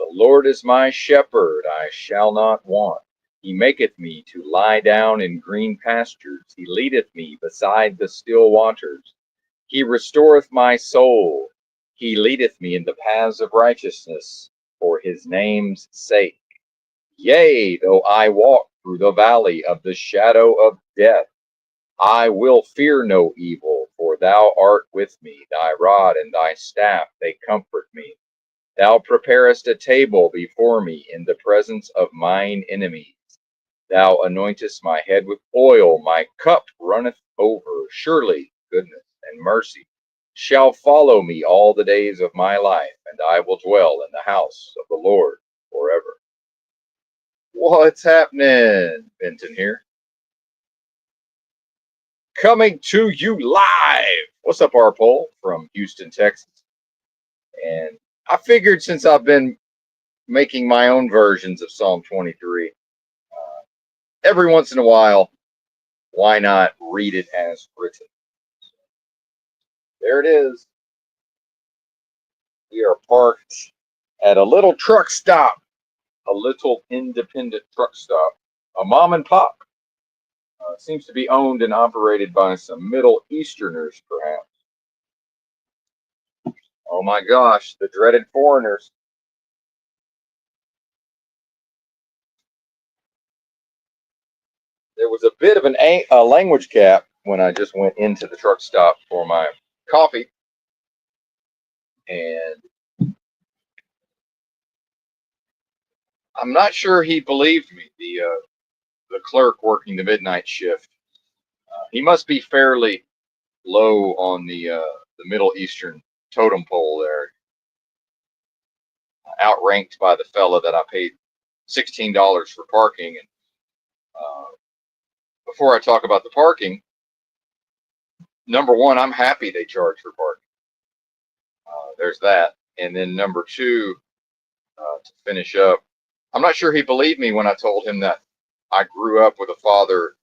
The Lord is my shepherd, I shall not want. He maketh me to lie down in green pastures. He leadeth me beside the still waters. He restoreth my soul. He leadeth me in the paths of righteousness for his name's sake. Yea, though I walk through the valley of the shadow of death, I will fear no evil, for thou art with me. Thy rod and thy staff, they comfort me. Thou preparest a table before me in the presence of mine enemies. Thou anointest my head with oil, my cup runneth over. Surely goodness and mercy shall follow me all the days of my life, and I will dwell in the house of the Lord forever. What's happening? Benton here. Coming to you live. What's up, Arpole from Houston, Texas? And I figured since I've been making my own versions of Psalm 23, every once in a while, why not read it as written? There it is. We are parked at a little truck stop, a little independent truck stop, a mom and pop. Seems to be owned and operated by some Middle Easterners, perhaps. Oh my gosh, the dreaded foreigners. There was a bit of a language gap when I just went into the truck stop for my coffee. And I'm not sure he believed me, the clerk working the midnight shift. He must be fairly low on the Middle Eastern totem pole there, outranked by the fella that I paid $16 for parking. And before I talk about the parking, number one, I'm happy they charge for parking. There's that. And then number two, to finish up, I'm not sure he believed me when I told him that I grew up with a father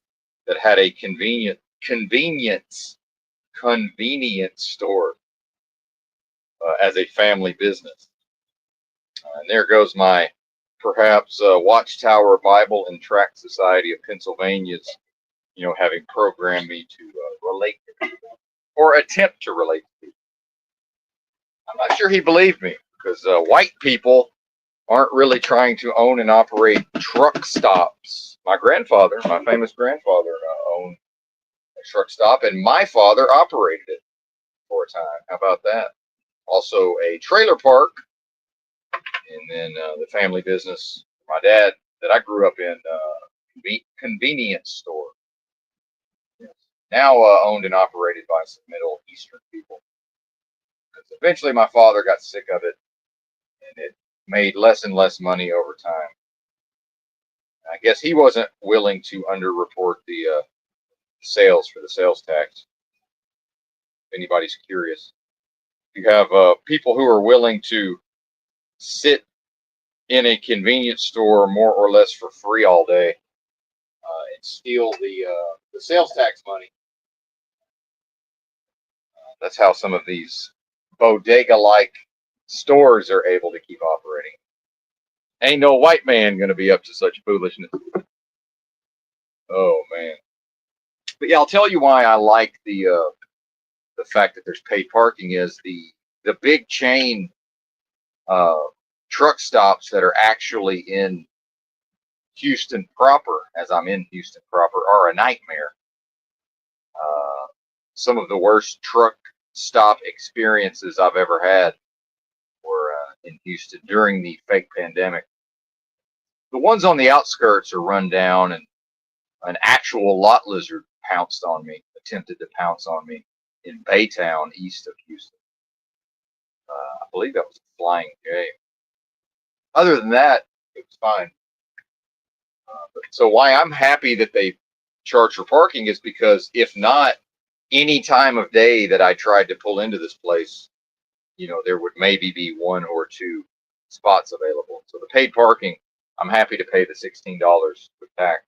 that had a convenience store as a family business. And there goes my perhaps Watchtower Bible and Tract Society of Pennsylvania's, having programmed me to relate to people or attempt to relate to people. I'm not sure he believed me because white people aren't really trying to own and operate truck stops. My grandfather, my famous grandfather, owned a truck stop, and my father operated it for a time. How about that? Also a trailer park, and then the family business, my dad, that I grew up in, convenience store. Yes. Now owned and operated by some Middle Eastern people. Because eventually my father got sick of it, and it made less and less money over time. I guess he wasn't willing to underreport the sales for the sales tax. If anybody's curious, you have people who are willing to sit in a convenience store more or less for free all day and steal the sales tax money. That's how some of these bodega-like stores are able to keep operating. Ain't no white man going to be up to such foolishness. Oh man! But yeah, I'll tell you why I like the fact that there's paid parking is the big chain truck stops that are actually in Houston proper, as I'm in Houston proper, are a nightmare. Some of the worst truck stop experiences I've ever had were in Houston during the fake pandemic. The ones on the outskirts are run down, and an actual lot lizard pounced on me, attempted to pounce on me in Baytown, east of Houston. I believe that was a flying J. Other than that, it was fine. So why I'm happy that they charge for parking is because if not, any time of day that I tried to pull into this place, there would maybe be one or two spots available. So the paid parking, I'm happy to pay the $16 with tax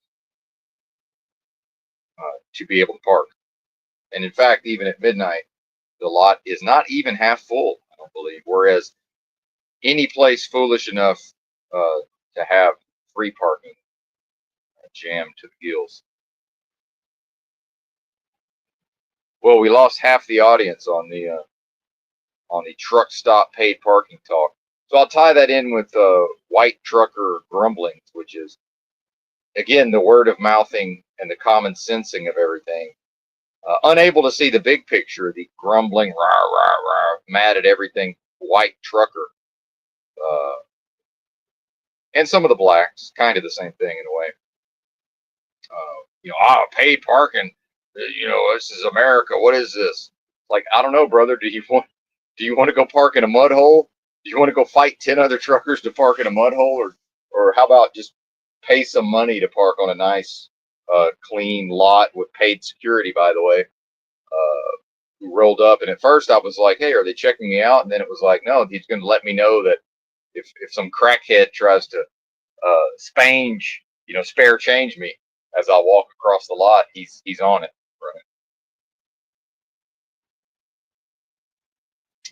to be able to park. And in fact, even at midnight, the lot is not even half full, I don't believe. Whereas any place foolish enough to have free parking jammed to the gills. Well, we lost half the audience on the truck stop paid parking talk. So I'll tie that in with white trucker grumblings, which is, again, the word of mouthing and the common sensing of everything. Unable to see the big picture, the grumbling, rah, rah, rah, mad at everything, white trucker. And some of the blacks, kind of the same thing in a way. Paid parking. This is America. What is this? Like, I don't know, brother. Do you want to go park in a mud hole? Do you want to go fight 10 other truckers to park in a mud hole, or how about just pay some money to park on a nice, clean lot with paid security, by the way, who rolled up. And at first I was like, hey, are they checking me out? And then it was like, no, he's going to let me know that if some crackhead tries to spare change me as I walk across the lot, he's on it. Right.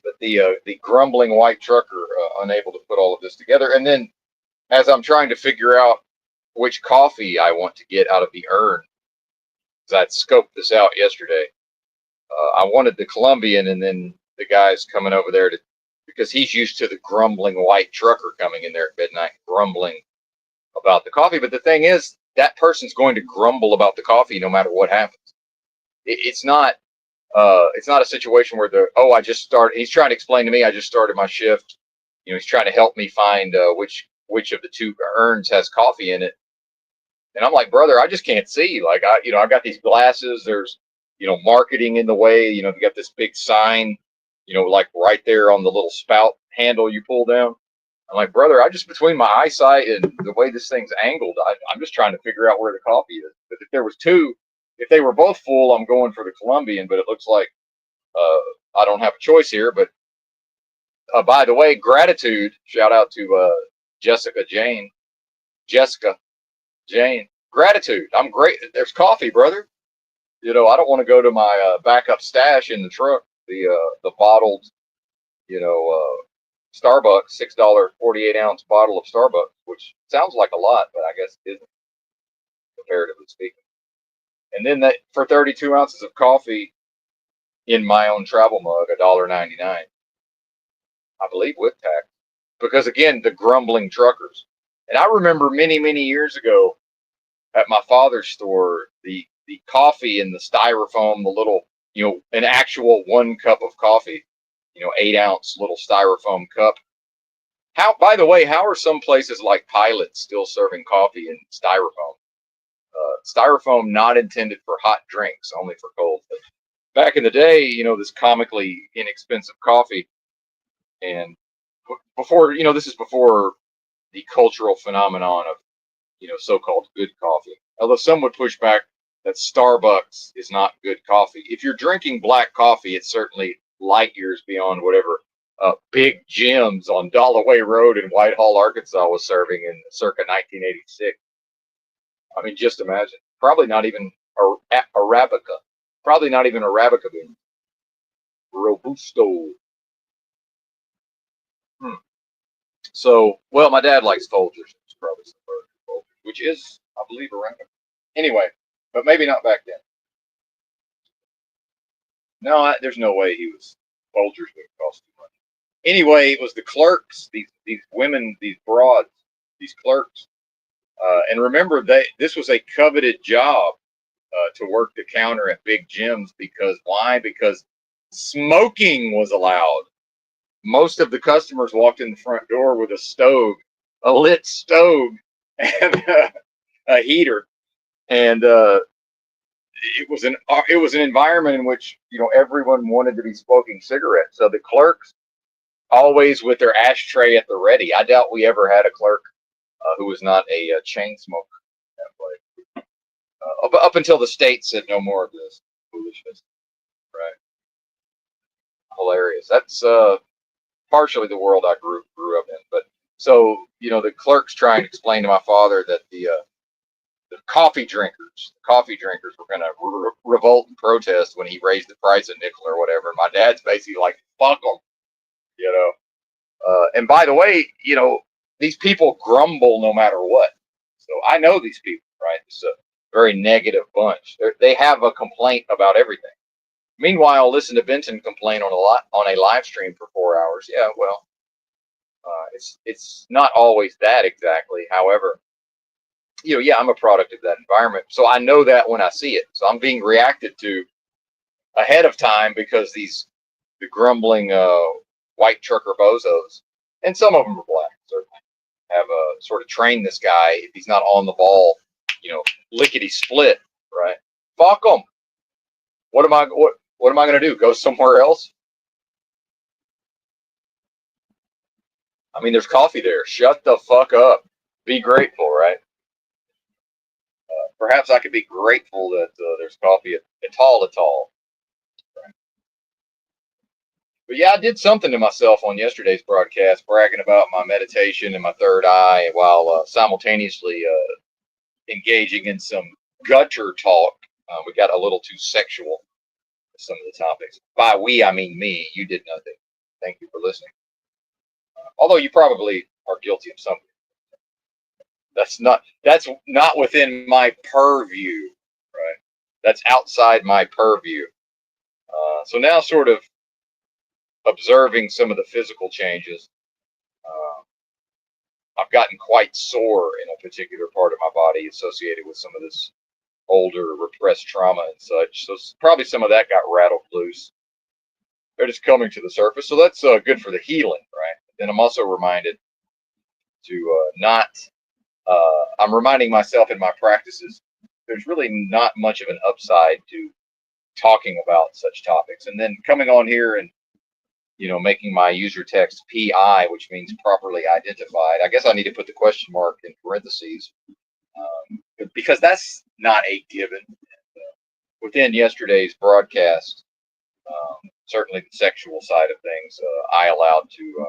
But the grumbling white trucker, unable to put all of this together. And then as I'm trying to figure out which coffee I want to get out of the urn, because I'd scoped this out yesterday, I wanted the Colombian, and then the guy's coming over there because he's used to the grumbling white trucker coming in there at midnight, grumbling about the coffee. But the thing is, that person's going to grumble about the coffee no matter what happens. It's not a situation where I just started. He's trying to explain to me I just started my shift. He's trying to help me find which of the two urns has coffee in it. And I'm like, brother, I just can't see. Like, I got these glasses. There's, marketing in the way. You got this big sign, like right there on the little spout handle you pull down. I'm like, brother, between my eyesight and the way this thing's angled, I'm just trying to figure out where the coffee is. But if they were both full, I'm going for the Colombian. But it looks like I don't have a choice here. But by the way, gratitude. Shout out to Jessica Jane. Gratitude. I'm great. There's coffee, brother. I don't want to go to my backup stash in the truck, the bottled, Starbucks, $6 48-ounce bottle of Starbucks, which sounds like a lot, but I guess it isn't, comparatively speaking. And then that for 32 ounces of coffee in my own travel mug, $1.99, I believe, with tax. Because again, the grumbling truckers. And I remember many, many years ago at my father's store, the coffee in the styrofoam, the little, an actual 1 cup of coffee, 8-ounce little styrofoam cup. By the way, how are some places like Pilot still serving coffee in styrofoam? Styrofoam not intended for hot drinks, only for cold. But back in the day, this comically inexpensive coffee, and before, this is before the cultural phenomenon of, so-called good coffee. Although some would push back that Starbucks is not good coffee. If you're drinking black coffee, it's certainly light years beyond whatever Big Jim's on Dollaway Road in Whitehall, Arkansas was serving in circa 1986. I mean, just imagine. Probably not even Arabica. Probably not even Arabica bean. Robusto. So, well, my dad likes Folgers. It's probably some version of Folgers, which is, I believe, Arabica. Anyway, but maybe not back then. No, there's no way Folgers would cost too much. Anyway, it was the clerks, these women, these broads, these clerks. And remember, this was a coveted job to work the counter at Big Jim's. Because why? Because smoking was allowed. Most of the customers walked in the front door with a lit stove, and a heater, and it was an environment in which everyone wanted to be smoking cigarettes. So the clerks always with their ashtray at the ready. I doubt we ever had a clerk who was not a chain smoker that way. Up until the state said no more of this foolishness. Right? Hilarious. That's partially the world I grew up in. But so the clerks trying to explain to my father that the coffee drinkers were going to revolt and protest when he raised the price a nickel or whatever. And my dad's basically like, fuck them, And by the way, these people grumble no matter what. So I know these people, right? It's a very negative bunch. They have a complaint about everything. Meanwhile, listen to Benton complain on a live stream for 4 hours. Yeah, well, it's not always that exactly. However, yeah, I'm a product of that environment, so I know that when I see it. So I'm being reacted to ahead of time because the grumbling white trucker bozos, and some of them are black, certainly, have sort of trained this guy. If he's not on the ball, lickety split, right? Fuck them. What am I going to do? Go somewhere else? I mean, there's coffee there. Shut the fuck up. Be grateful, right? Perhaps I could be grateful that there's coffee at all. Right? But yeah, I did something to myself on yesterday's broadcast, bragging about my meditation and my third eye, while simultaneously engaging in some gutter talk. We got a little too sexual with some of the topics. By we, I mean me. You did nothing. Thank you for listening. Although you probably are guilty of something. That's not within my purview, right? That's outside my purview. So now, sort of observing some of the physical changes, I've gotten quite sore in a particular part of my body associated with some of this older repressed trauma and such. So probably some of that got rattled loose. They're just coming to the surface. So that's good for the healing, right? Then I'm also reminded to not, I'm reminding myself in my practices, there's really not much of an upside to talking about such topics. And then coming on here and, making my user text PI, which means properly identified. I guess I need to put the question mark in parentheses because that's not a given. Within yesterday's broadcast, certainly the sexual side of things, I allowed to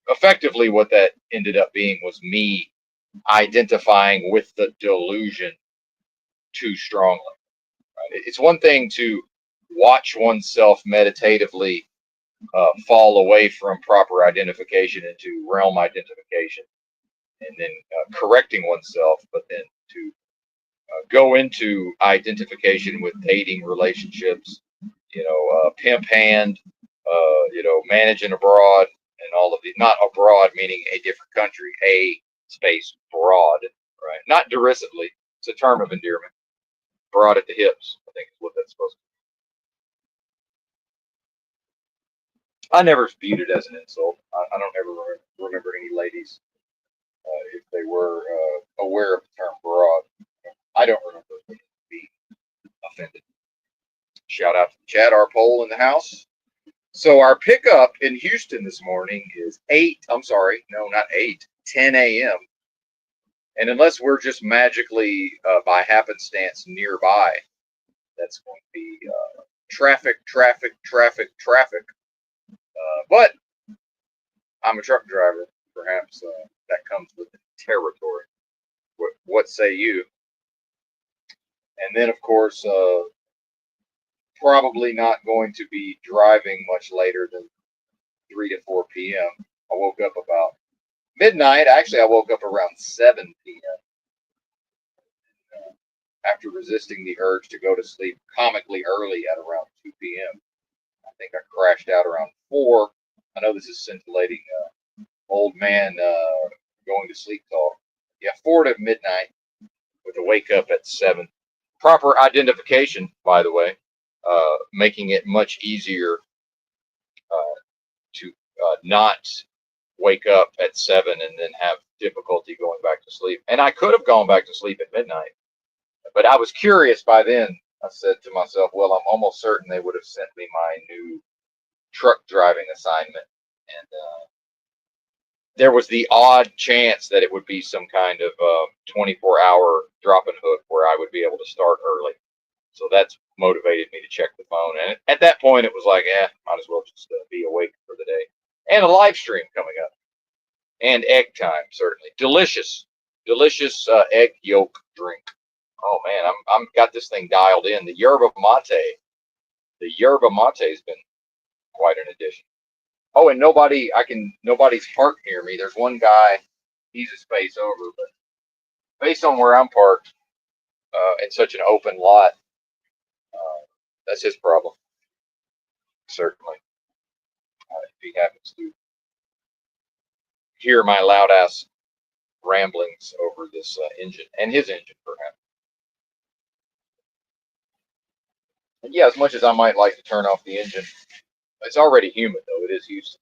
effectively what that ended up being was me identifying with the delusion too strongly. Right? It's one thing to watch oneself meditatively fall away from proper identification into realm identification, and then correcting oneself, but then to go into identification with dating relationships, pimp hand, managing abroad, and all of the, not abroad meaning a different country, a space broad, right? Not derisively. It's a term of endearment. Broad at the hips, I think is what that's supposed to be. I never viewed it as an insult. I don't ever remember any ladies, if they were aware of the term broad. I don't remember being offended. Shout out to the chat, our poll in the house. So our pickup in Houston this morning is 10 a.m. And unless we're just magically by happenstance nearby, that's going to be traffic. But I'm a truck driver. Perhaps that comes with the territory. What say you? And then, of course, probably not going to be driving much later than 3 to 4 p.m. I woke up about midnight. Actually, I woke up around 7 p.m. After resisting the urge to go to sleep comically early at around 2 p.m. I think I crashed out around 4. I know this is scintillating old man going to sleep talk. Yeah, 4 to midnight with a wake up at 7. Proper identification, by the way, making it much easier to not wake up at 7 and then have difficulty going back to sleep. And I could have gone back to sleep at midnight, but I was curious by then. I said to myself, well, I'm almost certain they would have sent me my new truck driving assignment. And there was the odd chance that it would be some kind of 24-hour drop and hook where I would be able to start early. So that's motivated me to check the phone. And at that point, it was like, might as well just be awake for the day. And a live stream coming up. And egg time, certainly. Delicious egg yolk drink. Oh, man, I'm got this thing dialed in. The yerba mate has been quite an addition. Oh, and nobody's parked near me. There's one guy, he's a space over, but based on where I'm parked, in such an open lot, that's his problem, certainly. If he happens to hear my loud ass ramblings over this engine and his engine, perhaps. And yeah, as much as I might like to turn off the engine, it's already humid, though. It is Houston.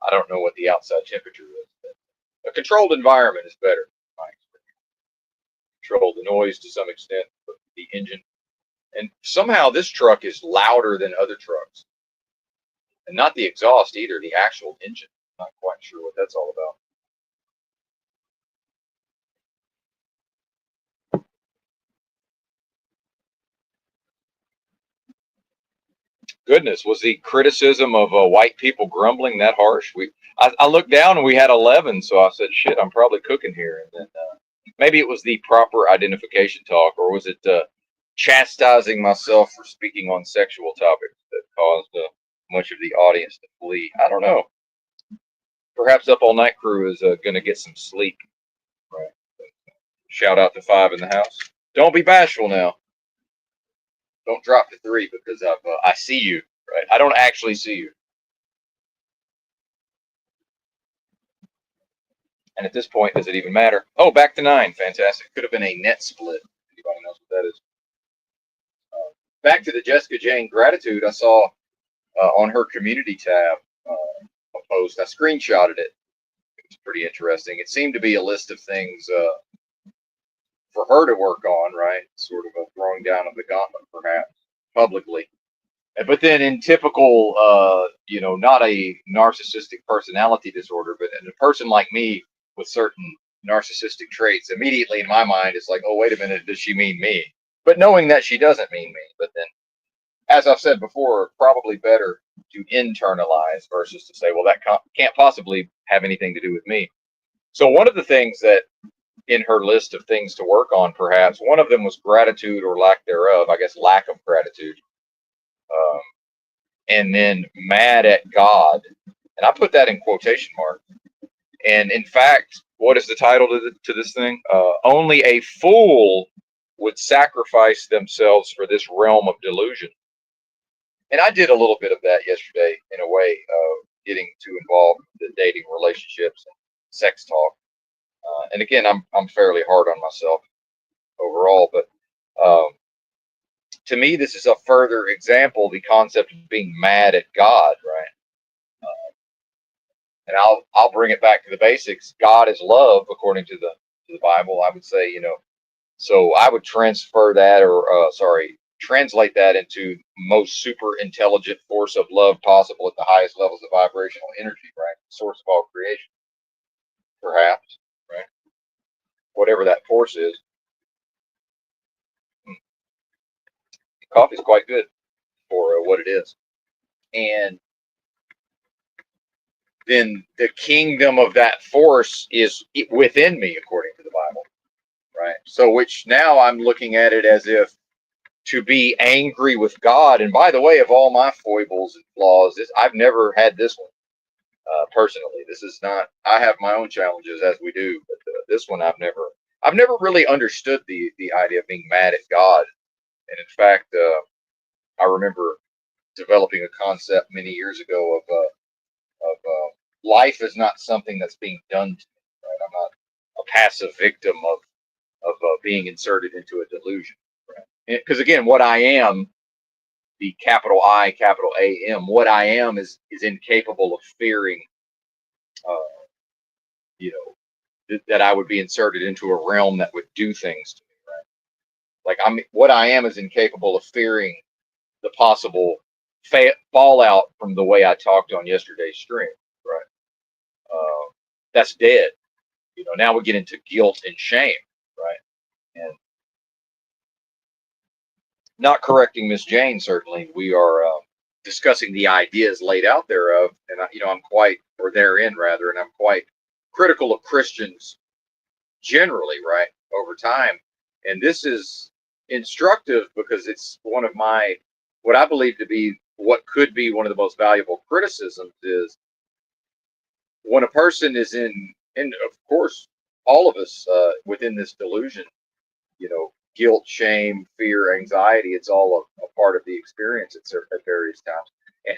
I don't know what the outside temperature is. But a controlled environment is better. Control the noise to some extent, but the engine. And somehow this truck is louder than other trucks. And not the exhaust either, the actual engine. Not quite sure what that's all about. Goodness, was the criticism of white people grumbling that harsh? I looked down and we had 11, so I said, "Shit, I'm probably cooking here." And then maybe it was the proper identification talk, or was it chastising myself for speaking on sexual topics that caused much of the audience to flee? I don't know. Perhaps Up All Night crew is going to get some sleep. Right. Shout out to 5 in the house. Don't be bashful now. Don't drop to 3 because I see you. Right. I don't actually see you. And at this point, does it even matter? Oh, back to 9. Fantastic. Could have been a net split. Anybody knows what that is? Back to the Jessica Jane gratitude. I saw on her community tab a post. I screenshotted it. It was pretty interesting. It seemed to be a list of things for her to work on, right? Sort of a throwing down of the gauntlet, perhaps, publicly. But then in typical, not a narcissistic personality disorder, but a person like me with certain narcissistic traits, immediately in my mind, it's like, oh, wait a minute, does she mean me? But knowing that she doesn't mean me. But then, as I've said before, probably better to internalize versus to say, well, that can't possibly have anything to do with me. So one of the things that in her list of things to work on, perhaps, one of them was gratitude or lack thereof, I guess lack of gratitude. Um, and then mad at God. And I put that in quotation marks. And in fact, what is the title to this thing? Only a fool would sacrifice themselves for this realm of delusion. And I did a little bit of that yesterday, in a way, getting too involved in the dating relationships and sex talk. And again, I'm fairly hard on myself overall, but to me, this is a further example, the concept of being mad at God, right? And I'll bring it back to the basics. God is love, according to the Bible. I would say, so I would transfer that, or translate that into most super intelligent force of love possible at the highest levels of vibrational energy, right? Source of all creation, perhaps, right? Whatever that force is. Coffee's quite good for what it is, and then the kingdom of that force is within me, according to the Bible, right? So, which now I'm looking at it as if to be angry with God. And by the way, of all my foibles and flaws, I've never had this one personally. This is not. I have my own challenges, as we do, but this one I've never really understood the idea of being mad at God. And in fact, I remember developing a concept many years ago of life is not something that's being done to me. Right? I'm not a passive victim of being inserted into a delusion. Right? Because again, what I am, the capital I, capital A M, what I am is incapable of fearing, uh, that I would be inserted into a realm that would do things to me. Right? Like what I am is incapable of fearing the possible fallout from the way I talked on yesterday's stream. Right? That's dead. Now we get into guilt and shame, right? And not correcting Miss Jane, certainly. We are discussing the ideas laid out thereof, and I'm quite, or therein rather, and I'm quite critical of Christians generally, right, over time. And this is instructive because it's one of what I believe to be what could be one of the most valuable criticisms is when a person is in, and of course, all of us within this delusion, guilt, shame, fear, anxiety, it's all a part of the experience at various times. And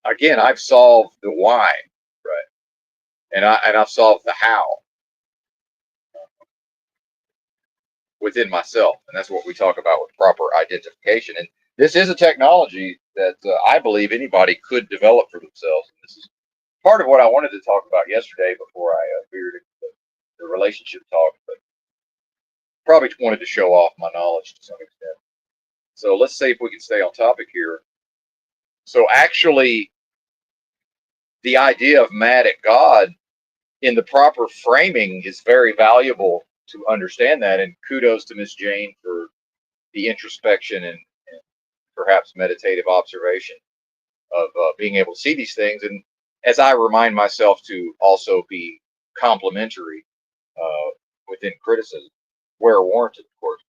again, I've solved the why, right? And I've solved the how within myself, and that's what we talk about with proper identification. And this is a technology that I believe anybody could develop for themselves. And this is part of what I wanted to talk about yesterday before I veered into the relationship talk, but probably wanted to show off my knowledge to some extent. So let's see if we can stay on topic here. So actually, the idea of mad at God in the proper framing is very valuable to understand that. And kudos to Miss Jane for the introspection and perhaps meditative observation of being able to see these things. And as I remind myself to also be complimentary within criticism, where warranted, of course.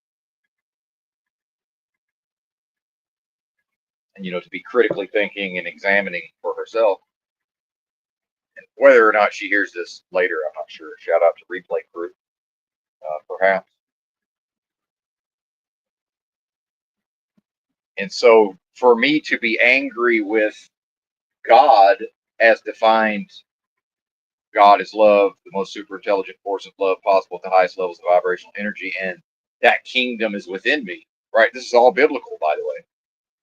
And, to be critically thinking and examining for herself. And whether or not she hears this later, I'm not sure. Shout out to Replay Crew, perhaps. And so for me to be angry with God as defined, God is love, the most super intelligent force of love possible at the highest levels of vibrational energy, and that kingdom is within me, right? This is all biblical, by the way.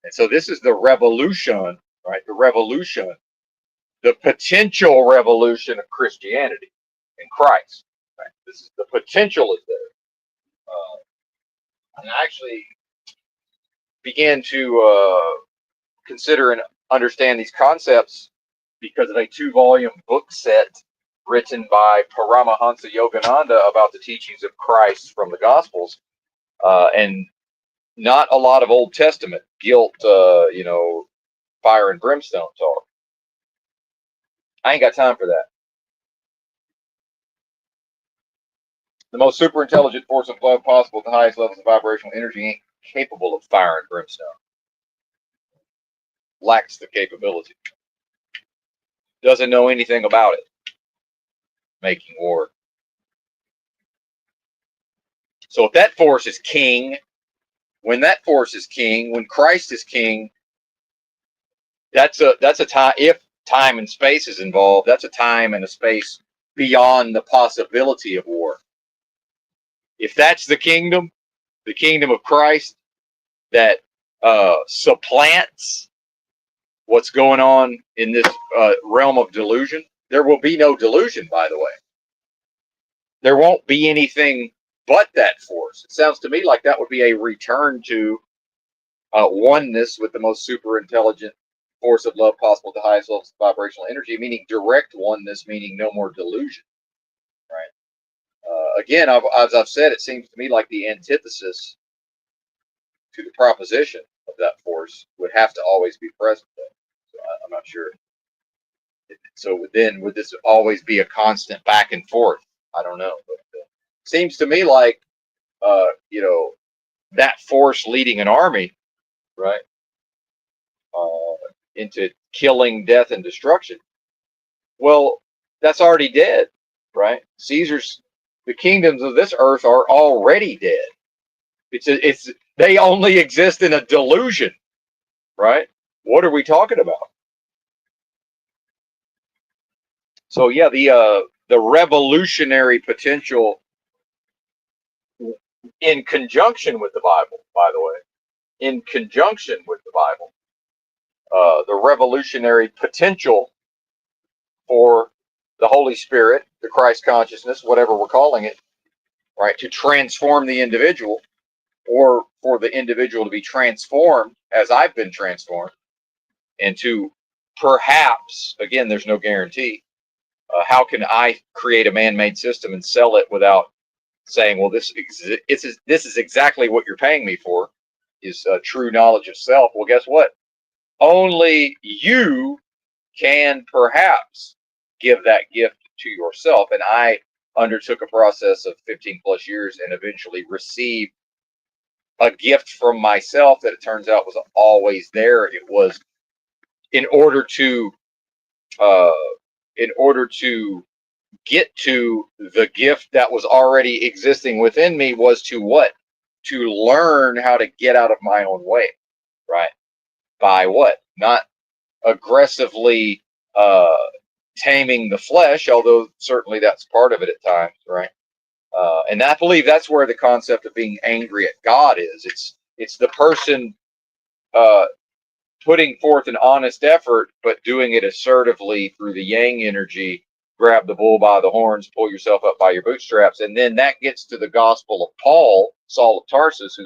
And so this is the revolution, right? The revolution, the potential revolution of Christianity in Christ. Right? This is the potential is there. And I actually began to consider and understand these concepts because of a 2-volume book set written by Paramahansa Yogananda about the teachings of Christ from the Gospels, and not a lot of Old Testament guilt, fire and brimstone talk. I ain't got time for that. The most super intelligent force of love possible at the highest levels of vibrational energy ain't capable of fire and brimstone. Lacks the capability. Doesn't know anything about it. Making war. So if that force is king, when that force is king, when Christ is king, that's a time. If time and space is involved, that's a time and a space beyond the possibility of war. If that's the kingdom of Christ that supplants what's going on in this realm of delusion, there will be no delusion, by the way. There won't be anything but that force. It sounds to me like that would be a return to oneness with the most super intelligent force of love possible at the highest levels of vibrational energy, meaning direct oneness, meaning no more delusion. Right? Again, as I've said, it seems to me like the antithesis to the proposition of that force would have to always be present. So I'm not sure. So then, would this always be a constant back and forth? I don't know. But seems to me like, that force leading an army, right, into killing, death, and destruction. Well, that's already dead, right? The kingdoms of this earth are already dead. They only exist in a delusion, right? What are we talking about? So yeah, the revolutionary potential in conjunction with the Bible, by the way, in conjunction with the Bible, the revolutionary potential for the Holy Spirit, the Christ consciousness, whatever we're calling it, right, to transform the individual, or for the individual to be transformed as I've been transformed, and to perhaps, again, there's no guarantee, how can I create a man-made system and sell it without saying, well, this is exactly what you're paying me for, is true knowledge of self. Well, guess what? Only you can perhaps give that gift to yourself. And I undertook a process of 15 plus years and eventually received a gift from myself that it turns out was always there. It was in order to uh, in order to get to the gift that was already existing within me was to what? To learn how to get out of my own way, right? By what? Not aggressively taming the flesh, although certainly that's part of it at times, right? And I believe that's where the concept of being angry at God is. It's the person uh, putting forth an honest effort, but doing it assertively through the yang energy. Grab the bull by the horns, pull yourself up by your bootstraps, and then that gets to the gospel of Paul, Saul of Tarsus,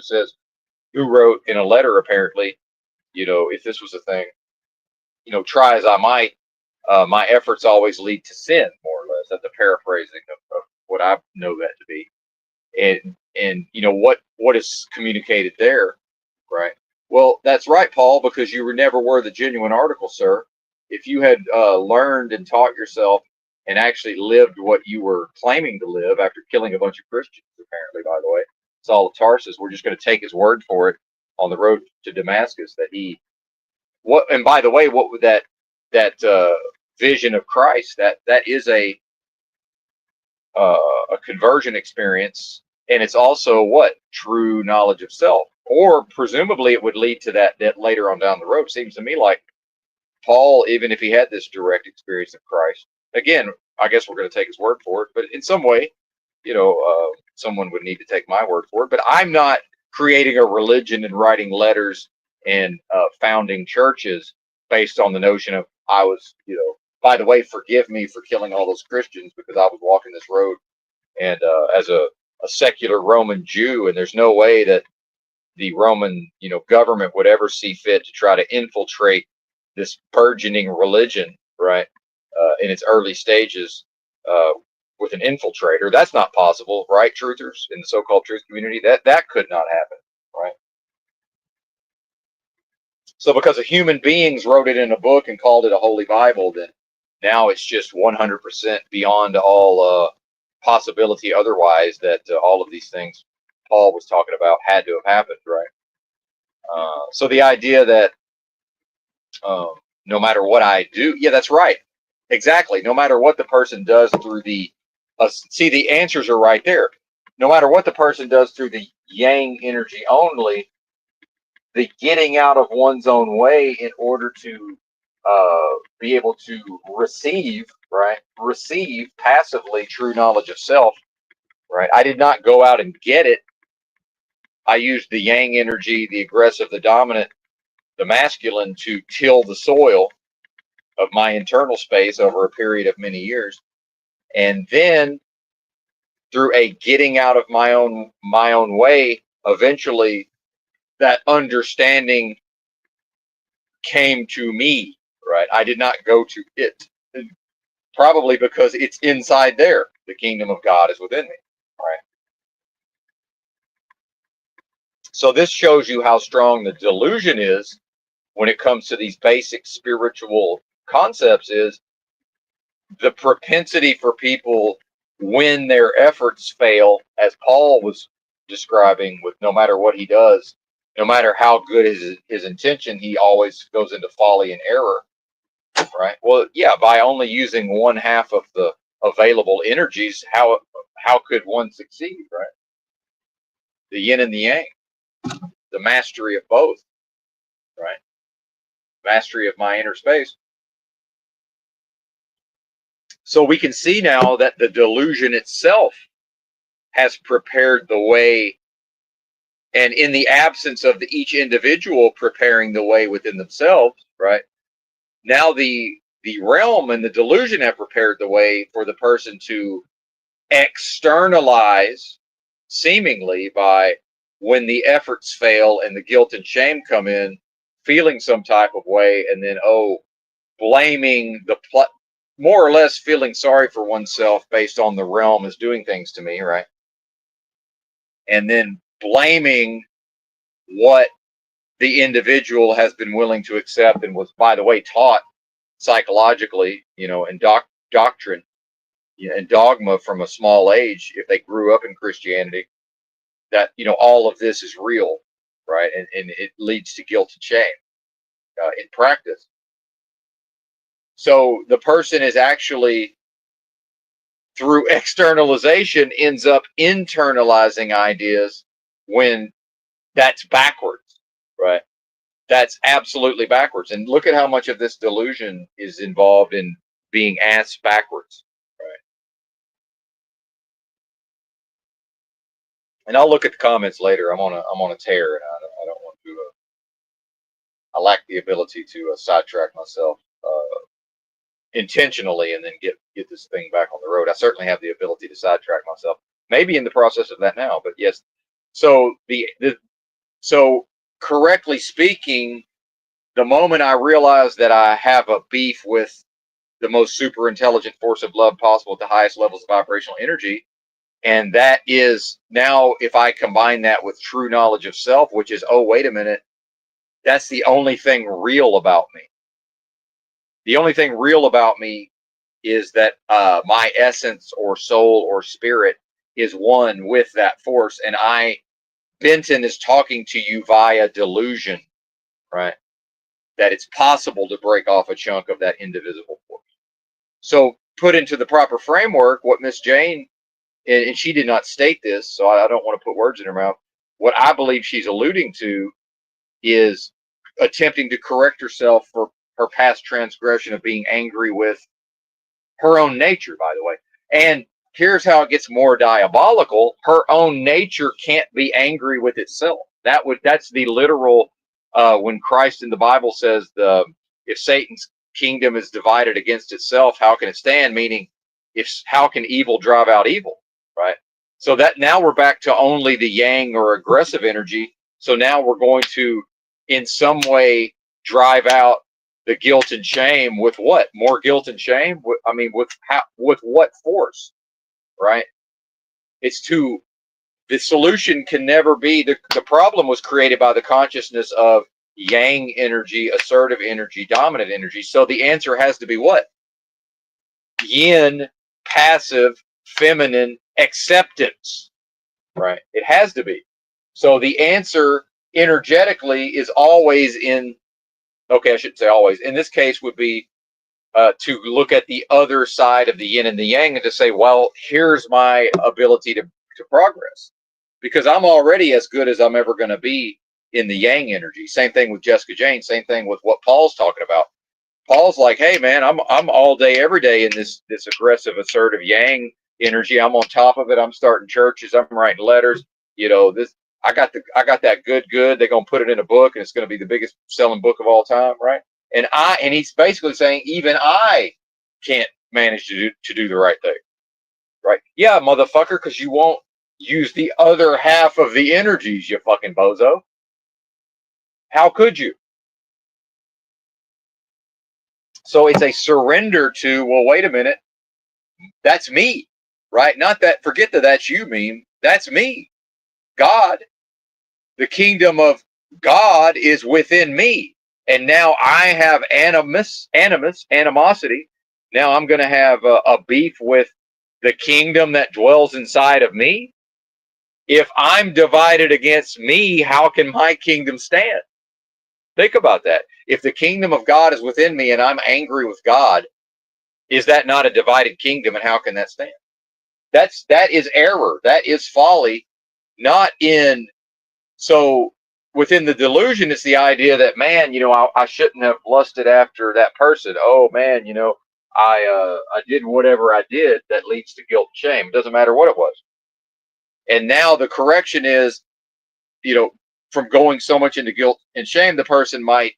who wrote in a letter apparently, if this was a thing, try as I might, my efforts always lead to sin, more or less. That's a paraphrasing of what I know that to be. And what is communicated there, right? Well, that's right, Paul, because you never were the genuine article, sir. If you had learned and taught yourself and actually lived what you were claiming to live after killing a bunch of Christians, apparently, by the way, Saul of Tarsus, we're just going to take his word for it on the road to Damascus that he what. And by the way, what would that vision of Christ, that is a conversion experience, and it's also what? True knowledge of self. Or presumably it would lead to that later on down the road. Seems to me like Paul, even if he had this direct experience of Christ, again, I guess we're going to take his word for it, but in some way, someone would need to take my word for it. But I'm not creating a religion and writing letters and founding churches based on the notion of I was, by the way, forgive me for killing all those Christians because I was walking this road and as a secular Roman Jew, and there's no way that the Roman, government would ever see fit to try to infiltrate this burgeoning religion, right, in its early stages uh, with an infiltrator. That's not possible, right, truthers in the so-called truth community? That could not happen, right? So because of human beings wrote it in a book and called it a holy Bible, then now it's just 100% beyond all possibility otherwise that all of these things Paul was talking about had to have happened, right? So the idea that um, no matter what I do, yeah, that's right, exactly. No matter what the person does through see, the answers are right there. No matter what the person does through the yang energy only, the getting out of one's own way in order to be able to receive, right? Receive passively true knowledge of self, right? I did not go out and get it. I used the yang energy, the aggressive, the dominant, the masculine to till the soil of my internal space over a period of many years. And then through a getting out of my own way, eventually that understanding came to me, right? I did not go to it. Probably because it's inside there. The kingdom of God is within me, right? So this shows you how strong the delusion is when it comes to these basic spiritual concepts. Is the propensity for people when their efforts fail, as Paul was describing, with no matter what he does, no matter how good his intention, he always goes into folly and error, right? Well, yeah, by only using one half of the available energies, how could one succeed, right? The yin and the yang, the mastery of both, right? Mastery of my inner space. So we can see now that the delusion itself has prepared the way, and in the absence of each individual preparing the way within themselves, right? Now the realm and the delusion have prepared the way for the person to externalize, seemingly, by when the efforts fail and the guilt and shame come in, feeling some type of way, and then blaming more or less feeling sorry for oneself based on the realm is doing things to me, right? And then blaming what the individual has been willing to accept and was, by the way, taught psychologically, and doctrine, and dogma from a small age, if they grew up in Christianity, that all of this is real, right? And it leads to guilt and shame in practice. So the person is actually, through externalization, ends up internalizing ideas when that's backwards, right? That's absolutely backwards. And look at how much of this delusion is involved in being asked backwards, right? And I'll look at the comments later. I'm on a tear, and I don't want to. I lack the ability to sidetrack myself intentionally and then get this thing back on the road. I certainly have the ability to sidetrack myself. Maybe in the process of that now, but yes. So so correctly speaking, the moment I realize that I have a beef with the most super intelligent force of love possible at the highest levels of vibrational energy, and that is now, if I combine that with true knowledge of self, which is, oh, wait a minute, that's the only thing real about me. The only thing real about me is that my essence or soul or spirit is one with that force, and Benton, is talking to you via delusion, right? That it's possible to break off a chunk of that indivisible force. So, put into the proper framework, what Miss Jane, and she did not state this, so I don't want to put words in her mouth. What I believe she's alluding to is attempting to correct herself for her past transgression of being angry with her own nature, by the way. And here's how it gets more diabolical. Her own nature can't be angry with itself. That's the literal when Christ in the Bible says, if Satan's kingdom is divided against itself, how can it stand? Meaning, if how can evil drive out evil, right? So that now we're back to only the yang or aggressive energy. So now we're going to, in some way, drive out the guilt and shame with what? More guilt and shame? I mean, with what force, right? It's too. The solution can never be, the problem was created by the consciousness of yang energy, assertive energy, dominant energy. So the answer has to be what? Yin, passive, feminine acceptance, right? It has to be. So the answer energetically is always in, okay, I shouldn't say always. In this case, would be to look at the other side of the yin and the yang and to say, well, here's my ability to progress, because I'm already as good as I'm ever going to be in the yang energy. Same thing with Jessica Jane. Same thing with what Paul's talking about. Paul's like, hey man, I'm all day every day in this aggressive, assertive yang energy. I'm on top of it. I'm starting churches. I'm writing letters. This I got that good. They're gonna put it in a book, and it's gonna be the biggest selling book of all time, right? And he's basically saying, even I can't manage to do the right thing, right? Yeah, motherfucker, because you won't use the other half of the energies, you fucking bozo. How could you? So it's a surrender to, well, wait a minute, that's me, right? Not that, forget that that's you meme. That's me. God, the kingdom of God is within me. And now I have animosity. Now I'm going to have a beef with the kingdom that dwells inside of me. If I'm divided against me, how can my kingdom stand? Think about that. If the kingdom of God is within me and I'm angry with God, is that not a divided kingdom? And how can that stand? That is error. That is folly. Not in So within the delusion, it's the idea that, man, I shouldn't have lusted after that person. Oh man, I did whatever I did that leads to guilt and shame. It doesn't matter what it was. And now the correction is, from going so much into guilt and shame, the person might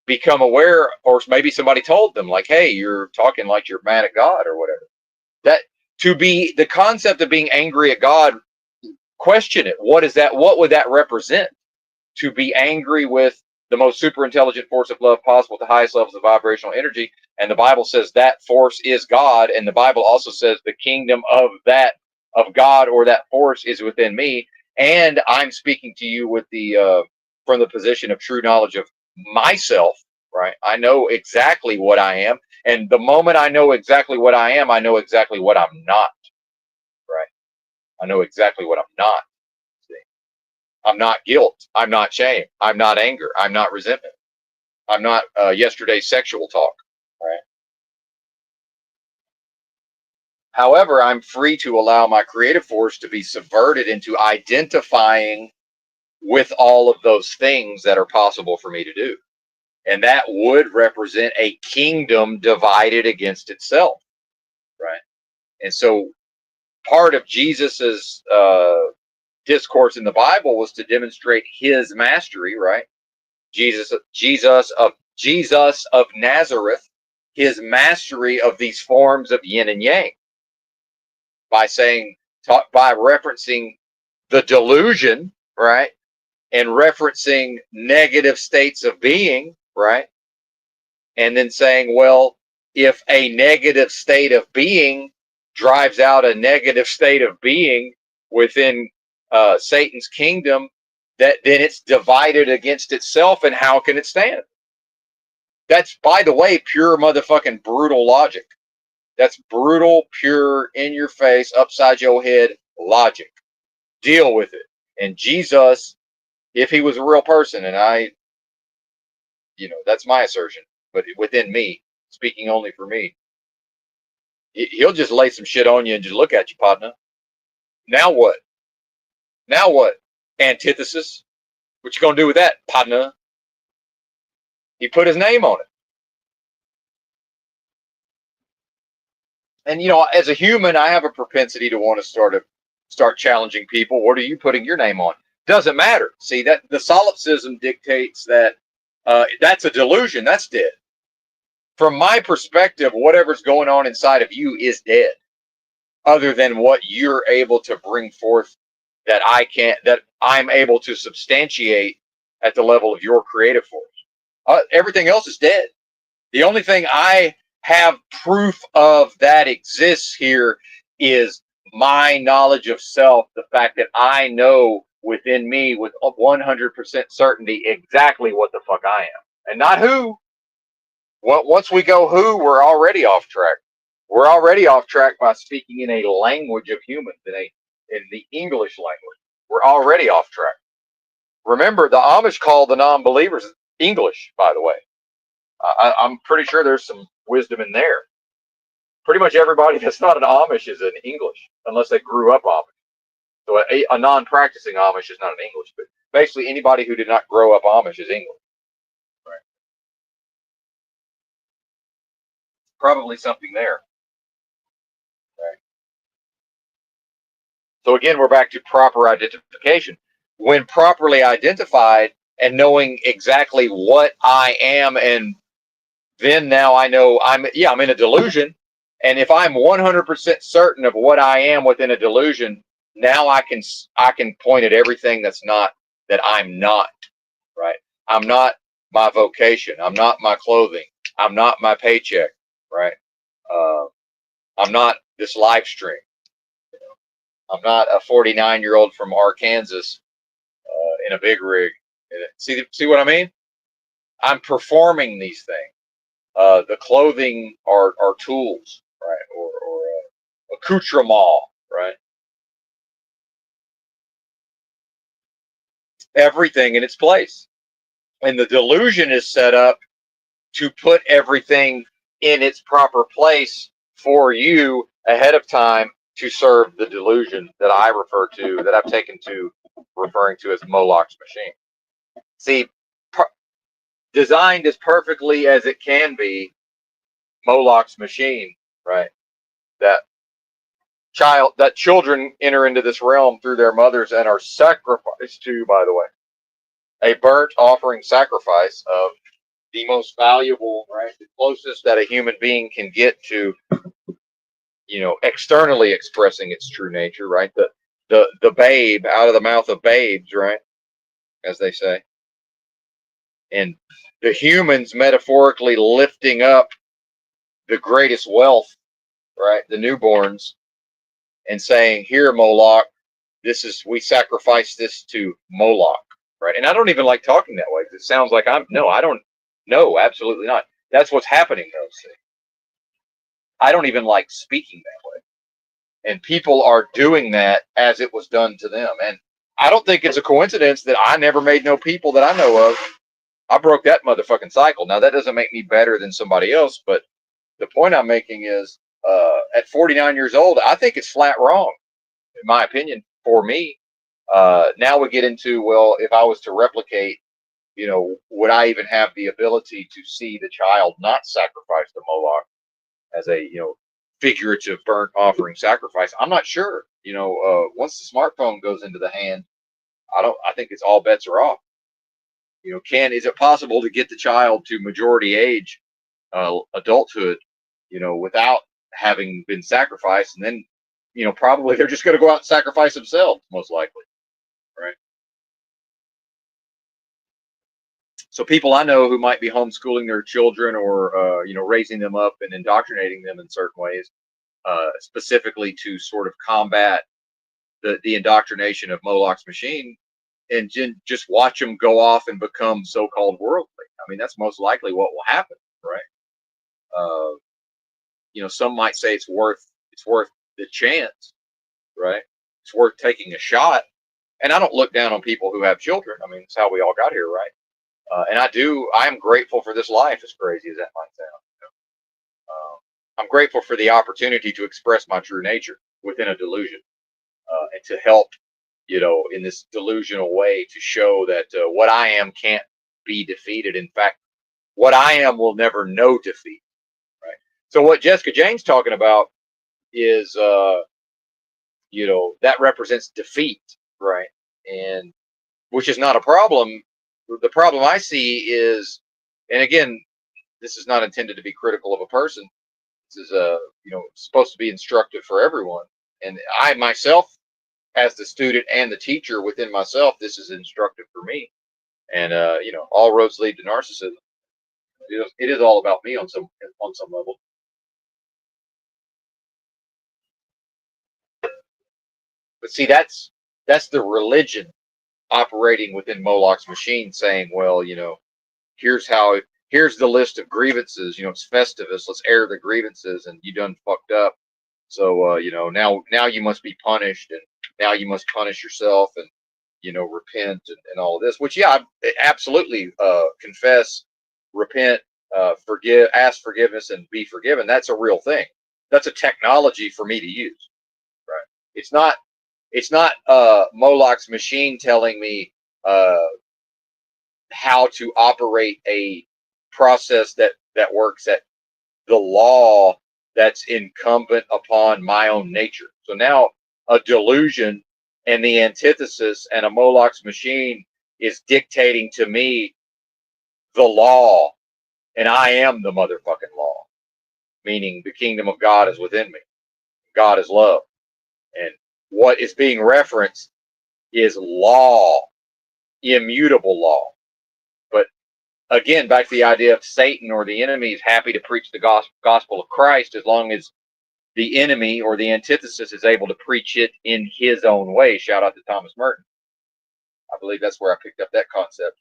become aware, or maybe somebody told them, like, hey, you're talking like you're mad at God or whatever. That to be the concept of being angry at God, question it. What is that? What would that represent? To be angry with the most super intelligent force of love possible at the highest levels of vibrational energy. And the Bible says that force is God. And the Bible also says the kingdom of God or that force is within me. And I'm speaking to you with from the position of true knowledge of myself, right? I know exactly what I am. And the moment I know exactly what I am, I know exactly what I'm not, right? I know exactly what I'm not. I'm not guilt. I'm not shame. I'm not anger. I'm not resentment. I'm not yesterday's sexual talk, right? However, I'm free to allow my creative force to be subverted into identifying with all of those things that are possible for me to do. And that would represent a kingdom divided against itself, right? And so part of Jesus's discourse in the Bible was to demonstrate his mastery, right? Jesus of Nazareth, his mastery of these forms of yin and yang by by referencing the delusion, right? And referencing negative states of being, right? And then saying, well, if a negative state of being drives out a negative state of being within Satan's kingdom, that then it's divided against itself, and how can it stand? That's, by the way, pure motherfucking brutal logic. That's brutal, pure, in your face, upside your head logic. Deal with it. And Jesus, if he was a real person, and that's my assertion, but within me, speaking only for me, he'll just lay some shit on you and just look at you, partner. Now what? Now what? Antithesis. What you gonna do with that, partner? He put his name on it. And as a human, I have a propensity to want to start challenging people. What are you putting your name on? Doesn't matter. See, that the solipsism dictates that that's a delusion. That's dead. From my perspective, whatever's going on inside of you is dead, other than what you're able to bring forth that I'm able to substantiate at the level of your creative force. Everything else is dead. The only thing I have proof of that exists here is my knowledge of self, the fact that I know within me with 100% certainty exactly what the fuck I am, and not who. Once we go who, we're already off track. We're already off track by speaking in a language of humans, in the English language. We're already off track. Remember, the Amish call the non-believers English, by the way. I'm pretty sure there's some wisdom in there. Pretty much everybody that's not an Amish is an English, unless they grew up Amish. So a non-practicing Amish is not an English, but basically anybody who did not grow up Amish is English. Right. Probably something there. Right. So again, we're back to proper identification. When properly identified and knowing exactly what I am, and then now I know I'm in a delusion. And if I'm 100% certain of what I am within a delusion, now I can point at everything that I'm not, right? I'm not my vocation. I'm not my clothing. I'm not my paycheck, right? I'm not this live stream. I'm not a 49-year-old from Arkansas in a big rig. See what I mean? I'm performing these things. The clothing are tools, right? Or accoutrement, right? Everything in its place. And the delusion is set up to put everything in its proper place for you ahead of time to serve the delusion that I refer to, that I've taken to referring to as Moloch's machine. See, designed as perfectly as it can be, Moloch's machine, right? That children enter into this realm through their mothers and are sacrificed to, by the way, a burnt offering sacrifice of the most valuable, right? The closest that a human being can get to, externally expressing its true nature, right? The babe out of the mouth of babes, right? As they say. And the humans metaphorically lifting up the greatest wealth, right? The newborns, and saying, "Here, Moloch, we sacrifice this to Moloch," right? And I don't even like talking that way because it sounds like I don't. No, absolutely not. That's what's happening, though. See, I don't even like speaking that way, and people are doing that as it was done to them. And I don't think it's a coincidence that I never made no people that I know of I broke that motherfucking cycle. Now that doesn't make me better than somebody else, but the point I'm making is, at 49 years old, I think it's flat wrong, in my opinion, for me. Now we get into, well, if I was to replicate, would I even have the ability to see the child not sacrifice to Moloch as a, figurative burnt offering sacrifice? I'm not sure. Once the smartphone goes into the hand, I think it's all bets are off. Is it possible to get the child to majority age, adulthood, without having been sacrificed? And then, probably they're just going to go out and sacrifice themselves, most likely. Right. So people I know who might be homeschooling their children, or, raising them up and indoctrinating them in certain ways, specifically to sort of combat the indoctrination of Moloch's machine, and just watch them go off and become so-called worldly. I mean, that's most likely what will happen, right? Some might say it's worth the chance, right? It's worth taking a shot. And I don't look down on people who have children. I mean, it's how we all got here, right? And I am grateful for this life, as crazy as that might sound. I'm grateful for the opportunity to express my true nature within a delusion, and to help, in this delusional way, to show that what I am can't be defeated. In fact, what I am will never know defeat. Right. So what Jessica Jane's talking about is, that represents defeat, right? And which is not a problem. The problem I see is, and again, this is not intended to be critical of a person. This is supposed to be instructive for everyone. And I myself, as the student and the teacher within myself, this is instructive for me. And all roads lead to narcissism. It is all about me on some level. But see, that's the religion operating within Moloch's machine, saying, well, here's here's the list of grievances. It's Festivus. Let's air the grievances, and you done fucked up. So now you must be punished, and now you must punish yourself, and repent, and all of this. Which, yeah, absolutely, confess, repent, forgive, ask forgiveness, and be forgiven. That's a real thing. That's a technology for me to use. Right. It's not Moloch's machine telling me how to operate a process that works at the law that's incumbent upon my own nature. So now a delusion and the antithesis and a Moloch's machine is dictating to me the law, and I am the motherfucking law, meaning the kingdom of God is within me. God is love. And what is being referenced is law, immutable law. But again, back to the idea of Satan or the enemy is happy to preach the gospel of Christ as long as the enemy or the antithesis is able to preach it in his own way. Shout out to Thomas Merton. I believe that's where I picked up that concept.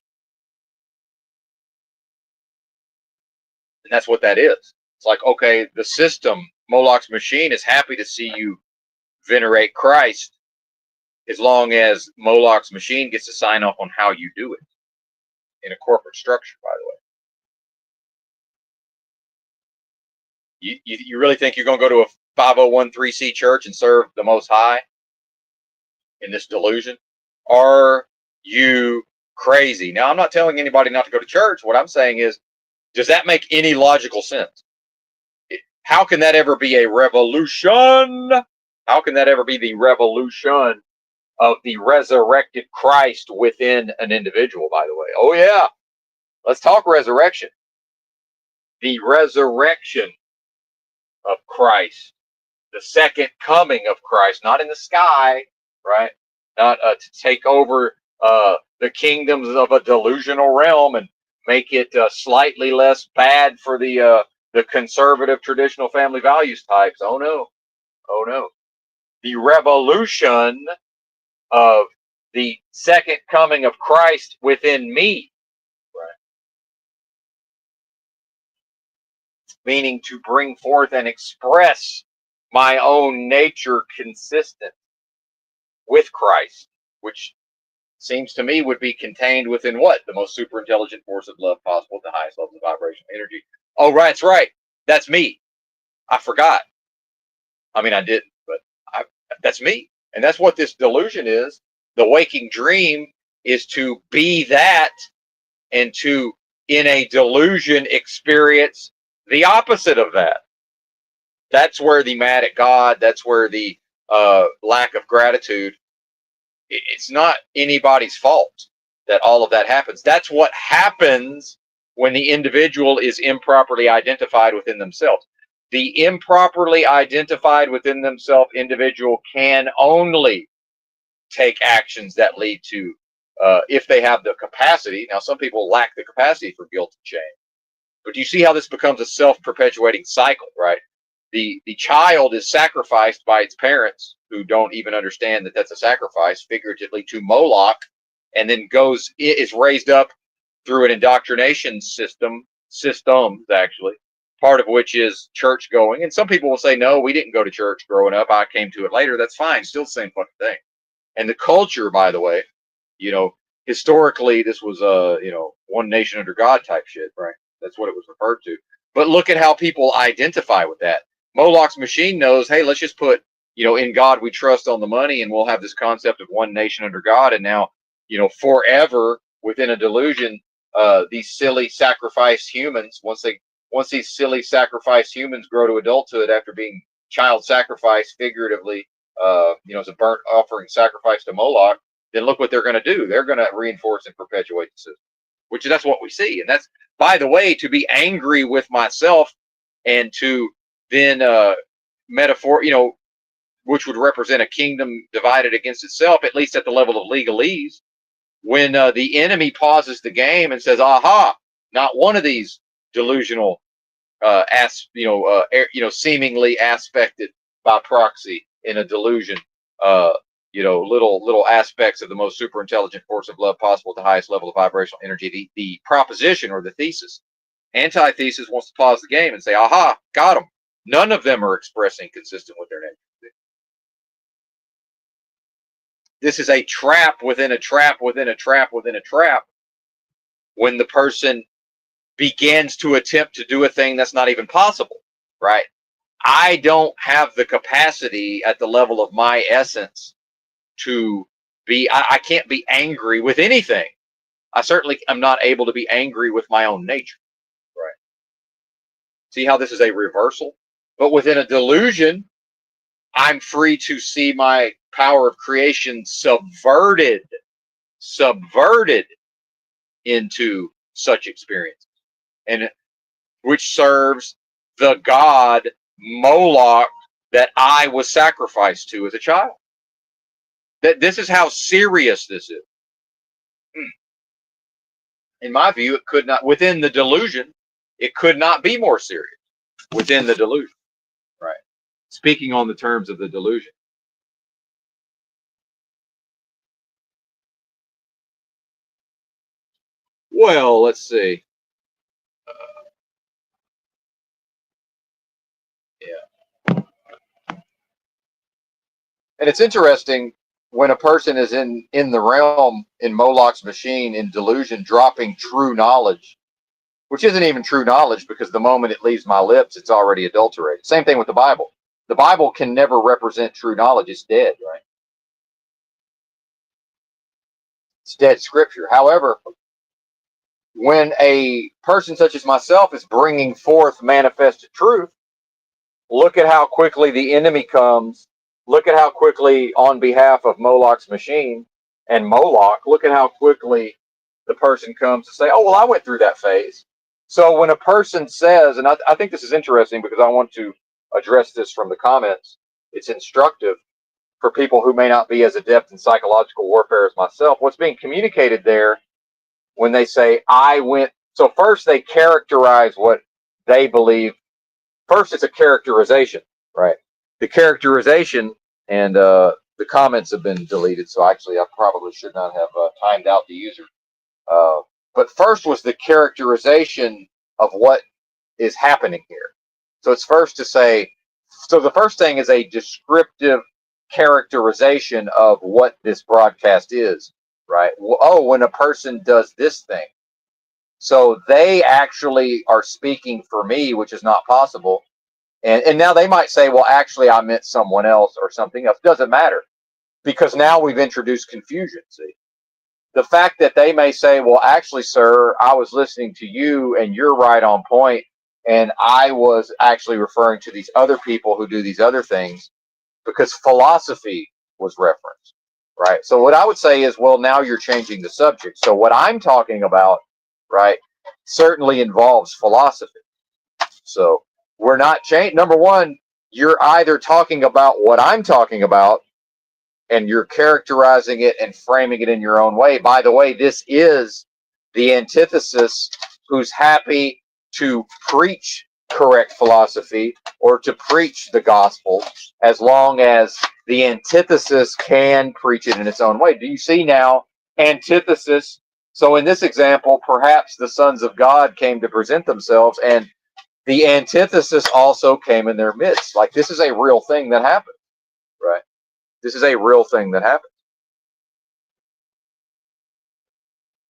And that's what that is. It's like, okay, the system, Moloch's machine, is happy to see you venerate Christ as long as Moloch's machine gets to sign off on how you do it in a corporate structure, by the way. You really think you're going to go to a 501(c) church and serve the Most High in this delusion? Are you crazy? Now, I'm not telling anybody not to go to church. What I'm saying is, does that make any logical sense? How can that ever be a revolution? How can that ever be the revolution of the resurrected Christ within an individual, by the way? Oh, yeah. Let's talk resurrection. The resurrection of Christ, the second coming of Christ, not in the sky, right? Not to take over the kingdoms of a delusional realm and make it slightly less bad for the conservative traditional family values types. Oh no, oh no. The revolution of the second coming of Christ within me, right? Meaning to bring forth and express my own nature consistent with Christ, which seems to me would be contained within what? The most super intelligent force of love possible at the highest levels of vibrational energy. Oh, right, that's right. That's me. I forgot. I mean, I didn't, but that's me. And that's what this delusion is. The waking dream is to be that and to, in a delusion, experience the opposite of that. That's where the mad at God, that's where the lack of gratitude, it's not anybody's fault that all of that happens. That's what happens when the individual is improperly identified within themselves. The improperly identified within themselves individual can only take actions that lead to, if they have the capacity. Now, some people lack the capacity for guilt and shame. But do you see how this becomes a self-perpetuating cycle, right? The child is sacrificed by its parents, who don't even understand that that's a sacrifice, figuratively, to Moloch, and then is raised up through an indoctrination systems actually, part of which is church going. And some people will say, no, we didn't go to church growing up. I came to it later. That's fine. Still the same fucking thing. And the culture, by the way, historically, this was one nation under God type shit, right? That's what it was referred to. But look at how people identify with that. Moloch's machine knows, hey, let's just put, in God we trust on the money, and we'll have this concept of one nation under God. And now, forever within a delusion, these silly sacrifice humans, once these silly sacrifice humans grow to adulthood after being child sacrificed figuratively, as a burnt offering sacrifice to Moloch, then look what they're going to do. They're going to reinforce and perpetuate the system, which that's what we see. And that's, by the way, to be angry with myself and to then metaphor, which would represent a kingdom divided against itself, at least at the level of legalese, when the enemy pauses the game and says, aha, not one of these delusional, seemingly aspected by proxy in a delusion, little aspects of the most super intelligent force of love possible at the highest level of vibrational energy. The proposition or the thesis, antithesis, wants to pause the game and say, aha, got them. None of them are expressing consistent with their nature. This is a trap within a trap within a trap within a trap when the person begins to attempt to do a thing that's not even possible, right? I don't have the capacity at the level of my essence to be, I can't be angry with anything. I certainly am not able to be angry with my own nature, right? See how this is a reversal? But within a delusion, I'm free to see my power of creation subverted into such experience, and which serves the god Moloch that I was sacrificed to as a child. That this is how serious this is. In my view, it could not, within the delusion, it could not be more serious within the delusion, right? Speaking on the terms of the delusion. Well, let's see. Yeah. And it's interesting when a person is in the realm, in Moloch's machine, in delusion, dropping true knowledge, which isn't even true knowledge, because the moment it leaves my lips, it's already adulterated. Same thing with the Bible. The Bible can never represent true knowledge. It's dead, right? It's dead scripture. However, when a person such as myself is bringing forth manifested truth, look at how quickly the enemy comes. Look at how quickly, on behalf of Moloch's machine and Moloch, look at how quickly the person comes to say, oh, well, I went through that phase. So when a person says, and I think this is interesting because I want to address this from the comments, it's instructive for people who may not be as adept in psychological warfare as myself. What's being communicated there when they say, I went, so first they characterize what they believe. First, it's a characterization, right? The characterization, and the comments have been deleted, so actually I probably should not have timed out the user. But first was the characterization of what is happening here. So it's first to say, so the first thing is a descriptive characterization of what this broadcast is. right? Well, oh, when a person does this thing. So they actually are speaking for me, which is not possible. And now they might say, well, actually, I meant someone else or something else. Doesn't matter, because now we've introduced confusion. See, the fact that they may say, well, actually, sir, I was listening to you and you're right on point, and I was actually referring to these other people who do these other things, because philosophy was referenced, right? So what I would say is, well, now you're changing the subject. So what I'm talking about, right, certainly involves philosophy. So we're not changing. Number one, you're either talking about what I'm talking about, and you're characterizing it and framing it in your own way. By the way, this is the antithesis who's happy to preach correct philosophy or to preach the gospel, as long as the antithesis can preach it in its own way. Do you see now? Antithesis. So in this example, perhaps the sons of God came to present themselves, and the antithesis also came in their midst. Like, this is a real thing that happened, right? This is a real thing that happened.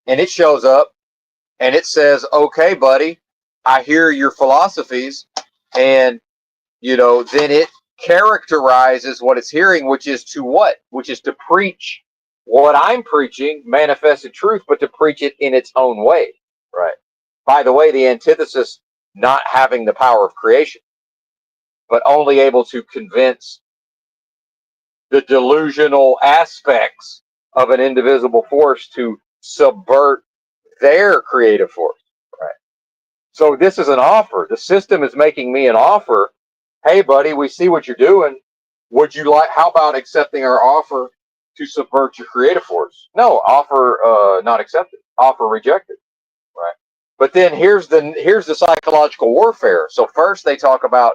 And it shows up and it says, okay, buddy, I hear your philosophies. And, then it characterizes what it's hearing, which is to what? Which is to preach what I'm preaching, manifested truth, but to preach it in its own way, right? By the way, the antithesis not having the power of creation, but only able to convince the delusional aspects of an indivisible force to subvert their creative force. Right. So this is an offer. The system is making me an offer. Hey, buddy, we see what you're doing. Would you like? How about accepting our offer to subvert your creative force? No, offer not accepted. Offer rejected. Right. But then here's the psychological warfare. So first they talk about,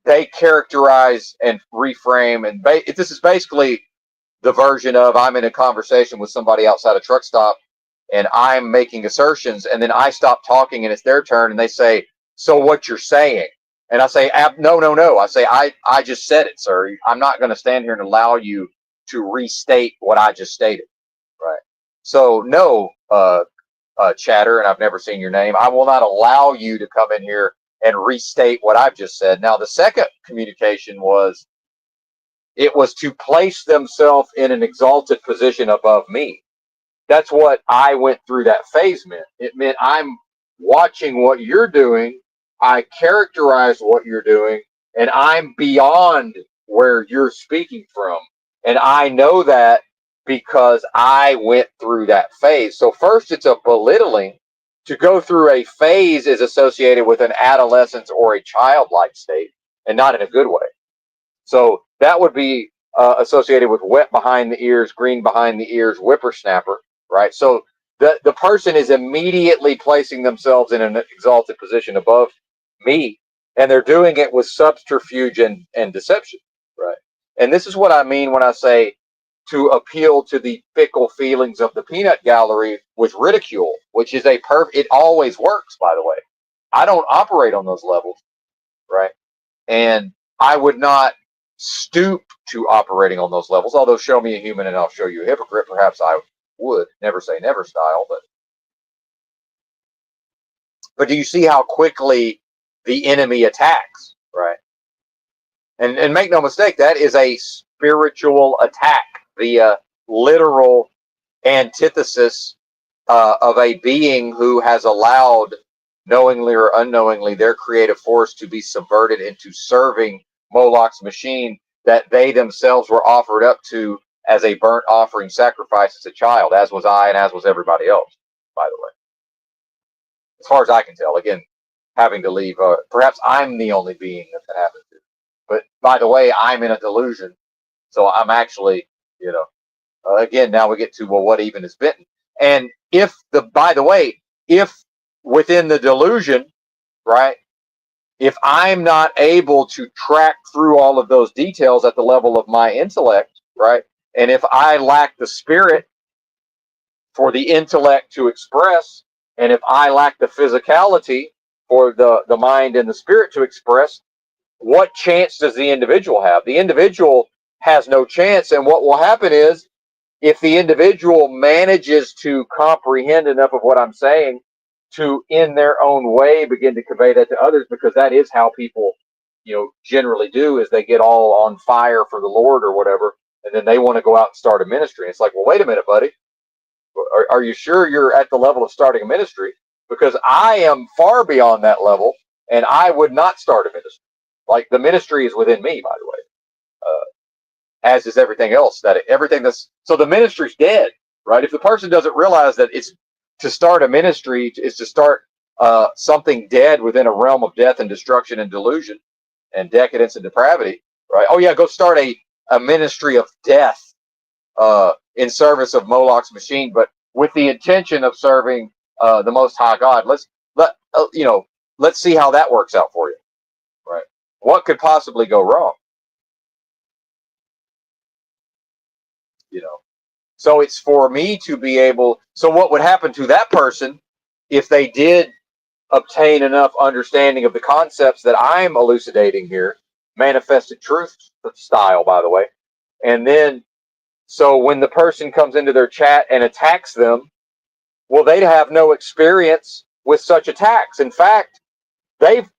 they characterize and reframe, and this is basically the version of, I'm in a conversation with somebody outside a truck stop and I'm making assertions, and then I stop talking and it's their turn and they say, so what you're saying? And I say, no. I say, I just said it, sir. I'm not going to stand here and allow you to restate what I just stated. Right. So no, chatter, and I've never seen your name. I will not allow you to come in here and restate what I've just said. Now, the second communication was, it was to place themselves in an exalted position above me. That's what I went through that phase meant. It meant I'm watching what you're doing, I characterize what you're doing, and I'm beyond where you're speaking from. And I know that because I went through that phase. So first it's a belittling. To go through a phase is associated with an adolescence or a childlike state, and not in a good way. So that would be associated with wet behind the ears, green behind the ears, whippersnapper, right? So the person is immediately placing themselves in an exalted position above me, and they're doing it with subterfuge and deception, right? And this is what I mean when I say to appeal to the fickle feelings of the peanut gallery with ridicule, which is it always works, by the way. I don't operate on those levels, right? And I would not stoop to operating on those levels, although show me a human and I'll show you a hypocrite. Perhaps I would. Never say never style. But do you see how quickly the enemy attacks, right? And make no mistake, that is a spiritual attack, the literal antithesis of a being who has allowed, knowingly or unknowingly, their creative force to be subverted into serving Moloch's machine that they themselves were offered up to as a burnt offering sacrifice as a child, as was I and as was everybody else, by the way. As far as I can tell, again, having to leave, perhaps I'm the only being that happened to. But by the way, I'm in a delusion, so I'm actually, again, now we get to, well, what even is bitten? And by the way, if within the delusion, right, if I'm not able to track through all of those details at the level of my intellect, right, and if I lack the spirit for the intellect to express, and if I lack the physicality for the mind and the spirit to express, what chance does the individual have? The individual has no chance, and what will happen is if the individual manages to comprehend enough of what I'm saying to, in their own way, begin to convey that to others, because that is how people, generally do, is they get all on fire for the Lord or whatever, and then they want to go out and start a ministry. It's like, well, wait a minute, buddy. Are you sure you're at the level of starting a ministry? Because I am far beyond that level, and I would not start a ministry. Like, the ministry is within me, by the way, as is everything else. So the ministry's dead, right? If the person doesn't realize that it's to start a ministry is to start something dead within a realm of death and destruction and delusion and decadence and depravity, right? Oh yeah, go start a ministry of death in service of Moloch's machine, but with the intention of serving the Most High God. Let's see how that works out for you, right? What could possibly go wrong? So it's for me to be able. So what would happen to that person if they did obtain enough understanding of the concepts that I'm elucidating here, manifested truth style, by the way, and then so when the person comes into their chat and attacks them, well, they'd have no experience with such attacks. In fact, there's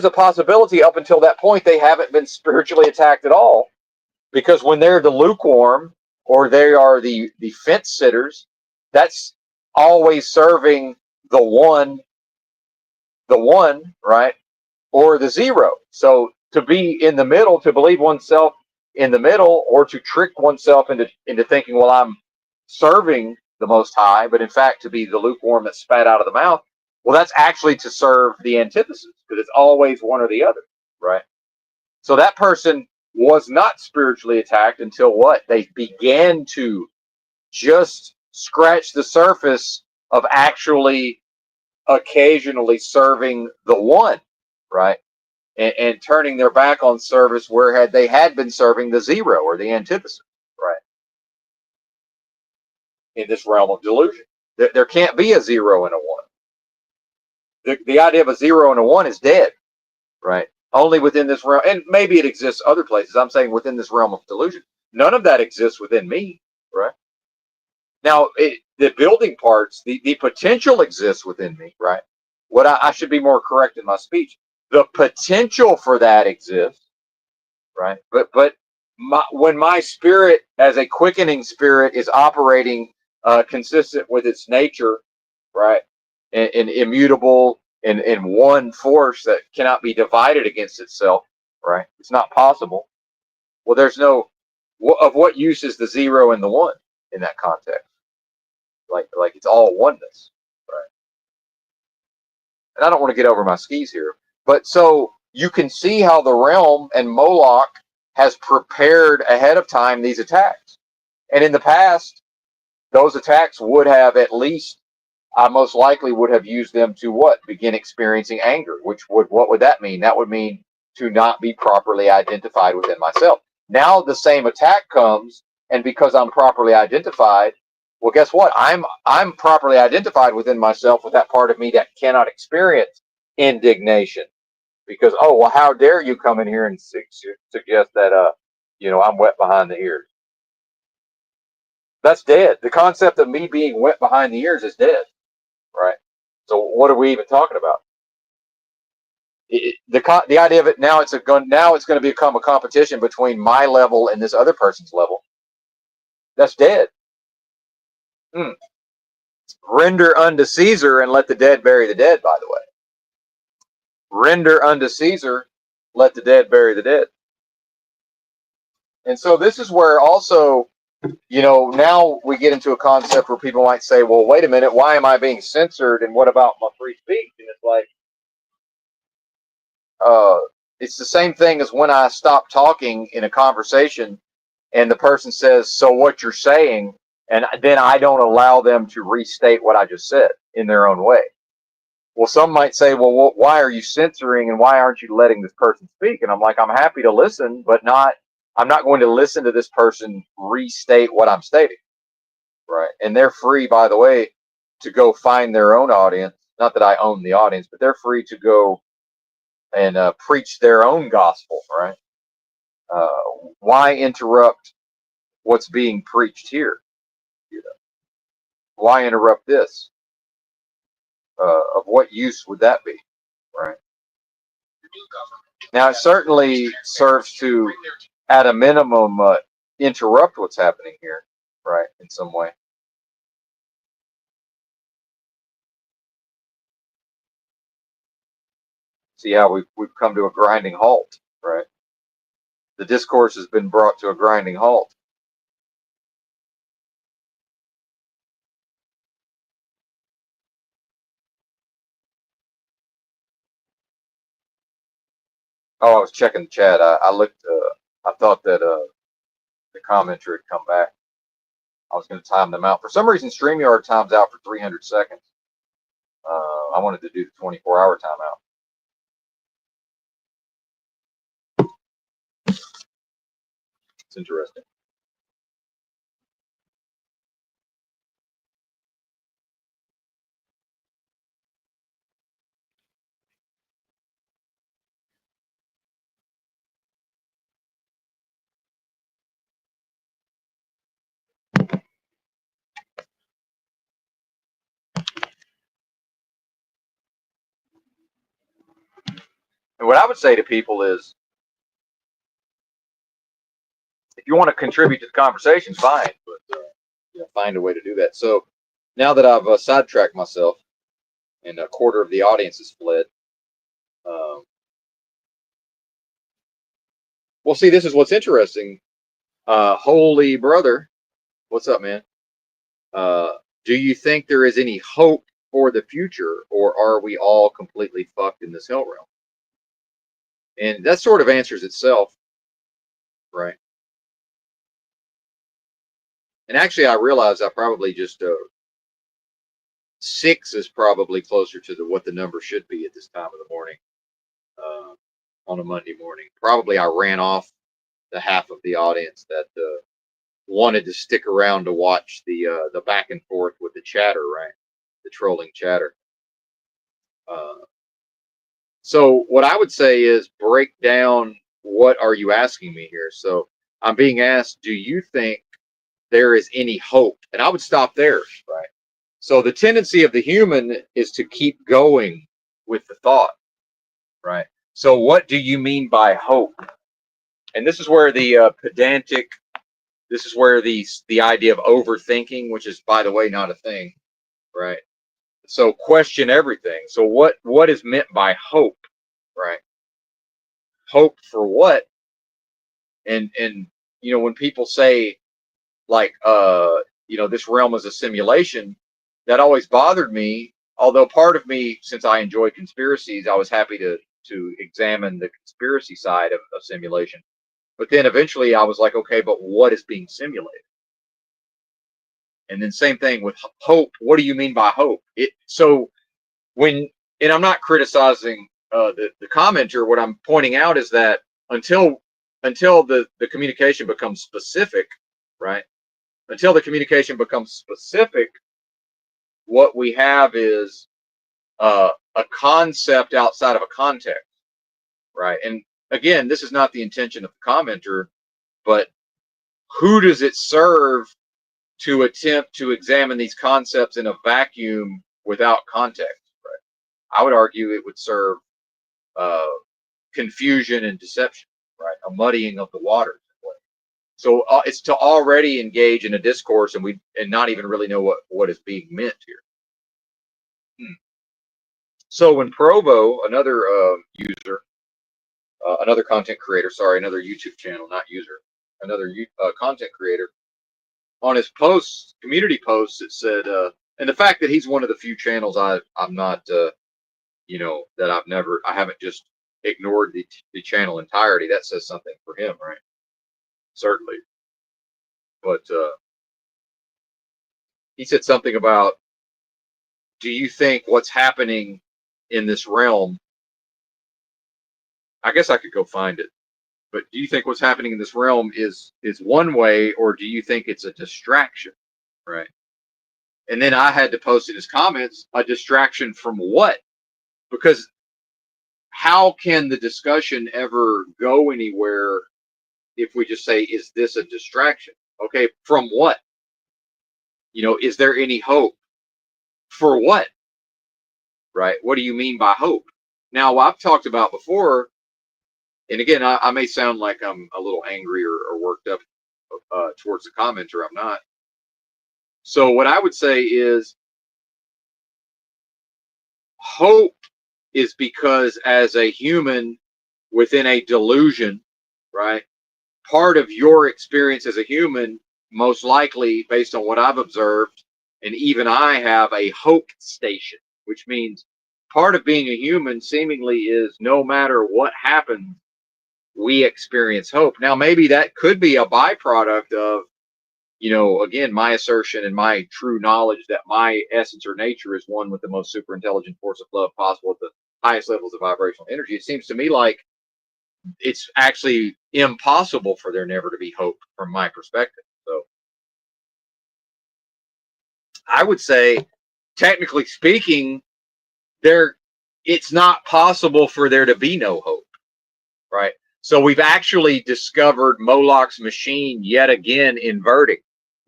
a possibility up until that point they haven't been spiritually attacked at all, because when they're the lukewarm or they are the fence sitters, that's always serving the one, right? Or the zero. So to be in the middle, to believe oneself in the middle, or to trick oneself into thinking, well, I'm serving the Most High, but in fact to be the lukewarm that's spat out of the mouth, well, that's actually to serve the antithesis, because it's always one or the other, right? So that person was not spiritually attacked until what? They began to just scratch the surface of actually occasionally serving the one, right? And turning their back on service where they had been serving the zero or the antithesis, right? In this realm of delusion, there can't be a zero and a one. The idea of a zero and a one is dead, right? Only within this realm, and maybe it exists other places. I'm saying within this realm of delusion, none of that exists within me, right? Now, the building parts, the potential exists within me, right? What I should be more correct in my speech. The potential for that exists, right? But when my spirit, as a quickening spirit, is operating consistent with its nature, right, and immutable in one force that cannot be divided against itself, right? It's not possible. Well, there's no of what use is the zero and the one in that context? Like it's all oneness, right? And I don't want to get over my skis here, but so you can see how the realm and Moloch has prepared ahead of time these attacks. And in the past, those attacks would have at least, I most likely would have used them to what? Begin experiencing anger, what would that mean? That would mean to not be properly identified within myself. Now the same attack comes, and because I'm properly identified, well, guess what? I'm properly identified within myself with that part of me that cannot experience indignation. Because, oh, well, how dare you come in here and suggest that I'm wet behind the ears? That's dead. The concept of me being wet behind the ears is dead, right? So what are we even talking about? The idea of it now it's going to become a competition between my level and this other person's level. That's dead. Render unto Caesar and let the dead bury the dead. By the way, render unto Caesar, let the dead bury the dead. And so this is where also, now we get into a concept where people might say, well, wait a minute, why am I being censored? And what about my free speech? And it's like, it's the same thing as when I stop talking in a conversation and the person says, so what you're saying, and then I don't allow them to restate what I just said in their own way. Well, some might say, well, why are you censoring and why aren't you letting this person speak? And I'm like, I'm happy to listen, but I'm not going to listen to this person restate what I'm stating, right? And they're free, by the way, to go find their own audience. Not that I own the audience, but they're free to go and preach their own gospel, right? Why interrupt what's being preached here. You know, why interrupt this? Of what use would that be, right? Now, it certainly serves to, at a minimum, interrupt what's happening here, right, in some way. See how we've come to a grinding halt, right? The discourse has been brought to a grinding halt. Oh, I was checking the chat. I looked. I thought that the commenter had come back. I was going to time them out. For some reason, StreamYard times out for 300 seconds. I wanted to do the 24-hour timeout. It's interesting. And what I would say to people is, if you want to contribute to the conversation, fine, but find a way to do that. So now that I've sidetracked myself and a quarter of the audience has fled, well, see, this is what's interesting. Holy brother, what's up, man? Do you think there is any hope for the future, or are we all completely fucked in this hell realm? And that sort of answers itself, right? And actually, I realize I probably just 6 is probably closer to what the number should be at this time of the morning on a Monday morning. Probably I ran off the half of the audience that wanted to stick around to watch the back and forth with the chatter, right? The trolling chatter. So what I would say is break down, what are you asking me here? So I'm being asked, do you think there is any hope? And I would stop there, right? So the tendency of the human is to keep going with the thought, right? So what do you mean by hope? And this is where the pedantic, this is where the idea of overthinking, which is, by the way, not a thing, right? So question everything. So what is meant by hope, right? Hope for what? And when people say, like, this realm is a simulation, that always bothered me. Although part of me, since I enjoy conspiracies, I was happy to examine the conspiracy side of simulation. But then eventually I was like, okay, but what is being simulated? And then same thing with hope. What do you mean by hope? So when, and I'm not criticizing the commenter. What I'm pointing out is that until the communication becomes specific, right? Until the communication becomes specific, what we have is a concept outside of a context, right? And again, this is not the intention of the commenter, but who does it serve to attempt to examine these concepts in a vacuum without context, right? I would argue it would serve confusion and deception, right? A muddying of the waters. So it's to already engage in a discourse and not even really know what is being meant here. So when Provo, another user, another content creator, sorry, another YouTube channel, not user, another content creator, on his posts, community posts, it said, and the fact that he's one of the few channels I'm not, that I haven't just ignored the channel entirety. That says something for him, right? Certainly. But he said something about, do you think what's happening in this realm, I guess I could go find it, but do you think what's happening in this realm is one way, or do you think it's a distraction, right? And then I had to post in his comments, a distraction from what? Because how can the discussion ever go anywhere if we just say, is this a distraction? Okay, from what? Is there any hope? For what? Right? What do you mean by hope? Now, I've talked about before, and again, I may sound like I'm a little angry or worked up towards the commenter. I'm not. So, what I would say is hope is because as a human within a delusion, right? Part of your experience as a human, most likely, based on what I've observed, and even I have a hope station, which means part of being a human seemingly is no matter what happens, we experience hope. Now, maybe that could be a byproduct of, again, my assertion and my true knowledge that my essence or nature is one with the most super intelligent force of love possible at the highest levels of vibrational energy. It seems to me like it's actually impossible for there never to be hope from my perspective. So I would say, technically speaking, there it's not possible for there to be no hope, right? So we've actually discovered Moloch's machine yet again inverting,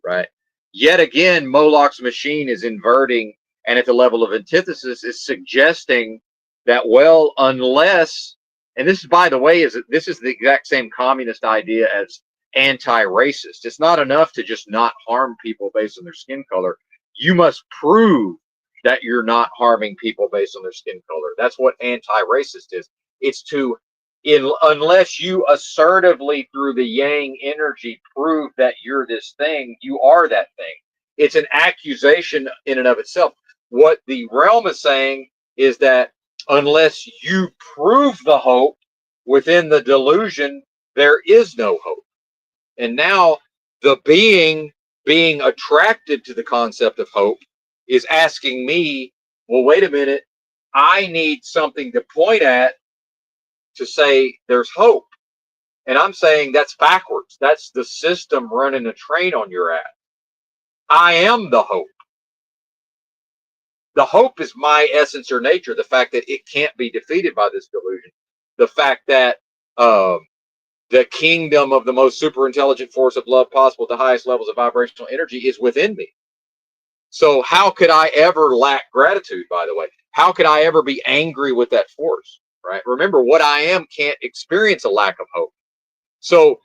right? Yet again, Moloch's machine is inverting, and at the level of antithesis is suggesting that, well, unless, and this is, by the way, this is the exact same communist idea as anti-racist. It's not enough to just not harm people based on their skin color. You must prove that you're not harming people based on their skin color. That's what anti-racist is. It's to, unless you assertively through the yang energy prove that you're this thing, you are that thing. It's an accusation in and of itself. What the realm is saying is that unless you prove the hope within the delusion, there is no hope. And now the being attracted to the concept of hope is asking me, well, wait a minute, I need something to point at to say there's hope. And I'm saying that's backwards. That's the system running a train on your ass. I am the hope. The hope is my essence or nature. The fact that it can't be defeated by this delusion. The fact that the kingdom of the most super intelligent force of love possible at the highest levels of vibrational energy is within me. So how could I ever lack gratitude, by the way? How could I ever be angry with that force, right? Remember, what I am can't experience a lack of hope. So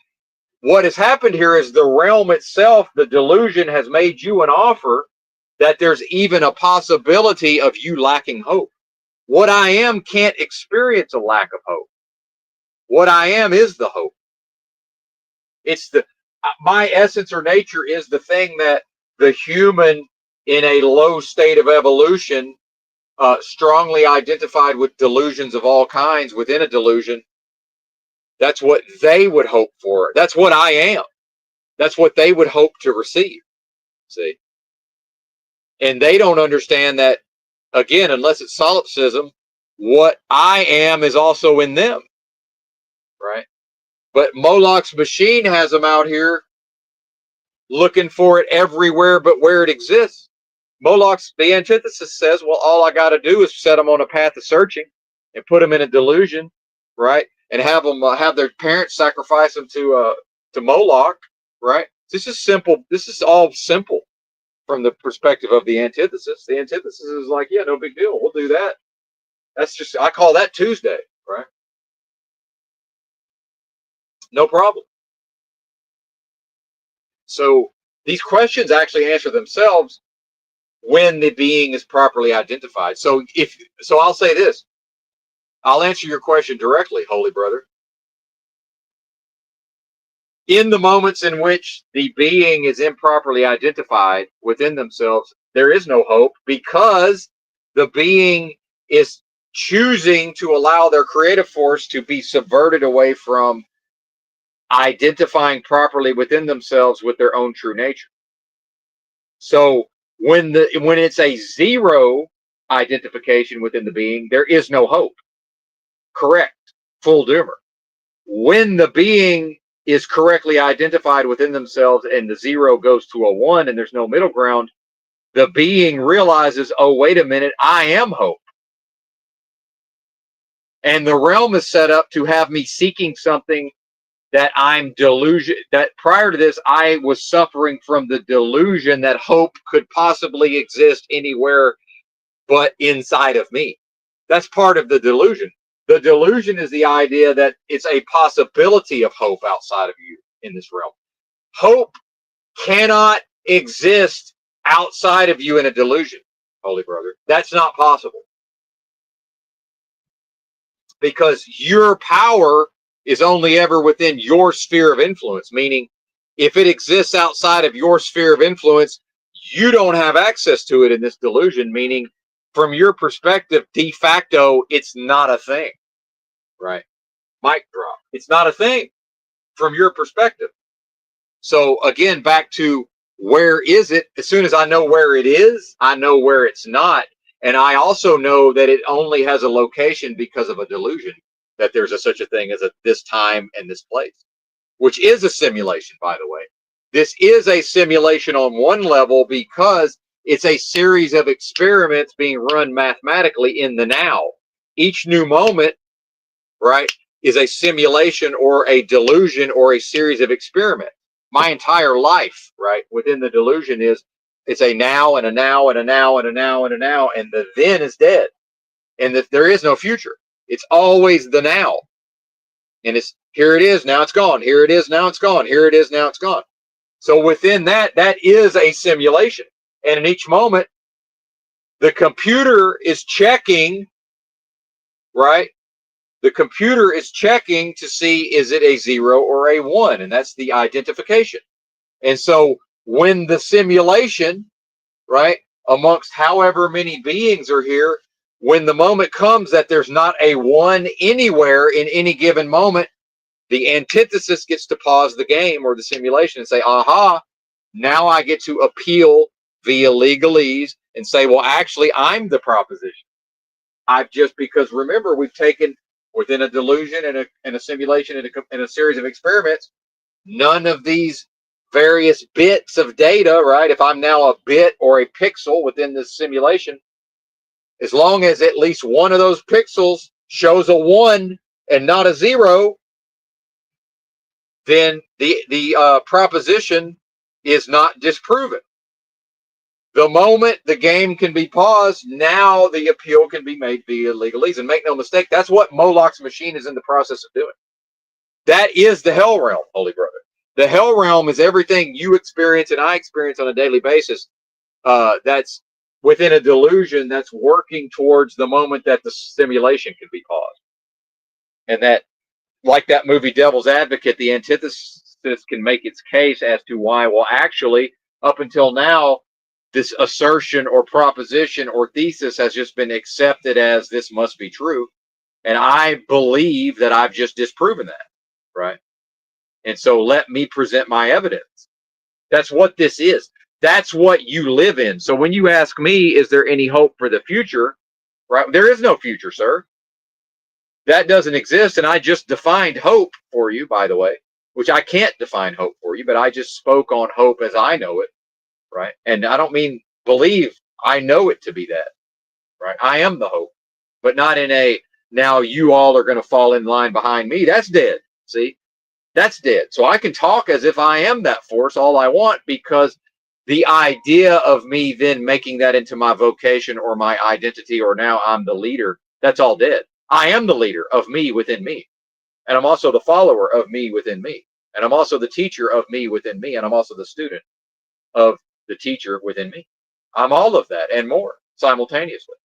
what has happened here is the realm itself, the delusion, has made you an offer that there's even a possibility of you lacking hope. What I am can't experience a lack of hope. What I am is the hope. It's my essence or nature is the thing that the human in a low state of evolution, strongly identified with delusions of all kinds within a delusion. That's what they would hope for. That's what I am. That's what they would hope to receive. See? And they don't understand that, again, unless it's solipsism, what I am is also in them. Right? But Moloch's machine has them out here looking for it everywhere but where it exists. Moloch's, the antithesis says, well, all I got to do is set them on a path of searching and put them in a delusion, right? And have them have their parents sacrifice them to Moloch, right? This is simple. This is all simple from the perspective of the antithesis. The antithesis is like, yeah, no big deal. We'll do that. That's just, I call that Tuesday, right? No problem. So these questions actually answer themselves when the being is properly identified. So I'll say this. I'll answer your question directly, holy brother. In the moments in which the being is improperly identified within themselves, there is no hope because the being is choosing to allow their creative force to be subverted away from identifying properly within themselves with their own true nature. So when it's a zero identification within the being, there is no hope. Correct. Full doomer. When the being is correctly identified within themselves and the zero goes to a one and there's no middle ground, the being realizes, oh, wait a minute, I am hope. And the realm is set up to have me seeking something that I'm delusion, that prior to this, I was suffering from the delusion that hope could possibly exist anywhere but inside of me. That's part of the delusion. The delusion is the idea that it's a possibility of hope outside of you in this realm. Hope cannot exist outside of you in a delusion, holy brother. That's not possible because your power is only ever within your sphere of influence, meaning if it exists outside of your sphere of influence, you don't have access to it in this delusion, meaning from your perspective, de facto, it's not a thing, right? Mic drop. It's not a thing from your perspective. So again, back to where is it? As soon as I know where it is, I know where it's not. And I also know that it only has a location because of a delusion, that there's such a thing as this time and this place, which is a simulation, by the way. This is a simulation on one level because it's a series of experiments being run mathematically in the now. Each new moment, right, is a simulation or a delusion or a series of experiments. My entire life, right, within the delusion is it's a now and a now and a now and a now and a now, and the then is dead, and there is no future. It's always the now, and it's here it is, now it's gone. Here it is, now it's gone. Here it is, now it's gone. So within that, that is a simulation, and in each moment, the computer is checking, right? The computer is checking to see is it a 0 or a 1, and that's the identification. And so when the simulation, right, amongst however many beings are here, when the moment comes that there's not a 1 anywhere in any given moment, the antithesis gets to pause the game or the simulation and say, aha, now I get to appeal via legalese and say, well, actually, I'm the proposition. I've just, because remember, we've taken within a delusion and a simulation and a series of experiments, none of these various bits of data, right? If I'm now a bit or a pixel within this simulation, as long as at least one of those pixels shows a 1 and not a 0, then the proposition is not disproven. The moment the game can be paused, now the appeal can be made via legalese. And make no mistake, that's what Moloch's machine is in the process of doing. That is the hell realm, holy brother. The hell realm is everything you experience and I experience on a daily basis. That's within a delusion that's working towards the moment that the simulation can be paused. And that, like that movie Devil's Advocate, the antithesis can make its case as to why, well, actually, up until now, this assertion or proposition or thesis has just been accepted as this must be true. And I believe that I've just disproven that, right? And so let me present my evidence. That's what this is. That's what you live in. So when you ask me, is there any hope for the future? Right? There is no future, sir. That doesn't exist. And I just defined hope for you, by the way, which I can't define hope for you, but I just spoke on hope as I know it, right? And I don't mean believe, I know it to be that, right? I am the hope, but not in a now you all are going to fall in line behind me. That's dead. See, that's dead. So I can talk as if I am that force all I want, because the idea of me then making that into my vocation or my identity, or now I'm the leader, that's all dead. I am the leader of me within me. And I'm also the follower of me within me. And I'm also the teacher of me within me. And I'm also the student of the teacher within me. I'm all of that and more simultaneously.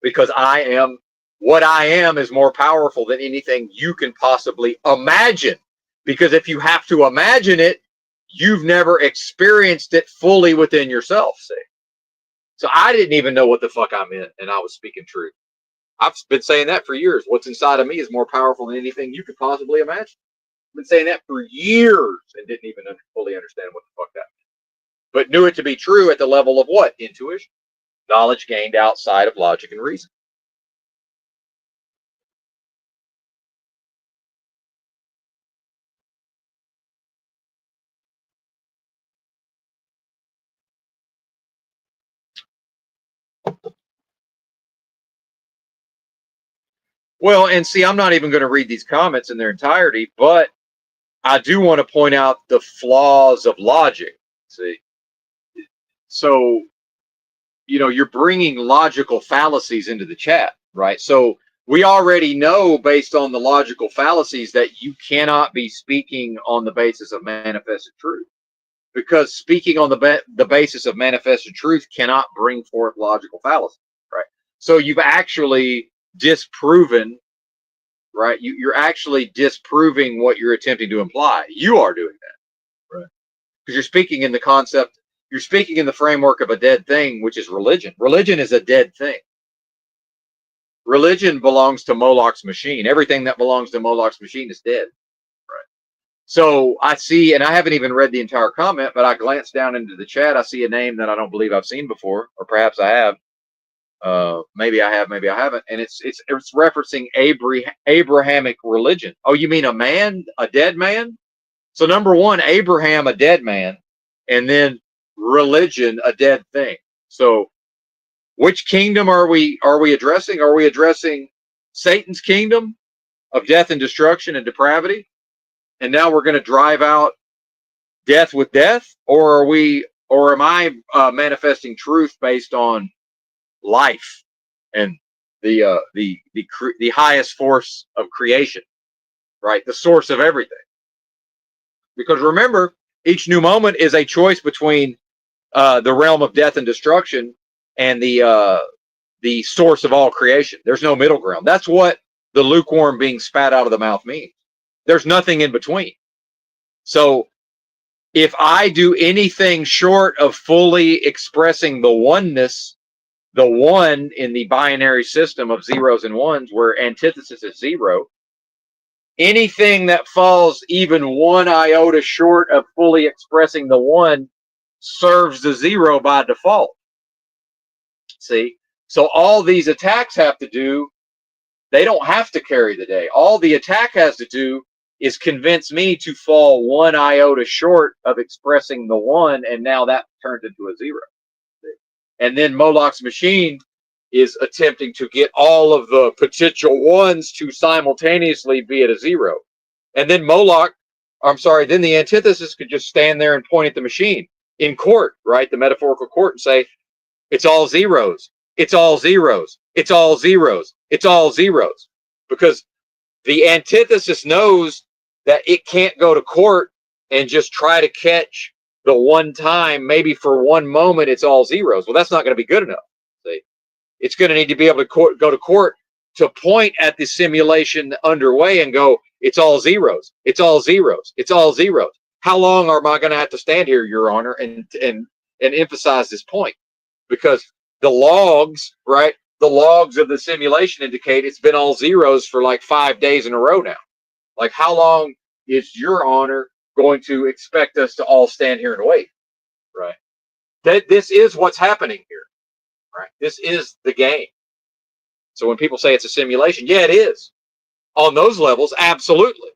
Because I am, what I am is more powerful than anything you can possibly imagine. Because if you have to imagine it, you've never experienced it fully within yourself. See? So I didn't even know what the fuck I meant, and I was speaking truth. I've been saying that for years. What's inside of me is more powerful than anything you could possibly imagine. I've been saying that for years and didn't even fully understand what the fuck that meant. But knew it to be true at the level of what? Intuition. Knowledge gained outside of logic and reason. Well, and see, I'm not even going to read these comments in their entirety, but I do want to point out the flaws of logic. See, so you're bringing logical fallacies into the chat, right? So we already know, based on the logical fallacies, that you cannot be speaking on the basis of manifested truth, because speaking on the basis of manifested truth cannot bring forth logical fallacy, right? So you've actually disproven, right? You're actually disproving what you're attempting to imply. You are doing that, right? Because you're speaking in the concept, you're speaking in the framework of a dead thing, which is religion. Religion is a dead thing. Religion belongs to Moloch's machine. Everything that belongs to Moloch's machine is dead. Right. So I see, and I haven't even read the entire comment, but I glanced down into the chat. I see a name that I don't believe I've seen before, or perhaps I have. Maybe I have, maybe I haven't. And it's referencing Abrahamic religion. Oh, you mean a man, a dead man? So number one, Abraham, a dead man, and then religion, a dead thing. So which kingdom are we addressing? Are we addressing Satan's kingdom of death and destruction and depravity? And now we're going to drive out death with death, or am I manifesting truth based on life and the highest force of creation, right? The source of everything. Because remember, each new moment is a choice between the realm of death and destruction and the source of all creation. There's no middle ground. That's what the lukewarm being spat out of the mouth means. There's nothing in between. So if I do anything short of fully expressing the oneness, the one in the binary system of zeros and ones, where antithesis is zero, anything that falls even one iota short of fully expressing the one serves the zero by default. See? So all these attacks have to do, they don't have to carry the day. All the attack has to do is convince me to fall one iota short of expressing the one, and now that turns into a zero. And then Moloch's machine is attempting to get all of the potential ones to simultaneously be at a zero. And then then the antithesis could just stand there and point at the machine in court, right? The metaphorical court, and say, it's all zeros. It's all zeros. It's all zeros. It's all zeros. Because the antithesis knows that it can't go to court and just try to catch the one time, maybe for one moment, it's all zeros. Well, that's not going to be good enough. See? It's going to need to be able to go to court to point at the simulation underway and go, it's all zeros. It's all zeros. It's all zeros. How long am I going to have to stand here, Your Honor, and emphasize this point? Because the logs, right? The logs of the simulation indicate it's been all zeros for like 5 days in a row now. Like, how long is Your Honor going to expect us to all stand here and wait? Right? This is what's happening here. Right? This is the game. So when people say it's a simulation, yeah, it is. On those levels, absolutely.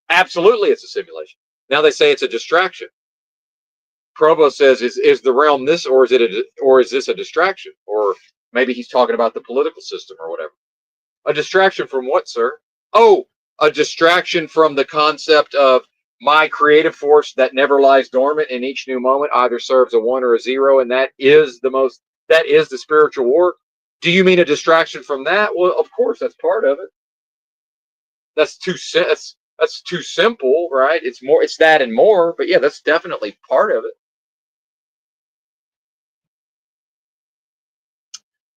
Absolutely, it's a simulation. Now they say it's a distraction. Provo says, is the realm this, or is this a distraction? Or maybe he's talking about the political system or whatever. A distraction from what, sir? Oh, a distraction from the concept of my creative force that never lies dormant in each new moment either serves a one or a zero, and that is the spiritual war. Do you mean a distraction from that? Well, of course, that's part of it. That's too simple, right? It's that and more, but yeah, that's definitely part of it.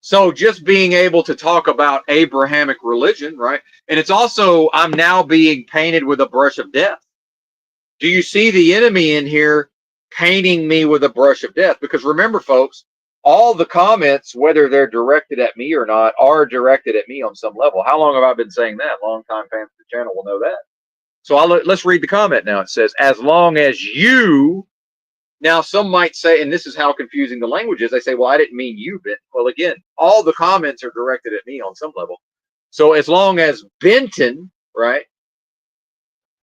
So just being able to talk about Abrahamic religion, right? And it's also, I'm now being painted with a brush of death. Do you see the enemy in here painting me with a brush of death? Because remember, folks, all the comments, whether they're directed at me or not, are directed at me on some level. How long have I been saying that? Long-time fans of the channel will know that. So let's read the comment now. It says, as long as you... Now, some might say, and this is how confusing the language is, they say, well, I didn't mean you, Benton. Well, again, all the comments are directed at me on some level. So as long as Benton, right?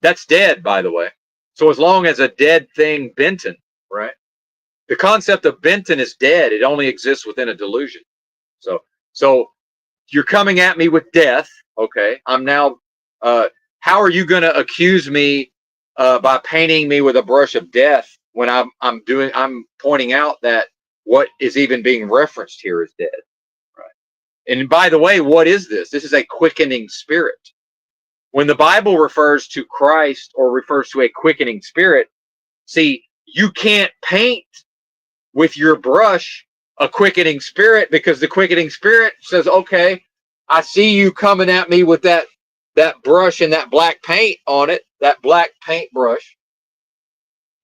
That's dead, by the way. So as long as a dead thing, Benton, right? The concept of Benton is dead. It only exists within a delusion. So You're coming at me with death. Okay, I'm now. How are you going to accuse me by painting me with a brush of death when I'm pointing out that what is even being referenced here is dead. Right. And by the way, what is this? This is a quickening spirit. When the Bible refers to Christ or refers to a quickening spirit, see, you can't paint with your brush a quickening spirit, because the quickening spirit says, okay, I see you coming at me with that brush and that black paint on it, that black paintbrush.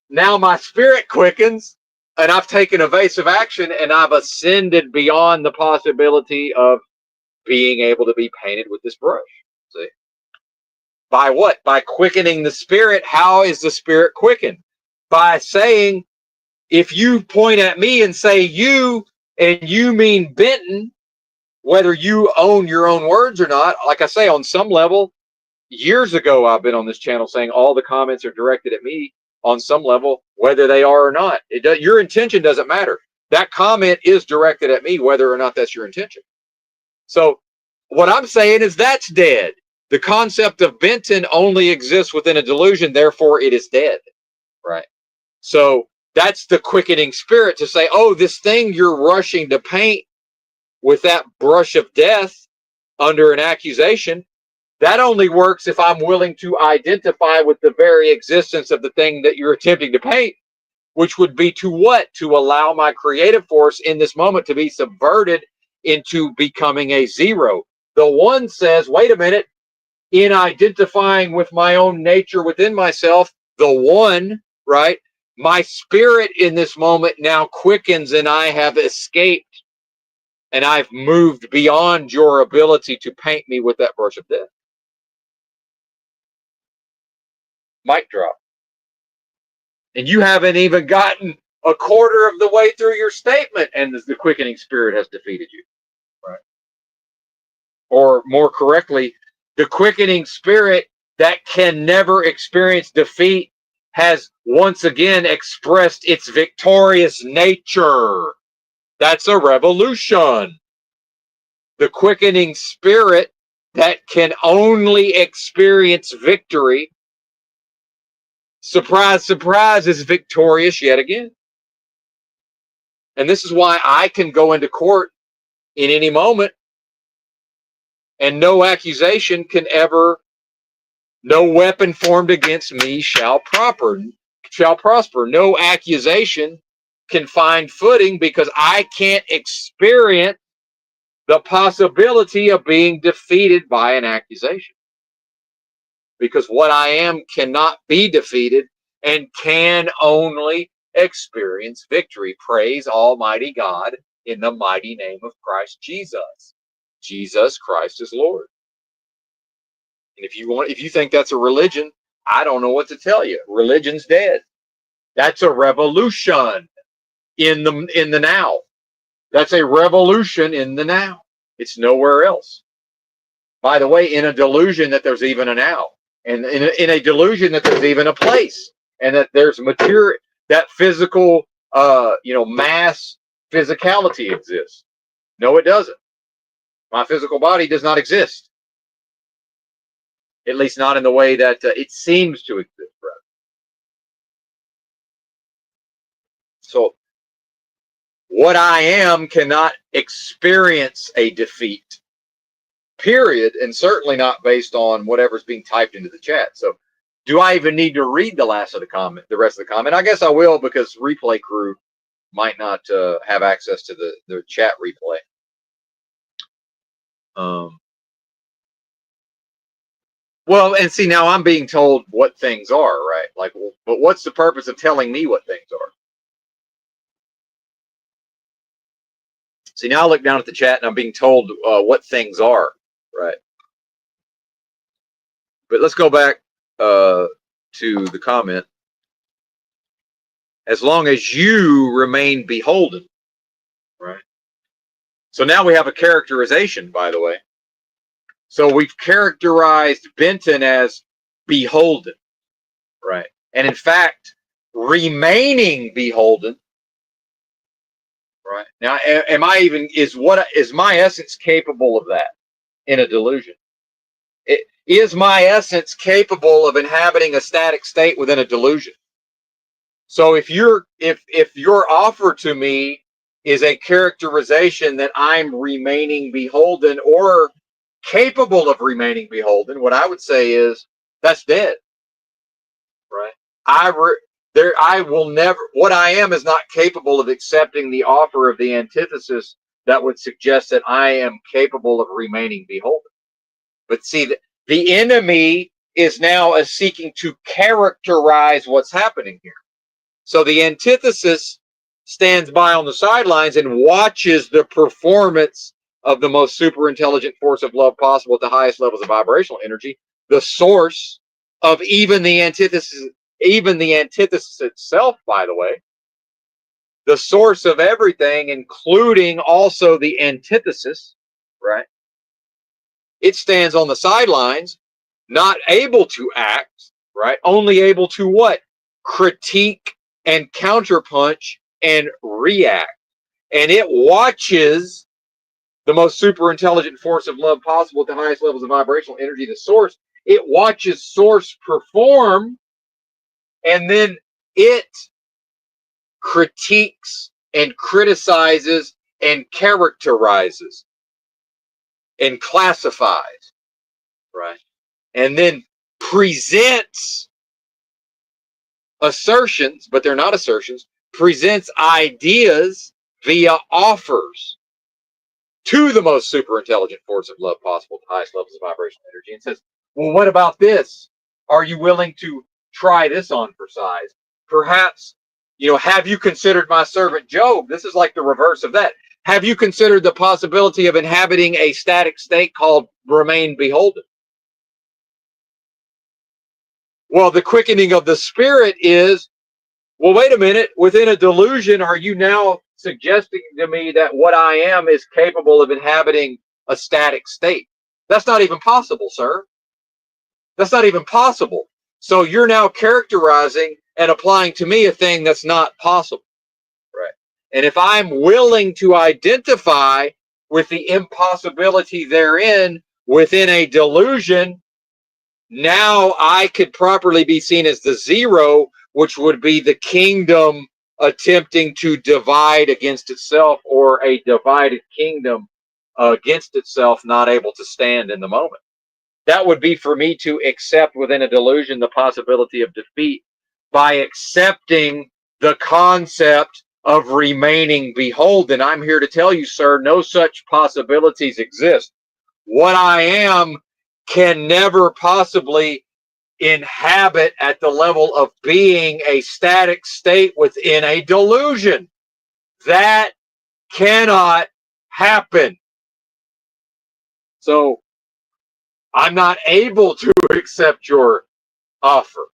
Now my spirit quickens, and I've taken evasive action, and I've ascended beyond the possibility of being able to be painted with this brush. See? By what? By quickening the spirit. How is the spirit quickened? By saying, if you point at me and say you, and you mean Benton, whether you own your own words or not, like I say, on some level, years ago, I've been on this channel saying all the comments are directed at me on some level, whether they are or not. Your intention doesn't matter. That comment is directed at me, whether or not that's your intention. So what I'm saying is that's dead. The concept of Benton only exists within a delusion, therefore it is dead. Right. So that's the quickening spirit to say, oh, this thing you're rushing to paint with that brush of death under an accusation, that only works if I'm willing to identify with the very existence of the thing that you're attempting to paint, which would be to what? To allow my creative force in this moment to be subverted into becoming a zero. The one says, wait a minute, in identifying with my own nature within myself, the one, right? My spirit in this moment now quickens, and I have escaped, and I've moved beyond your ability to paint me with that brush of death. Mic drop. And you haven't even gotten a quarter of the way through your statement, and the quickening spirit has defeated you. Right. Or more correctly, the quickening spirit that can never experience defeat has once again expressed its victorious nature. That's a revolution. The quickening spirit that can only experience victory, surprise, surprise, is victorious yet again. And this is why I can go into court in any moment, and no accusation can ever, no weapon formed against me shall prosper. No accusation can find footing, because I can't experience the possibility of being defeated by an accusation. Because what I am cannot be defeated and can only experience victory. Praise Almighty God in the mighty name of Christ Jesus. Jesus Christ is Lord. And if you think that's a religion, I don't know what to tell you. Religion's dead. That's a revolution in the now. That's a revolution in the now. It's nowhere else. By the way, in a delusion that there's even a now, and in a delusion that there's even a place, and that there's material, that physical, mass physicality exists. No, it doesn't. My physical body does not exist. At least not in the way that it seems to exist. Right? So, what I am cannot experience a defeat. Period, and certainly not based on whatever's being typed into the chat. So, do I even need to read the rest of the comment? I guess I will, because replay crew might not have access to the chat replay. Well, and see, now I'm being told what things are, right? Like, well, but what's the purpose of telling me what things are? See, now I look down at the chat and I'm being told what things are, right? But let's go back to the comment. As long as you remain beholden, right? So now we have a characterization, by the way. So we've characterized Benton as beholden, right? And in fact, remaining beholden, Right. Now, am I even, is my essence capable of that in a delusion? Is my essence capable of inhabiting a static state within a delusion? So if your offer to me is a characterization that I'm remaining beholden or capable of remaining beholden, what I would say is that's dead. Right. I will never, what I am is not capable of accepting the offer of the antithesis that would suggest that I am capable of remaining beholden. But see, the enemy is now seeking to characterize what's happening here. So the antithesis stands by on the sidelines and watches the performance of the most super intelligent force of love possible at the highest levels of vibrational energy, the source of even the antithesis itself, by the way, the source of everything, including also the antithesis, right? It stands on the sidelines, not able to act, right? Only able to what? Critique and counterpunch and react. And it watches the most super intelligent force of love possible at the highest levels of vibrational energy, the source. It watches source perform, and then it critiques and criticizes and characterizes and classifies, right? And then presents assertions, but they're not assertions, presents ideas via offers to the most super intelligent force of love possible at the highest levels of vibrational energy, and says, well, what about this? Are you willing to try this on for size? Perhaps, have you considered my servant Job? This is like the reverse of that. Have you considered the possibility of inhabiting a static state called remain beholden? Well, the quickening of the spirit is, well, wait a minute, within a delusion, are you now suggesting to me that what I am is capable of inhabiting a static state? That's not even possible, sir. That's not even possible. So you're now characterizing and applying to me a thing that's not possible. Right. And if I'm willing to identify with the impossibility therein within a delusion, now I could properly be seen as the zero, which would be the kingdom attempting to divide against itself, or a divided kingdom against itself, not able to stand in the moment. That would be for me to accept within a delusion the possibility of defeat by accepting the concept of remaining beholden. I'm here to tell you, sir, no such possibilities exist. What I am can never possibly inhabit at the level of being a static state within a delusion. That cannot happen. So I'm not able to accept your offer.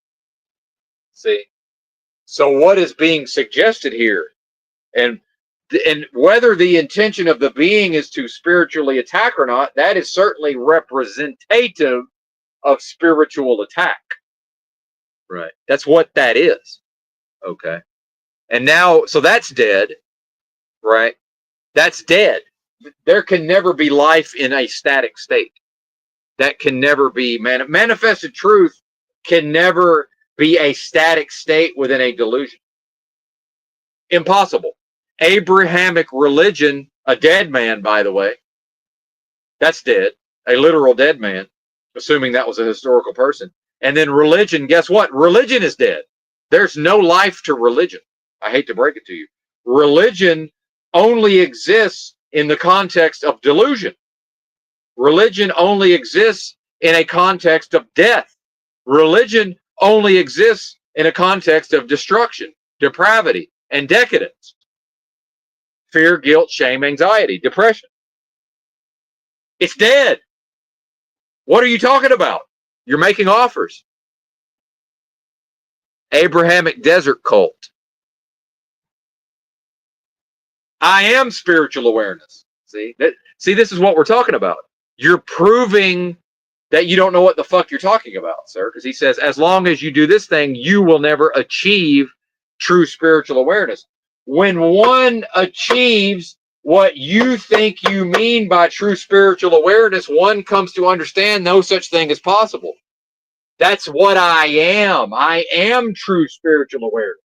See? So what is being suggested here? And whether the intention of the being is to spiritually attack or not, that is certainly representative of spiritual attack. Right. That's what that is. Okay. And now, so that's dead, right? That's dead. There can never be life in a static state. That can never be manifested truth can never be a static state within a delusion. Impossible. Abrahamic religion, a dead man, by the way, that's dead. A literal dead man, assuming that was a historical person. And then religion, guess what? Religion is dead. There's no life to religion. I hate to break it to you. Religion only exists in the context of delusion. Religion only exists in a context of death. Religion only exists in a context of destruction, depravity, and decadence. Fear, guilt, shame, anxiety, depression. It's dead. What are you talking about? You're making offers. Abrahamic desert cult. I am spiritual awareness. See, this is what we're talking about. You're proving that you don't know what the fuck you're talking about, sir. Because he says, as long as you do this thing, you will never achieve true spiritual awareness. when one achieves what you think you mean by true spiritual awareness, one comes to understand no such thing is possible. That's what I am. I am true spiritual awareness.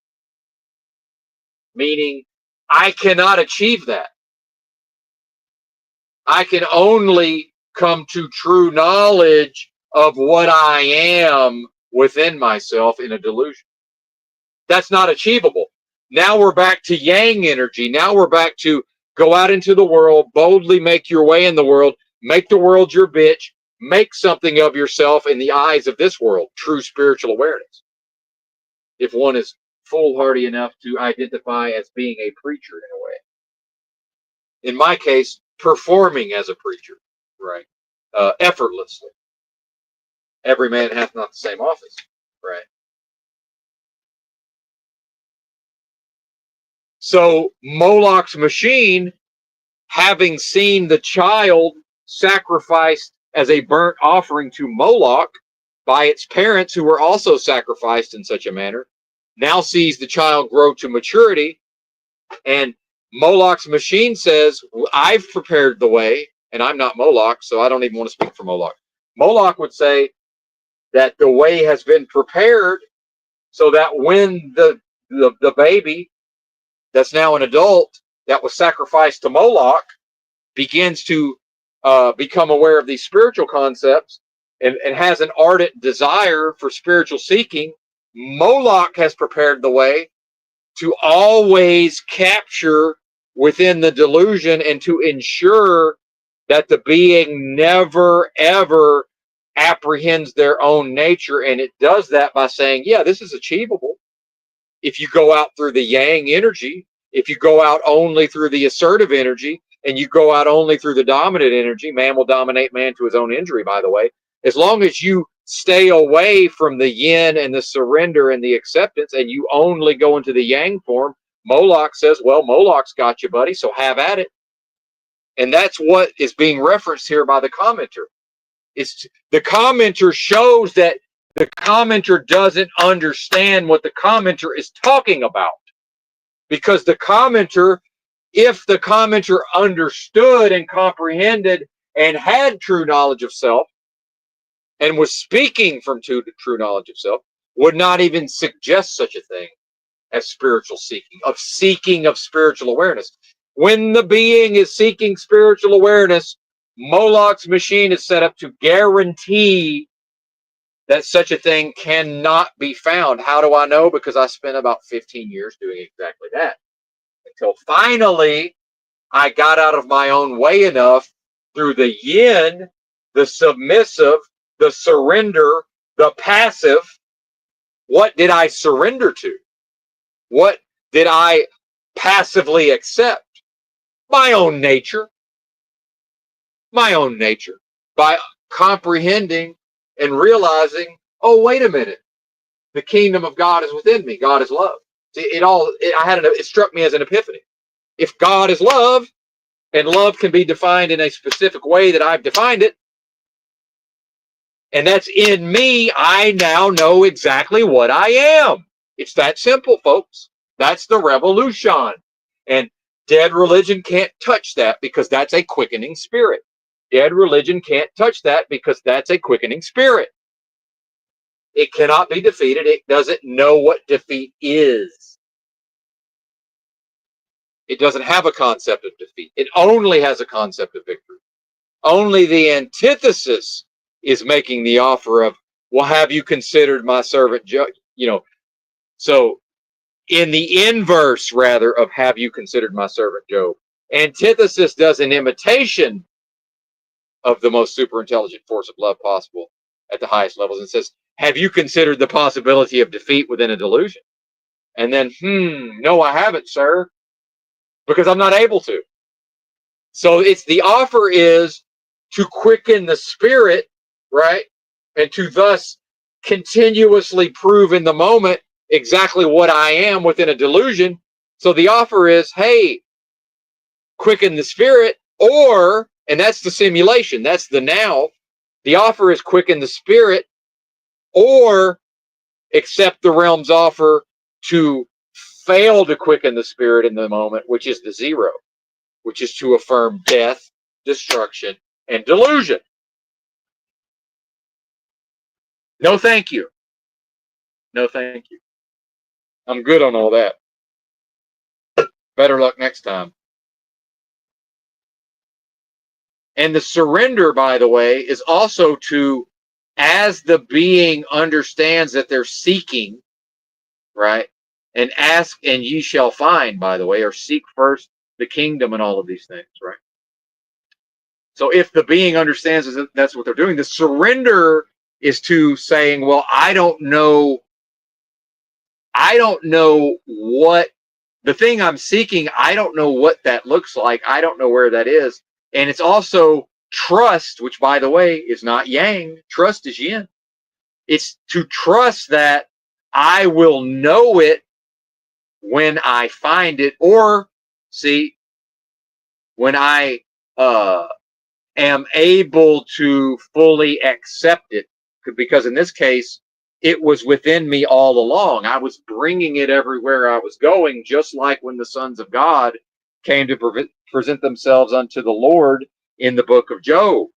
Meaning, I cannot achieve that. I can only come to true knowledge of what I am within myself in a delusion. That's not achievable. Now we're back to yang energy. Now we're back to go out into the world, boldly make your way in the world, make the world your bitch, make something of yourself in the eyes of this world, true spiritual awareness. If one is foolhardy enough to identify as being a preacher in a way. In my case, performing as a preacher, right? Effortlessly. Every man hath not the same office, right? So Moloch's machine, having seen the child sacrificed as a burnt offering to Moloch by its parents, who were also sacrificed in such a manner, now sees the child grow to maturity, and Moloch's machine says, I've prepared the way, and I'm not Moloch, so I don't even want to speak for Moloch. Moloch would say that the way has been prepared so that when the baby that's now an adult that was sacrificed to Moloch begins to become aware of these spiritual concepts and has an ardent desire for spiritual seeking, Moloch has prepared the way to always capture within the delusion and to ensure that the being never, ever apprehends their own nature. And it does that by saying, yeah, this is achievable. If you go out through the yang energy, if you go out only through the assertive energy, and you go out only through the dominant energy, man will dominate man to his own injury, by the way. As long as you stay away from the yin and the surrender and the acceptance, and you only go into the yang form, Moloch says, well, Moloch's got you, buddy, so have at it. And that's what is being referenced here by the commenter. It's, the commenter shows that the commenter doesn't understand what the commenter is talking about. Because the commenter, if the commenter understood and comprehended and had true knowledge of self and was speaking from true knowledge of self, would not even suggest such a thing as spiritual seeking of spiritual awareness. When the being is seeking spiritual awareness, Moloch's machine is set up to guarantee that such a thing cannot be found. How do I know? Because I spent about 15 years doing exactly that. Until finally, I got out of my own way enough through the yin, the submissive, the surrender, the passive. What did I surrender to? What did I passively accept? My own nature. My own nature. By comprehending and realizing, oh, wait a minute. The kingdom of God is within me. God is love. See, it struck me as an epiphany. If God is love, and love can be defined in a specific way that I've defined it, and that's in me, I now know exactly what I am. It's that simple, folks. That's the revolution. And dead religion can't touch that because that's a quickening spirit. Dead religion can't touch that because that's a quickening spirit. It cannot be defeated. It doesn't know what defeat is. It doesn't have a concept of defeat. It only has a concept of victory. Only the antithesis is making the offer of, well, have you considered my servant Job? So in the inverse, rather, of have you considered my servant Job, antithesis does an imitation of the most super intelligent force of love possible at the highest levels and says, have you considered the possibility of defeat within a delusion? And then, no, I haven't, sir, because I'm not able to. So the offer is to quicken the spirit, right? And to thus continuously prove in the moment exactly what I am within a delusion. So the offer is, hey, quicken the spirit, and that's the simulation, that's the now. The offer is quicken the spirit, or accept the realm's offer to fail to quicken the spirit in the moment, which is the zero, which is to affirm death, destruction, and delusion. No, thank you. No, thank you. I'm good on all that. Better luck next time. And the surrender, by the way, is also to, as the being understands that they're seeking, right? And ask and ye shall find, by the way, or seek first the kingdom and all of these things, right? So if the being understands that that's what they're doing, the surrender is to saying, well, I don't know what the thing I'm seeking, I don't know what that looks like. I don't know where that is. And it's also trust, which, by the way, is not yang. Trust is yin. It's to trust that I will know it when I find it, or see, when I am able to fully accept it, because in this case, it was within me all along. I was bringing it everywhere I was going, just like when the sons of God came to present themselves unto the Lord in the book of Job.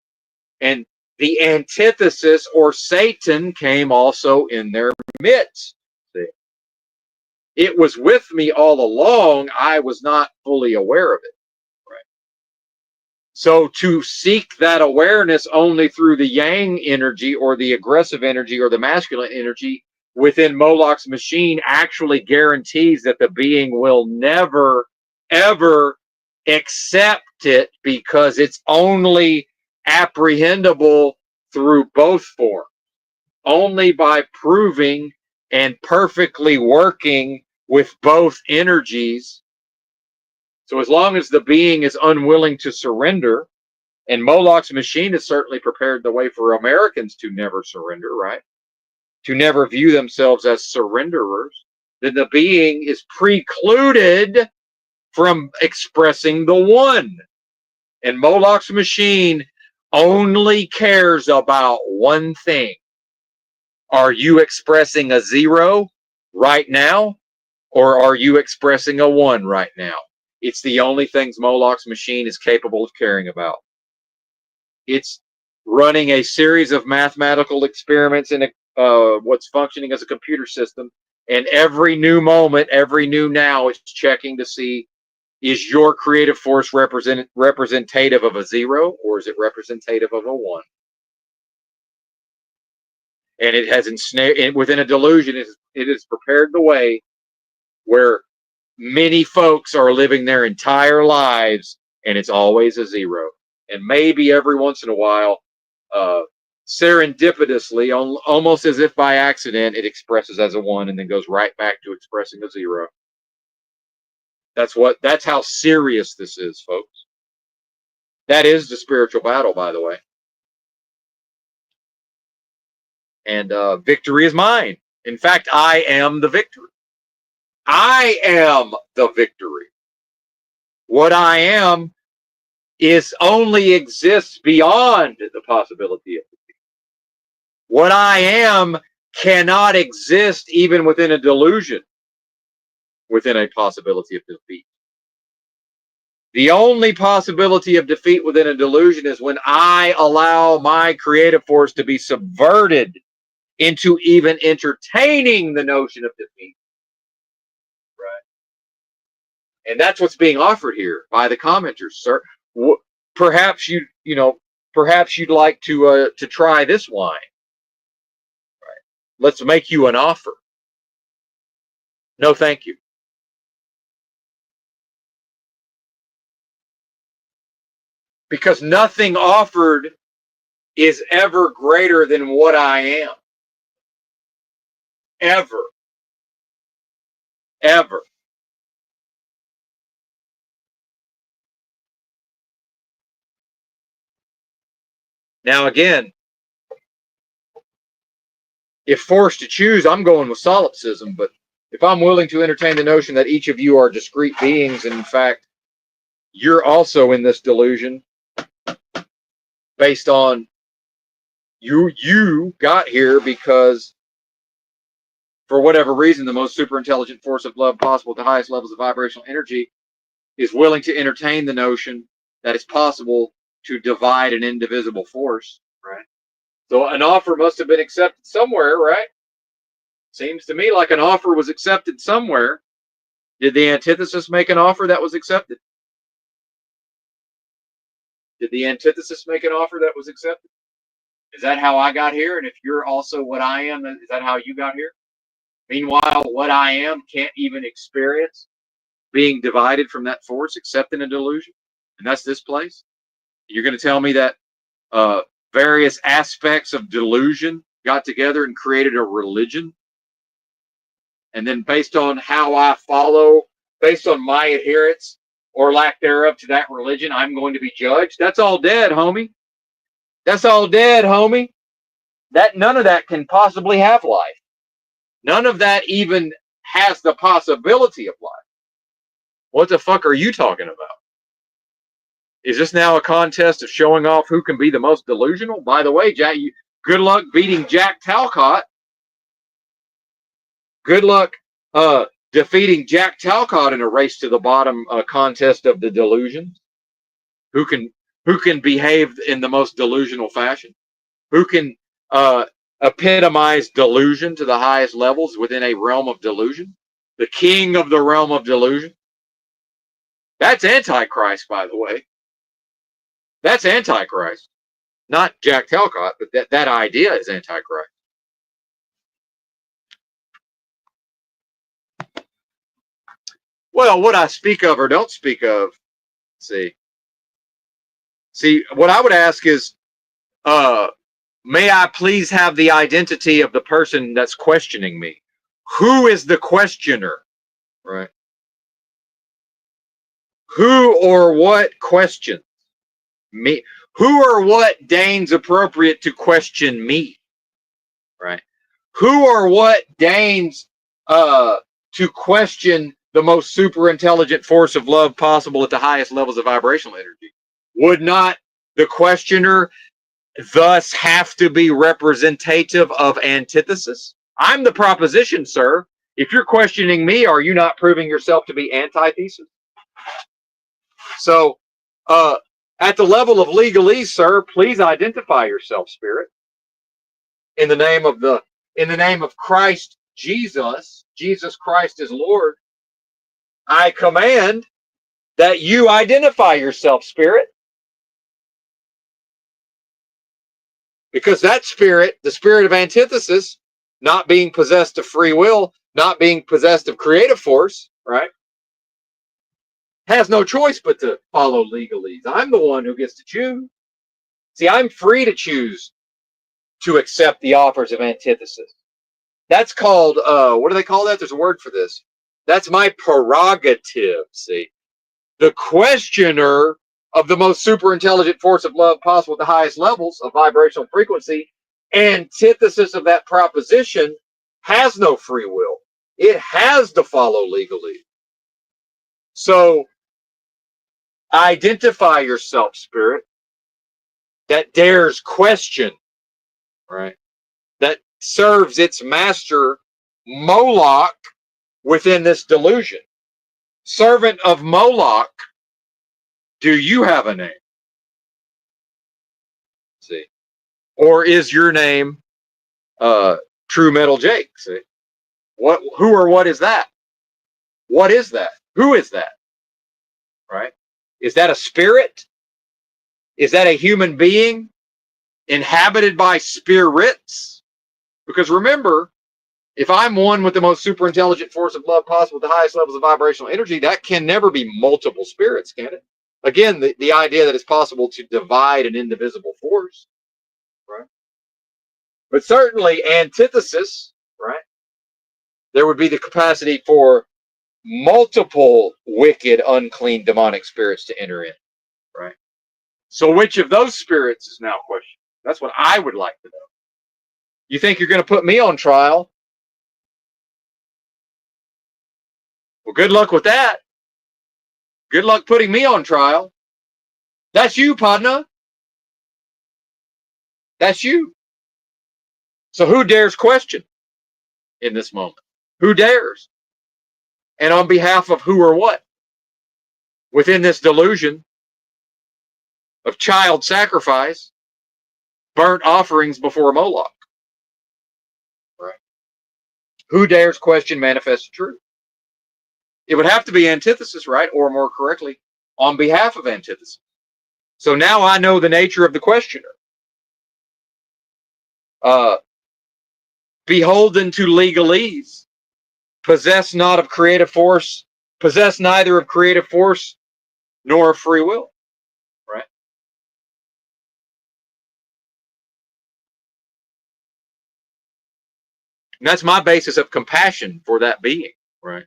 And the antithesis, or Satan, came also in their midst. See? It was with me all along. I was not fully aware of it. So to seek that awareness only through the yang energy, or the aggressive energy, or the masculine energy within Moloch's machine actually guarantees that the being will never, ever accept it, because it's only apprehendable through both forms. Only by proving and perfectly working with both energies. So as long as the being is unwilling to surrender, and Moloch's machine has certainly prepared the way for Americans to never surrender, right? To never view themselves as surrenderers, then the being is precluded from expressing the one. And Moloch's machine only cares about one thing. Are you expressing a zero right now, or are you expressing a one right now? It's the only things Moloch's machine is capable of caring about. It's running a series of mathematical experiments in what's functioning as a computer system, and every new moment, every new now, it's checking to see, is your creative force representative of a zero, or is it representative of a one? And it has ensnared within a delusion. It has prepared the way where many folks are living their entire lives, and it's always a zero. And maybe every once in a while, serendipitously, almost as if by accident, it expresses as a one and then goes right back to expressing a zero. That's how serious this is, folks. That is the spiritual battle, by the way. And victory is mine. In fact, I am the victory. I am the victory. What I am is only exists beyond the possibility of defeat. What I am cannot exist even within a delusion, within a possibility of defeat. The only possibility of defeat within a delusion is when I allow my creative force to be subverted into even entertaining the notion of defeat. Right? And that's what's being offered here by the commenters, sir. Perhaps perhaps you'd like to try this wine. Right? Let's make you an offer. No, thank you. Because nothing offered is ever greater than what I am. Ever. Ever. Now again, if forced to choose, I'm going with solipsism, but if I'm willing to entertain the notion that each of you are discrete beings, and in fact, you're also in this delusion based on you got here because for whatever reason, the most super intelligent force of love possible at the highest levels of vibrational energy is willing to entertain the notion that it's possible to divide an indivisible force, right? So an offer must have been accepted somewhere, right? Seems to me like an offer was accepted somewhere. Did the antithesis make an offer that was accepted? Did the antithesis make an offer that was accepted? Is that how I got here? And if you're also what I am, is that how you got here? Meanwhile, what I am can't even experience being divided from that force, except in a delusion. And that's this place. You're going to tell me that various aspects of delusion got together and created a religion? And then based on how I follow, based on my adherence or lack thereof to that religion, I'm going to be judged? That's all dead, homie. That's all dead, homie. None of that can possibly have life. None of that even has the possibility of life. What the fuck are you talking about? Is this now a contest of showing off who can be the most delusional? By the way, Jack, good luck beating Jack Talcott. Good luck defeating Jack Talcott in a race to the bottom contest of the delusion. Who can behave in the most delusional fashion? Who can epitomize delusion to the highest levels within a realm of delusion? The king of the realm of delusion. That's Antichrist, by the way. That's Antichrist. Not Jack Talcott, but that idea is Antichrist. Well, what I speak of or don't speak of, see, what I would ask is, may I please have the identity of the person that's questioning me? Who is the questioner? Right? Who or what questions me? Who or what deigns appropriate to question me? Right? Who or what deigns to question the most super intelligent force of love possible at the highest levels of vibrational energy? Would not the questioner thus have to be representative of antithesis? I'm the proposition, sir. If you're questioning me, are you not proving yourself to be antithesis? So, at the level of legalese, sir, please identify yourself, Spirit. In the name of Christ Jesus, Jesus Christ is Lord, I command that you identify yourself, Spirit. Because that spirit, the spirit of antithesis, not being possessed of free will, not being possessed of creative force, right, has no choice but to follow legalese. I'm the one who gets to choose. See, I'm free to choose to accept the offers of antithesis. That's called, what do they call that? There's a word for this. That's my prerogative, see. The questioner of the most super intelligent force of love possible at the highest levels of vibrational frequency, antithesis of that proposition, has no free will. It has to follow legally. So identify yourself, Spirit, that dares question, right? That serves its master, Moloch, within this delusion. Servant of Moloch, do you have a name? See, or is your name True Metal Jake? See, who or what is that? What is that? Who is that? Right? Is that a spirit? Is that a human being inhabited by spirits? Because remember, if I'm one with the most super intelligent force of love possible at the highest levels of vibrational energy, that can never be multiple spirits, can it? Again, the idea that it's possible to divide an indivisible force, right? But certainly antithesis, right? There would be the capacity for multiple wicked, unclean, demonic spirits to enter in, right? So which of those spirits is now questioned? That's what I would like to know. You think you're going to put me on trial? Well, good luck with that. Good luck putting me on trial. That's you, partner. That's you. So who dares question? in this moment? Who dares? And on behalf of who or what? Within this delusion of child sacrifice, burnt offerings before Moloch. Right? Who dares question manifest truth? It would have to be antithesis, right? Or more correctly, on behalf of antithesis. So now I know the nature of the questioner. Beholden to legalese, possess not of creative force, possess neither of creative force nor of free will. Right? And that's my basis of compassion for that being, right?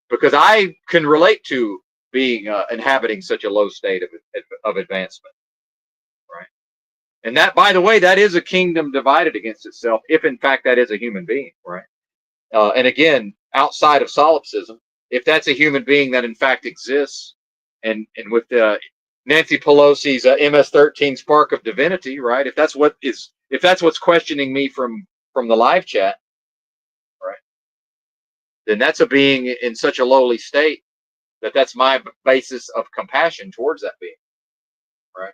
Because I can relate to being inhabiting such a low state of advancement, right? And that, by the way, that is a kingdom divided against itself, if in fact that is a human being, right? And again, outside of solipsism, if that's a human being that in fact exists, and with Nancy Pelosi's MS-13 spark of divinity, right? If that's what's questioning me from the live chat, right? Then that's a being in such a lowly state that's my basis of compassion towards that being, right?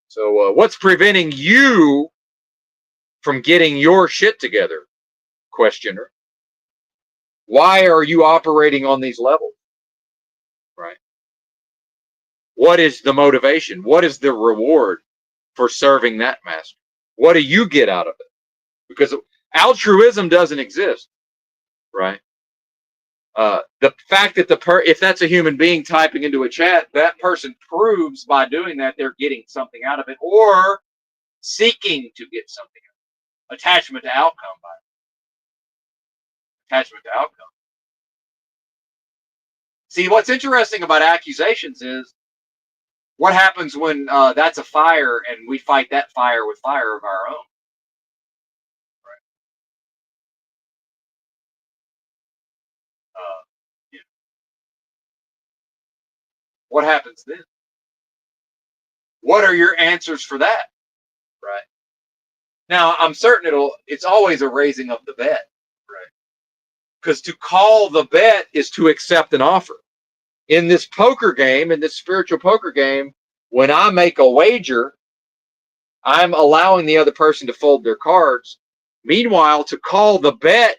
So what's preventing you from getting your shit together, questioner? Why are you operating on these levels, right? What is the motivation? What is the reward for serving that master? What do you get out of it? Because altruism doesn't exist, right? The fact that if that's a human being typing into a chat, that person proves by doing that they're getting something out of it or seeking to get something out of it. Attachment to outcome, by attachment to outcome. See, what's interesting about accusations is what happens when that's a fire and we fight that fire with fire of our own. Right? Yeah. What happens then? What are your answers for that? Right. Now, I'm certain it's always a raising of the bet. Right. Because to call the bet is to accept an offer. In this poker game, in this spiritual poker game, when I make a wager, I'm allowing the other person to fold their cards. Meanwhile, to call the bet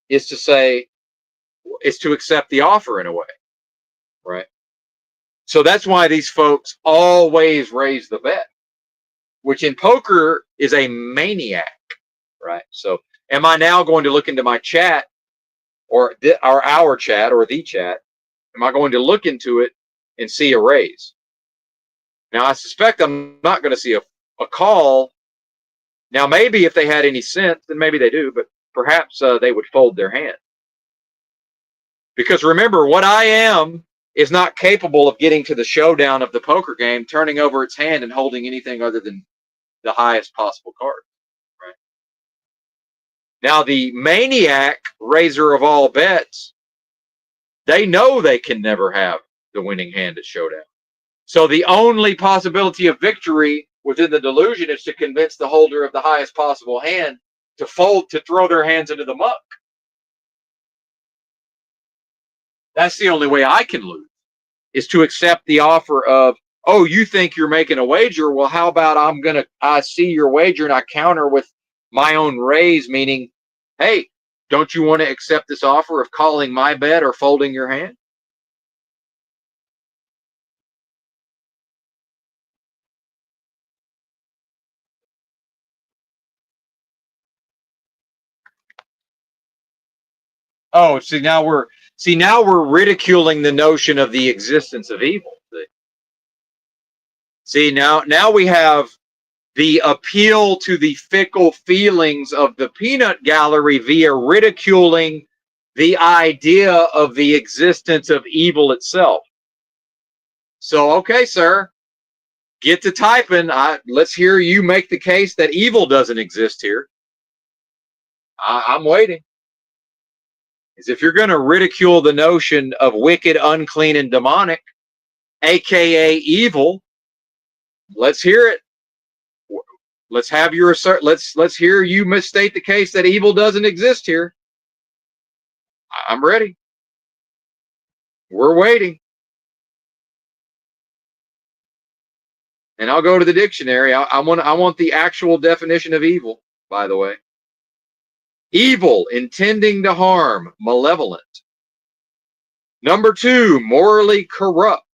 is to accept the offer in a way. Right. So that's why these folks always raise the bet, which in poker is a maniac, right? So am I now going to look into my chat or our chat or the chat? Am I going to look into it and see a raise? Now, I suspect I'm not going to see a call. Now, maybe if they had any sense, then maybe they do, but perhaps they would fold their hand. Because remember, what I am is not capable of getting to the showdown of the poker game, turning over its hand and holding anything other than the highest possible card. Right? Now, the maniac raiser of all bets, they know they can never have the winning hand at showdown. So the only possibility of victory within the delusion is to convince the holder of the highest possible hand to throw their hands into the muck. That's the only way I can lose, is to accept the offer of, oh, you think you're making a wager? Well, how about I see your wager and I counter with my own raise, meaning, hey, don't you want to accept this offer of calling my bet or folding your hand? Oh, now we're ridiculing the notion of the existence of evil. See, now we have the appeal to the fickle feelings of the peanut gallery via ridiculing the idea of the existence of evil itself. So, okay, sir, get to typing. Let's hear you make the case that evil doesn't exist here. I'm waiting. Is if you're going to ridicule the notion of wicked, unclean, and demonic, aka evil, let's hear it. Let's have your assert. Let's hear you misstate the case that evil doesn't exist here. I'm ready. We're waiting. And I'll go to the dictionary. I want the actual definition of evil, by the way. Evil, intending to harm, malevolent. Number 2, morally corrupt.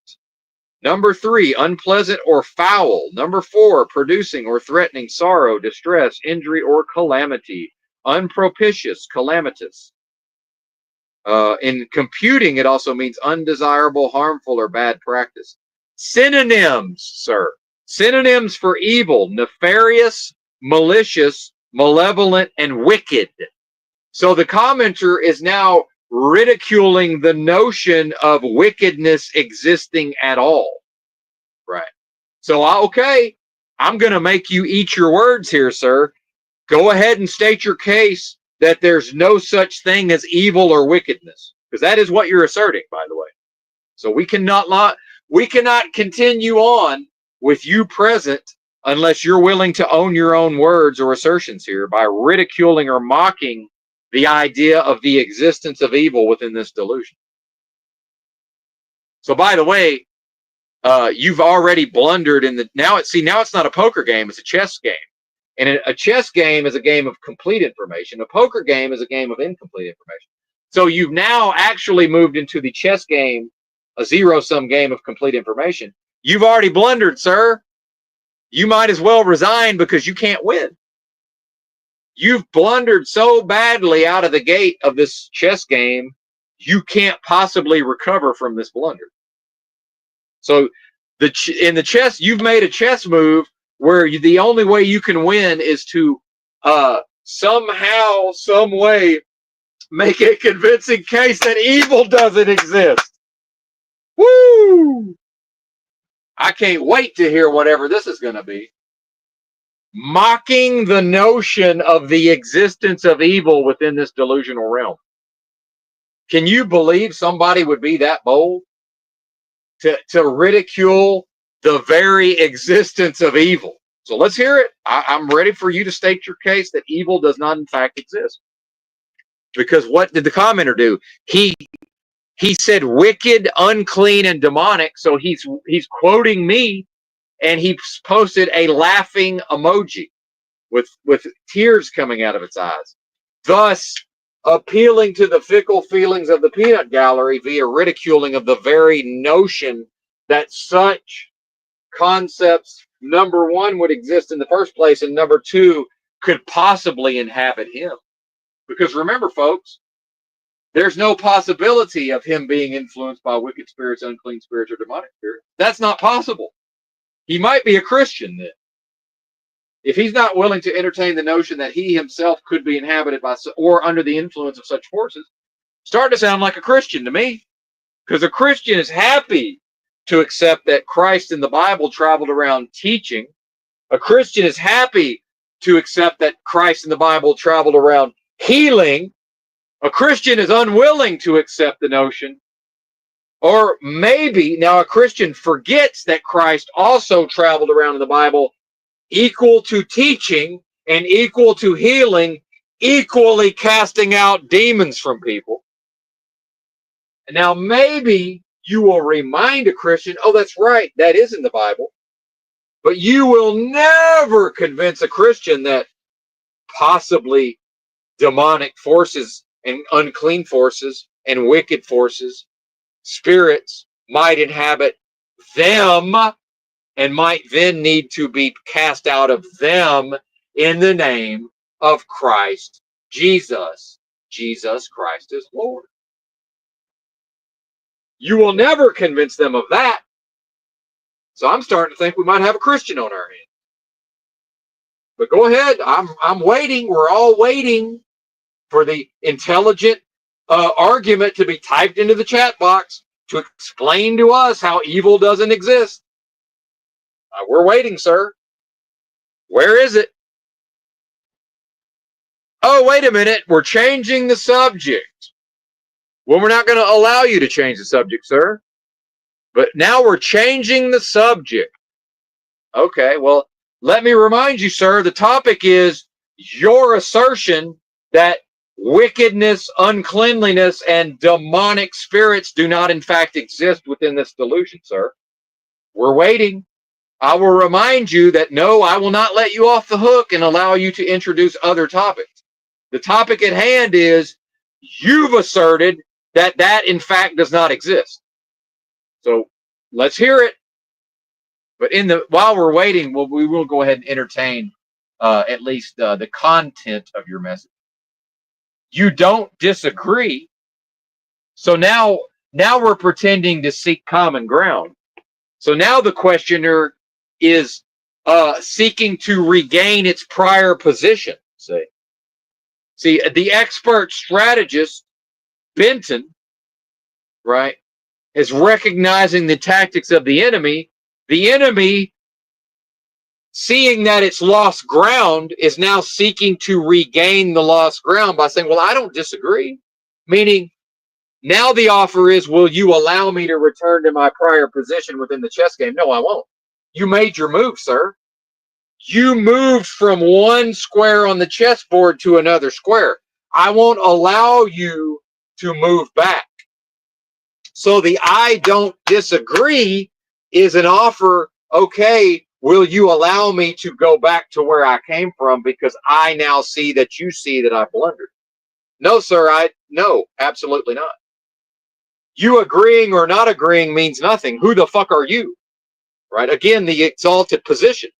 Number 3, unpleasant or foul. Number 4, producing or threatening sorrow, distress, injury, or calamity. Unpropitious, calamitous. In computing, it also means undesirable, harmful, or bad practice. Synonyms, sir. Synonyms for evil: nefarious, malicious, malevolent, and wicked. So the commenter is now ridiculing the notion of wickedness existing at all. Right. So, okay, I'm going to make you eat your words here, sir. Go ahead and state your case that there's no such thing as evil or wickedness, because that is what you're asserting, by the way. So we cannot continue on with you present unless you're willing to own your own words or assertions here by ridiculing or mocking the idea of the existence of evil within this delusion. So, by the way, you've already blundered in the now it's not a poker game, it's a chess game. And a chess game is a game of complete information. A poker game is a game of incomplete information. So you've now actually moved into the chess game, a zero-sum game of complete information. You've already blundered, sir. You might as well resign because you can't win. You've blundered so badly out of the gate of this chess game, you can't possibly recover from this blunder. So in the chess, you've made a chess move where the only way you can win is to somehow, some way, make a convincing case that evil doesn't exist. Woo! I can't wait to hear whatever this is going to be. Mocking the notion of the existence of evil within this delusional realm. Can you believe somebody would be that bold to ridicule the very existence of evil? So let's hear it. I'm ready for you to state your case that evil does not in fact exist. Because what did the commenter do? He said wicked, unclean, and demonic. So he's quoting me, and he posted a laughing emoji with tears coming out of its eyes, thus appealing to the fickle feelings of the peanut gallery via ridiculing of the very notion that such concepts, number 1, would exist in the first place, and number 2, could possibly inhabit him. Because remember, folks, there's no possibility of him being influenced by wicked spirits, unclean spirits, or demonic spirits. That's not possible. He might be a Christian then. If he's not willing to entertain the notion that he himself could be inhabited by or under the influence of such forces, starting to sound like a Christian to me. Because a Christian is happy to accept that Christ in the Bible traveled around teaching. A Christian is happy to accept that Christ in the Bible traveled around healing. A Christian is unwilling to accept the notion, or maybe now a Christian forgets that Christ also traveled around in the Bible, equal to teaching and equal to healing, equally casting out demons from people. And now maybe you will remind a Christian, oh, that's right, that is in the Bible. But you will never convince a Christian that possibly demonic forces and unclean forces and wicked forces, spirits, might inhabit them and might then need to be cast out of them in the name of Christ Jesus. Jesus Christ is Lord. You will never convince them of that. So I'm starting to think we might have a Christian on our hands. But go ahead. I'm waiting. We're all waiting for the intelligent argument to be typed into the chat box to explain to us how evil doesn't exist. We're waiting, sir. Where is it? Oh, wait a minute. We're changing the subject. Well, we're not going to allow you to change the subject, sir. But now we're changing the subject. Okay, well, Let me remind you, sir, the topic is your assertion that wickedness, uncleanliness, and demonic spirits do not in fact exist within this delusion, sir. We're waiting. I will remind you that no, I will not let you off the hook and allow you to introduce other topics. The topic at hand is you've asserted that that in fact does not exist. So let's hear it. But while we're waiting, we will go ahead and entertain at least the content of your message. You don't disagree. So now we're pretending to seek common ground. So now the questioner is seeking to regain its prior position. See, the expert strategist, Benton, right, is recognizing the tactics of the enemy. The enemy, seeing that it's lost ground, is now seeking to regain the lost ground by saying, well, I don't disagree. Meaning, now the offer is, will you allow me to return to my prior position within the chess game? No, I won't. You made your move, sir. You moved from one square on the chessboard to another square. I won't allow you to move back. So the I don't disagree is an offer. Okay, will you allow me to go back to where I came from because I now see that you see that I blundered? No, sir, no, absolutely not. You agreeing or not agreeing means nothing. Who the fuck are you? Right? Again, the exalted position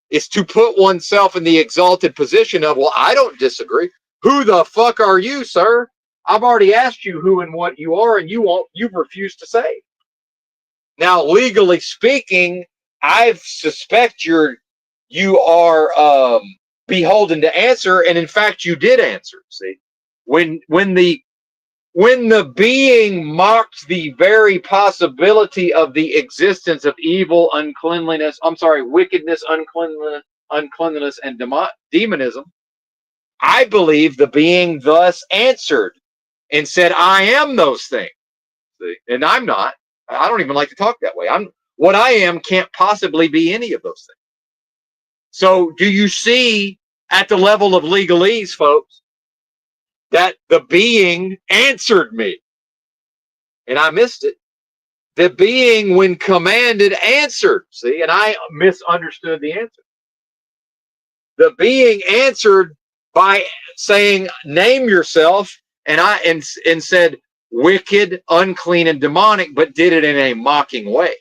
is to put oneself in the exalted position of, well, I don't disagree. Who the fuck are you, sir? I've already asked you who and what you are, and you've refused to say. Now, legally speaking, I suspect you are beholden to answer, and in fact, you did answer. See, when the being mocked the very possibility of the existence of evil, wickedness, uncleanliness, and demonism, I believe the being thus answered and said, I am those things. See? And I'm not. I don't even like to talk that way. What I am can't possibly be any of those things. So do you see at the level of legalese, folks, that the being answered me? And I missed it. The being, when commanded, answered. See, and I misunderstood the answer. The being answered by saying, name yourself, and said, wicked, unclean, and demonic, but did it in a mocking way.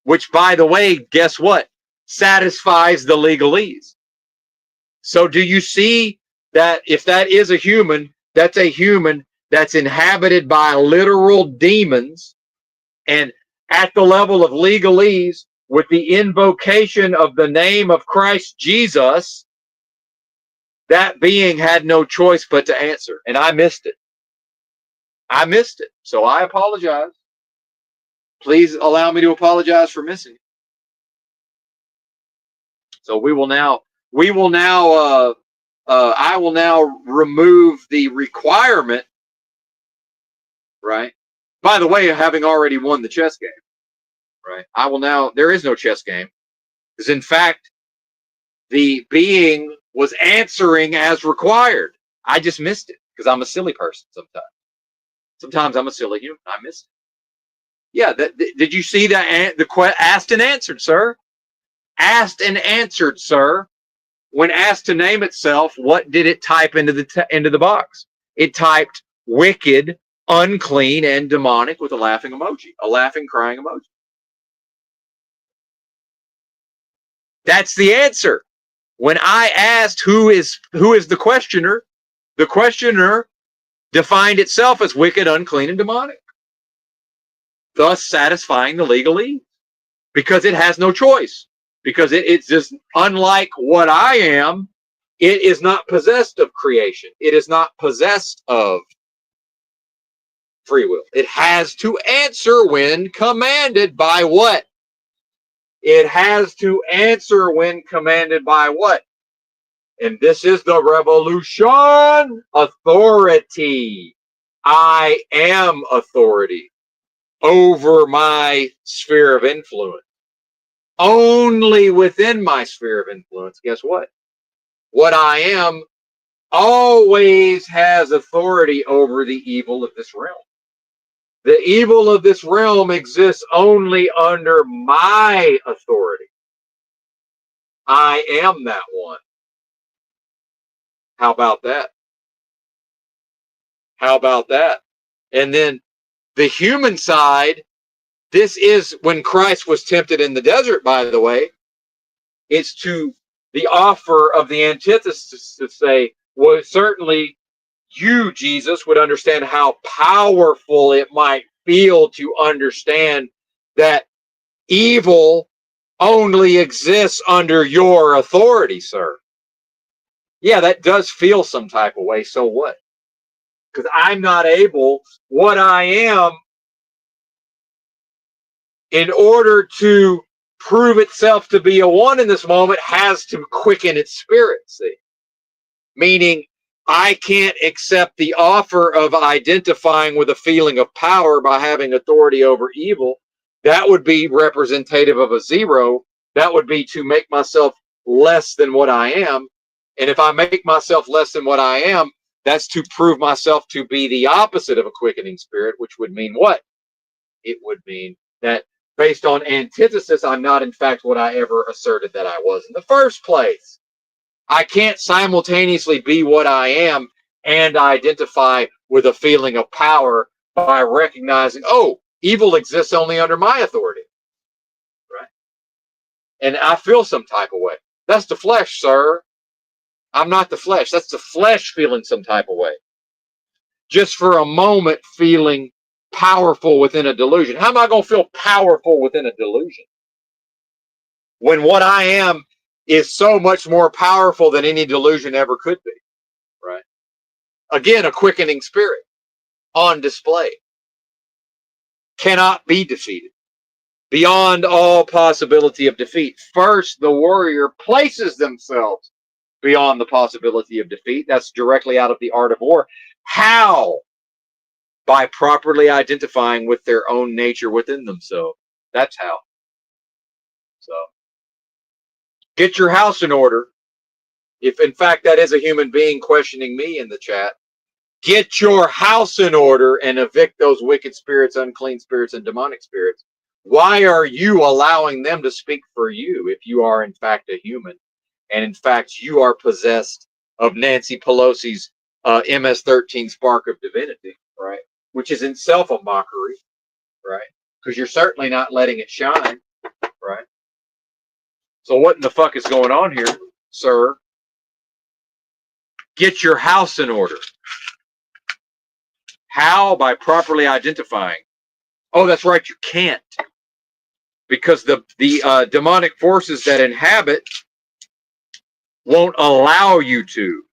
Which, by the way, guess what? Satisfies the legalese. So do you see that if that is a human, that's a human that's inhabited by literal demons, and at the level of legalese, with the invocation of the name of Christ Jesus, that being had no choice but to answer. And I missed it. I missed it. So I apologize. Please allow me to apologize for missing it. So I will now remove the requirement, right? By the way, having already won the chess game, right? There is no chess game. Because in fact, the being was answering as required. I just missed it because I'm a silly person sometimes. Sometimes I'm a silly human. I missed it. Yeah, did you see that? Asked and answered, sir. Asked and answered, sir. When asked to name itself, what did it type into the box? It typed wicked, unclean, and demonic with a laughing emoji, a laughing, crying emoji. That's the answer. When I asked who is the questioner defined itself as wicked, unclean, and demonic, thus satisfying the legalese, because it has no choice. Because it's just unlike what I am, it is not possessed of creation. It is not possessed of free will. It has to answer when commanded by what? It has to answer when commanded by what? And this is the revolution. Authority. I am authority over my sphere of influence. only within my sphere of influence, guess what? What I am always has authority over the evil of this realm. The evil of this realm exists only under my authority. I am that one. How about that? How about that? And then the human side, this is when Christ was tempted in the desert, by the way. It's to the offer of the antithesis to say, well, certainly you, Jesus, would understand how powerful it might feel to understand that evil only exists under your authority, sir. Yeah, that does feel some type of way. So what? Because I'm not able, what I am, in order to prove itself to be a one in this moment, has to quicken its spirit, see? Meaning, I can't accept the offer of identifying with a feeling of power by having authority over evil. That would be representative of a zero. That would be to make myself less than what I am. And if I make myself less than what I am, that's to prove myself to be the opposite of a quickening spirit, which would mean what? It would mean that based on antithesis, I'm not in fact what I ever asserted that I was in the first place. I can't simultaneously be what I am and identify with a feeling of power by recognizing, oh, evil exists only under my authority. Right? And I feel some type of way. That's the flesh, sir. I'm not the flesh. That's the flesh feeling some type of way. Just for a moment feeling powerful within a delusion. How am I going to feel powerful within a delusion? When what I am is so much more powerful than any delusion ever could be. Right? Again, a quickening spirit on display. Cannot be defeated. Beyond all possibility of defeat. First, the warrior places themselves beyond the possibility of defeat. That's directly out of the art of war. How? By properly identifying with their own nature within themselves. That's how. So, get your house in order. If in fact that is a human being questioning me in the chat, get your house in order and evict those wicked spirits, unclean spirits, and demonic spirits. Why are you allowing them to speak for you if you are in fact a human? And in fact, you are possessed of Nancy Pelosi's MS-13 spark of divinity, right? Which is in itself a mockery, right? Because you're certainly not letting it shine, right? So what in the fuck is going on here, sir? Get your house in order. How? By properly identifying. Oh, that's right, you can't. Because the demonic forces that inhabit won't allow you to.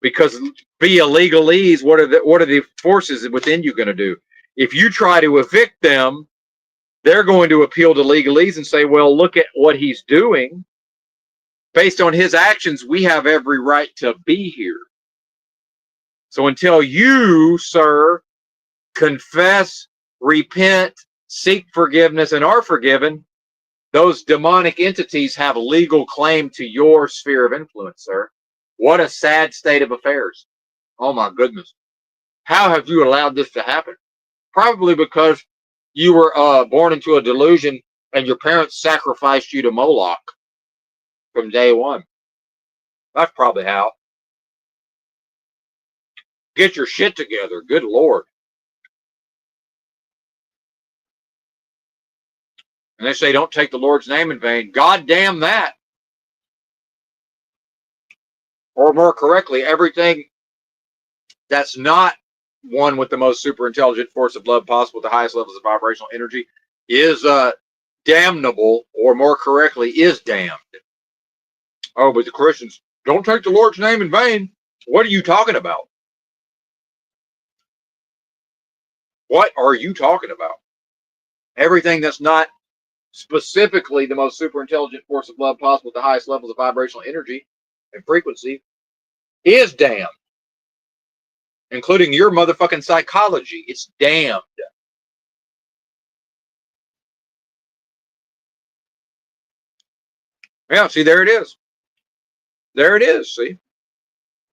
Because via legalese, what are the forces within you going to do? If you try to evict them, they're going to appeal to legalese and say, well, look at what he's doing. Based on his actions, we have every right to be here. So until you, sir, confess, repent, seek forgiveness, and are forgiven, those demonic entities have a legal claim to your sphere of influence, sir. What a sad state of affairs. Oh my goodness. How have you allowed this to happen? Probably because you were born into a delusion and your parents sacrificed you to Moloch from day one. That's probably how. Get your shit together. Good Lord. And they say, don't take the Lord's name in vain. God damn that. Or more correctly, everything that's not one with the most super intelligent force of love possible at the highest levels of vibrational energy is damnable, or more correctly, is damned. Oh, but the Christians, don't take the Lord's name in vain. What are you talking about? What are you talking about? Everything that's not specifically the most super intelligent force of love possible at the highest levels of vibrational energy and frequency is damned. Including your motherfucking psychology. It's damned. Yeah, see, there it is. There it is, see?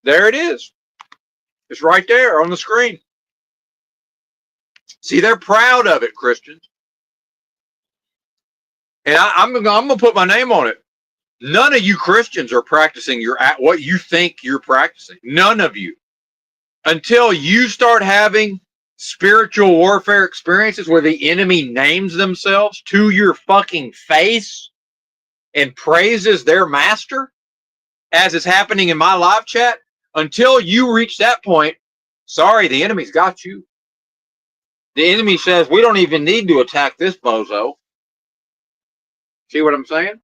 There it is. It's right there on the screen. See, they're proud of it, Christians. And I'm going to put my name on it. None of you Christians are practicing what you think you're practicing. None of you. Until you start having spiritual warfare experiences where the enemy names themselves to your fucking face and praises their master, as is happening in my live chat, until you reach that point, sorry, the enemy's got you. The enemy says, we don't even need to attack this bozo. See what I'm saying?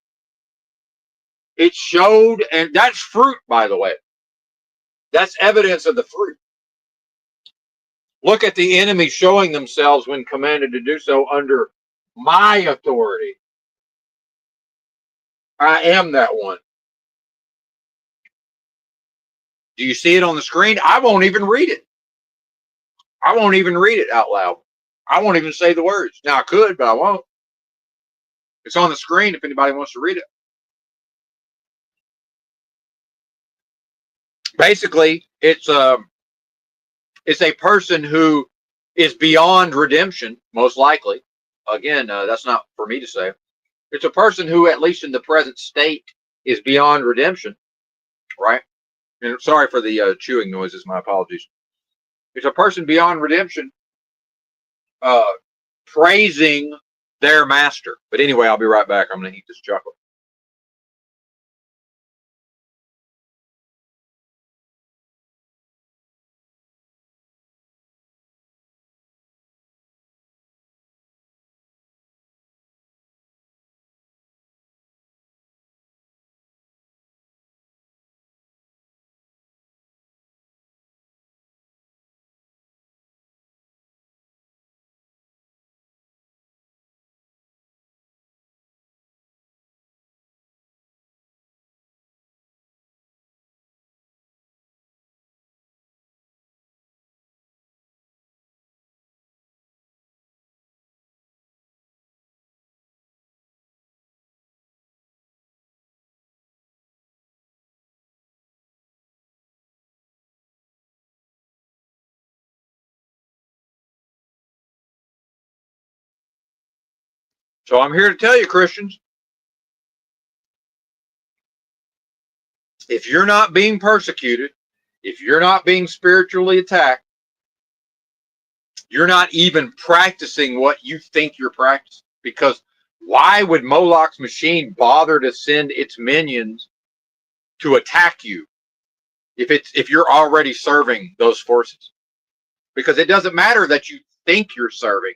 It showed, and that's fruit, by the way. That's evidence of the fruit. Look at the enemy showing themselves when commanded to do so under my authority. I am that one. Do you see it on the screen? I won't even read it. I won't even read it out loud. I won't even say the words. Now, I could, but I won't. It's on the screen if anybody wants to read it. Basically, it's a person who is beyond redemption, most likely. Again, that's not for me to say. It's a person who, at least in the present state, is beyond redemption, right? And sorry for the chewing noises. My apologies. It's a person beyond redemption, praising their master. But anyway, I'll be right back. I'm going to eat this chocolate. So I'm here to tell you, Christians, if you're not being persecuted, if you're not being spiritually attacked, you're not even practicing what you think you're practicing. Because why would Moloch's machine bother to send its minions to attack you if you're already serving those forces? Because it doesn't matter that you think you're serving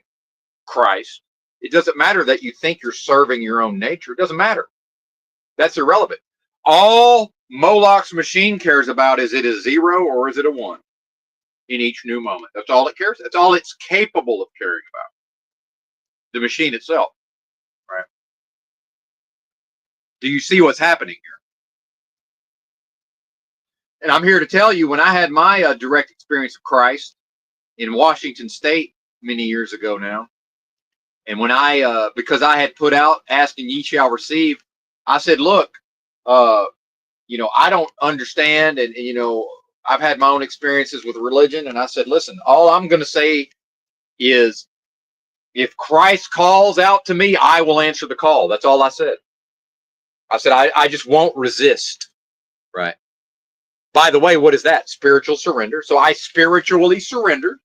Christ. It doesn't matter that you think you're serving your own nature. It doesn't matter. That's irrelevant. All Moloch's machine cares about is it a 0 or is it a 1 in each new moment. That's all it cares. That's all it's capable of caring about. The machine itself. Right? Do you see what's happening here? And I'm here to tell you, when I had my direct experience of Christ in Washington State many years ago now, and when because I had put out, asking ye shall receive, I said, look, I don't understand, and I've had my own experiences with religion, and I said, listen, all I'm going to say is, if Christ calls out to me, I will answer the call. That's all I said. I said, I just won't resist, right? By the way, what is that? Spiritual surrender. So I spiritually surrendered,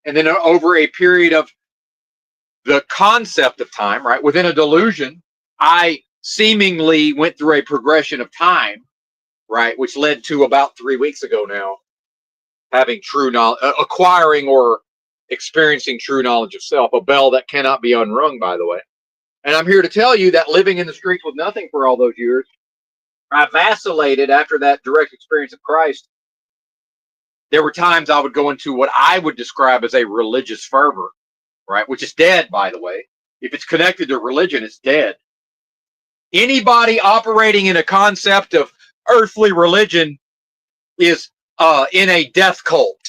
and then over a period of the concept of time, right, within a delusion, I seemingly went through a progression of time, right, which led to about 3 weeks ago now, having true knowledge, acquiring or experiencing true knowledge of self, a bell that cannot be unrung, by the way. And I'm here to tell you that living in the streets with nothing for all those years, I vacillated after that direct experience of Christ. There were times I would go into what I would describe as a religious fervor, right, which is dead, by the way. If it's connected to religion, it's dead. Anybody operating in a concept of earthly religion is in a death cult.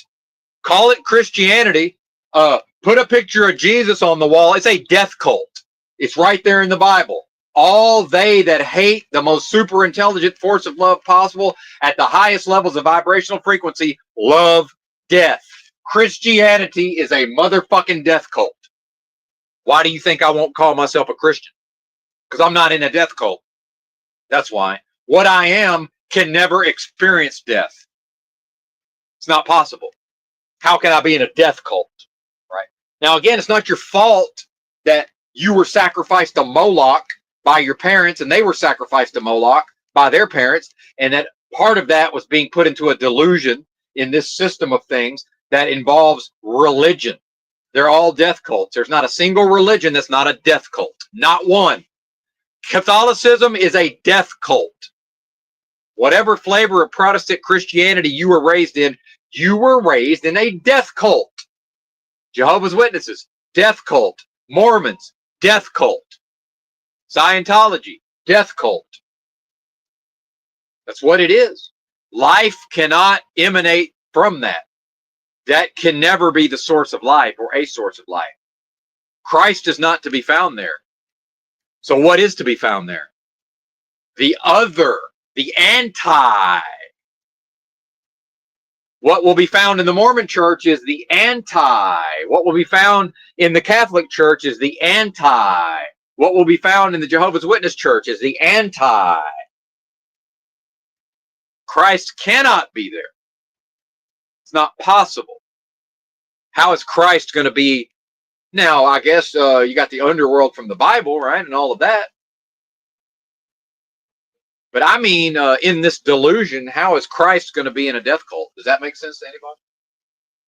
Call it Christianity. Put a picture of Jesus on the wall. It's a death cult. It's right there in the Bible. all they that hate the most super intelligent force of love possible at the highest levels of vibrational frequency love death. Christianity is a motherfucking death cult. Why do you think I won't call myself a Christian? Because I'm not in a death cult. That's why. What I am can never experience death. It's not possible. How can I be in a death cult? Right? Now, again, it's not your fault that you were sacrificed to Moloch by your parents and they were sacrificed to Moloch by their parents, and that part of that was being put into a delusion in this system of things that involves religion. They're all death cults. There's not a single religion that's not a death cult. Not one. Catholicism is a death cult. Whatever flavor of Protestant Christianity you were raised in a death cult. Jehovah's Witnesses, death cult. Mormons, death cult. Scientology, death cult. That's what it is. Life cannot emanate from that. That can never be the source of life or a source of life. Christ is not to be found there. So what is to be found there? The other, the anti. What will be found in the Mormon church is the anti. What will be found in the Catholic church is the anti. What will be found in the Jehovah's Witness church is the anti. Christ cannot be there. It's not possible. How is Christ going to be? Now, I guess you got the underworld from the Bible, right? And all of that. But I mean, in this delusion, how is Christ going to be in a death cult? Does that make sense to anybody?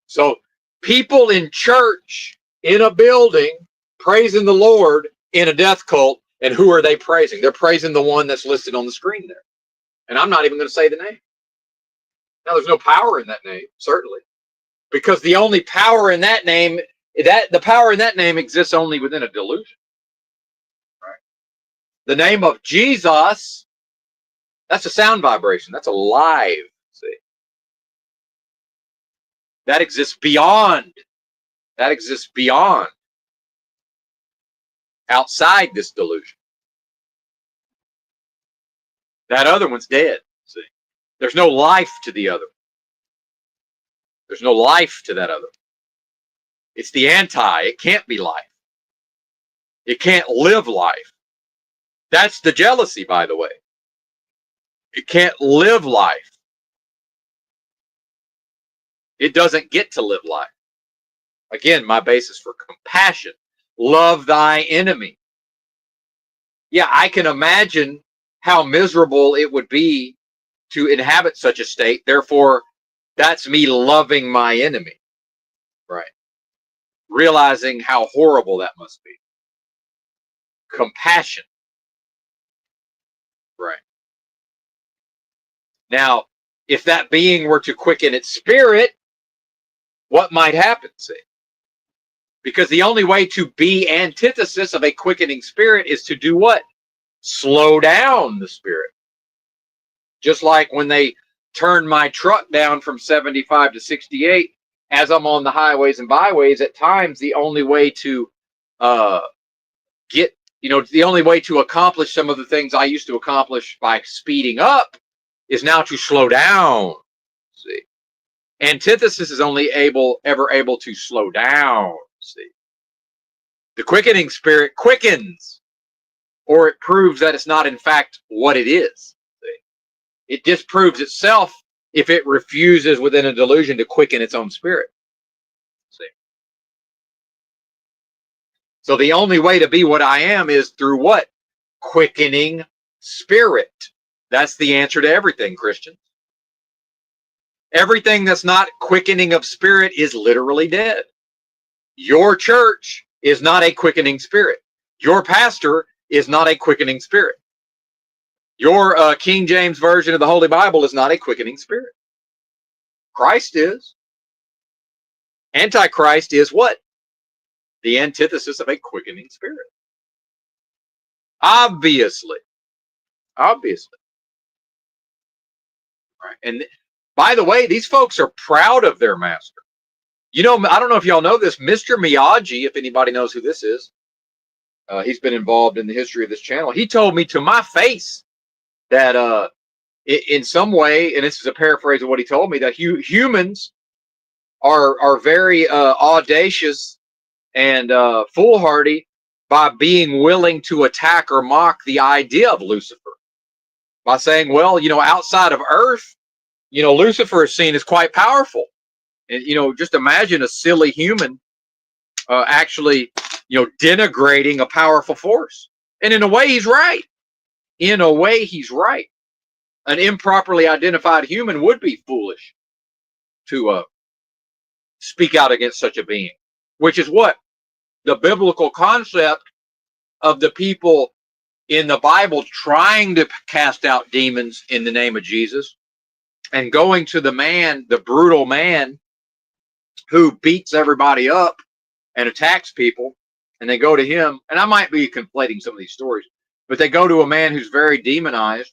So people in church, in a building, praising the Lord in a death cult, and who are they praising? They're praising the one that's listed on the screen there. And I'm not even going to say the name. Now, there's no power in that name, certainly. Because the only power in that name, the power in that name exists only within a delusion. Right? The name of Jesus, that's a sound vibration. That's a live. See? That exists beyond. That exists beyond. Outside this delusion. That other one's dead. See? There's no life to the other. There's no life to that other. It's the anti. It can't be life. It can't live life. That's the jealousy, by the way. It can't live life. It doesn't get to live life. Again, my basis for compassion. Love thy enemy. Yeah, I can imagine how miserable it would be to inhabit such a state. Therefore, that's me loving my enemy. Right. Realizing how horrible that must be. Compassion. Right. Now, if that being were to quicken its spirit, what might happen? See? Because the only way to be antithesis of a quickening spirit is to do what? Slow down the spirit. Just like when they turned my truck down from 75 to 68, as I'm on the highways and byways, at times the only way to the only way to accomplish some of the things I used to accomplish by speeding up is now to slow down. See, antithesis is only ever able to slow down. See, the quickening spirit quickens, or it proves that it's not in fact what it is. See, it disproves itself if it refuses within a delusion to quicken its own spirit. See, so the only way to be what I am is through what? Quickening spirit. That's the answer to everything, Christians. Everything that's not quickening of spirit is literally dead. Your church is not a quickening spirit. Your pastor is not a quickening spirit. Your King James version of the Holy Bible is not a quickening spirit. Christ is. Antichrist is what? The antithesis of a quickening spirit. Obviously. Obviously. Right. And by the way, these folks are proud of their master. You know, I don't know if y'all know this, Mr. Miyagi, if anybody knows who this is. He's been involved in the history of this channel. He told me to my face that in some way, and this is a paraphrase of what he told me, that humans are very audacious and foolhardy by being willing to attack or mock the idea of Lucifer by saying, well, outside of Earth, Lucifer is seen as quite powerful. And, just imagine a silly human actually, denigrating a powerful force. And in a way, he's right. In a way, he's right. An improperly identified human would be foolish to speak out against such a being, which is what the biblical concept of the people in the Bible trying to cast out demons in the name of Jesus and going to the brutal man who beats everybody up and attacks people, and they go to him, and I might be conflating some of these stories, but they go to a man who's very demonized,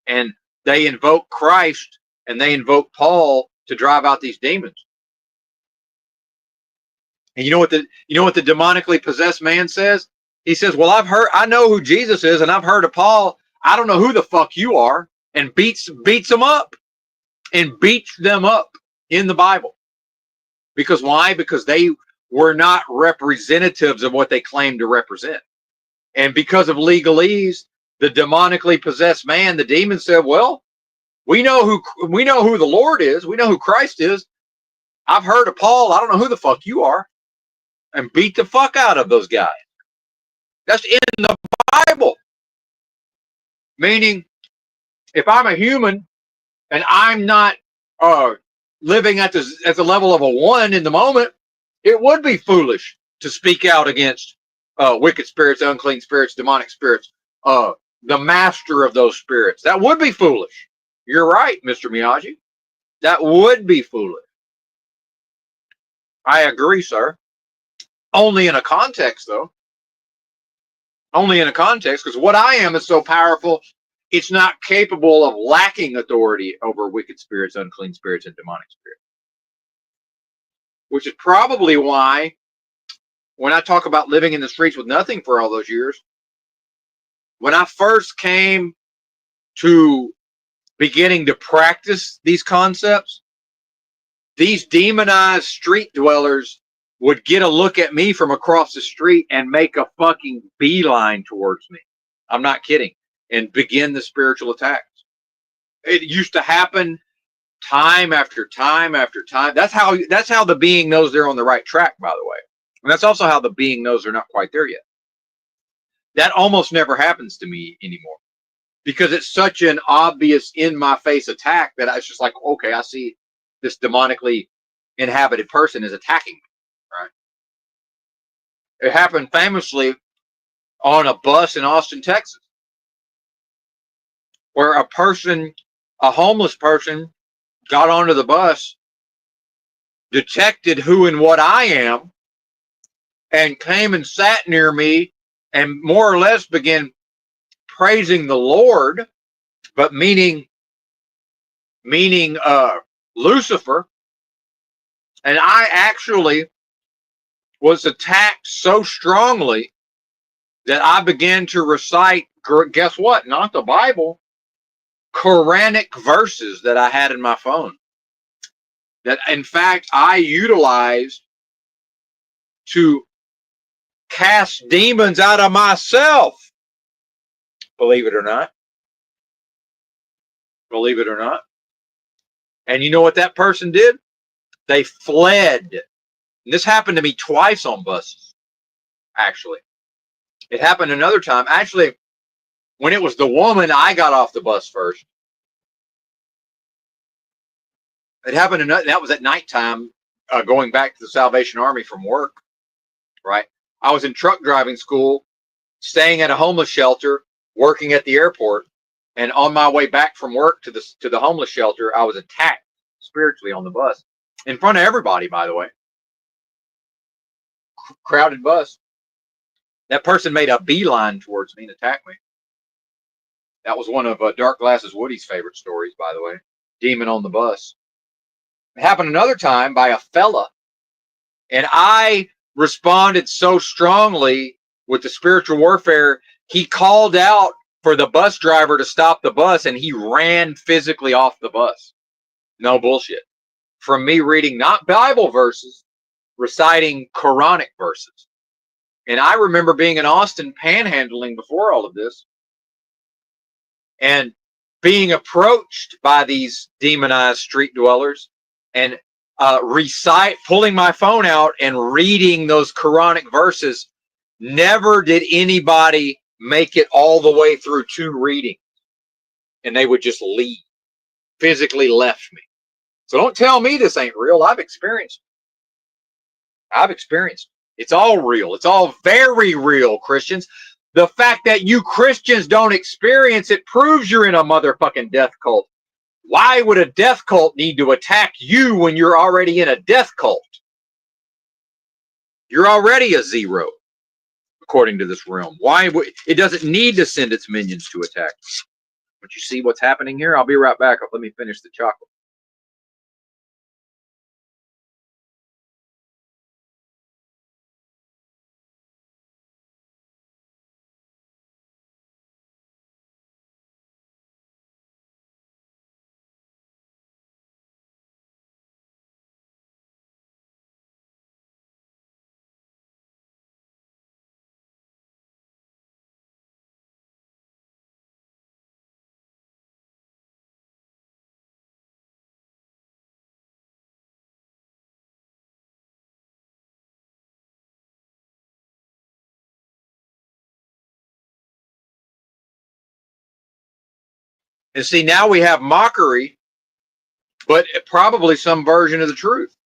and they invoke Christ and they invoke Paul to drive out these demons. And you know what the demonically possessed man says? He says, well, I know who Jesus is, and I've heard of Paul. I don't know who the fuck you are, and beats them up in the Bible. Because why? Because they were not representatives of what they claimed to represent. And because of legalese, the demonically possessed man, the demon said, well, we know who the Lord is. We know who Christ is. I've heard of Paul. I don't know who the fuck you are. And beat the fuck out of those guys. That's in the Bible. Meaning, if I'm a human and I'm not living at the level of a 1 in the moment, it would be foolish to speak out against wicked spirits, unclean spirits, demonic spirits, the master of those spirits. That would be foolish. You're right, Mr. Miyagi. That would be foolish. I agree, sir. Only in a context, though. Only in a context, because what I am is so powerful, it's not capable of lacking authority over wicked spirits, unclean spirits, and demonic spirits. Which is probably why, when I talk about living in the streets with nothing for all those years, when I first came to beginning to practice these concepts, these demonized street dwellers would get a look at me from across the street and make a fucking beeline towards me. I'm not kidding. And begin the spiritual attacks. It used to happen time after time after time. That's how the being knows they're on the right track, by the way. And that's also how the being knows they're not quite there yet. That almost never happens to me anymore. Because it's such an obvious in-my-face attack that it's just like, okay, I see this demonically inhabited person is attacking me. Right? It happened famously on a bus in Austin, Texas, where a homeless person, got onto the bus, detected who and what I am, and came and sat near me and more or less began praising the Lord, but meaning Lucifer. And I actually was attacked so strongly that I began to recite, guess what? Not the Bible, Quranic verses that I had in my phone. That, in fact, I utilized to cast demons out of myself. Believe it or not. Believe it or not. And you know what that person did? They fled. And this happened to me twice on buses, actually. It happened another time. Actually, when it was the woman, I got off the bus first. It happened, that was at nighttime, going back to the Salvation Army from work, right? I was in truck driving school, staying at a homeless shelter, working at the airport, and on my way back from work to the homeless shelter, I was attacked spiritually on the bus, in front of everybody, by the way. Crowded bus. That person made a beeline towards me and attacked me. That was one of Dark Glasses Woody's favorite stories, by the way. Demon on the bus. It happened another time by a fella, and I responded so strongly with the spiritual warfare, he called out for the bus driver to stop the bus, and he ran physically off the bus. No bullshit. From me reading not Bible verses, reciting Quranic verses. And I remember being in Austin panhandling before all of this and being approached by these demonized street dwellers and pulling my phone out and reading those Quranic verses. Never did anybody make it all the way through 2 readings, and they would just leave, physically left me. So don't tell me this ain't real. I've experienced it. I've experienced it. It's all real. It's all very real, Christians. The fact that you Christians don't experience it proves you're in a motherfucking death cult. Why would a death cult need to attack you when you're already in a death cult? You're already a 0, according to this realm. Why would it doesn't need to send its minions to attack? But you see what's happening here? I'll be right back. Let me finish the chocolate. And see, now we have mockery, but probably some version of the truth.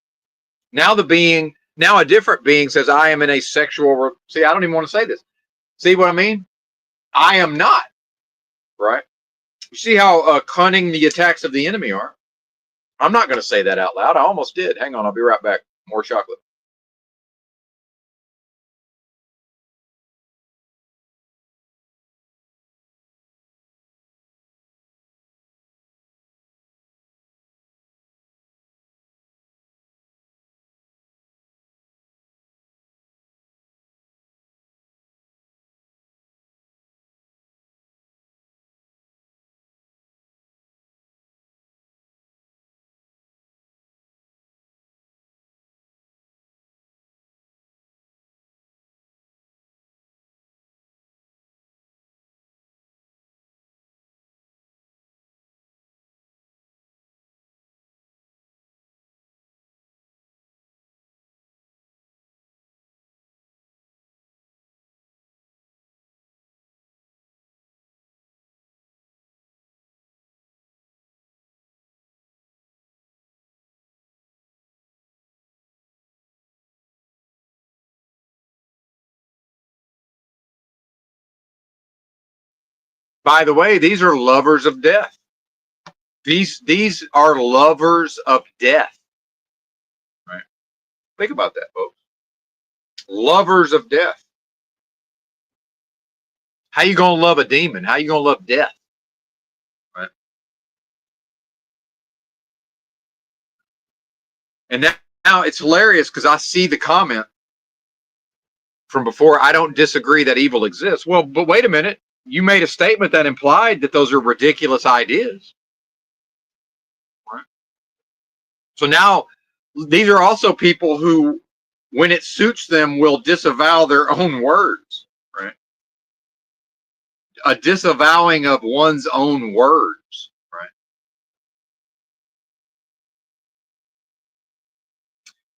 Now a different being says, I am in a sexual. See, I don't even want to say this. See what I mean? I am not. Right? You see how cunning the attacks of the enemy are? I'm not going to say that out loud. I almost did. Hang on. I'll be right back. More chocolate. By the way, these are lovers of death. These are lovers of death. Right? Think about that, folks. Lovers of death. How you gonna love a demon? How you gonna love death? Right? And now it's hilarious because I see the comment from before. I don't disagree that evil exists. Well, but wait a minute. You made a statement that implied that those are ridiculous ideas. Right? So now these are also people who, when it suits them, will disavow their own words. Right? A disavowing of one's own words. Right?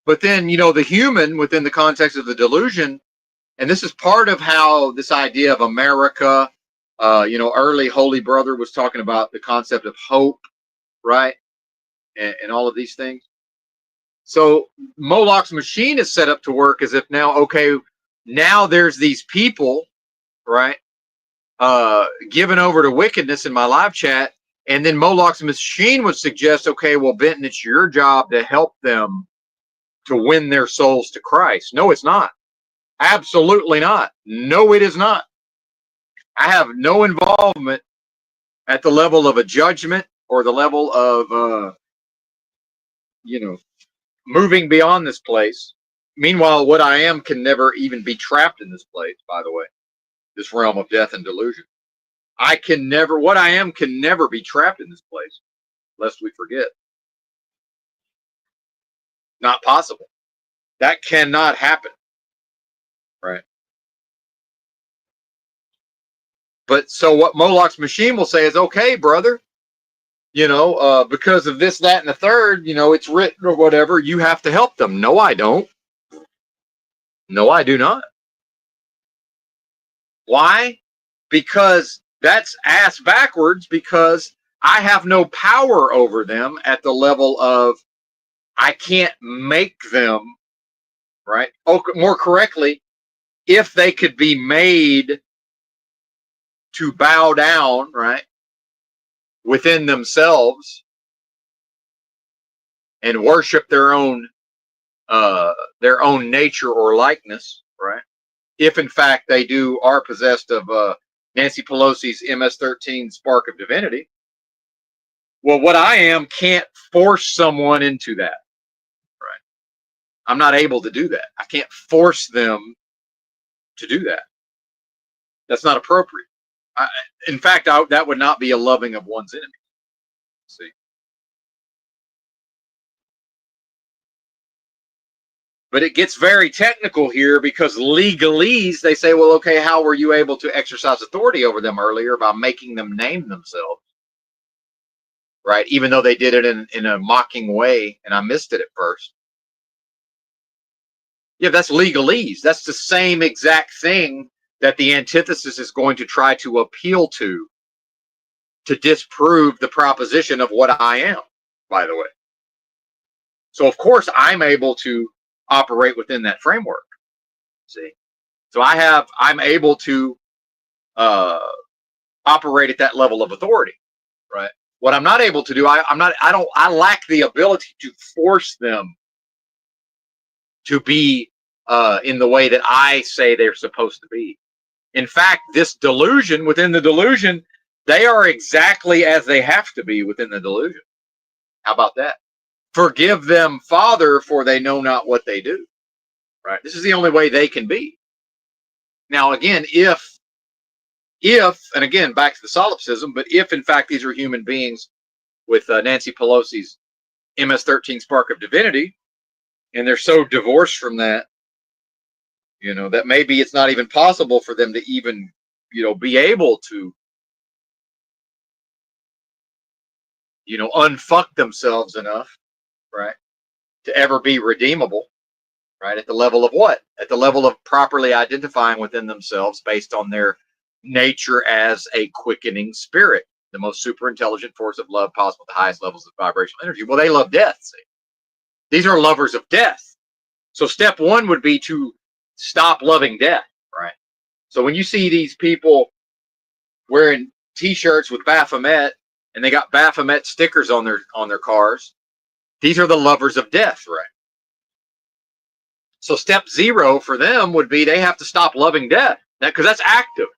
But then, the human within the context of the delusion, and this is part of how this idea of America, early Holy Brother was talking about the concept of hope, right? And all of these things. So Moloch's machine is set up to work as if now there's these people, right, given over to wickedness in my live chat, and then Moloch's machine would suggest, okay, well, Benton, it's your job to help them to win their souls to Christ. No, it's not. Absolutely not. No, it is not. I have no involvement at the level of a judgment or the level of, moving beyond this place. Meanwhile, what I am can never even be trapped in this place, by the way, this realm of death and delusion. What I am can never be trapped in this place, lest we forget. Not possible. That cannot happen. Right. But so what Moloch's machine will say is, okay, brother, because of this, that, and the third, it's written or whatever, you have to help them. No, I don't. No, I do not. Why? Because that's ass backwards, because I have no power over them at the level of I can't make them, right? Oh, more correctly, if they could be made to bow down, right, within themselves and worship their own nature or likeness, right? If in fact they are possessed of Nancy Pelosi's MS-13 spark of divinity, well, what I am can't force someone into that, right? I'm not able to do that. I can't force them to do that. That's not appropriate. In fact, that would not be a loving of one's enemy. See. But it gets very technical here because legalese, they say, well, okay, how were you able to exercise authority over them earlier by making them name themselves? Right? Even though they did it in a mocking way and I missed it at first. Yeah, that's legalese. That's the same exact thing that the antithesis is going to try to appeal to disprove the proposition of what I am, by the way. So, of course, I'm able to operate within that framework. See? So I'm able to operate at that level of authority, right? What I'm not able to do, I lack the ability to force them to be in the way that I say they're supposed to be. In fact, this delusion, within the delusion, they are exactly as they have to be within the delusion. How about that? Forgive them, Father, for they know not what they do. Right? This is the only way they can be. Now, again, if, and again, back to the solipsism, but if in fact these are human beings with Nancy Pelosi's MS-13 spark of divinity, and they're so divorced from that, that maybe it's not even possible for them to even, be able to, unfuck themselves enough, right, to ever be redeemable, right, at the level of what? At the level of properly identifying within themselves based on their nature as a quickening spirit, the most super intelligent force of love possible at the highest levels of vibrational energy. Well, they love death, see. These are lovers of death. So step one would be to stop loving death, right? So when you see these people wearing t-shirts with Baphomet and they got Baphomet stickers on their cars, these are the lovers of death, right? So step zero for them would be they have to stop loving death, because that's active.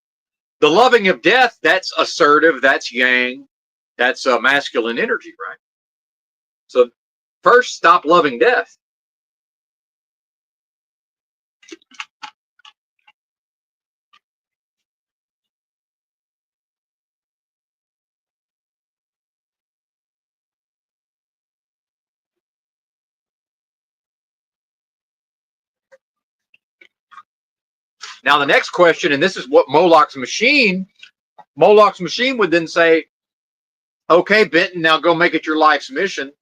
The loving of death, that's assertive, that's yang, that's masculine energy, right? So first, stop loving death. Now the next question, and this is what Moloch's machine would then say, okay, Benton, now go make it your life's mission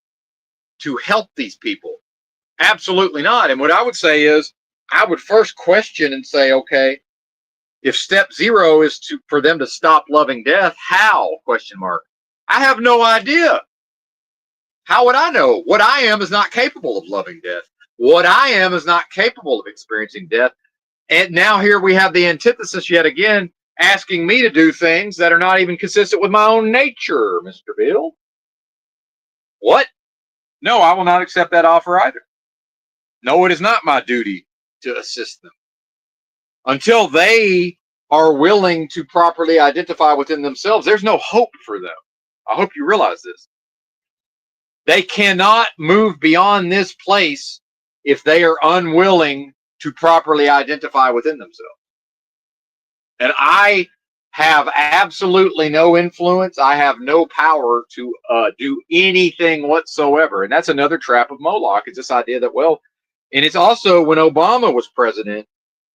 to help these people. Absolutely not. And what I would say is, I would first question and say, okay, if step zero is for them to stop loving death, how? Question mark. I have no idea. How would I know? What I am is not capable of loving death. What I am is not capable of experiencing death. And now here we have the antithesis yet again, asking me to do things that are not even consistent with my own nature, Mr. Bill. What? No, I will not accept that offer either. No, it is not my duty to assist them. Until they are willing to properly identify within themselves, there's no hope for them. I hope you realize this. They cannot move beyond this place if they are unwilling to properly identify within themselves. And I have absolutely no influence. I have no power to do anything whatsoever. And that's another trap of Moloch. It's this idea that, well, and it's also when Obama was president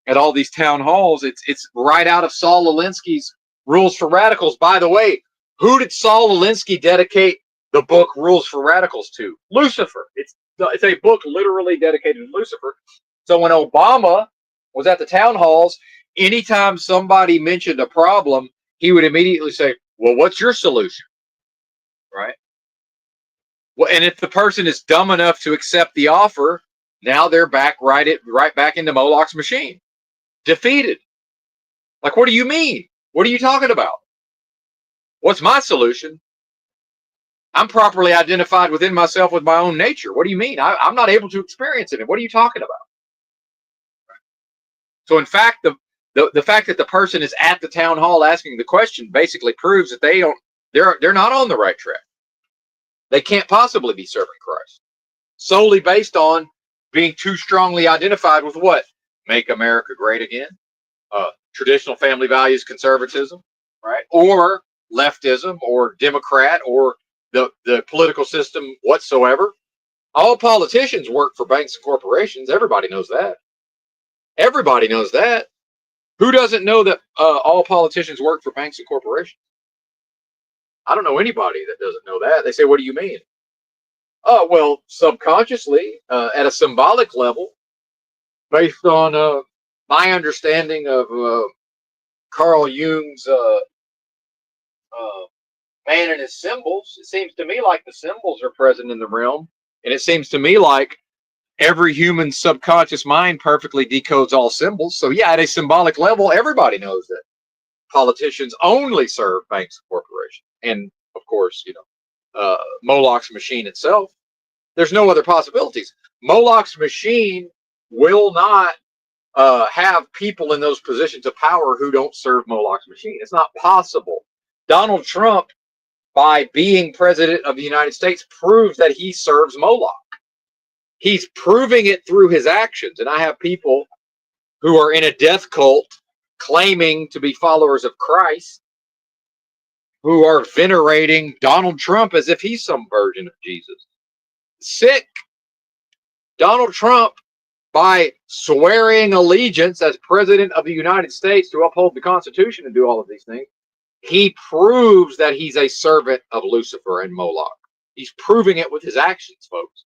at all these town halls, it's right out of Saul Alinsky's Rules for Radicals. By the way, who did Saul Alinsky dedicate the book Rules for Radicals to? Lucifer. It's a book literally dedicated to Lucifer. So when Obama was at the town halls, anytime somebody mentioned a problem, he would immediately say, well, what's your solution? Right? Well, and if the person is dumb enough to accept the offer, now they're right back into Moloch's machine. Defeated. Like, what do you mean? What are you talking about? What's my solution? I'm properly identified within myself with my own nature. What do you mean? I'm not able to experience it. What are you talking about? So in fact, the fact that the person is at the town hall asking the question basically proves that they're not on the right track. They can't possibly be serving Christ solely based on being too strongly identified with what? Make America great again. Traditional family values, conservatism, right? Or leftism, or Democrat, or the political system whatsoever. All politicians work for banks and corporations. Everybody knows that. Everybody knows that. Who doesn't know that all politicians work for banks and corporations? I don't know anybody that doesn't know that. They say, what do you mean? Oh, well, subconsciously, at a symbolic level, based on my understanding of Carl Jung's man and his symbols, it seems to me like the symbols are present in the realm. And it seems to me like every human subconscious mind perfectly decodes all symbols. So yeah, at a symbolic level, everybody knows that politicians only serve banks and corporations. And of course, Moloch's machine itself, there's no other possibilities. Moloch's machine will not have people in those positions of power who don't serve Moloch's machine. It's not possible. Donald Trump, by being president of the United States, proves that he serves Moloch. He's proving it through his actions. And I have people who are in a death cult claiming to be followers of Christ who are venerating Donald Trump as if he's some version of Jesus. Sick. Donald Trump, by swearing allegiance as president of the United States to uphold the Constitution and do all of these things, he proves that he's a servant of Lucifer and Moloch. He's proving it with his actions, folks.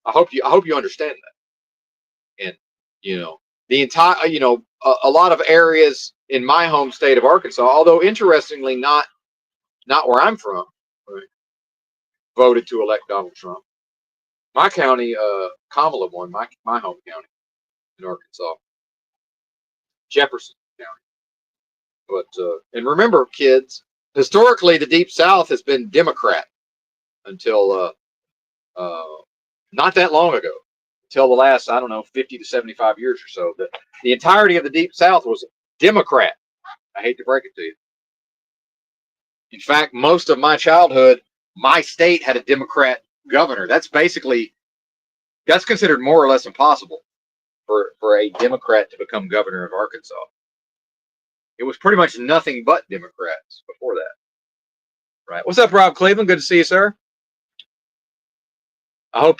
I hope you understand that. And the entire a lot of areas in my home state of Arkansas, although interestingly not where I'm from, right, voted to elect Donald Trump. My county, Kamala won, my home county in Arkansas, Jefferson County. But and remember, kids, historically the Deep South has been Democrat until not that long ago, until the last, I don't know, 50 to 75 years or so. The entirety of the Deep South was Democrat. I hate to break it to you. In fact, most of my childhood, my state had a Democrat governor. That's considered more or less impossible for a Democrat to become governor of Arkansas. It was pretty much nothing but Democrats before that. Right. What's up, Rob Cleveland? Good to see you, sir. I hope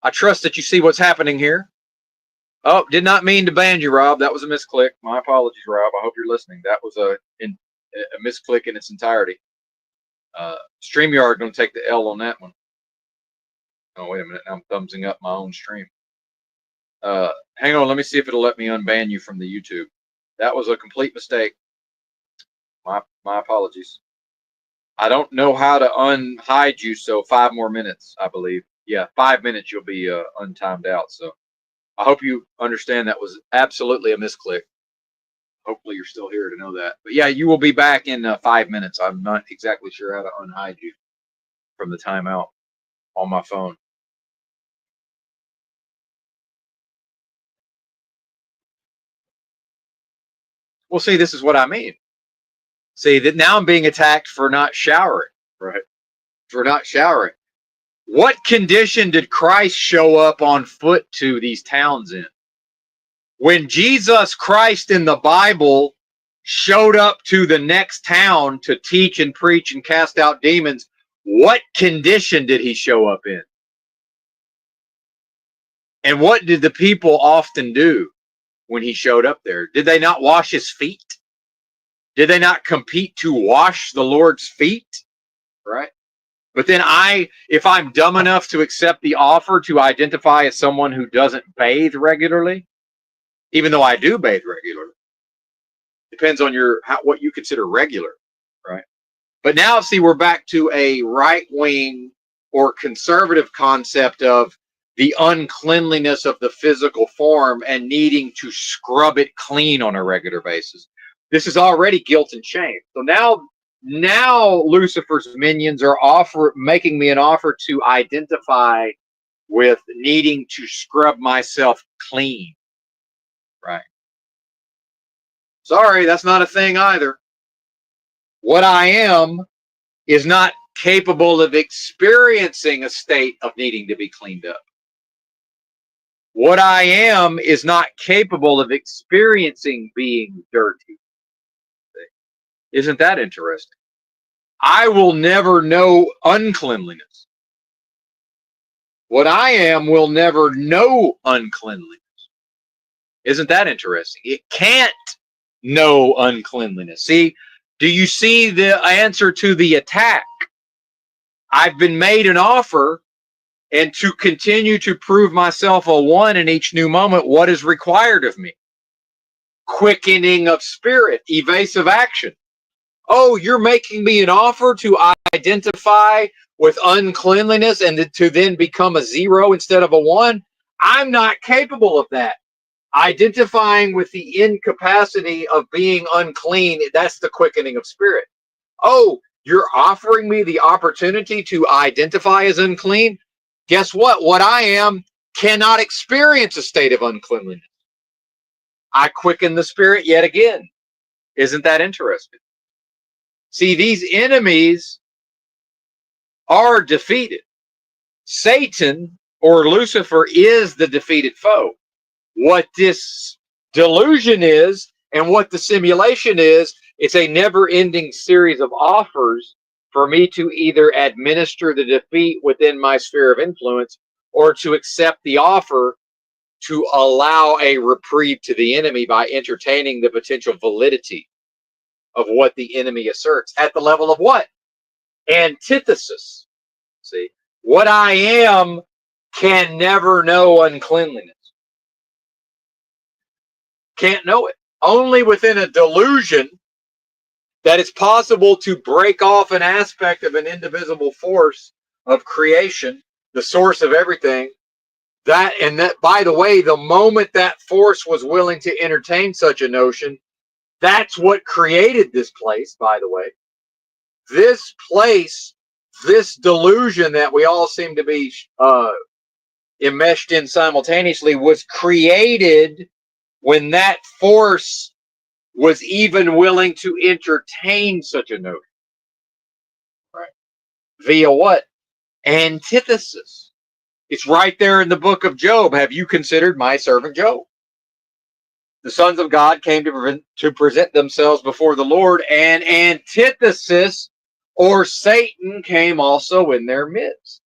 I trust that you see what's happening here. Oh, did not mean to ban you, Rob. That was a misclick. My apologies, Rob. I hope you're listening. That was a misclick in its entirety. StreamYard going to take the L on that one. Oh, wait a minute. Now I'm thumbsing up my own stream. Hang on. Let me see if it'll let me unban you from the YouTube. That was a complete mistake. My apologies. I don't know how to unhide you, so 5 more minutes, I believe. Yeah, 5 minutes you'll be untimed out. So I hope you understand that was absolutely a misclick. Hopefully you're still here to know that. But yeah, you will be back in 5 minutes. I'm not exactly sure how to unhide you from the timeout on my phone. Well, see, this is what I mean. See, that now I'm being attacked for not showering, right? For not showering. What condition did Christ show up on foot to these towns in? When Jesus Christ in the Bible showed up to the next town to teach and preach and cast out demons, what condition did he show up in? And what did the people often do when he showed up there? Did they not wash his feet? Did they not compete to wash the Lord's feet? Right? But then if I'm dumb enough to accept the offer to identify as someone who doesn't bathe regularly, even though I do bathe regularly, depends on what you consider regular, right? But now, see, we're back to a right-wing or conservative concept of the uncleanliness of the physical form and needing to scrub it clean on a regular basis. This is already guilt and shame. So now Lucifer's minions are making me an offer to identify with needing to scrub myself clean. Right. Sorry, that's not a thing either. What I am is not capable of experiencing a state of needing to be cleaned up. What I am is not capable of experiencing being dirty. Isn't that interesting? I will never know uncleanliness. What I am will never know uncleanliness. Isn't that interesting? It can't know uncleanliness. See, do you see the answer to the attack? I've been made an offer, and to continue to prove myself a one in each new moment, what is required of me? Quickening of spirit, evasive action. Oh, you're making me an offer to identify with uncleanliness and to then become a 0 instead of a 1? I'm not capable of that. Identifying with the incapacity of being unclean, that's the quickening of spirit. Oh, you're offering me the opportunity to identify as unclean? Guess what? What I am cannot experience a state of uncleanliness. I quicken the spirit yet again. Isn't that interesting? See, these enemies are defeated. Satan or Lucifer is the defeated foe. What this delusion is and what the simulation is, it's a never-ending series of offers for me to either administer the defeat within my sphere of influence or to accept the offer to allow a reprieve to the enemy by entertaining the potential validity of what the enemy asserts at the level of what? Antithesis. See, what I am can never know uncleanliness. Can't know it. Only within a delusion that it's possible to break off an aspect of an indivisible force of creation, the source of everything. That, by the way, the moment that force was willing to entertain such a notion, that's what created this place, by the way. This place, this delusion that we all seem to be enmeshed in simultaneously, was created when that force was even willing to entertain such a notion. Right. Via what? Antithesis. It's right there in the book of Job. Have you considered my servant Job? The sons of God came to present themselves before the Lord, and antithesis, or Satan, came also in their midst.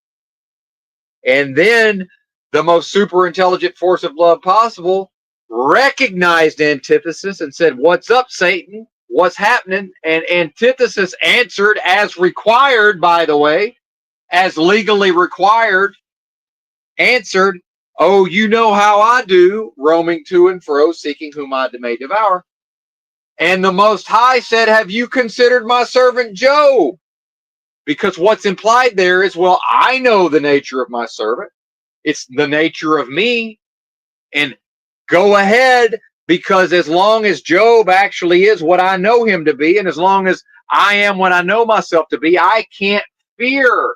And then the most super intelligent force of love possible recognized antithesis and said, "What's up, Satan? What's happening?" And antithesis answered as required, by the way, as legally required, answered, "Oh, you know how I do, roaming to and fro, seeking whom I may devour." And the Most High said, "Have you considered my servant Job?" Because what's implied there is, well, I know the nature of my servant. It's the nature of me. And go ahead, because as long as Job actually is what I know him to be, and as long as I am what I know myself to be, I can't fear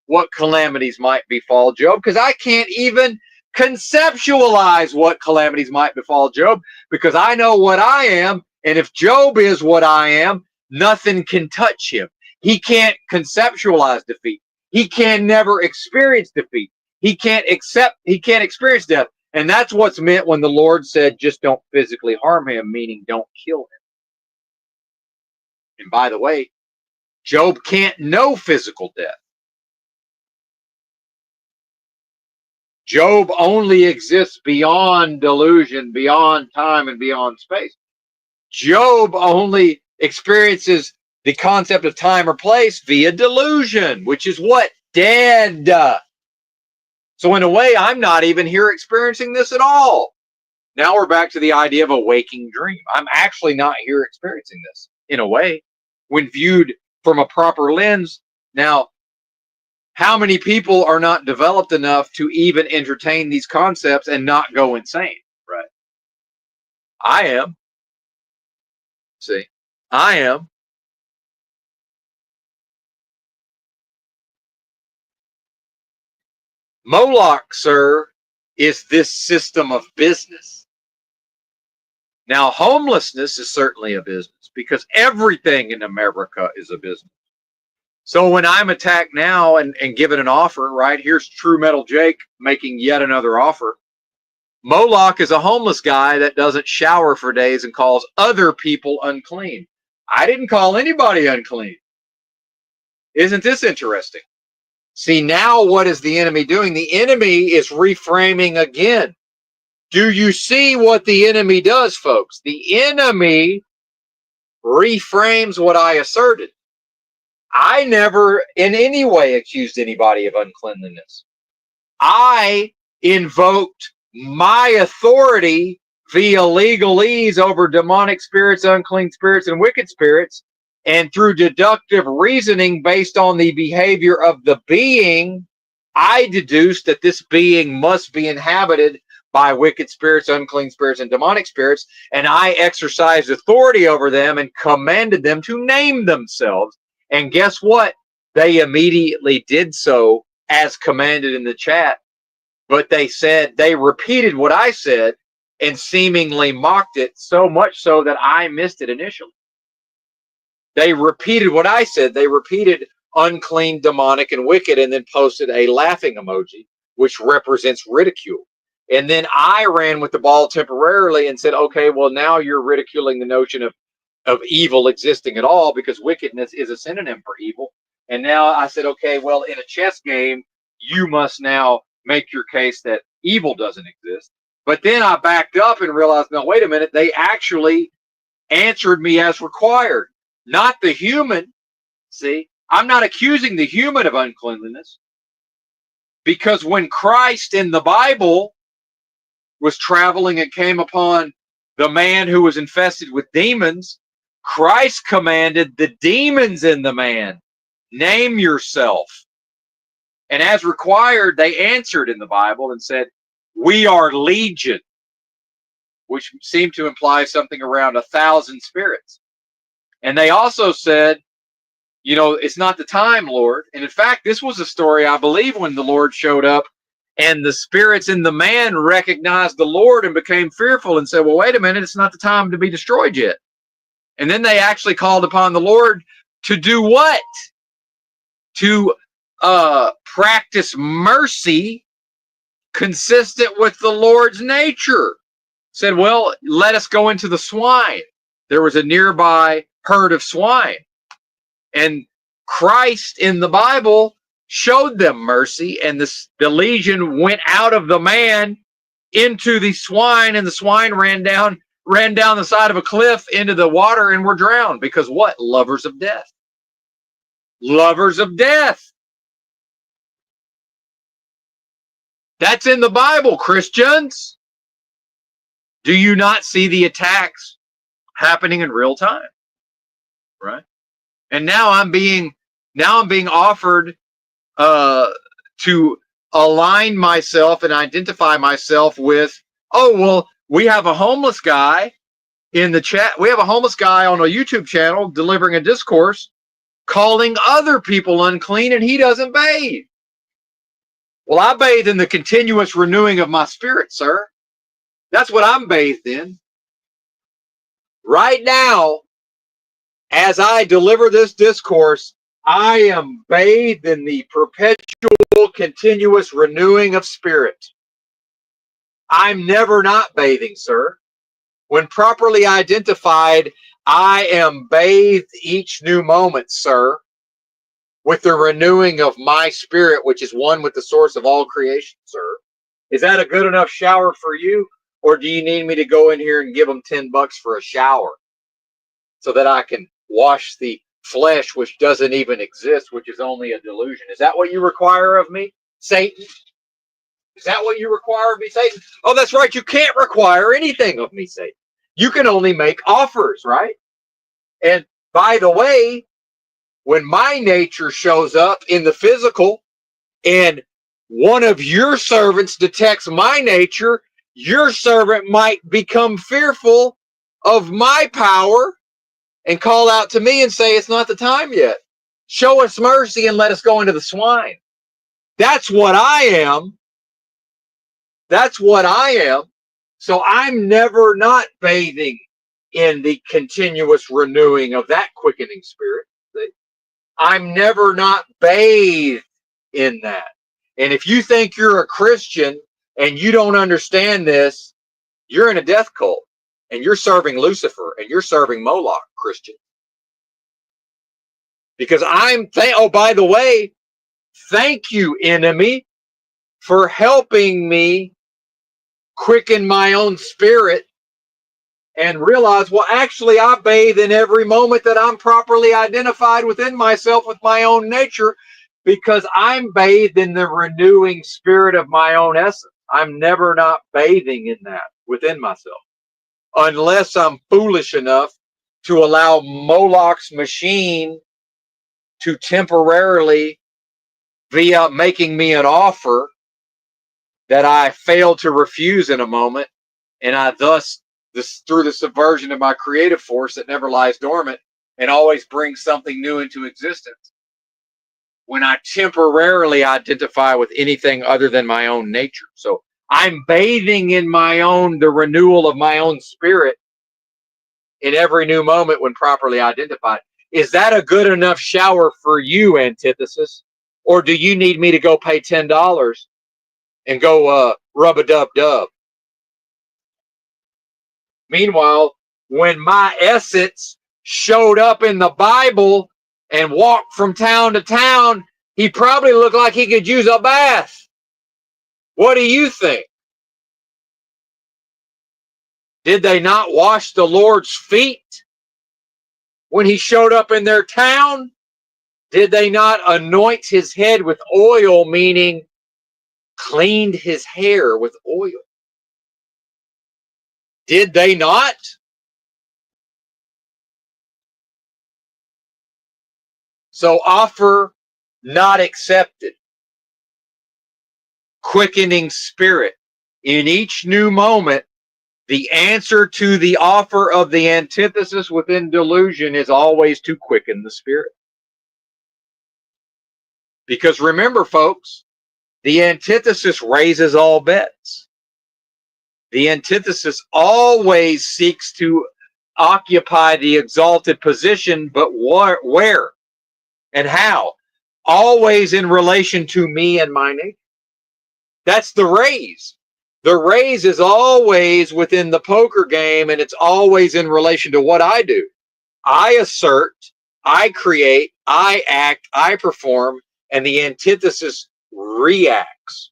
what calamities might befall Job, because I can't even conceptualize what calamities might befall Job, because I know what I am, and if Job is what I am, nothing can touch him. He can't conceptualize defeat. he can never experience defeat. He can't experience death. And that's what's meant when the Lord said, just don't physically harm him, meaning don't kill him. And by the way, Job can't know physical death. Job only exists beyond delusion, beyond time, and beyond space. Job only experiences the concept of time or place via delusion, which is what? Dead. So in a way, I'm not even here experiencing this at all. Now we're back to the idea of a waking dream. I'm actually not here experiencing this, in a way, when viewed from a proper lens. Now, how many people are not developed enough to even entertain these concepts and not go insane? Right. I am. See, I am. Moloch, sir, is this system of business. Now, homelessness is certainly a business because everything in America is a business. So when I'm attacked now and given an offer, right, here's True Metal Jake making yet another offer. Moloch is a homeless guy that doesn't shower for days and calls other people unclean. I didn't call anybody unclean. Isn't this interesting? See, now what is the enemy doing? The enemy is reframing again. Do you see what the enemy does, folks? The enemy reframes what I asserted. I never in any way accused anybody of uncleanliness. I invoked my authority via legalese over demonic spirits, unclean spirits, and wicked spirits, and through deductive reasoning based on the behavior of the being, I deduced that this being must be inhabited by wicked spirits, unclean spirits, and demonic spirits, and I exercised authority over them and commanded them to name themselves. And guess what? They immediately did so as commanded in the chat. But they said, they repeated what I said and seemingly mocked it, so much so that I missed it initially. They repeated what I said. They repeated unclean, demonic, and wicked, and then posted a laughing emoji, which represents ridicule. And then I ran with the ball temporarily and said, okay, well, now you're ridiculing the notion of evil existing at all, because wickedness is a synonym for evil. And now I said, okay, well, in a chess game, you must now make your case that evil doesn't exist. But then I backed up and realized, no, wait a minute, they actually answered me as required, not the human. See, I'm not accusing the human of uncleanliness, because when Christ in the Bible was traveling and came upon the man who was infested with demons, Christ commanded the demons in the man, name yourself. And as required, they answered in the Bible and said, we are legion, which seemed to imply something around 1,000 spirits. And they also said, you know, it's not the time, Lord. And in fact, this was a story, I believe, when the Lord showed up and the spirits in the man recognized the Lord and became fearful and said, well, wait a minute, it's not the time to be destroyed yet. And then they actually called upon the Lord to do what? To practice mercy consistent with the Lord's nature. Said, well, let us go into the swine. There was a nearby herd of swine. And Christ in the Bible showed them mercy, and the legion went out of the man into the swine, and the swine ran down the side of a cliff into the water and were drowned. Because what? Lovers of death. Lovers of death. That's in the Bible, Christians. Do you not see the attacks happening in real time? Right? And now I'm being offered to align myself and identify myself with, oh, well, we have a homeless guy in the chat. We have a homeless guy on a YouTube channel delivering a discourse calling other people unclean, and he doesn't bathe. Well, I bathe in the continuous renewing of my spirit, sir. That's what I'm bathed in. Right now, as I deliver this discourse, I am bathed in the perpetual, continuous renewing of spirit. I'm never not bathing, sir. When properly identified, I am bathed each new moment, sir, with the renewing of my spirit, which is one with the source of all creation, sir. Is that a good enough shower for you? Or do you need me to go in here and give them $10 for a shower so that I can wash the flesh, which doesn't even exist, which is only a delusion? Is that what you require of me, Satan? Is that what you require of me, Satan? Oh, that's right. You can't require anything of me, Satan. You can only make offers, right? And by the way, when my nature shows up in the physical and one of your servants detects my nature, your servant might become fearful of my power and call out to me and say, it's not the time yet. Show us mercy and let us go into the swine. That's what I am. That's what I am. So I'm never not bathing in the continuous renewing of that quickening spirit. I'm never not bathed in that. And if you think you're a Christian and you don't understand this, you're in a death cult and you're serving Lucifer and you're serving Moloch, Christian. Because oh, by the way, thank you, enemy, for helping me quicken my own spirit and realize, well, actually, I bathe in every moment that I'm properly identified within myself with my own nature, because I'm bathed in the renewing spirit of my own essence. I'm never not bathing in that within myself, unless I'm foolish enough to allow Moloch's machine to temporarily, via making me an offer that I fail to refuse in a moment, and I thus, through the subversion of my creative force that never lies dormant and always brings something new into existence, when I temporarily identify with anything other than my own nature. So I'm bathing in the renewal of my own spirit in every new moment when properly identified. Is that a good enough shower for you, antithesis? Or do you need me to go pay $10 and go rub-a-dub-dub? Meanwhile, when my essence showed up in the Bible and walked from town to town, he probably looked like he could use a bath. What do you think? Did they not wash the Lord's feet when he showed up in their town? Did they not anoint his head with oil, meaning cleaned his hair with oil? Did they not? So offer not accepted. Quickening spirit. In each new moment, the answer to the offer of the antithesis within delusion is always to quicken the spirit. Because remember, folks, the antithesis raises all bets. The antithesis always seeks to occupy the exalted position, but where and how? Always in relation to me and my nature. That's the raise. The raise is always within the poker game, and it's always in relation to what I do. I assert, I create, I act, I perform, and the antithesis reacts.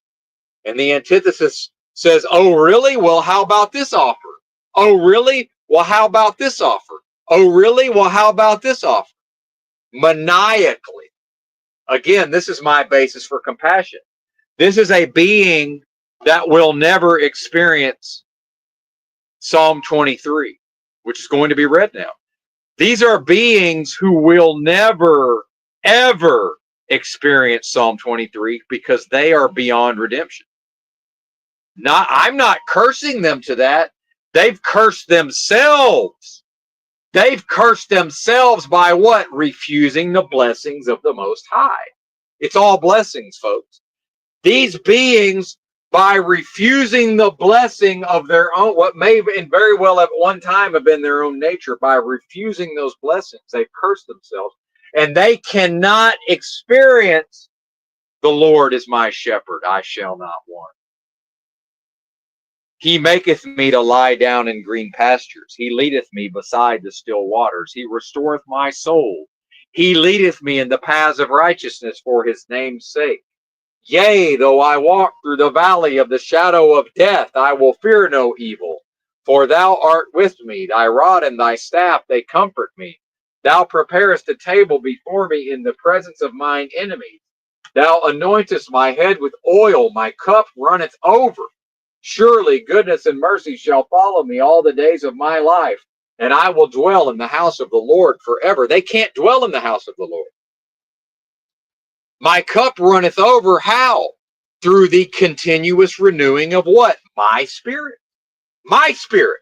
And the antithesis says, oh, really? Well, how about this offer? Oh, really? Well, how about this offer? Oh, really? Well, how about this offer? Maniacally. Again, this is my basis for compassion. This is a being that will never experience Psalm 23, which is going to be read now. These are beings who will never, ever experience Psalm 23 because they are beyond redemption. I'm not cursing them to that. They've cursed themselves. They've cursed themselves by what? Refusing the blessings of the Most High. It's all blessings, folks. These beings, by refusing the blessing of their own, what may and very well at one time have been their own nature, by refusing those blessings, they've cursed themselves. and they cannot experience the Lord is my shepherd, I shall not want. He maketh me to lie down in green pastures. He leadeth me beside the still waters. He restoreth my soul. He leadeth me in the paths of righteousness for his name's sake. Yea, though I walk through the valley of the shadow of death, I will fear no evil. For thou art with me, thy rod and thy staff, they comfort me. Thou preparest a table before me in the presence of mine enemies. Thou anointest my head with oil, my cup runneth over. Surely goodness and mercy shall follow me all the days of my life, and I will dwell in the house of the Lord forever. They can't dwell in the house of the Lord. My cup runneth over. How? Through the continuous renewing of what? My spirit. My spirit.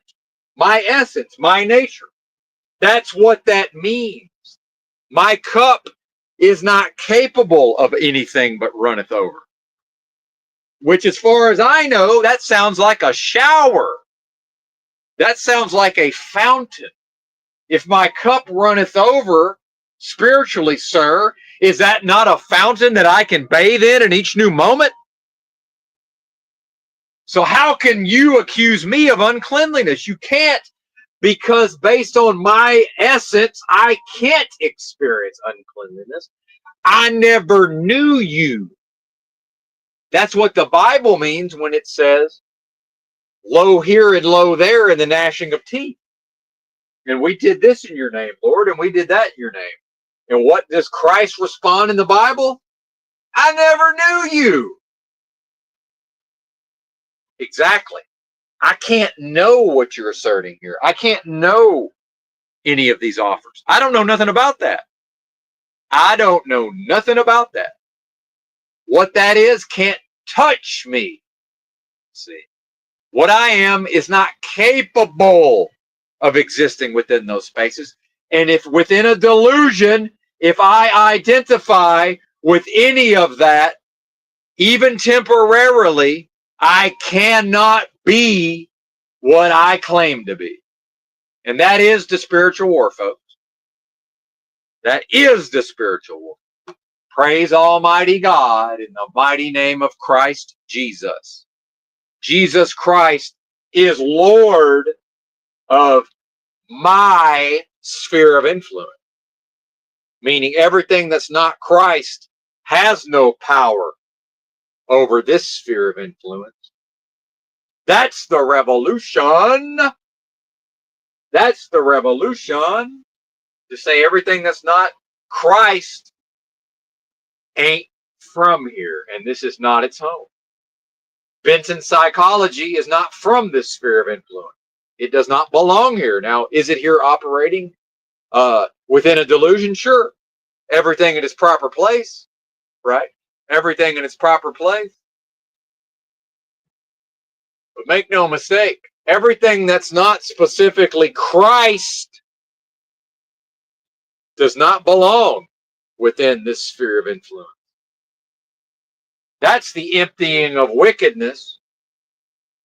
My essence. My nature. That's what that means. My cup is not capable of anything but runneth over. Which, as far as I know, that sounds like a shower. That sounds like a fountain. If my cup runneth over, spiritually, sir, is that not a fountain that I can bathe in each new moment? So how can you accuse me of uncleanliness? You can't, because based on my essence, I can't experience uncleanliness. I never knew you. That's what the Bible means when it says, lo here and lo there in the gnashing of teeth. And we did this in your name, Lord, and we did that in your name. And what does Christ respond in the Bible? I never knew you. Exactly. I can't know what you're asserting here. I can't know any of these offers. I don't know nothing about that. I don't know nothing about that. What that is can't touch me. See, what I am is not capable of existing within those spaces. And if within a delusion, if I identify with any of that, even temporarily, I cannot be what I claim to be. And that is the spiritual war, folks. That is the spiritual war. Praise Almighty God in the mighty name of Christ Jesus. Jesus Christ is Lord of my sphere of influence. Meaning everything that's not Christ has no power over this sphere of influence. That's the revolution. That's the revolution. To say everything that's not Christ ain't from here, and this is not its home. Benton psychology is not from this sphere of influence. It does not belong here. Now, is it here operating within a delusion? Sure. Everything in its proper place, right? Everything in its proper place. But make no mistake, everything that's not specifically Christ does not belong within this sphere of influence. That's the emptying of wickedness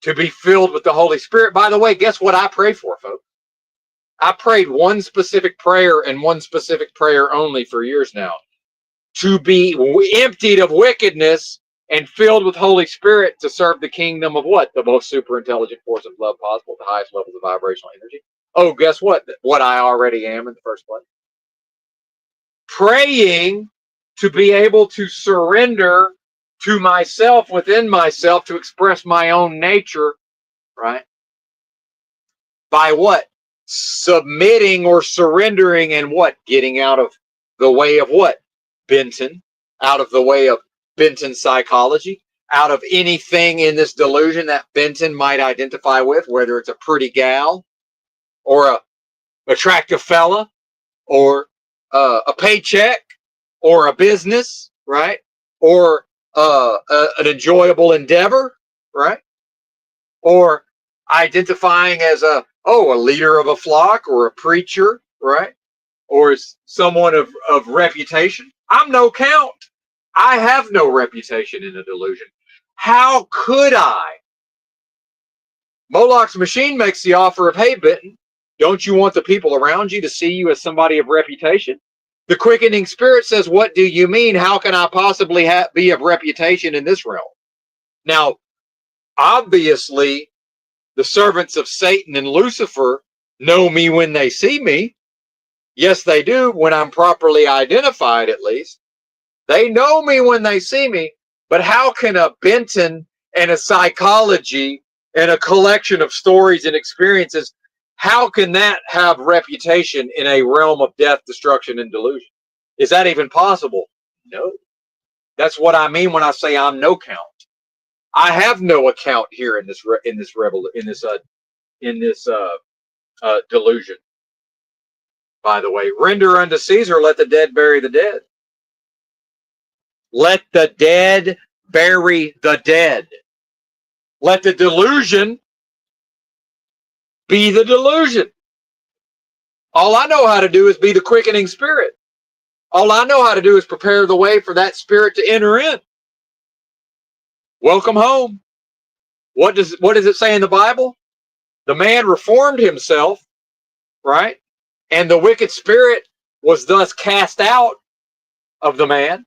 to be filled with the Holy Spirit. By the way, guess what I pray for, folks? I prayed one specific prayer and one specific prayer only for years now. To be emptied of wickedness and filled with Holy Spirit to serve the kingdom of what? The most super intelligent force of love possible, the highest levels of vibrational energy. Oh, guess what? What I already am in the first place. Praying to be able to surrender to myself, within myself, to express my own nature, right? By what? Submitting or surrendering and what? Getting out of the way of what? Benton. Out of the way of Benton psychology. Out of anything in this delusion that Benton might identify with, whether it's a pretty gal or a attractive fella or a paycheck or a business, right? Or an enjoyable endeavor, right? Or identifying as a leader of a flock or a preacher, right? Or as someone of reputation. I'm no count. I have no reputation in a delusion. How could I? Moloch's machine makes the offer of, hey, Benton, don't you want the people around you to see you as somebody of reputation? The quickening spirit says, what do you mean? How can I possibly be of reputation in this realm? Now, obviously, the servants of Satan and Lucifer know me when they see me. Yes, they do, when I'm properly identified, at least. They know me when they see me. But how can a Benton and a psychology and a collection of stories and experiences, how can that have reputation in a realm of death, destruction, and delusion? Is that even possible? No. That's what I mean when I say I'm no count. I have no account here in this delusion. By the way, render unto Caesar, let the dead bury the dead. Let the dead bury the dead. Let the delusion be the delusion. All I know how to do is be the quickening spirit. All I know how to do is prepare the way for that spirit to enter in. Welcome home. What does it say in the Bible? The man reformed himself, right? And the wicked spirit was thus cast out of the man.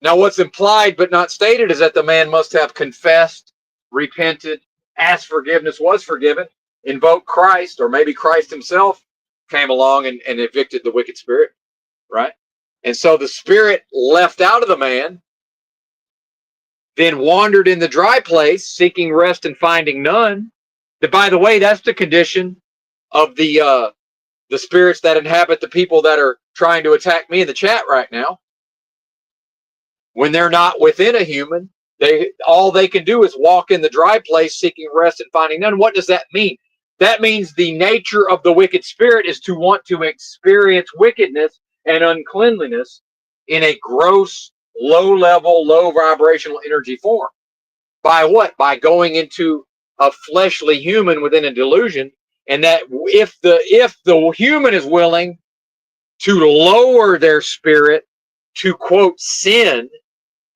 Now, what's implied but not stated is that the man must have confessed, repented, asked forgiveness, was forgiven, invoked Christ, or maybe Christ himself came along and evicted the wicked spirit, right? And so the spirit left out of the man, then wandered in the dry place, seeking rest and finding none. By the way, that's the condition of the spirits that inhabit the people that are trying to attack me in the chat right now. When they're not within a human, all they can do is walk in the dry place, seeking rest and finding none. What does that mean? That means the nature of the wicked spirit is to want to experience wickedness and uncleanliness in a gross, low-level, low-vibrational energy form. By what? By going into a fleshly human within a delusion, and that if the human is willing to lower their spirit to, quote, sin,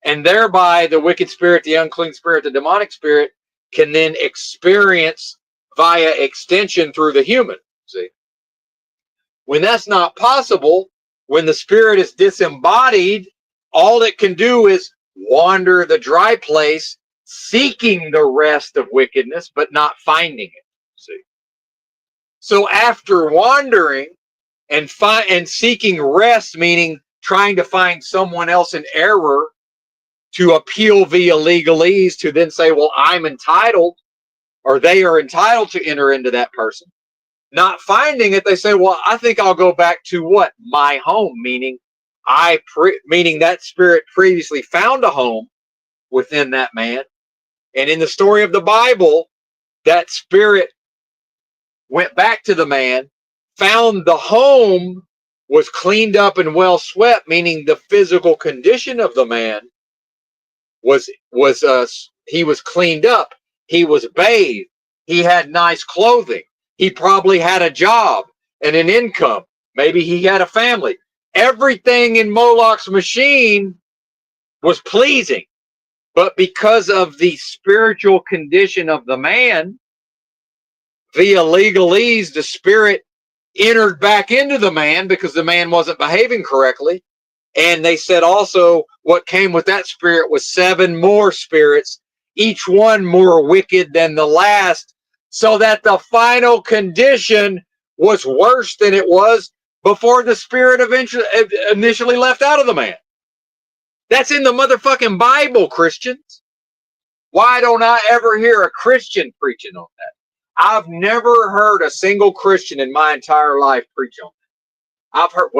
and thereby the wicked spirit, the unclean spirit, the demonic spirit can then experience via extension through the human. See? When that's not possible, when the spirit is disembodied, all it can do is wander the dry place, seeking the rest of wickedness, but not finding it. See? So after wandering and seeking rest, meaning trying to find someone else in error to appeal via legalese, to then say, well, I'm entitled, or they are entitled to enter into that person. Not finding it, they say, well, I think I'll go back to what? My home, meaning meaning that spirit previously found a home within that man. And in the story of the Bible, that spirit went back to the man, found the home was cleaned up and well swept, meaning the physical condition of the man he was cleaned up, he was bathed, he had nice clothing, he probably had a job and an income, maybe he had a family. Everything in Moloch's machine was pleasing, but because of the spiritual condition of the man, via legalese, the spirit entered back into the man because the man wasn't behaving correctly. And they said also what came with that spirit was 7 more spirits, each one more wicked than the last, so that the final condition was worse than it was before the spirit initially left out of the man. That's in the motherfucking Bible, Christians. Why don't I ever hear a Christian preaching on that? I've never heard a single Christian in my entire life preach on that. I've heard,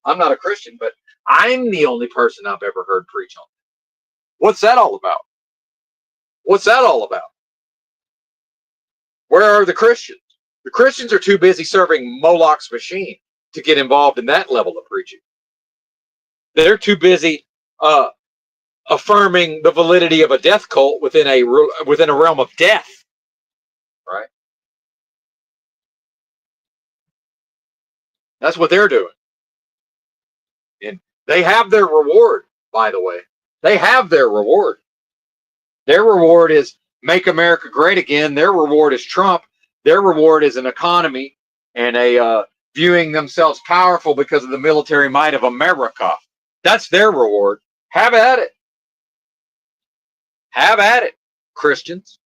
I'm not a Christian, but I'm the only person I've ever heard preach on that. What's that all about? What's that all about? Where are the Christians? The Christians are too busy serving Moloch's machine to get involved in that level of preaching. They're too busy affirming the validity of a death cult within a realm of death, right? That's what they're doing. And they have their reward, by the way. They have their reward. Their reward is make America great again. Their reward is Trump. Their reward is an economy and a viewing themselves powerful because of the military might of America. That's their reward. Have at it. Have at it, Christians.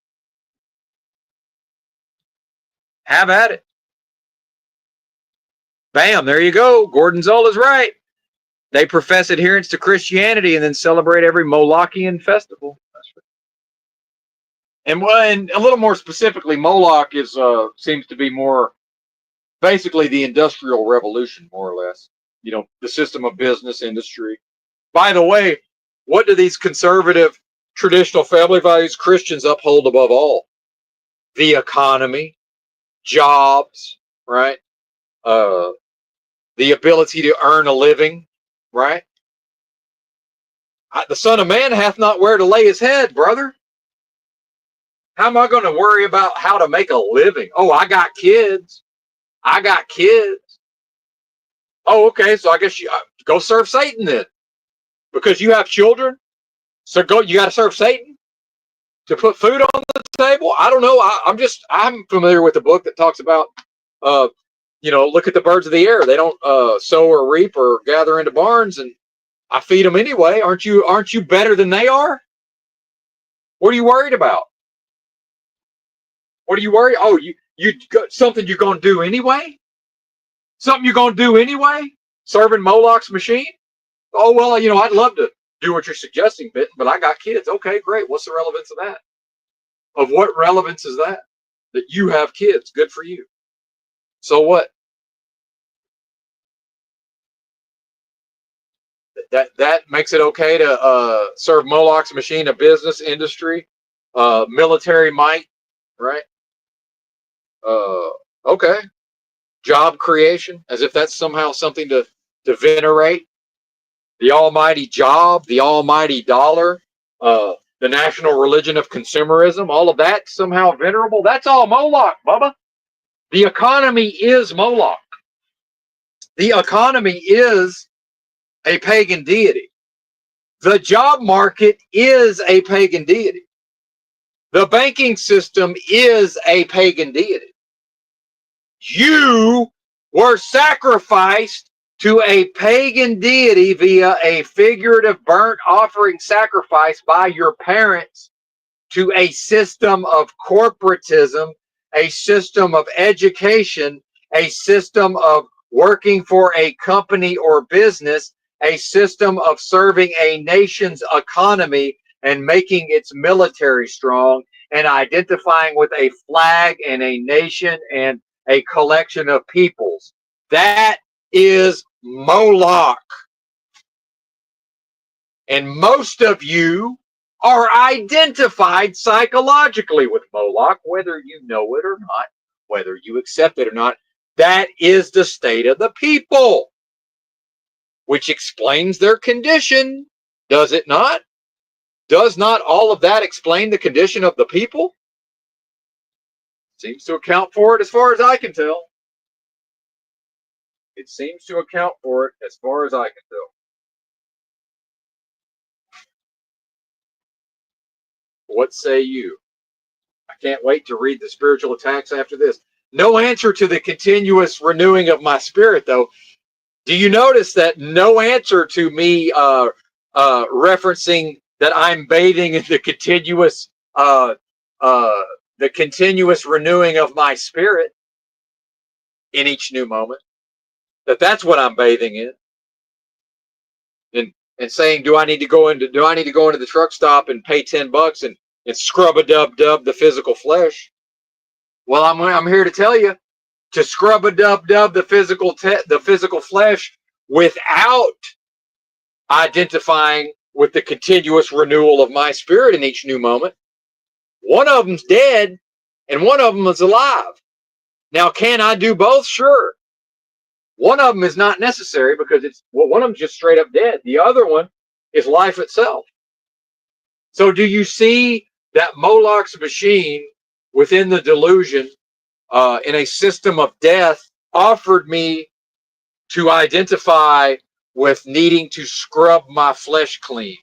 Have at it. Bam, there you go. Gordon Zola's right. They profess adherence to Christianity and then celebrate every Molochian festival. And a little more specifically, Moloch is seems to be more basically the Industrial Revolution, more or less. You know, the system of business, industry. By the way, what do these conservative, traditional family values Christians uphold above all? The economy, jobs, right? The ability to earn a living, right? The Son of Man hath not where to lay his head, brother. How am I going to worry about how to make a living? Oh, I got kids. I got kids. Oh, okay. So I guess you go serve Satan then, because you have children. So you got to serve Satan to put food on the table. I don't know. I'm familiar with the book that talks about, look at the birds of the air. They don't sow or reap or gather into barns, and I feed them anyway. Aren't you better than they are? What are you worried about? What are you worried? Oh, you got something you're going to do anyway? Something you're going to do anyway? Serving Moloch's machine? Oh, well, I'd love to do what you're suggesting, but I got kids. Okay, great. What's the relevance of that? Of what relevance is that? That you have kids. Good for you. So what? That makes it okay to serve Moloch's machine, a business, industry, military might, right? Okay. Job creation, as if that's somehow something to venerate. The almighty job, the almighty dollar, the national religion of consumerism, all of that somehow venerable. That's all Moloch, Bubba. The economy is Moloch. The economy is a pagan deity. The job market is a pagan deity. The banking system is a pagan deity. You were sacrificed to a pagan deity via a figurative burnt offering sacrifice by your parents to a system of corporatism, a system of education, a system of working for a company or business, a system of serving a nation's economy and making its military strong, and identifying with a flag and a nation and a collection of peoples. That is Moloch. And most of you are identified psychologically with Moloch, whether you know it or not, whether you accept it or not. That is the state of the people, which explains their condition, does it not? Does not all of that explain the condition of the people? Seems to account for it as far as I can tell. It seems to account for it as far as I can tell. What say you? I can't wait to read the spiritual attacks after this. No answer to the continuous renewing of my spirit, though. Do you notice that no answer to me referencing that I'm bathing in the continuous renewing of my spirit in each new moment? That's what I'm bathing in. And saying, do I need to go into the truck stop and pay $10 and scrub a dub the physical flesh? Well, I'm here to tell you, to scrub a dub the physical flesh without identifying with the continuous renewal of my spirit in each new moment. One of them's dead and one of them is alive. Now, can I do both? Sure. One of them is not necessary because one of them's just straight up dead. The other one is life itself. So do you see that Moloch's machine within the delusion in a system of death offered me to identify with needing to scrub my flesh clean,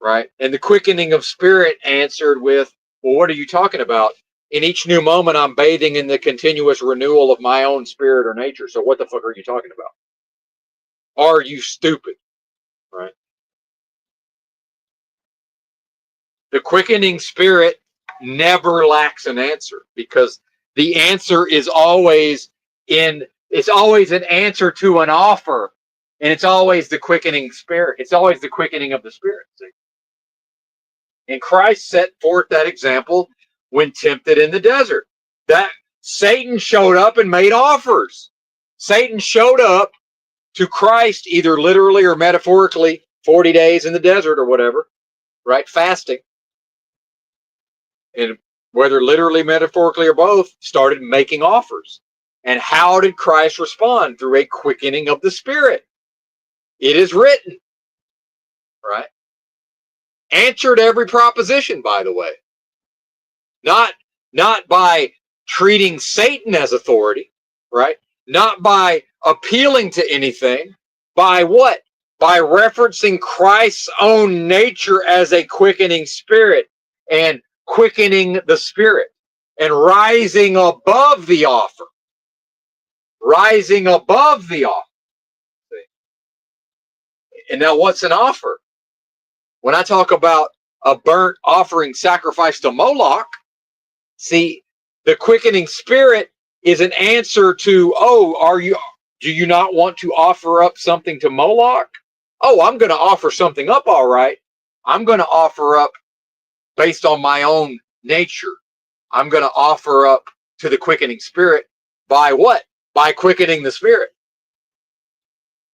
right? And the quickening of spirit answered with, well, what are you talking about? In each new moment, I'm bathing in the continuous renewal of my own spirit or nature. So what the fuck are you talking about? Are you stupid? Right? The quickening spirit never lacks an answer, because the answer is always it's always an answer to an offer, and it's always the quickening spirit. It's always the quickening of the spirit. See? And Christ set forth that example when tempted in the desert. That Satan showed up and made offers. Satan showed up to Christ, either literally or metaphorically, 40 days in the desert or whatever, right? Fasting. And whether literally, metaphorically, or both, started making offers. And how did Christ respond? Through a quickening of the spirit. It is written, right? Answered every proposition, by the way. Not by treating Satan as authority, right? Not by appealing to anything. By what? By referencing Christ's own nature as a quickening spirit, and quickening the spirit, and rising above the offer. Rising above the offer. And now what's an offer? When I talk about a burnt offering sacrifice to Moloch, see, the quickening spirit is an answer to, do you not want to offer up something to Moloch? Oh, I'm going to offer something up, all right. I'm going to offer up based on my own nature. I'm going to offer up to the quickening spirit by what? By quickening the spirit.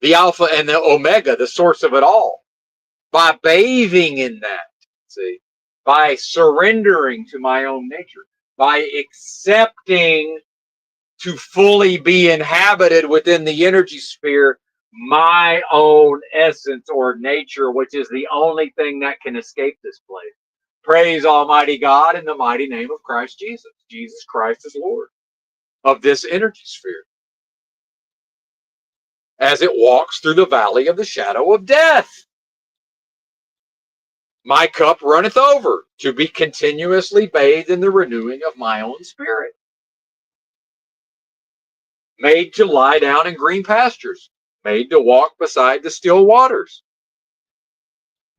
The Alpha and the Omega, the source of it all. By bathing in that, see, by surrendering to my own nature, by accepting to fully be inhabited within the energy sphere, my own essence or nature, which is the only thing that can escape this place. Praise Almighty God in the mighty name of Christ Jesus. Jesus Christ is Lord of this energy sphere, as it walks through the valley of the shadow of death. My cup runneth over, to be continuously bathed in the renewing of my own spirit. Made to lie down in green pastures, made to walk beside the still waters.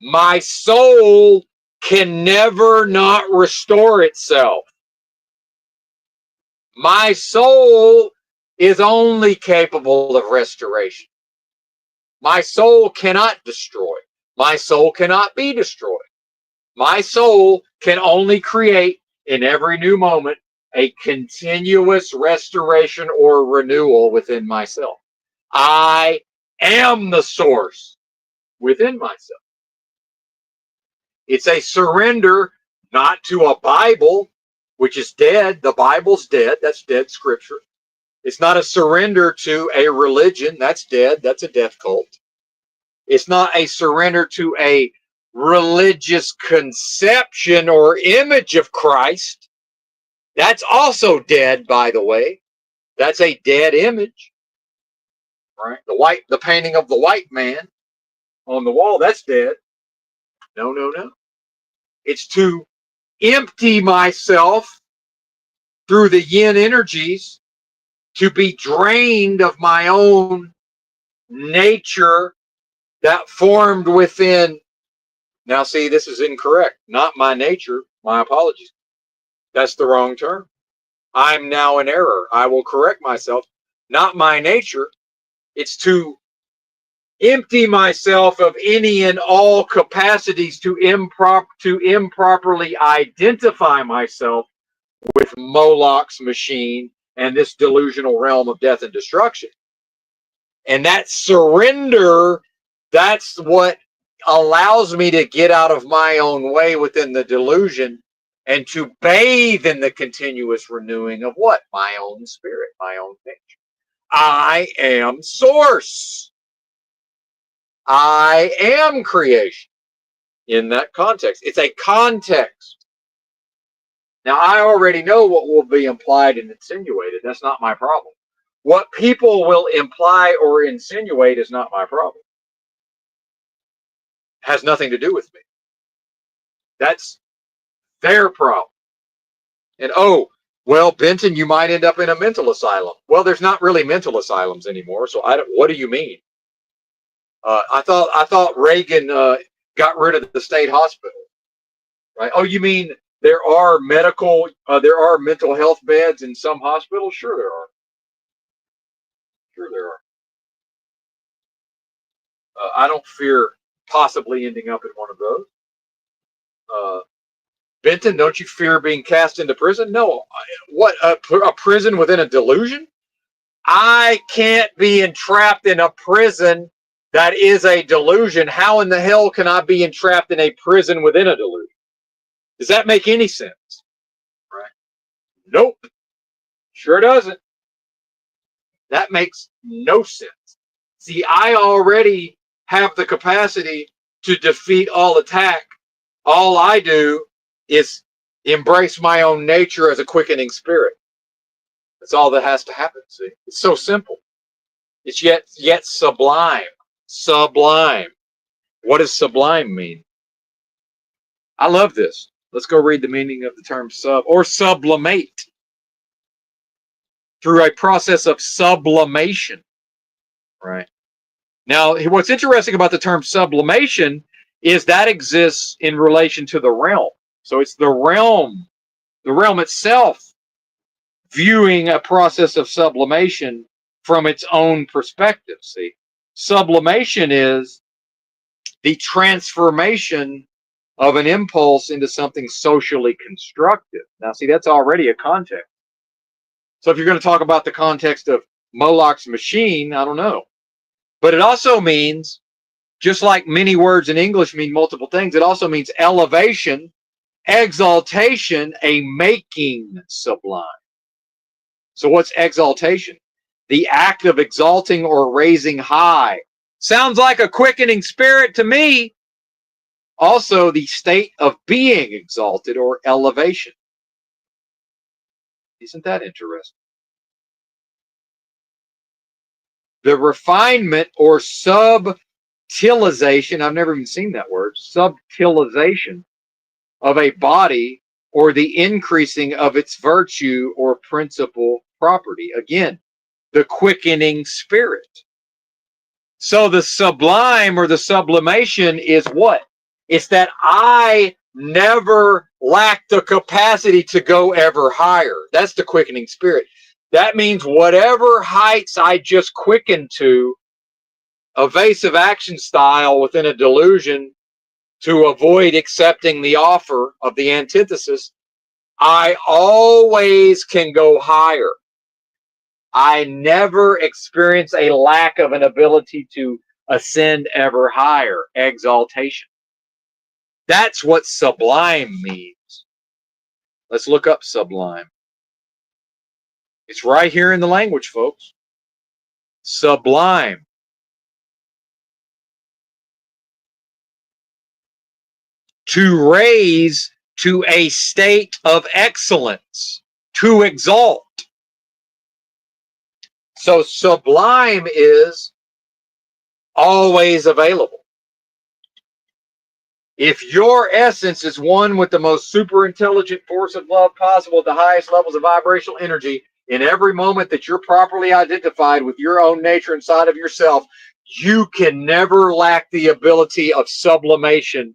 My soul can never not restore itself. My soul is only capable of restoration. My soul cannot destroy. My soul cannot be destroyed. My soul can only create in every new moment a continuous restoration or renewal within myself. I am the source within myself. It's a surrender not to a Bible, which is dead. The Bible's dead. That's dead scripture. It's not a surrender to a religion. That's dead. That's a death cult. It's not a surrender to a religious conception or image of Christ. That's also dead, by the way. That's a dead image, right? The painting of the white man on the wall, that's dead. No, no, no. It's to empty myself through the yin energies, to be drained of my own nature that formed within. Now, see, this is incorrect. Not my nature. My apologies. That's the wrong term. I'm now in error. I will correct myself. Not my nature. It's to empty myself of any and all capacities to improperly identify myself with Moloch's machine and this delusional realm of death and destruction. And that surrender, that's what allows me to get out of my own way within the delusion and to bathe in the continuous renewing of what? My own spirit, my own nature. I am source. I am creation in that context. It's a context. Now, I already know what will be implied and insinuated. That's not my problem. What people will imply or insinuate is not my problem. It has nothing to do with me. That's their problem. And oh, well, Benton, you might end up in a mental asylum. Well, there's not really mental asylums anymore. So I don't. What do you mean? I thought Reagan got rid of the state hospital, right? Oh, you mean there are mental health beds in some hospitals? Sure there are. Sure there are. I don't fear possibly ending up in one of those. Benton, don't you fear being cast into prison? No. What, a prison within a delusion? I can't be entrapped in a prison that is a delusion. How in the hell can I be entrapped in a prison within a delusion? Does that make any sense? Right? Nope. Sure doesn't. That makes no sense. See, I already have the capacity to defeat all attack. All I do is embrace my own nature as a quickening spirit. That's all that has to happen. See, it's so simple. It's yet sublime. Sublime. What does sublime mean? I love this. Let's go read the meaning of the term sub or sublimate. Through a process of sublimation. Right. Now, what's interesting about the term sublimation is that exists in relation to the realm. So it's the realm itself viewing a process of sublimation from its own perspective. See, sublimation is the transformation of an impulse into something socially constructive. Now, see, that's already a context. So if you're going to talk about the context of Moloch's machine, I don't know. But it also means, just like many words in English mean multiple things, it also means elevation, exaltation, a making sublime. So what's exaltation? The act of exalting or raising high. Sounds like a quickening spirit to me. Also, the state of being exalted or elevation. Isn't that interesting? The refinement or subtilization, I've never even seen that word, subtilization of a body or the increasing of its virtue or principal property. Again, the quickening spirit. So the sublime or the sublimation is what? It's that I never lack the capacity to go ever higher. That's the quickening spirit. That means whatever heights I just quickened to, evasive action style within a delusion to avoid accepting the offer of the antithesis, I always can go higher. I never experience a lack of an ability to ascend ever higher, exaltation. That's what sublime means. Let's look up sublime. It's right here in the language, folks. Sublime. To raise to a state of excellence, to exalt. So sublime is always available. If your essence is one with the most super intelligent force of love possible at the highest levels of vibrational energy, in every moment that you're properly identified with your own nature inside of yourself, you can never lack the ability of sublimation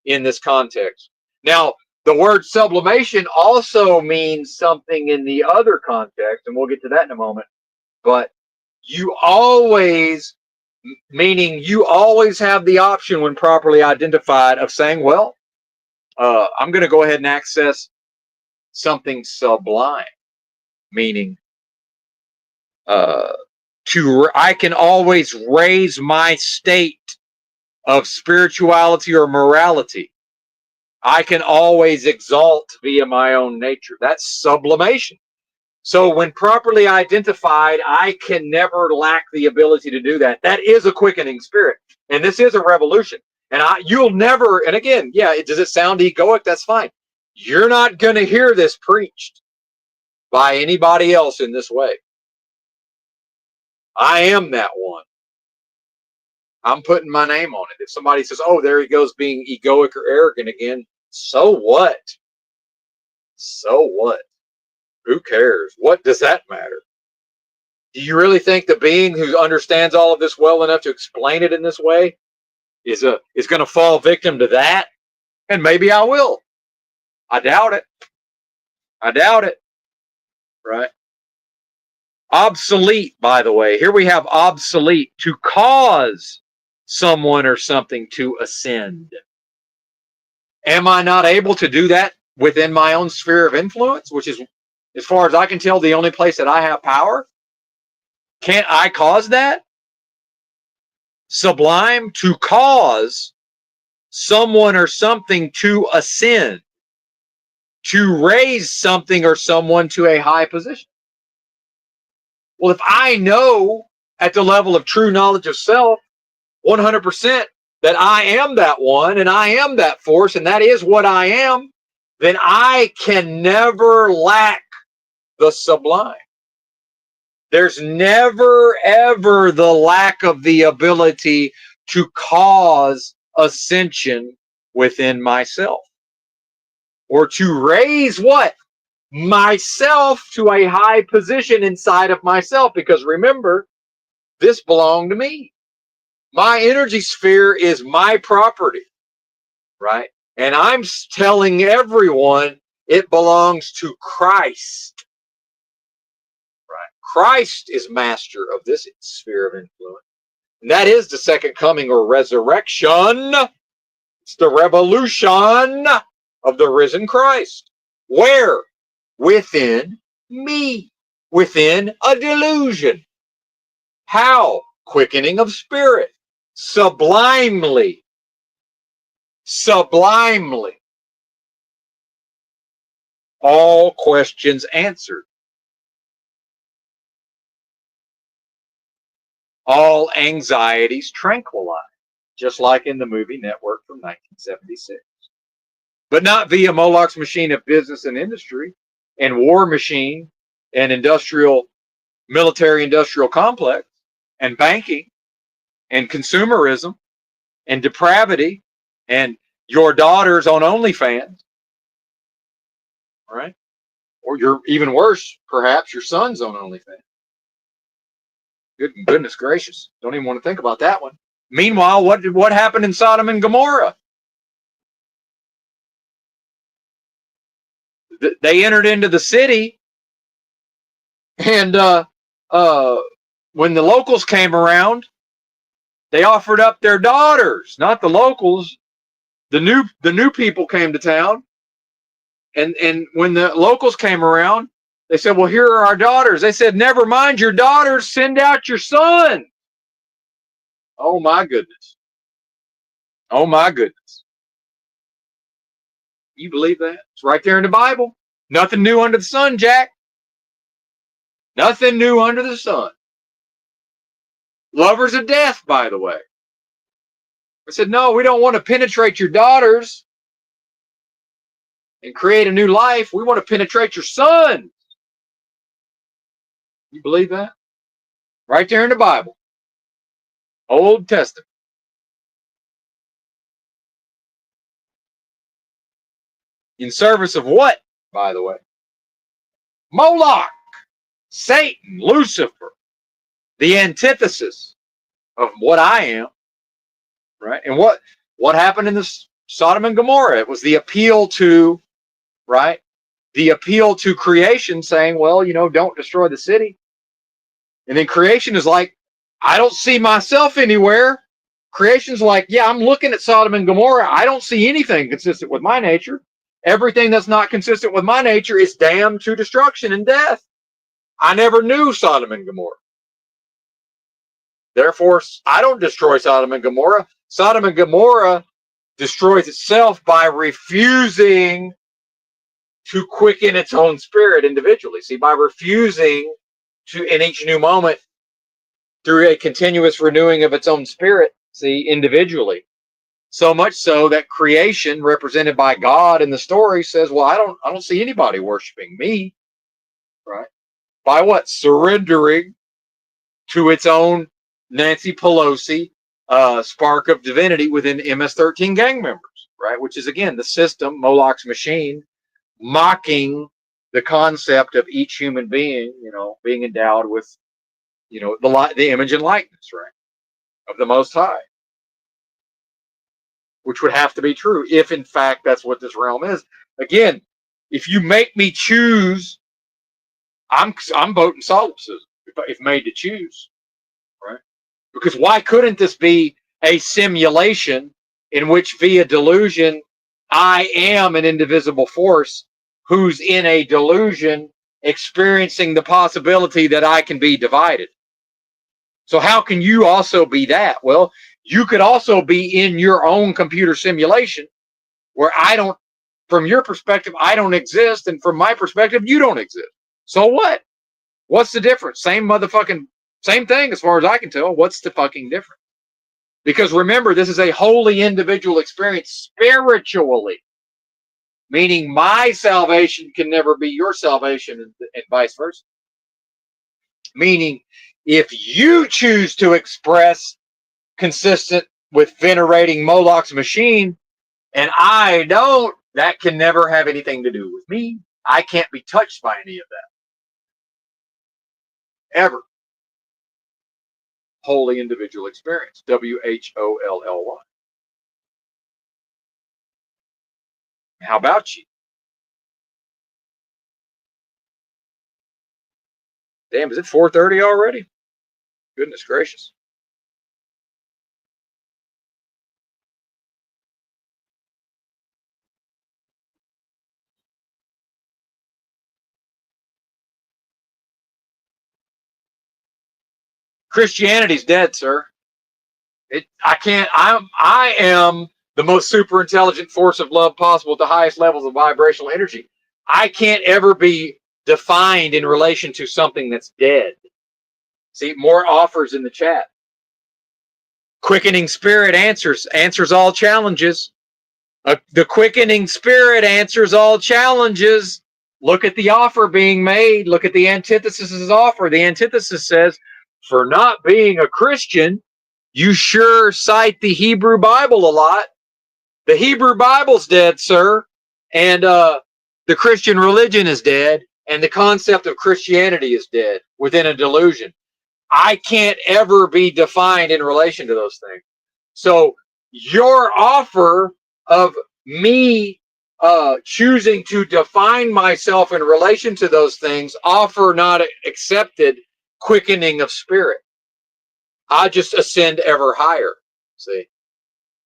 in this context. Now, the word sublimation also means something in the other context, and we'll get to that in a moment. But you always, meaning you always have the option when properly identified of saying, well, I'm going to go ahead and access something sublime, meaning I can always raise my state of spirituality or morality. I can always exalt via my own nature. That's sublimation. So when properly identified, I can never lack the ability to do that. That is a quickening spirit. And this is a revolution. And you'll never, and again, yeah, does it sound egoic? That's fine. You're not going to hear this preached by anybody else in this way. I am that one. I'm putting my name on it. If somebody says, oh, there he goes being egoic or arrogant again, so what? So what? Who cares? What does that matter? Do you really think the being who understands all of this well enough to explain it in this way is going to fall victim to that? And maybe I will. I doubt it. I doubt it. Right? Obsolete, by the way. Here we have obsolete, to cause someone or something to ascend. Am I not able to do that within my own sphere of influence, which is, as far as I can tell, the only place that I have power? Can't I cause that? Sublime, to cause someone or something to ascend, to raise something or someone to a high position. Well, if I know at the level of true knowledge of self, 100%, that I am that one and I am that force and that is what I am, then I can never lack the sublime. There's never, ever the lack of the ability to cause ascension within myself, or to raise what? Myself to a high position inside of myself. Because remember, this belonged to me. My energy sphere is my property, right? And I'm telling everyone it belongs to Christ, right? Christ is master of this sphere of influence. And that is the second coming or resurrection. It's the revolution of the risen Christ. Where? Within me. Within a delusion. How? Quickening of spirit. Sublimely. Sublimely. All questions answered. All anxieties tranquilized. Just like in the movie Network from 1976. But not via Moloch's machine of business and industry and war machine and military industrial complex and banking and consumerism and depravity and your daughters on OnlyFans, right? Or you're even worse, perhaps your son's on OnlyFans. Goodness gracious. Don't even want to think about that one. Meanwhile, what happened in Sodom and Gomorrah? They entered into the city, and when the locals came around, they offered up their daughters, not the locals. The new people came to town, and when the locals came around, they said, "Well, here are our daughters." They said, "Never mind your daughters, send out your son." Oh my goodness! Oh my goodness! You believe that? It's right there in the Bible. Nothing new under the sun, Jack. Nothing new under the sun. Lovers of death, by the way. I said, no, we don't want to penetrate your daughters and create a new life. We want to penetrate your son. You believe that? Right there in the Bible. Old Testament. In service of what, by the way? Moloch, Satan, Lucifer, the antithesis of what I am. Right? And what happened in the Sodom and Gomorrah? It was the appeal to, right? The appeal to creation saying, well, don't destroy the city. And then creation is like, I don't see myself anywhere. Creation's like, yeah, I'm looking at Sodom and Gomorrah. I don't see anything consistent with my nature. Everything that's not consistent with my nature is damned to destruction and death. I never knew Sodom and Gomorrah. Therefore, I don't destroy Sodom and Gomorrah. Sodom and Gomorrah destroys itself by refusing to quicken its own spirit individually. See, by refusing to, in each new moment, through a continuous renewing of its own spirit, see, individually. So much so that creation, represented by God in the story, says, well, I don't see anybody worshiping me. Right? By what? Surrendering to its own Nancy Pelosi spark of divinity within MS-13 gang members, right? Which is, again, the system, Moloch's machine, mocking the concept of each human being, being endowed with, the image and likeness, right, of the Most High, which would have to be true if, in fact, that's what this realm is. Again, if you make me choose, I'm voting solipsism if made to choose, right? Because why couldn't this be a simulation in which, via delusion, I am an indivisible force who's in a delusion experiencing the possibility that I can be divided? So how can you also be that? Well, you could also be in your own computer simulation where from your perspective, I don't exist, and from my perspective, you don't exist. So what? What's the difference? Same thing as far as I can tell. What's the fucking difference? Because remember, this is a wholly individual experience spiritually, meaning my salvation can never be your salvation, and vice versa. Meaning, if you choose to express consistent with venerating Moloch's machine, and I don't, that can never have anything to do with me. I can't be touched by any of that. Ever. Wholly individual experience. WHOLLY. How about you? Damn, is it 4:30 already? Goodness gracious. Christianity's dead, sir. I am the most super intelligent force of love possible at the highest levels of vibrational energy. I can't ever be defined in relation to something that's dead. See, more offers in the chat. Quickening spirit answers all challenges. The quickening spirit answers all challenges. Look at the offer being made. Look at the antithesis' offer. The antithesis says, for not being a Christian, you sure cite the Hebrew Bible a lot. The Hebrew Bible's dead, sir. And the Christian religion is dead. And the concept of Christianity is dead within a delusion. I can't ever be defined in relation to those things. So your offer of me choosing to define myself in relation to those things, offer not accepted, quickening of spirit. I just ascend ever higher. See,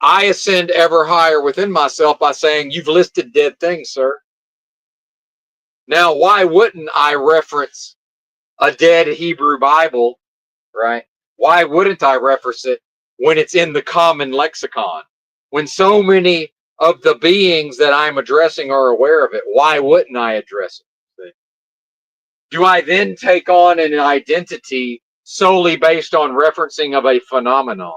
I ascend ever higher within myself by saying, you've listed dead things, sir. Now, why wouldn't I reference a dead Hebrew Bible, right? Why wouldn't I reference it when it's in the common lexicon? When so many of the beings that I'm addressing are aware of it, why wouldn't I address it? See? Do I then take on an identity solely based on referencing of a phenomenon,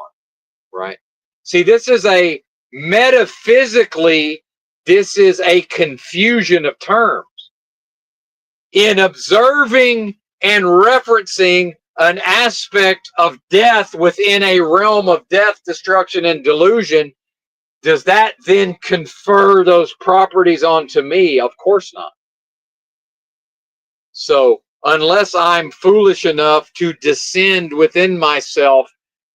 right? See, this is a metaphysically, this is a confusion of terms. In observing and referencing an aspect of death within a realm of death, destruction, and delusion, does that then confer those properties onto me? Of course not. So, unless I'm foolish enough to descend within myself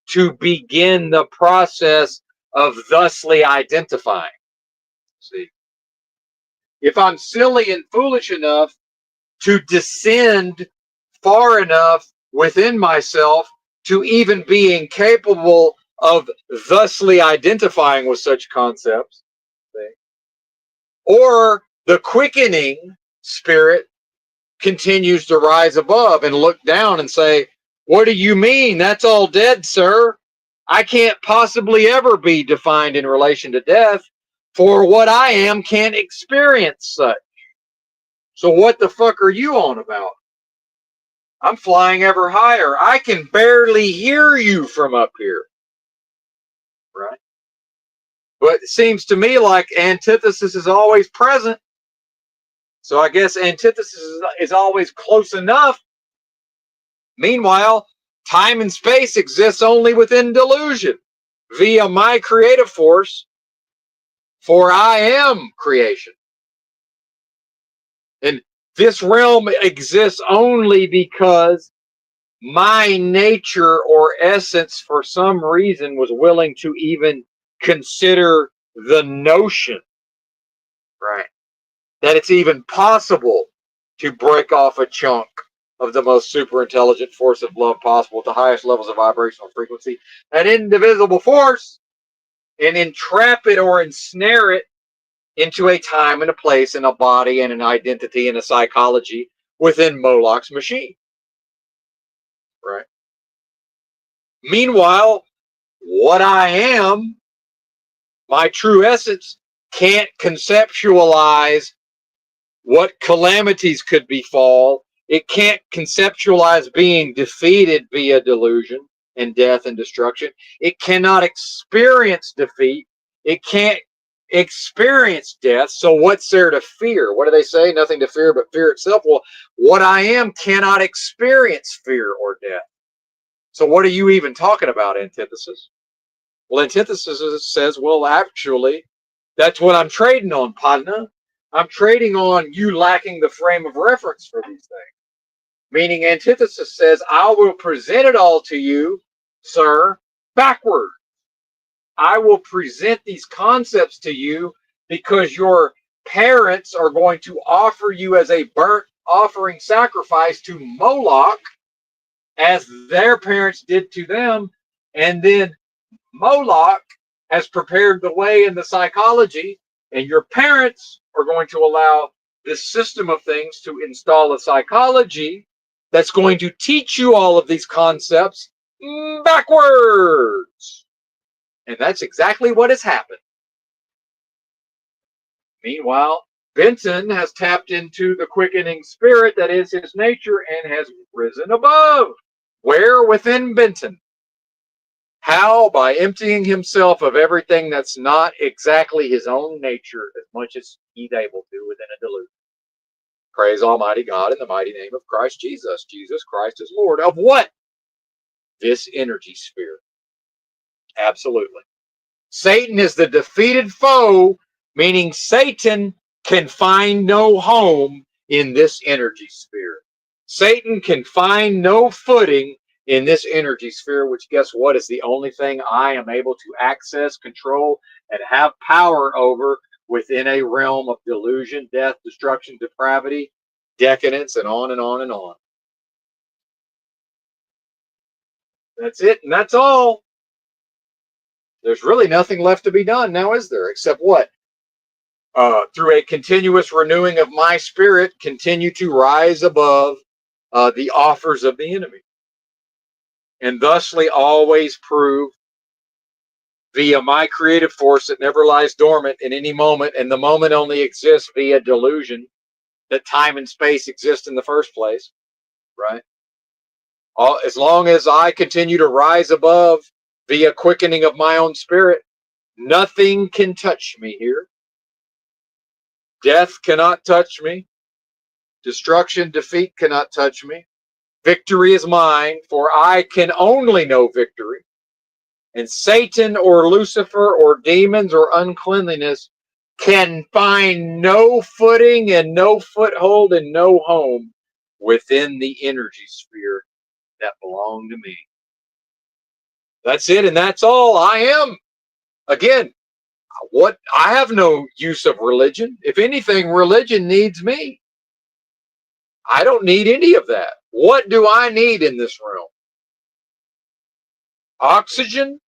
to begin the process of thusly identifying. See, if I'm silly and foolish enough to descend far enough within myself to even being capable of thusly identifying with such concepts, see? Or the quickening spirit continues to rise above and look down and say, what do you mean? That's all dead, sir. I can't possibly ever be defined in relation to death, for what I am can't experience such. So what the fuck are you on about? I'm flying ever higher. I can barely hear you from up here. Right? But it seems to me like antithesis is always present. So I guess antithesis is always close enough. Meanwhile, time and space exists only within delusion via my creative force, for I am creation. And This realm exists only because my nature or essence, for some reason, was willing to even consider the notion, right, that it's even possible to break off a chunk of the most super intelligent force of love possible at the highest levels of vibrational frequency, an indivisible force, and entrap it or ensnare it into a time and a place and a body and an identity and a psychology within Moloch's machine. Right. Meanwhile, what I am, my true essence, can't conceptualize what calamities could befall. It can't conceptualize being defeated via delusion and death and destruction. It cannot experience defeat. It can't experience death. So what's there to fear? What do they say? Nothing to fear but fear itself. Well, what I am cannot experience fear or death. So what are you even talking about, antithesis? Well, antithesis says, well, actually, that's what I'm trading on, partner. I'm trading on you lacking the frame of reference for these things. Meaning antithesis says, I will present it all to you, sir, backward. I will present these concepts to you because your parents are going to offer you as a burnt offering sacrifice to Moloch, as their parents did to them. And then Moloch has prepared the way in the psychology, and your parents are going to allow this system of things to install a psychology that's going to teach you all of these concepts backwards. And that's exactly what has happened. Meanwhile, Benton has tapped into the quickening spirit that is his nature and has risen above. Where? Within Benton. How? By emptying himself of everything that's not exactly his own nature as much as he's able to within a delusion. Praise Almighty God in the mighty name of Christ Jesus. Jesus Christ is Lord of what? This energy sphere. Absolutely. Satan is the defeated foe, meaning Satan can find no home in this energy sphere. Satan can find no footing in this energy sphere, which guess what is the only thing I am able to access, control, and have power over within a realm of delusion, death, destruction, depravity, decadence, and on and on and on. That's it, and that's all. There's really nothing left to be done now, is there? Except what? Through a continuous renewing of my spirit, continue to rise above the offers of the enemy. And thusly always prove via my creative force that never lies dormant in any moment, and the moment only exists via delusion, that time and space exist in the first place, right? As long as I continue to rise above via quickening of my own spirit, nothing can touch me here. Death cannot touch me. Destruction, defeat cannot touch me. Victory is mine, for I can only know victory. And Satan or Lucifer or demons or uncleanliness can find no footing and no foothold and no home within the energy sphere that belong to me. That's it, and that's all. I am. Again, what I have no use of religion. If anything, religion needs me. I don't need any of that. What do I need in this realm? Oxygen,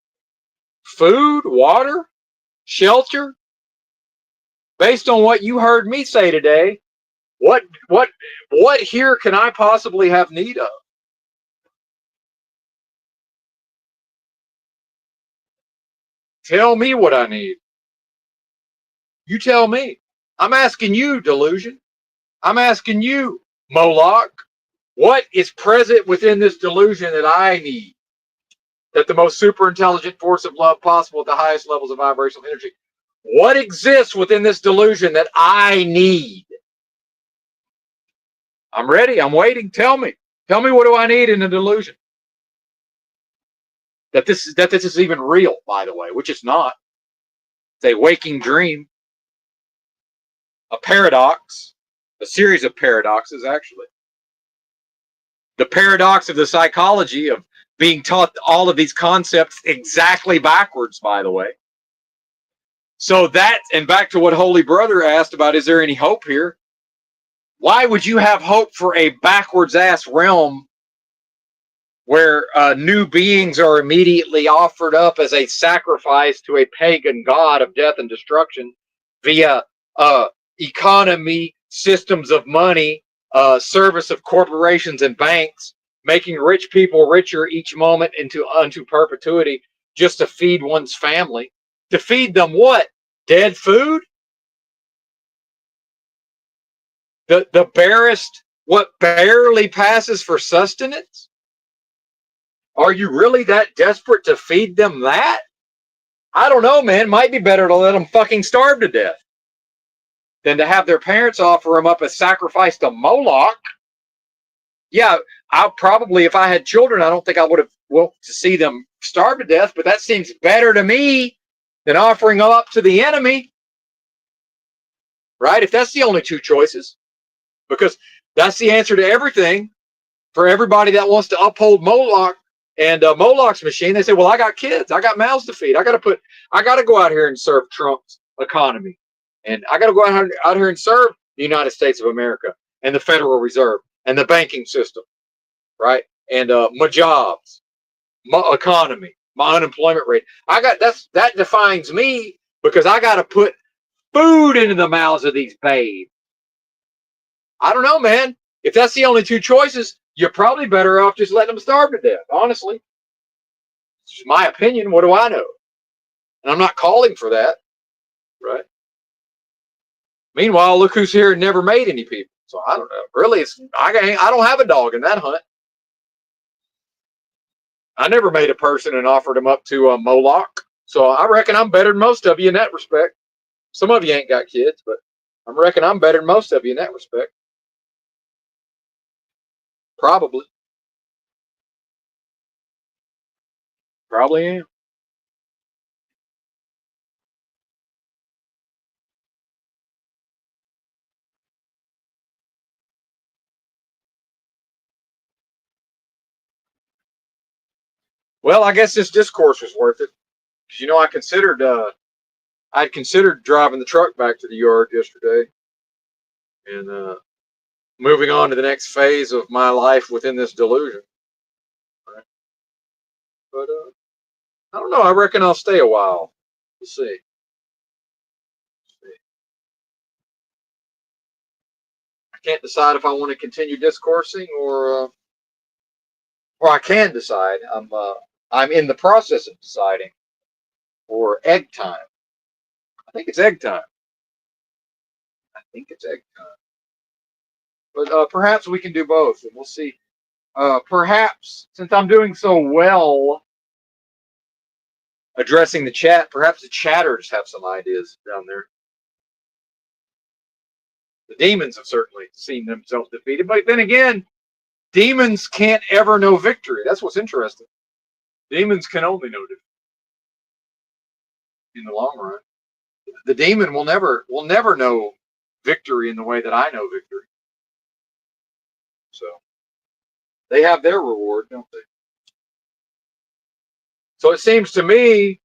food, water, shelter. Based on what you heard me say today, what here can I possibly have need of? Tell me what I need. You tell me. I'm asking you, delusion. I'm asking you, Moloch. What is present within this delusion that I need? That the most super intelligent force of love possible at the highest levels of vibrational energy. What exists within this delusion that I need? I'm ready. I'm waiting. Tell me. Tell me, what do I need in the delusion? That this is even real, by the way, which it's not. It's a waking dream, a paradox. A series of paradoxes, actually. The paradox of the psychology of being taught all of these concepts exactly backwards, by the way. So that, and back to what Holy Brother asked about, is there any hope here? Why would you have hope for a backwards ass realm where new beings are immediately offered up as a sacrifice to a pagan god of death and destruction via economy, systems of money, service of corporations and banks, making rich people richer each moment unto perpetuity just to feed one's family? To feed them what? Dead food? The barest, what barely passes for sustenance? Are you really that desperate to feed them that? I don't know, man. Might be better to let them fucking starve to death than to have their parents offer them up as sacrifice to Moloch. Yeah, I probably, if I had children, I don't think I would have wilted to see them starve to death, but that seems better to me than offering them up to the enemy. Right? If that's the only two choices, because that's the answer to everything for everybody that wants to uphold Moloch and Moloch's machine. They say, well, I got kids, I got mouths to feed, I got to go out here and serve Trump's economy, and I got to go out here and serve the United States of America and the Federal Reserve and the banking system, right? And my jobs, my economy, my unemployment rate. That defines me, because I got to put food into the mouths of these babes. I don't know, man. If that's the only two choices, you're probably better off just letting them starve to death, honestly. It's just my opinion. What do I know? And I'm not calling for that, right? Meanwhile, look who's here and never made any people. So I don't know. Really, I don't have a dog in that hunt. I never made a person and offered them up to Moloch. So I reckon I'm better than most of you in that respect. Some of you ain't got kids, but I reckon I'm better than most of you in that respect. Probably. Probably am. Well, I guess this discourse was worth it. Because, I'd considered driving the truck back to the yard yesterday and moving on to the next phase of my life within this delusion. Right? But I don't know. I reckon I'll stay a while. We'll see. I can't decide if I want to continue discoursing or I can decide. I'm in the process of deciding for egg time. I think it's egg time. I think it's egg time. But perhaps we can do both, and we'll see. Perhaps, since I'm doing so well addressing the chat, perhaps the chatters have some ideas down there. The demons have certainly seen themselves defeated, but then again, demons can't ever know victory. That's what's interesting. Demons can only know defeat in the long run. The demon will never know victory in the way that I know victory. So they have their reward, don't they? So it seems to me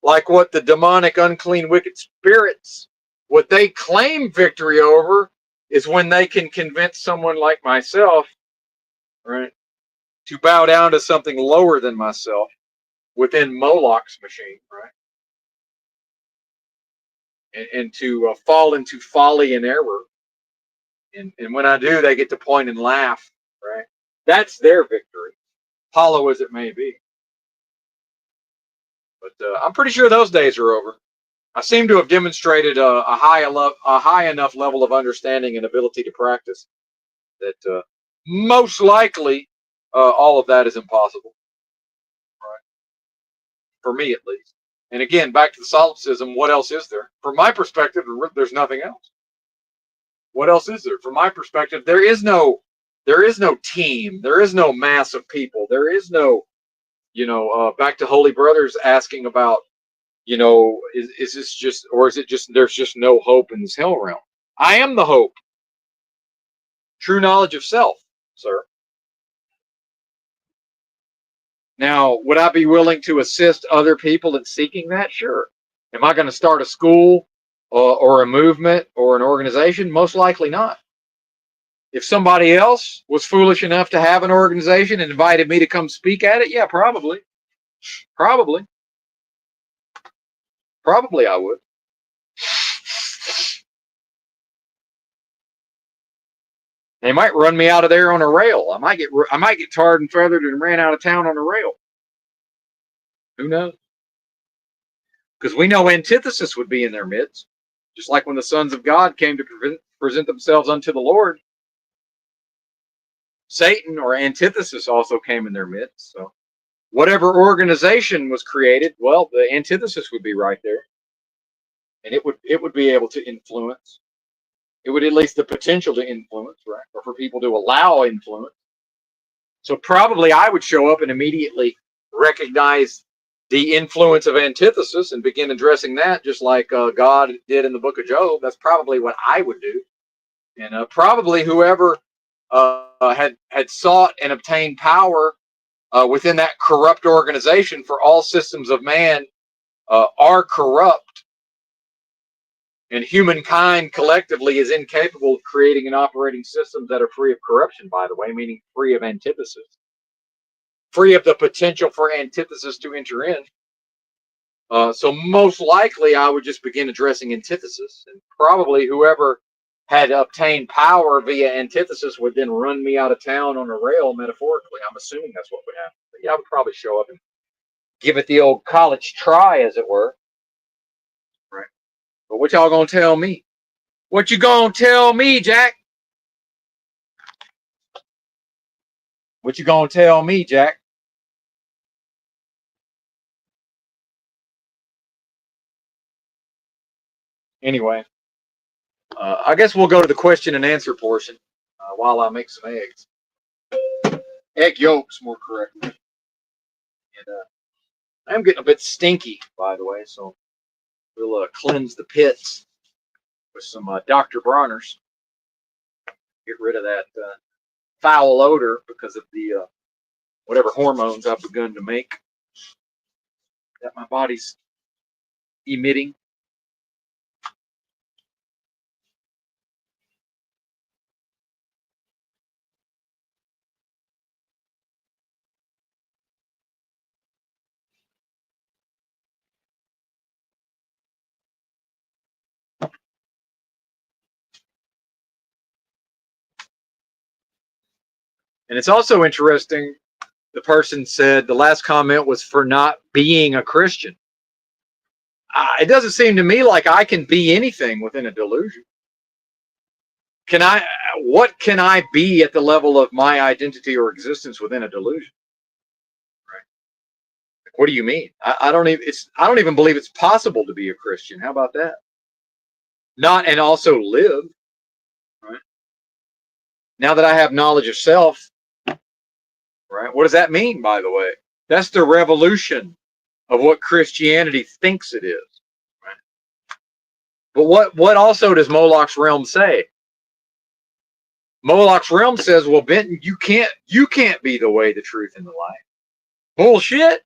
like what the demonic, unclean, wicked spirits, what they claim victory over is when they can convince someone like myself, right, to bow down to something lower than myself within Moloch's machine, right? And to fall into folly and error. And when I do, they get to point and laugh, right? That's their victory, hollow as it may be. But I'm pretty sure those days are over. I seem to have demonstrated a high enough level of understanding and ability to practice that most likely all of that is impossible, right? For me, at least. And again, back to the solipsism, what else is there? From my perspective, there's nothing else. What else is there? From my perspective, there is no team. There is no mass of people. There is no, back to Holy Brothers asking about, is this just, or is it just, there's just no hope in this hell realm? I am the hope. True knowledge of self, sir. Now, would I be willing to assist other people in seeking that? Sure. Am I going to start a school or a movement or an organization? Most likely not. If somebody else was foolish enough to have an organization and invited me to come speak at it, yeah, probably. Probably. Probably I would. They might run me out of there on a rail. I might get tarred and feathered and ran out of town on a rail. Who knows? Because we know antithesis would be in their midst. Just like when the sons of God came to present themselves unto the Lord, Satan or antithesis also came in their midst. So whatever organization was created, well, the antithesis would be right there. And it would be able to influence. It would at least the potential to influence, right? Or for people to allow influence. So probably I would show up and immediately recognize the influence of antithesis and begin addressing that, just like God did in the book of Job. That's probably what I would do. And probably whoever had sought and obtained power within that corrupt organization, for all systems of man are corrupt. And humankind collectively is incapable of creating and operating systems that are free of corruption, by the way, meaning free of antithesis, free of the potential for antithesis to enter in. So most likely I would just begin addressing antithesis, and probably whoever had obtained power via antithesis would then run me out of town on a rail, metaphorically. I'm assuming that's what would happen. But yeah, I would probably show up and give it the old college try, as it were. Right. But what y'all gonna tell me? What you gonna tell me, Jack? What you gonna tell me, Jack? Anyway, I guess we'll go to the question and answer portion while I make some eggs. Egg yolks, more correctly. And I'm getting a bit stinky, by the way, so we'll cleanse the pits with some Dr. Bronner's. Get rid of that foul odor because of the whatever hormones I've begun to make that my body's emitting. And it's also interesting, the person said the last comment was for not being a Christian. It doesn't seem to me like I can be anything within a delusion. What can I be at the level of my identity or existence within a delusion? Right. What do you mean? I don't even believe it's possible to be a Christian. How about that? Not and also live. Right. Now that I have knowledge of self, right? What does that mean, by the way? That's the revolution of what Christianity thinks it is. Right? But what also does Moloch's realm say? Moloch's realm says, well, Benton, you can't be the way, the truth, and the life. Bullshit.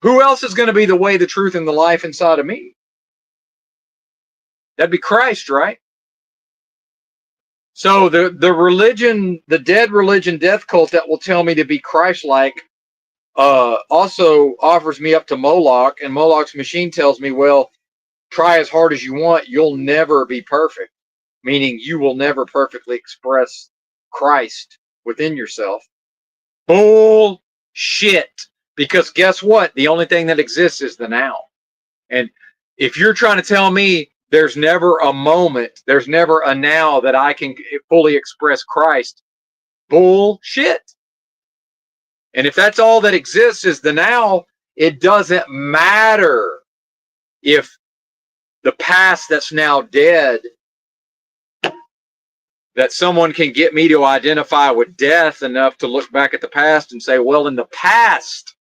Who else is going to be the way, the truth, and the life inside of me? That'd be Christ, right? So the religion, the dead religion death cult that will tell me to be Christ-like also offers me up to Moloch, and Moloch's machine tells me, well, try as hard as you want, you'll never be perfect, meaning you will never perfectly express Christ within yourself. Bullshit. Because guess what? The only thing that exists is the now. And if you're trying to tell me there's never a moment, there's never a now that I can fully express Christ, bullshit. And if that's all that exists is the now, it doesn't matter if the past that's now dead, that someone can get me to identify with death enough to look back at the past and say, well, in the past,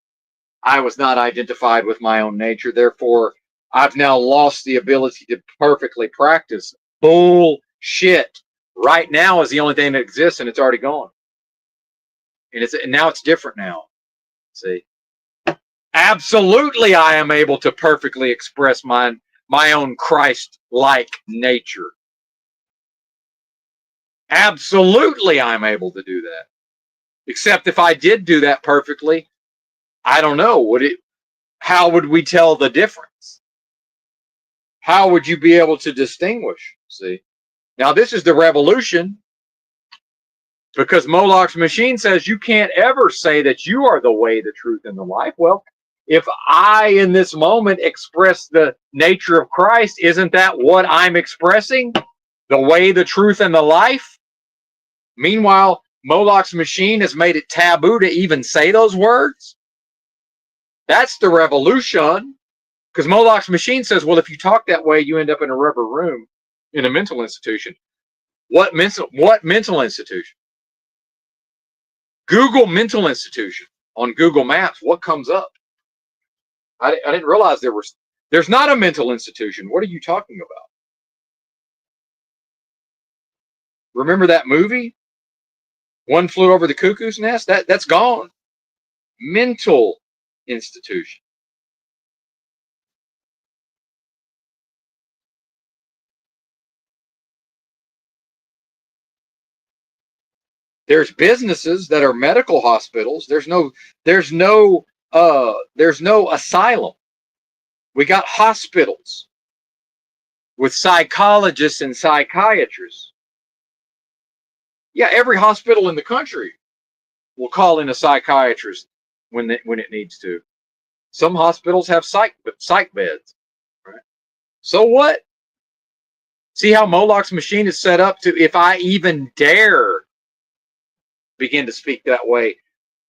I was not identified with my own nature. Therefore, I've now lost the ability to perfectly practice. Bullshit. Right now is the only thing that exists, and it's already gone. And now it's different now. See, absolutely, I am able to perfectly express my own Christ-like nature. Absolutely, I'm able to do that. Except if I did do that perfectly, I don't know. How would we tell the difference? How would you be able to distinguish? See, now this is the revolution, because Moloch's machine says you can't ever say that you are the way, the truth, and the life. Well, if I in this moment express the nature of Christ, isn't that what I'm expressing? The way, the truth, and the life? Meanwhile, Moloch's machine has made it taboo to even say those words. That's the revolution. Because Moloch's machine says, well, if you talk that way, you end up in a rubber room in a mental institution. What mental institution? Google mental institution on Google Maps. What comes up? I didn't realize there's not a mental institution. What are you talking about? Remember that movie? One Flew Over the Cuckoo's Nest? That's gone. Mental institution. There's businesses that are medical hospitals. There's no asylum. We got hospitals with psychologists and psychiatrists. Yeah, every hospital in the country will call in a psychiatrist when it needs to. Some hospitals have psych beds. Right? So what? See how Moloch's machine is set up to, if I even dare begin to speak that way,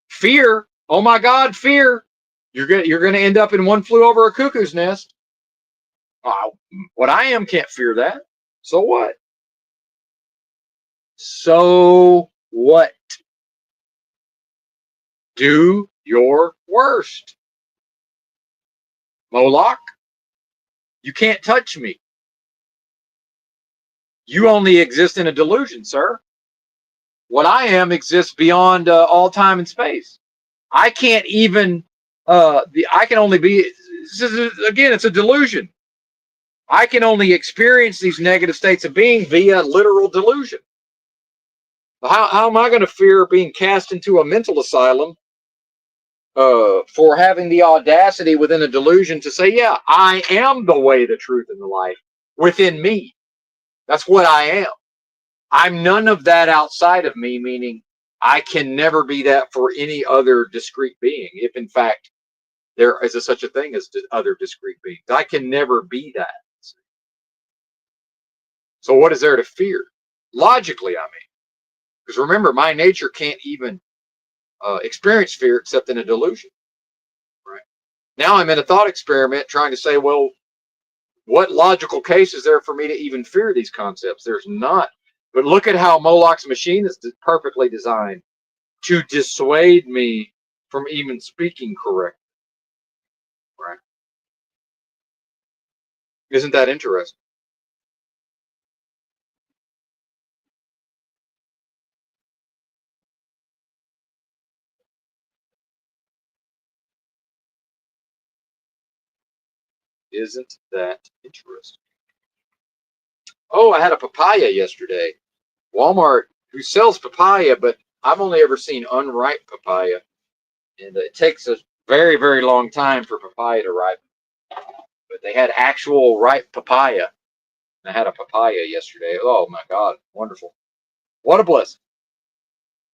fear. Oh my God, fear! You're gonna end up in One Flew Over a Cuckoo's Nest. What I am can't fear that. So what? So what? Do your worst. Moloch, you can't touch me. You only exist in a delusion, sir. What I am exists beyond all time and space. I can't even, I can only be, again, it's a delusion. I can only experience these negative states of being via literal delusion. How am I going to fear being cast into a mental asylum for having the audacity within a delusion to say, yeah, I am the way, the truth, and the life within me. That's what I am. I'm none of that outside of me, meaning I can never be that for any other discrete being, if in fact there is such a thing as other discrete beings. I can never be that. So what is there to fear? Logically, I mean. Because remember, my nature can't even experience fear except in a delusion. Right? Now I'm in a thought experiment trying to say, well, what logical case is there for me to even fear these concepts? There's not. But look at how Moloch's machine is perfectly designed to dissuade me from even speaking correctly. Right? Isn't that interesting? Isn't that interesting? Oh, I had a papaya yesterday. Walmart, who sells papaya, but I've only ever seen unripe papaya. And it takes a very, very long time for papaya to ripen. But they had actual ripe papaya. I had a papaya yesterday. Oh my God, wonderful. What a blessing.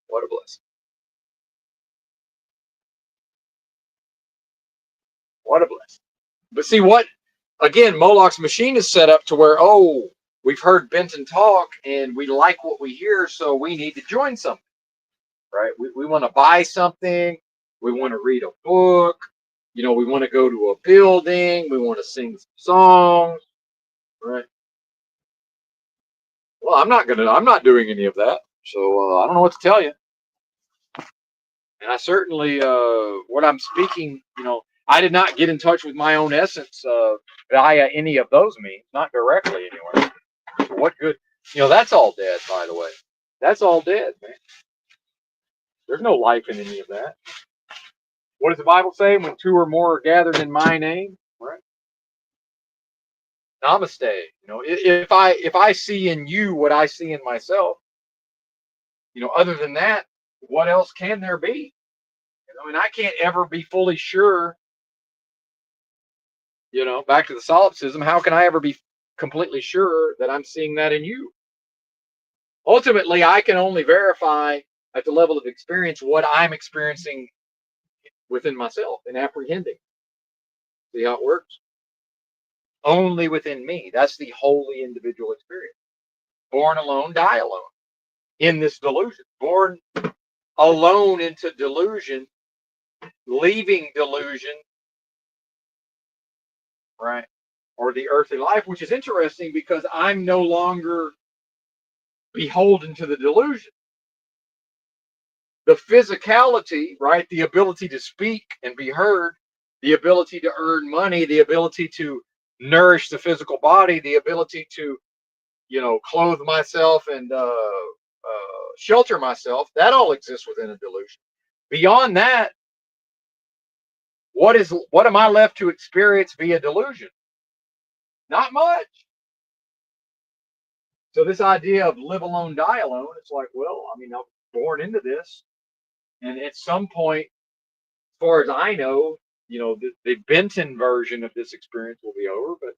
What a blessing. What a blessing. But see what, again, Moloch's machine is set up to where, oh, we've heard Benton talk and we like what we hear, so we need to join something, right? We want to buy something. We want to read a book. You know, we want to go to a building. We want to sing some songs, right? Well, I'm not doing any of that. So I don't know what to tell you. And I certainly, what I'm speaking, you know, I did not get in touch with my own essence via any of those means, not directly anyway. So what good? That's all dead, by the way. That's all dead, man. There's no life in any of that. What does the Bible say? When two or more are gathered in my name, right? Namaste. If I see in you what I see in myself, other than that, what else can there be? And I can't ever be fully sure. Back to the solipsism. How can I ever be completely sure that I'm seeing that in you? Ultimately, I can only verify at the level of experience what I'm experiencing within myself and apprehending. See how it works? Only within me. That's the holy individual experience. Born alone, die alone. In this delusion. Born alone into delusion, leaving delusion, right? Or the earthly life, which is interesting because I'm no longer beholden to the delusion. The physicality, right? The ability to speak and be heard, the ability to earn money, the ability to nourish the physical body, the ability to, clothe myself and shelter myself, that all exists within a delusion. Beyond that, what am I left to experience via delusion? Not much. So this idea of live alone, die alone, it's like, well, I mean, I'm born into this. And at some point, as far as I know, the Benton version of this experience will be over. But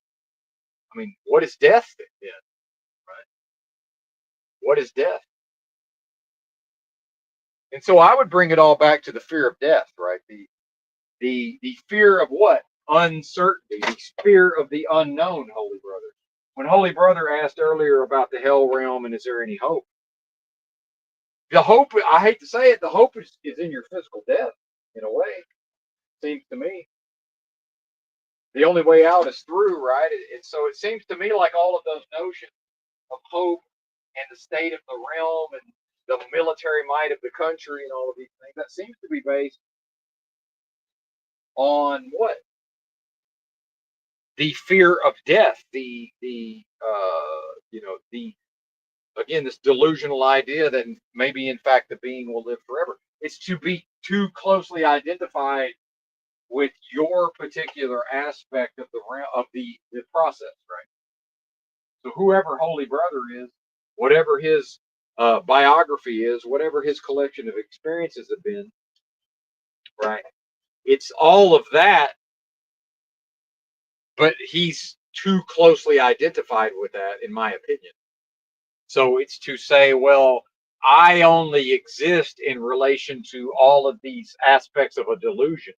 I mean, what is death then? Right? What is death? And so I would bring it all back to the fear of death, right? The fear of what? Uncertainty, the fear of the unknown, Holy Brother. When Holy Brother asked earlier about the hell realm and is there any hope? The hope, I hate to say it, the hope is in your physical death, in a way, seems to me. The only way out is through, right? And so it seems to me like all of those notions of hope and the state of the realm and the military might of the country and all of these things, that seems to be based on what? The fear of death, the again, this delusional idea that maybe in fact the being will live forever. It's to be too closely identified with your particular aspect of the process, right? So whoever Holy Brother is, whatever his biography is, whatever his collection of experiences have been, right? It's all of that, but he's too closely identified with that, in my opinion. So it's to say, well, I only exist in relation to all of these aspects of a delusion.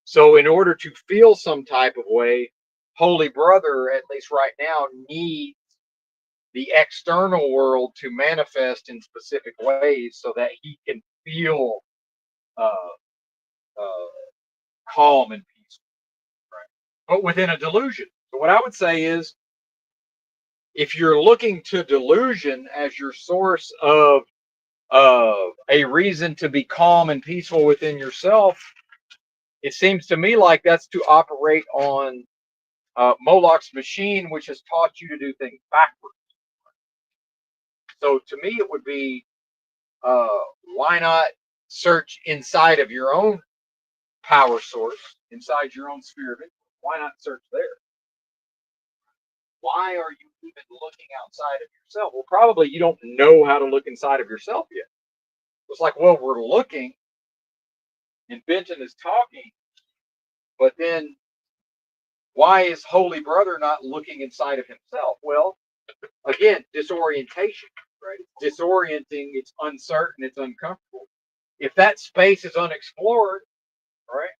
So in order to feel some type of way, Holy Brother, at least right now, needs the external world to manifest in specific ways so that he can feel uh, uh, calm and peaceful, right? But within a delusion. So what I would say is, if you're looking to delusion as your source of a reason to be calm and peaceful within yourself, it seems to me like that's to operate on Moloch's machine, which has taught you to do things backwards. So to me, it would be uh, why not search inside of your own power source, inside your own sphere of influence? Why not search there? Why are you even looking outside of yourself? Well, probably you don't know how to look inside of yourself yet. It's like, well, we're looking, and Benton is talking, but then why is Holy Brother not looking inside of himself? Well, again, disorientation, right? It's disorienting, it's uncertain, it's uncomfortable. If that space is unexplored, right?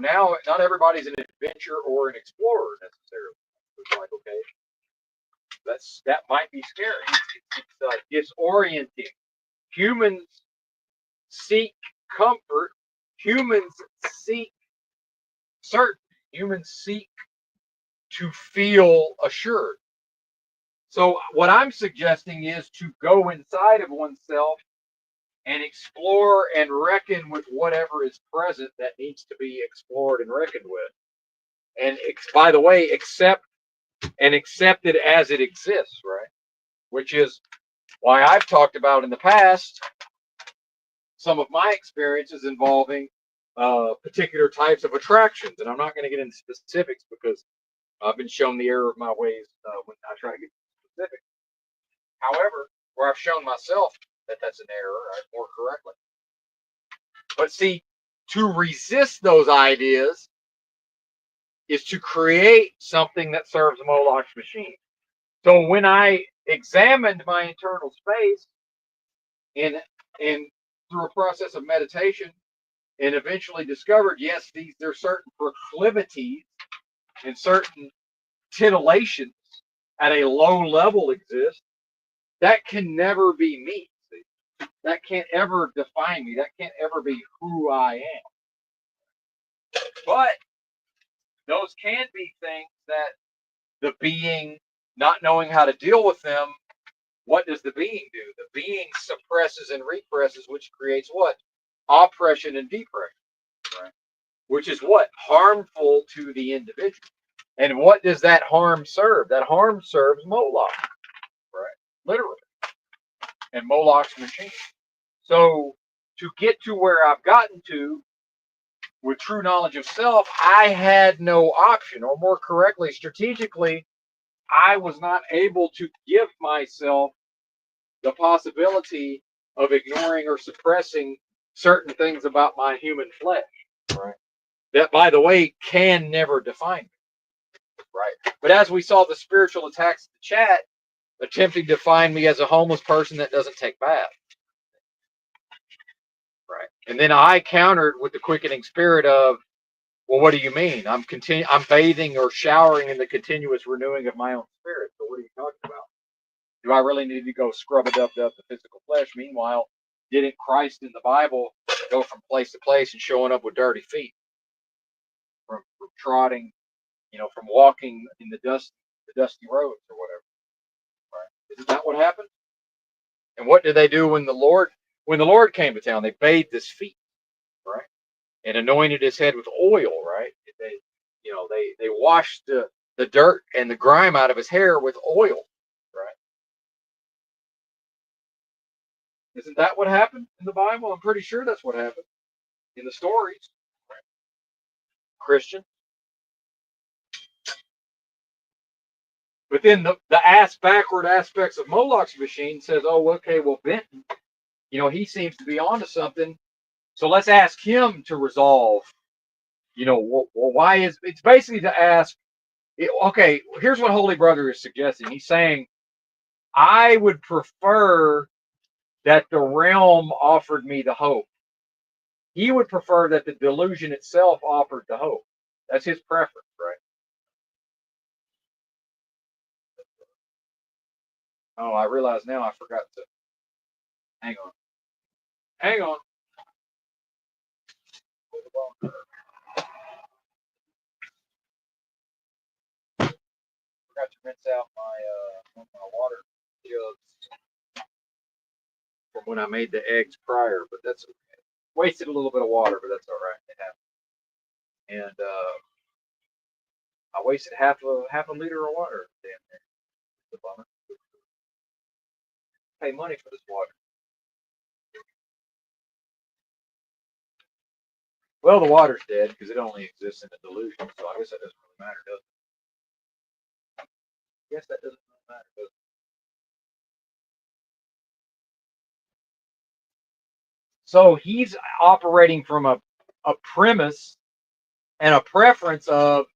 Now not everybody's an adventurer or an explorer necessarily. It's like, okay, that might be scary. It's disorienting. Humans seek comfort. Humans seek certainty. Humans seek to feel assured. So what I'm suggesting is to go inside of oneself and explore and reckon with whatever is present that needs to be explored and reckoned with. And by the way, accept and accept it as it exists, right? Which is why I've talked about in the past some of my experiences involving particular types of attractions. And I'm not going to get into specifics because I've been shown the error of my ways when I try to get specific. However, where I've shown myself that that's an error, right, more correctly. But see, to resist those ideas is to create something that serves Moloch's machine. So when I examined my internal space and through a process of meditation and eventually discovered, yes, there are certain proclivities and certain titillations at a low level exist, that can never be me. See? That can't ever define me. That can't ever be who I am. But those can be things that the being, not knowing how to deal with them, what does the being do? The being suppresses and represses, which creates what? Oppression and depression, right? Which is what? Harmful to the individual. And what does that harm serve? That harm serves Moloch, right? Literally. And Moloch's machine. So to get to where I've gotten to with true knowledge of self, I had no option, or more correctly, strategically, I was not able to give myself the possibility of ignoring or suppressing certain things about my human flesh, right? That, by the way, can never define me, right? But as we saw the spiritual attacks in the chat, attempting to define me as a homeless person that doesn't take baths, right? And then I countered with the quickening spirit of, well, what do you mean? I'm bathing or showering in the continuous renewing of my own spirit. So what are you talking about? Do I really need to go scrub-a-dub the physical flesh? Meanwhile, didn't Christ in the Bible go from place to place and showing up with dirty feet, from trotting, from walking in the dusty roads or whatever? Right? Isn't that what happened? And what did they do when the Lord came to town? They bathed his feet, right, and anointed his head with oil, right? They washed the dirt and the grime out of his hair with oil, right? Isn't that what happened in the Bible? I'm pretty sure that's what happened in the stories. Right? Christian. But then the backward aspects of Moloch's machine says, oh, okay, well, Benton, he seems to be onto something. So let's ask him to resolve, well, why it's basically to ask, okay, here's what Holy Brother is suggesting. He's saying, I would prefer that the realm offered me the hope. He would prefer that the delusion itself offered the hope. That's his preference, right? Oh, I realize now I forgot to. Hang on. Hang on. Forgot to rinse out my water jugs from when I made the eggs prior, but that's okay. Wasted a little bit of water, but that's all right. It happened. And I wasted half a liter of water. Damn near. The bummer. Pay money for this water. Well, the water's dead because it only exists in a delusion, so I guess that doesn't really matter, does it? I guess that doesn't really matter, does it? So he's operating from a premise and a preference of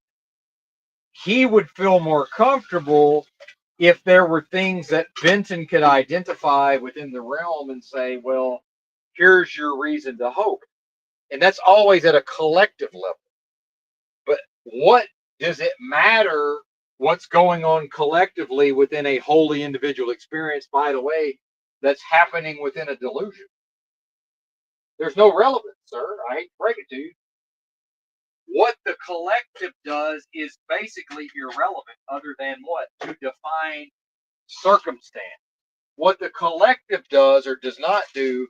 he would feel more comfortable if there were things that Benton could identify within the realm and say, well, here's your reason to hope. And that's always at a collective level. But what does it matter what's going on collectively within a wholly individual experience, by the way, that's happening within a delusion? There's no relevance, sir. I hate to break it to you. What the collective does is basically irrelevant, other than what? To define circumstance. What the collective does or does not do,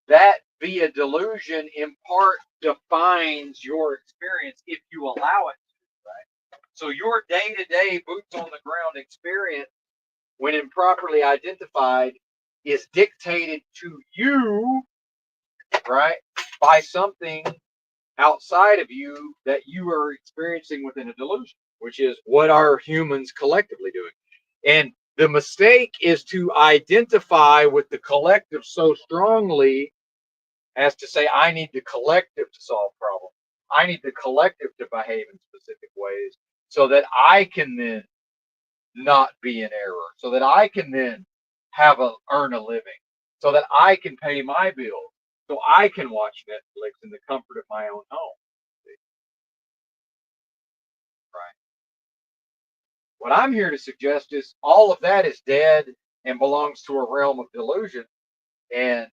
that via delusion in part defines your experience if you allow it to, right? So your day-to-day boots on the ground experience, when improperly identified, is dictated to you, right, by something outside of you that you are experiencing within a delusion, which is what are humans collectively doing. And the mistake is to identify with the collective so strongly as to say, I need the collective to solve problems. I need the collective to behave in specific ways so that I can then not be in error, so that I can then earn a living, so that I can pay my bills, so I can watch Netflix in the comfort of my own home. Right. What I'm here to suggest is all of that is dead and belongs to a realm of delusion, and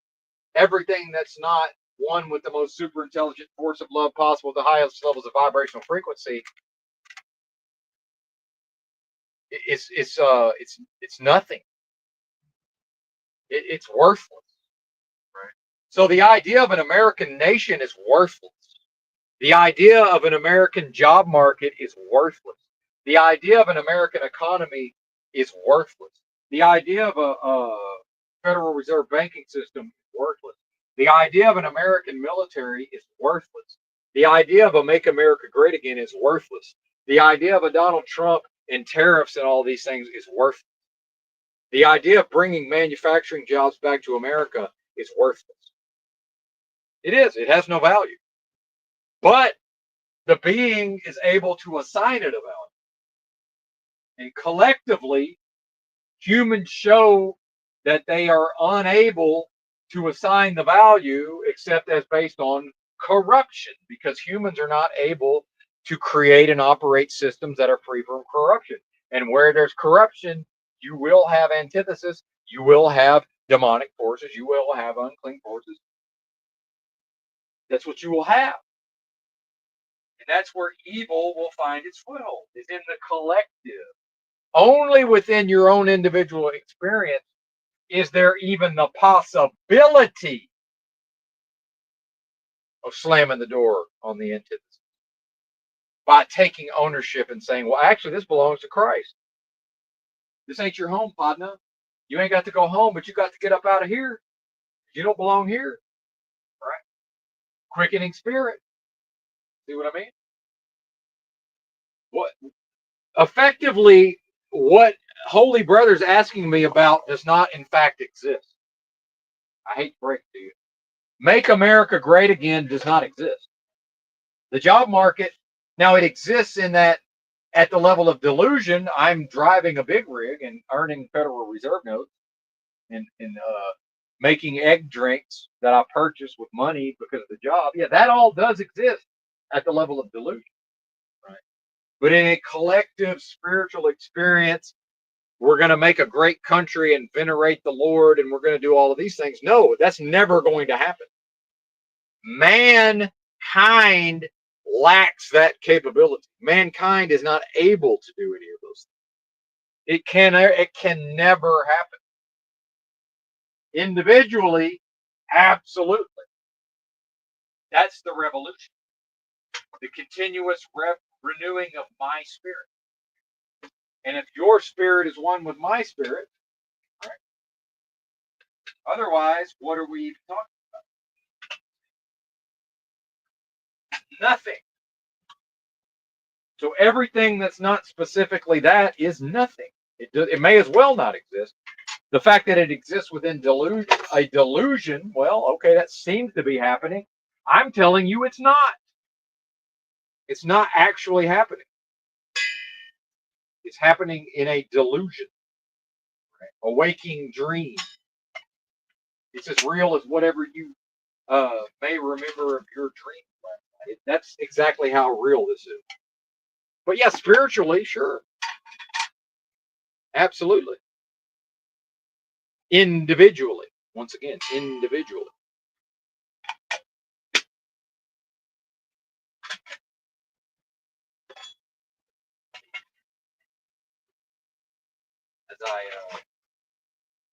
everything that's not one with the most super intelligent force of love possible at the highest levels of vibrational frequency, it's nothing. It's worthless. Right. So the idea of an American nation is worthless. The idea of an American job market is worthless. The idea of an American economy is worthless. The idea of a Federal Reserve banking system is worthless. The idea of an American military is worthless. The idea of a Make America Great Again is worthless. The idea of a Donald Trump and tariffs and all these things is worthless. The idea of bringing manufacturing jobs back to America is worthless. It is. It has no value. But the being is able to assign it a value. And collectively, humans show that they are unable to assign the value except as based on corruption, because humans are not able to create and operate systems that are free from corruption. And where there's corruption, you will have antithesis, you will have demonic forces, you will have unclean forces. That's what you will have. And that's where evil will find its foothold, is in the collective. Only within your own individual experience is there even the possibility of slamming the door on the antithesis by taking ownership and saying, well, actually, this belongs to Christ. This ain't your home, partner. You ain't got to go home, but you got to get up out of here. You don't belong here. Right? Quickening spirit. See what I mean? What effectively what Holy Brother's asking me about does not in fact exist. I hate to break it to you. Make America Great Again does not exist. The job market, now it exists in that at the level of delusion, I'm driving a big rig and earning Federal Reserve notes and making egg drinks that I purchased with money because of the job. Yeah, that all does exist at the level of delusion. Right. But in a collective spiritual experience, we're going to make a great country and venerate the Lord and we're going to do all of these things. No, that's never going to happen. Mankind lacks that capability. Mankind is not able to do any of those things. It can never happen. Individually, absolutely. That's the revolution. The continuous renewing of my spirit. And if your spirit is one with my spirit, right? Otherwise, what are we even talking about? Nothing. So everything that's not specifically that is nothing. It may as well not exist. The fact that it exists within a delusion, well, okay, that seems to be happening. I'm telling you it's not. It's not actually happening. It's happening in a delusion, right? A waking dream. It's as real as whatever you may remember of your dream. That's exactly how real this is. But yeah, spiritually, sure. Absolutely. Individually. Once again, individually. As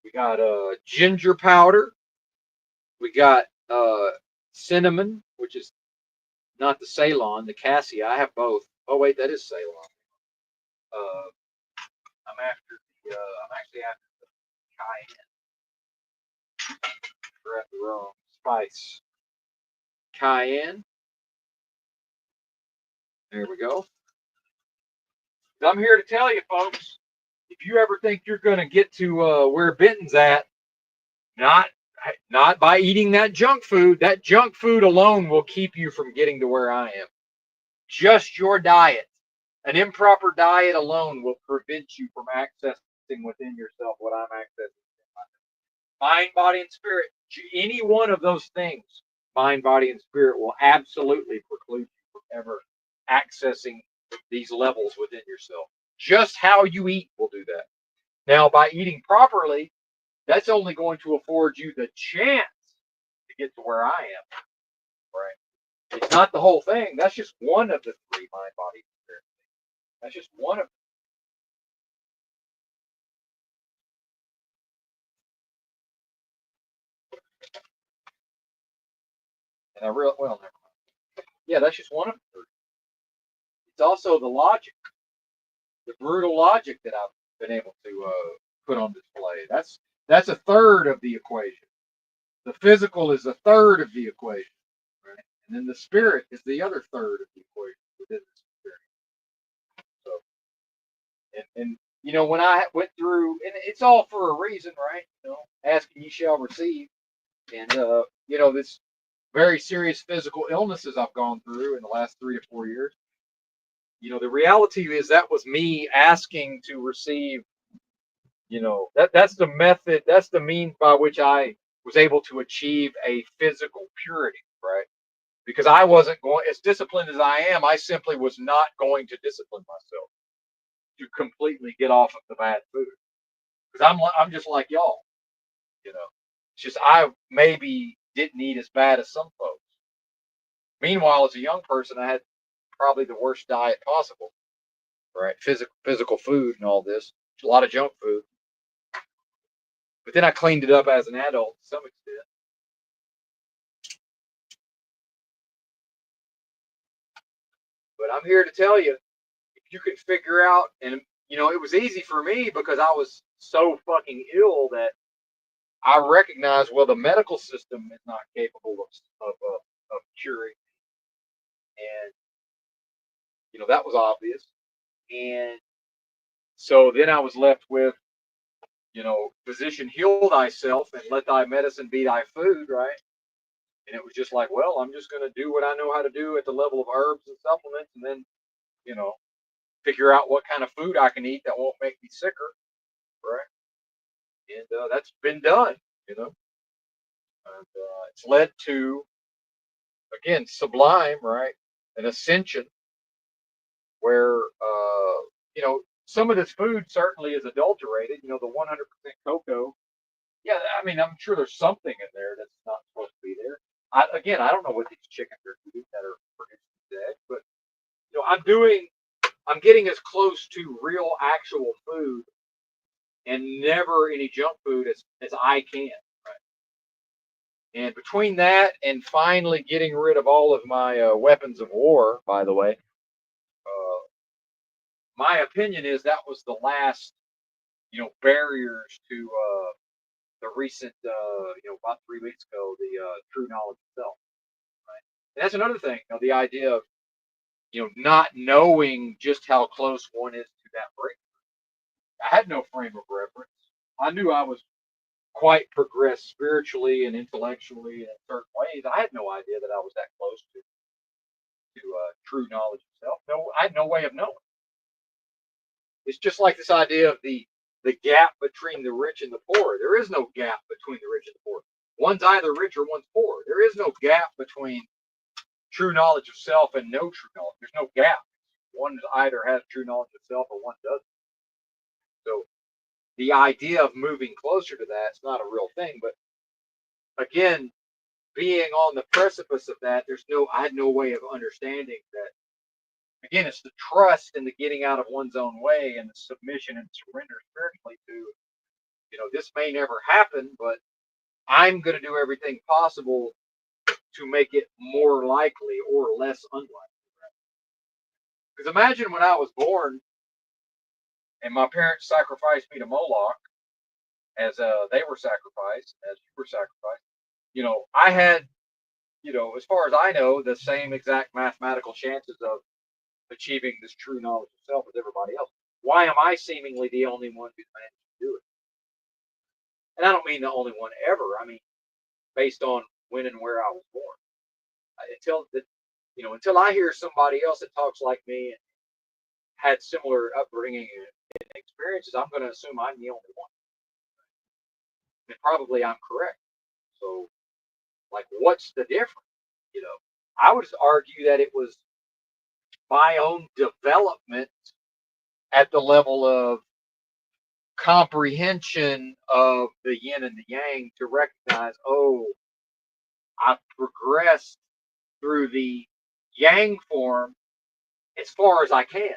we got ginger powder. We got cinnamon, which is not the Ceylon, the cassia. I have both. Oh wait, that is Ceylon. Uh, I'm actually after the cayenne. We're at the wrong spice. Cayenne. There we go. I'm here to tell you, folks, if you ever think you're going to get to where Benton's at, not not by eating that junk food. That junk food alone will keep you from getting to where I am. Just your diet. An improper diet alone will prevent you from accessing within yourself what I'm accessing. Mind, body, and spirit. Any one of those things, mind, body, and spirit, will absolutely preclude you from ever accessing these levels within yourself. Just how you eat will do that. Now, by eating properly, that's only going to afford you the chance to get to where I am. Right? It's not the whole thing. That's just one of the three: mind, body, and spirit. That's just one of them. And I real well, never mind. Yeah, that's just one of them. It's also the logic, the brutal logic that I've been able to put on display. That's a third of the equation. The physical is a third of the equation, right? And then the spirit is the other third of the equation within this experience. So, and you know, when I went through, and it's all for a reason, right? You know, ask and ye shall receive. And you know, this very serious physical illnesses I've gone through in the last 3 to 4 years. You know, the reality is that was me asking to receive. You know, that's the method, that's the means by which I was able to achieve a physical purity, right? Because I wasn't going, as disciplined as I am, I simply was not going to discipline myself to completely get off of the bad food. Because I'm just like y'all, you know. It's just I maybe didn't eat as bad as some folks. Meanwhile, as a young person, I had probably the worst diet possible, right? Physical food and all this, a lot of junk food. But then I cleaned it up as an adult to some extent. But I'm here to tell you, if you can figure out, and you know, it was easy for me because I was so fucking ill that I recognized, well, the medical system is not capable of curing, and you know that was obvious. And so then I was left with, you know, physician, heal thyself and let thy medicine be thy food, right? And it was just like, well, I'm just going to do what I know how to do at the level of herbs and supplements, and then, you know, figure out what kind of food I can eat that won't make me sicker, right? And that's been done, you know. And it's led to, again, sublime, right? An ascension where, you know, some of this food certainly is adulterated. You know, the 100% cocoa. Yeah, I mean, I'm sure there's something in there that's not supposed to be there. Again, I don't know what these chickens are eating that are producing these eggs, but you know, I'm getting as close to real, actual food and never any junk food as I can. And between that and finally getting rid of all of my weapons of war, by the way, uh, my opinion is that was the last, you know, barriers to the recent, you know, about 3 weeks ago, the true knowledge of self. Right? And that's another thing, you know, the idea of, you know, not knowing just how close one is to that breakthrough. I had no frame of reference. I knew I was quite progressed spiritually and intellectually in certain ways. I had no idea that I was that close to true knowledge of self. No, I had no way of knowing. It's just like this idea of the gap between the rich and the poor. There is no gap between the rich and the poor. One's either rich or one's poor. There is no gap between true knowledge of self and no true knowledge. There's no gap. One either has true knowledge of self or one doesn't. So the idea of moving closer to that is not a real thing. But again, being on the precipice of that, I had no way of understanding that. Again, it's the trust and the getting out of one's own way and the submission and surrender spiritually to, you know, this may never happen, but I'm going to do everything possible to make it more likely or less unlikely. Because imagine when I was born, and my parents sacrificed me to Moloch as they were sacrificed, as you were sacrificed. I had, as far as I know, the same exact mathematical chances of achieving this true knowledge of self as everybody else. Why am I seemingly the only one who's managed to do it? And I don't mean the only one ever. I mean, based on when and where I was born. Until I hear somebody else that talks like me and had similar upbringing and experiences, I'm going to assume I'm the only one. And probably I'm correct. So, like, what's the difference? I would argue that it was my own development at the level of comprehension of the yin and the yang to recognize, oh, I've progressed through the yang form as far as I can.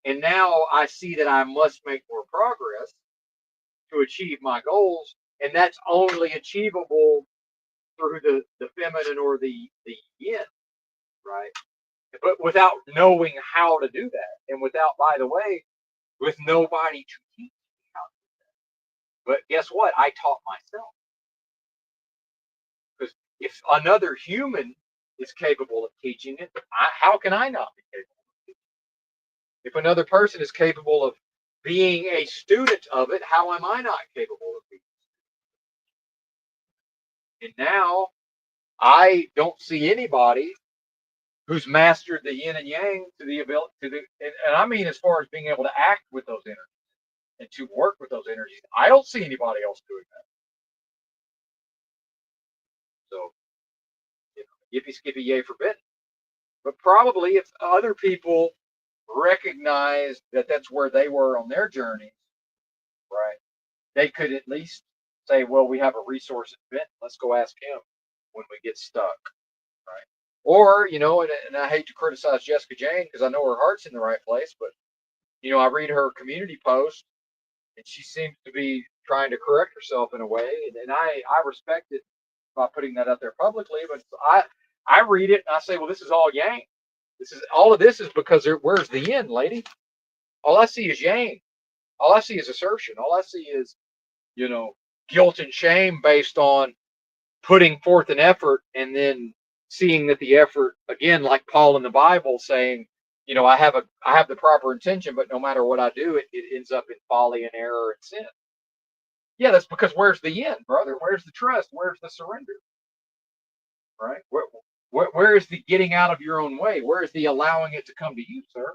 And now I see that I must make more progress to achieve my goals. And that's only achievable through the feminine or the yin, right? But without knowing how to do that. And without, by the way, with nobody to teach me how to do that. But guess what? I taught myself. Because if another human is capable of teaching it, how can I not be capable of teaching it? If another person is capable of being a student of it, how am I not capable of being? And now I don't see anybody who's mastered the yin and yang to the ability and I mean as far as being able to act with those energies and to work with those energies. I don't see anybody else doing that. So, yippee skippy yay for Ben. But probably if other people recognize that that's where they were on their journeys, right, they could at least say, well, we have a resource at Ben. Let's go ask him when we get stuck, right? Or, and I hate to criticize Jessica Jane because I know her heart's in the right place, but, I read her community post and she seems to be trying to correct herself in a way. And I respect it by putting that out there publicly, but I read it and I say, well, this is all yang. All of this is because where's the yin, lady? All I see is yang. All I see is assertion. All I see is, guilt and shame based on putting forth an effort and then seeing that the effort, again, like Paul in the Bible saying, I have the proper intention, but no matter what I do, it ends up in folly and error and sin. Yeah, that's because where's the yin, brother? Where's the trust? Where's the surrender? Right? Where is the getting out of your own way? Where is the allowing it to come to you, sir?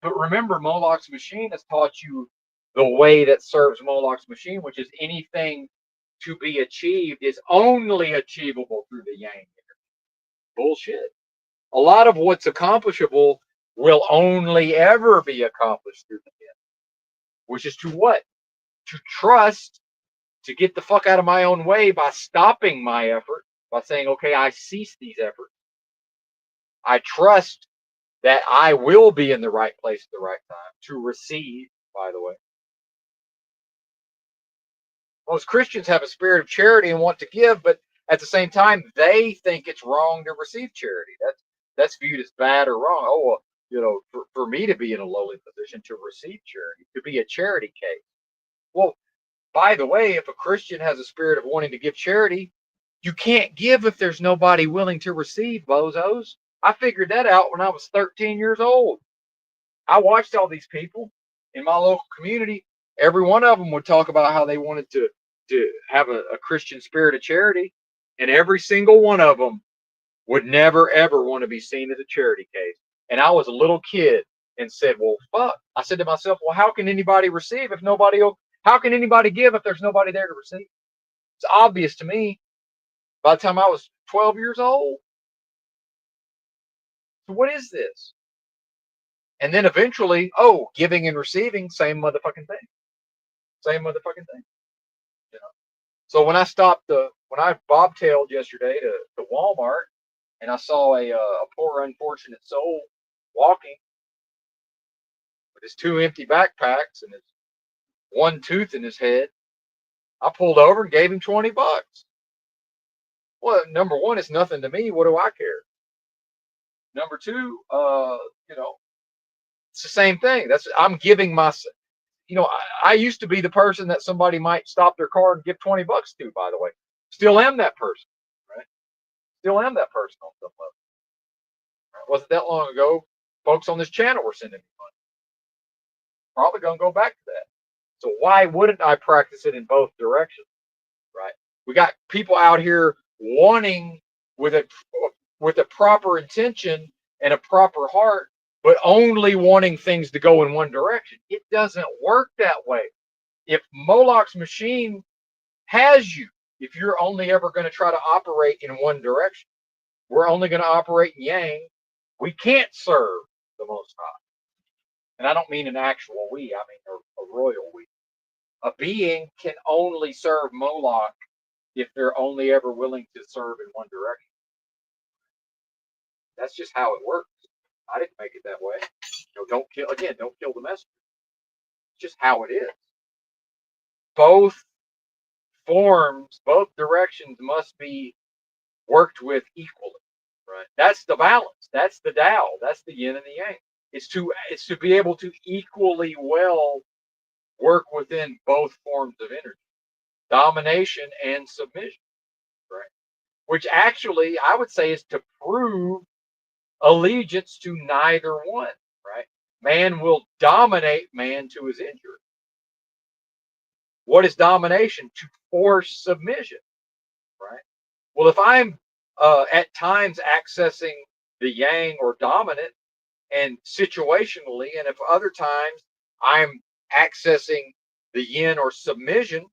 But remember, Moloch's machine has taught you the way that serves Moloch's machine, which is anything to be achieved is only achievable through the yang. Bullshit. A lot of what's accomplishable will only ever be accomplished through the yin, which is to what? To trust, to get the fuck out of my own way by stopping my effort, by saying, okay, I cease these efforts. I trust that I will be in the right place at the right time to receive, by the way. Most Christians have a spirit of charity and want to give, but at the same time, they think it's wrong to receive charity. That's viewed as bad or wrong. Oh, well, for me to be in a lowly position to receive charity, to be a charity case. Well, by the way, if a Christian has a spirit of wanting to give charity, you can't give if there's nobody willing to receive, bozos. I figured that out when I was 13 years old. I watched all these people in my local community. Every one of them would talk about how they wanted to have a Christian spirit of charity, and every single one of them would never ever want to be seen as a charity case. And I was a little kid and said, well, fuck. I said to myself, well, how can anybody receive if nobody will? How can anybody give if there's nobody there to receive? It's obvious to me by the time I was 12 years old. So what is this? And then eventually, oh, giving and receiving, same motherfucking thing. Same motherfucking thing. So when I bobtailed yesterday to Walmart and I saw a poor unfortunate soul walking with his two empty backpacks and his one tooth in his head, I pulled over and gave him $20. Well, number one, it's nothing to me. What do I care? Number two, It's the same thing. I'm giving myself. I used to be the person that somebody might stop their car and give $20 to. By the way, still am that person, right? Still am that person on some level. Right? Wasn't that long ago? Folks on this channel were sending me money. Probably gonna go back to that. So why wouldn't I practice it in both directions? Right? We got people out here wanting with a proper intention and a proper heart, but only wanting things to go in one direction. It doesn't work that way. If Moloch's machine has you, if you're only ever going to try to operate in one direction, we're only going to operate in yang, we can't serve the Most High. And I don't mean an actual we, I mean a royal we. A being can only serve Moloch if they're only ever willing to serve in one direction. That's just how it works. I didn't make it that way. Don't kill the messenger. It's just how it is. Both forms, both directions must be worked with equally. Right? That's the balance. That's the Tao. That's the yin and the yang. It's to be able to equally well work within both forms of energy, domination and submission. Right? Which actually I would say is to prove allegiance to neither one. Right? Man will dominate man to his injury. What is domination? To force submission. Right? Well, if I'm at times accessing the yang or dominant and situationally, and if other times I'm accessing the yin or submission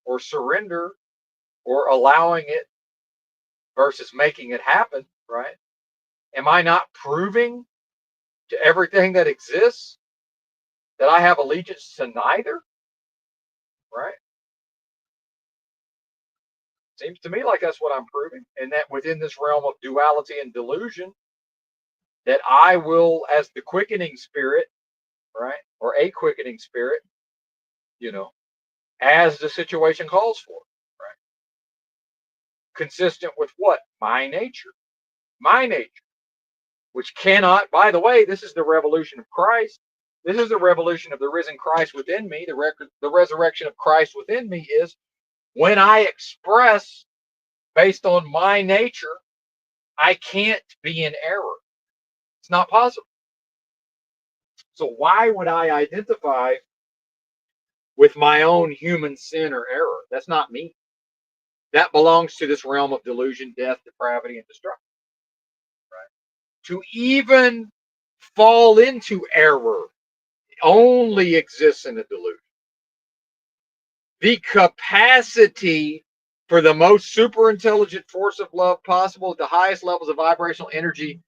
or surrender or allowing it versus making it happen, right? Am I not proving to everything that exists that I have allegiance to neither? Right? Seems to me like that's what I'm proving. And that within this realm of duality and delusion, that I will, as the quickening spirit, right? Or a quickening spirit, as the situation calls for, right? Consistent with what? My nature. My nature. Which cannot, by the way, this is the revolution of Christ. This is the revolution of the risen Christ within me. The resurrection of Christ within me is when I express based on my nature, I can't be in error. It's not possible. So why would I identify with my own human sin or error? That's not me. That belongs to this realm of delusion, death, depravity, and destruction. Right? To even fall into error only exists in a delusion. The capacity for the most super intelligent force of love possible at the highest levels of vibrational energy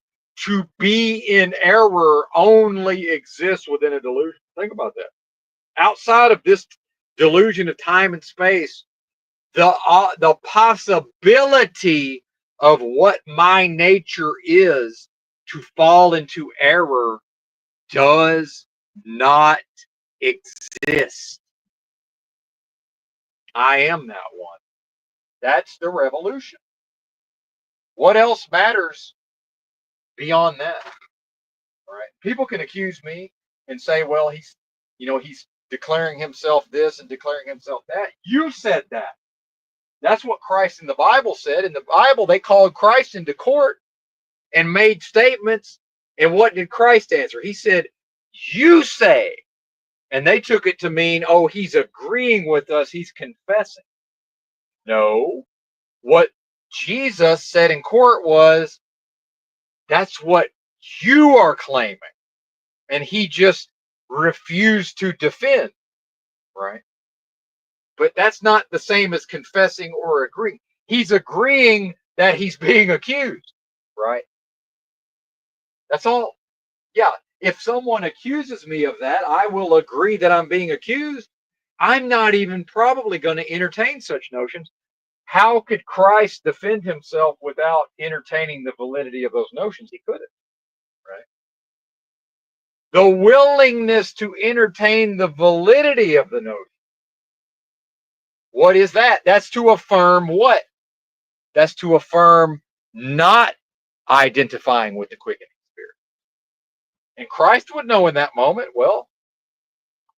to be in error only exists within a delusion. Think about that. Outside of this delusion of time and space, the possibility of what my nature is to fall into error does not exist. I am that one. That's the revolution. What else matters beyond that? All right. People can accuse me and say, well, he's declaring himself this and declaring himself that. You said that. That's what Christ in the Bible said. In the Bible, they called Christ into court and made statements. And what did Christ answer? He said, you say. And they took it to mean, oh, he's agreeing with us. He's confessing. No. What Jesus said in court was, that's what you are claiming. And he just refused to defend. Right? But that's not the same as confessing or agreeing. He's agreeing that he's being accused, right? That's all. Yeah, if someone accuses me of that, I will agree that I'm being accused. I'm not even probably going to entertain such notions. How could Christ defend himself without entertaining the validity of those notions? He couldn't, right? The willingness to entertain the validity of the notion. What is that? That's to affirm what? That's to affirm not identifying with the quickening spirit. And Christ would know in that moment, well,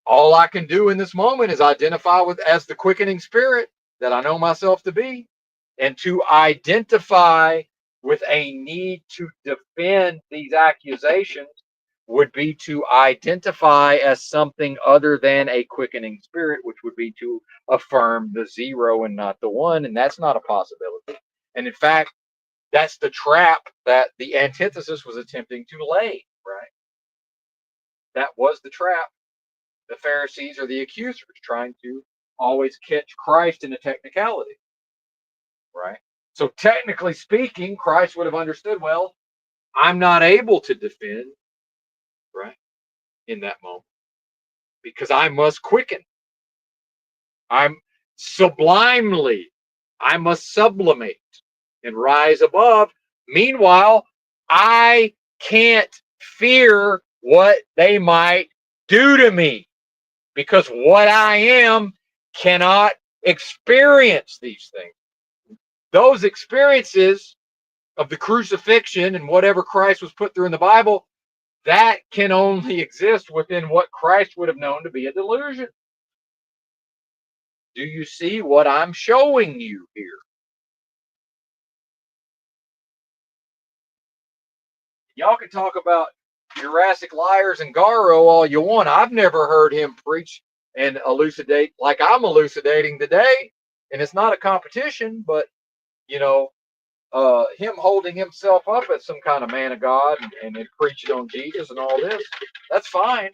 all I can do in this moment is identify with as the quickening spirit that I know myself to be, and to identify with a need to defend these accusations would be to identify as something other than a quickening spirit, which would be to affirm the zero and not the one, and that's not a possibility. And in fact, that's the trap that the antithesis was attempting to lay, right? That was the trap. The Pharisees are the accusers trying to always catch Christ in a technicality, right? So technically speaking, Christ would have understood, well, I'm not able to defend, right, in that moment because I must quicken. I'm sublimely, I must sublimate and rise above. Meanwhile, I can't fear what they might do to me because what I am cannot experience these things. Those experiences of the crucifixion and whatever Christ was put through in the Bible, that can only exist within what Christ would have known to be a delusion. Do you see what I'm showing you here? Y'all can talk about Jurassic liars and Garo all you want. I've never heard him preach and elucidate like I'm elucidating today. And it's not a competition, but you know, him holding himself up as some kind of man of God and preaching on Jesus and all this, that's fine.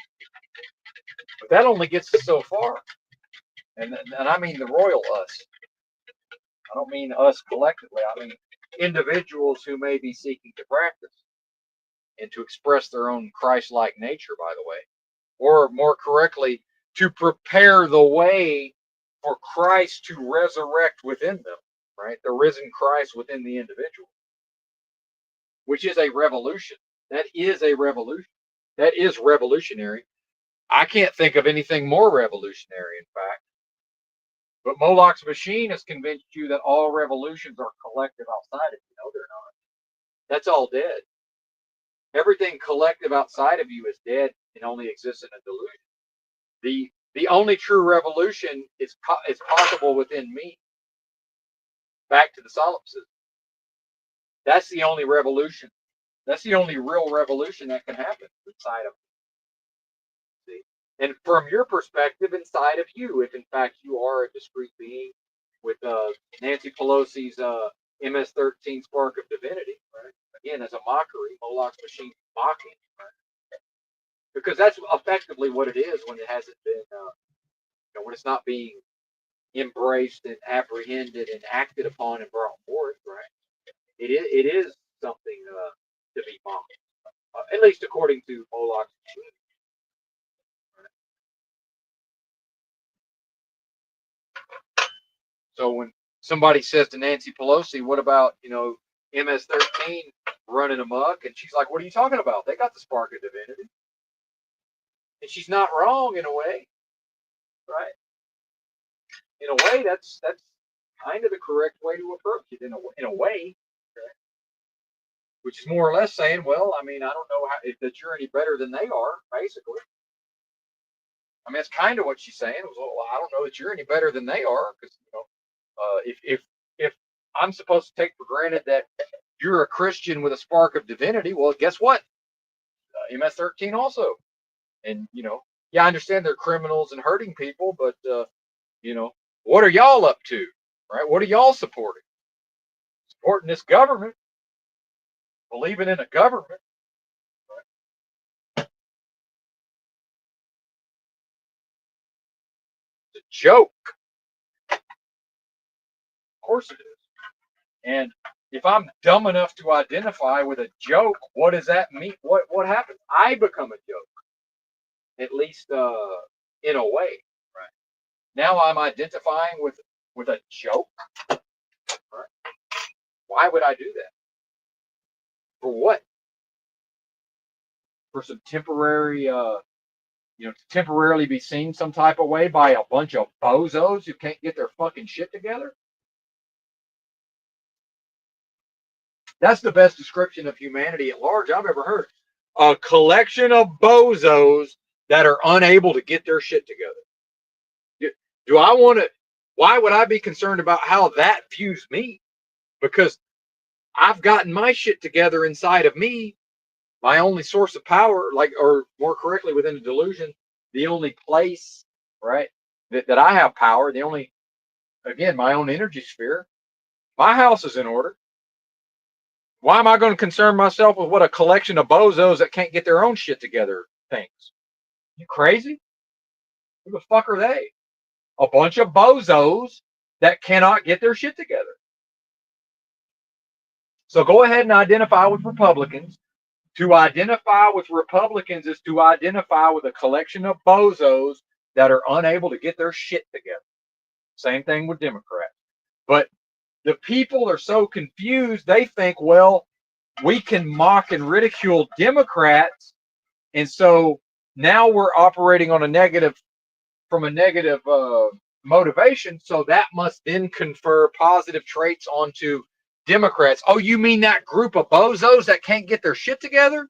But that only gets us so far. And I mean the royal us. I don't mean us collectively. I mean individuals who may be seeking to practice and to express their own Christ-like nature, by the way. Or more correctly, to prepare the way for Christ to resurrect within them, right? The risen Christ within the individual, which is a revolution. That is a revolution. That is revolutionary. I can't think of anything more revolutionary, in fact. But Moloch's machine has convinced you that all revolutions are collective outside of you. No, they're not. That's all dead. Everything collective outside of you is dead and only exists in a delusion. The only true revolution is possible within me. Back to the solipsism. That's the only revolution. That's the only real revolution that can happen inside of me. See? And from your perspective, inside of you, if in fact you are a discrete being with Nancy Pelosi's MS-13 spark of divinity, right? Again, as a mockery, Moloch's machine mocking, right? Because that's effectively what it is when it hasn't been, when it's not being embraced and apprehended and acted upon and brought forth, right? It is something to be mocked, at least according to Moloch's machine. So when somebody says to Nancy Pelosi, "What about MS-13 running amok?" and she's like, "What are you talking about? They got the spark of divinity," and she's not wrong in a way, right? In a way, that's kind of the correct way to approach it. In a way, right? Which is more or less saying, well, I mean, I don't know if that you're any better than they are, basically. I mean, that's kind of what she's saying. Was, well, I don't know that you're any better than they are, because if I'm supposed to take for granted that you're a Christian with a spark of divinity, well, guess what? MS-13 also, and yeah, I understand they're criminals and hurting people, but what are y'all up to, right? What are y'all supporting? Supporting this government, believing in a government. Right? It's a joke. Of course it is. And if I'm dumb enough to identify with a joke, what does that mean? What happens? I become a joke, at least in a way. Right now, I'm identifying with a joke. Right? Why would I do that? For what? For some temporary, to temporarily be seen some type of way by a bunch of bozos who can't get their fucking shit together? That's the best description of humanity at large I've ever heard. a collection of bozos that are unable to get their shit together. Do I want to? Why would I be concerned about how that views me? Because I've gotten my shit together inside of me. My only source of power, like, or more correctly, within the delusion, the only place, right, that I have power, the only, again, my own energy sphere. My house is in order. Why am I going to concern myself with what a collection of bozos that can't get their own shit together thinks? You crazy? Who the fuck are they? A bunch of bozos that cannot get their shit together. So go ahead and identify with Republicans. To identify with Republicans is to identify with a collection of bozos that are unable to get their shit together. Same thing with Democrats. But the people are so confused, they think, well, we can mock and ridicule Democrats, and so now we're operating on a negative, from a negative motivation, so that must then confer positive traits onto Democrats. Oh, you mean that group of bozos that can't get their shit together?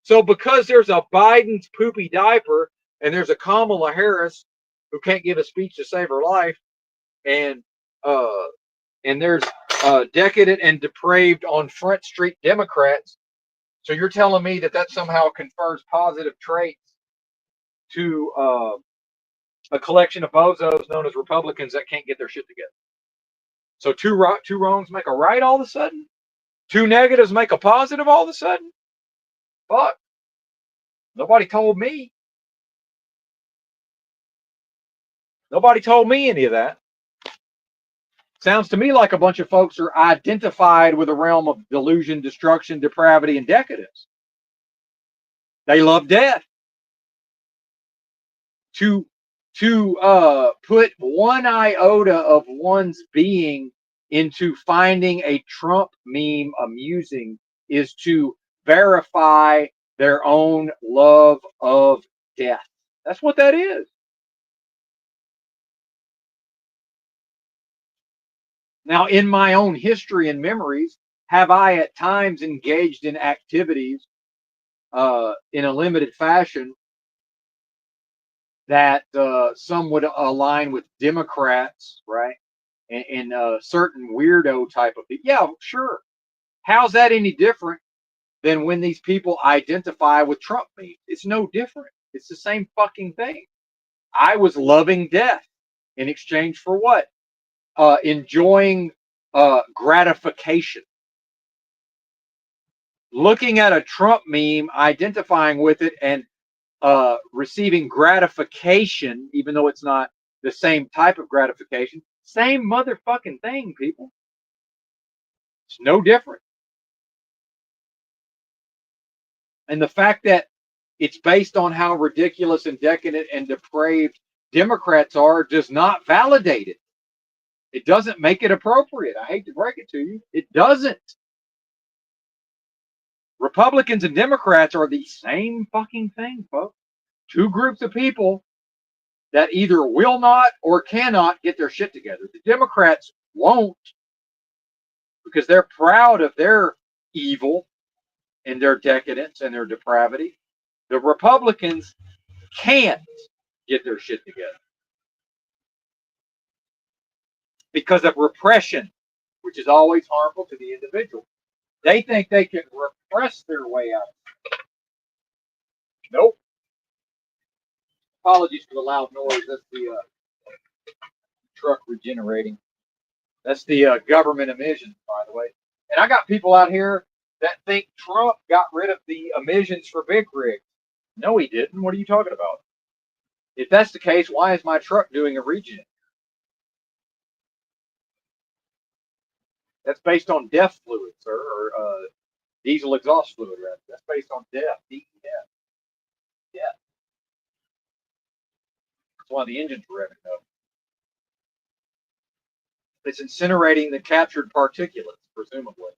So because there's a Biden's poopy diaper and there's a Kamala Harris who can't give a speech to save her life, and there's decadent and depraved on Front Street Democrats, so you're telling me that somehow confers positive traits to a collection of bozos known as Republicans that can't get their shit together. So two wrongs make a right all of a sudden? Two negatives make a positive all of a sudden? Fuck. Nobody told me. Nobody told me any of that. Sounds to me like a bunch of folks are identified with a realm of delusion, destruction, depravity, and decadence. They love death. To put one iota of one's being into finding a Trump meme amusing is to verify their own love of death. That's what that is. Now, in my own history and memories, have I at times engaged in activities in a limited fashion that some would align with Democrats, right? And certain weirdo type of people. Yeah, sure. How's that any different than when these people identify with Trump memes? It's no different. It's the same fucking thing. I was loving death in exchange for what? Enjoying gratification. Looking at a Trump meme, identifying with it, and receiving gratification, even though it's not the same type of gratification. Same motherfucking thing, people. It's no different. And the fact that it's based on how ridiculous and decadent and depraved Democrats are does not validate it. It doesn't make it appropriate. I hate to break it to you. It doesn't. Republicans and Democrats are the same fucking thing, folks. Two groups of people that either will not or cannot get their shit together. The Democrats won't, because they're proud of their evil and their decadence and their depravity. The Republicans can't get their shit together because of repression, which is always harmful to the individual. They think they can repress their way out. Nope. Apologies for the loud noise. That's the truck regenerating. That's the government emissions, by the way. And I got people out here that think Trump got rid of the emissions for big rigs. No, he didn't. What are you talking about? If that's the case, why is my truck doing a regen? That's based on DEF fluid, sir, or diesel exhaust fluid, rather. That's based on DEF, DEF. Yeah. That's why the engine's revving up. It's incinerating the captured particulates, presumably.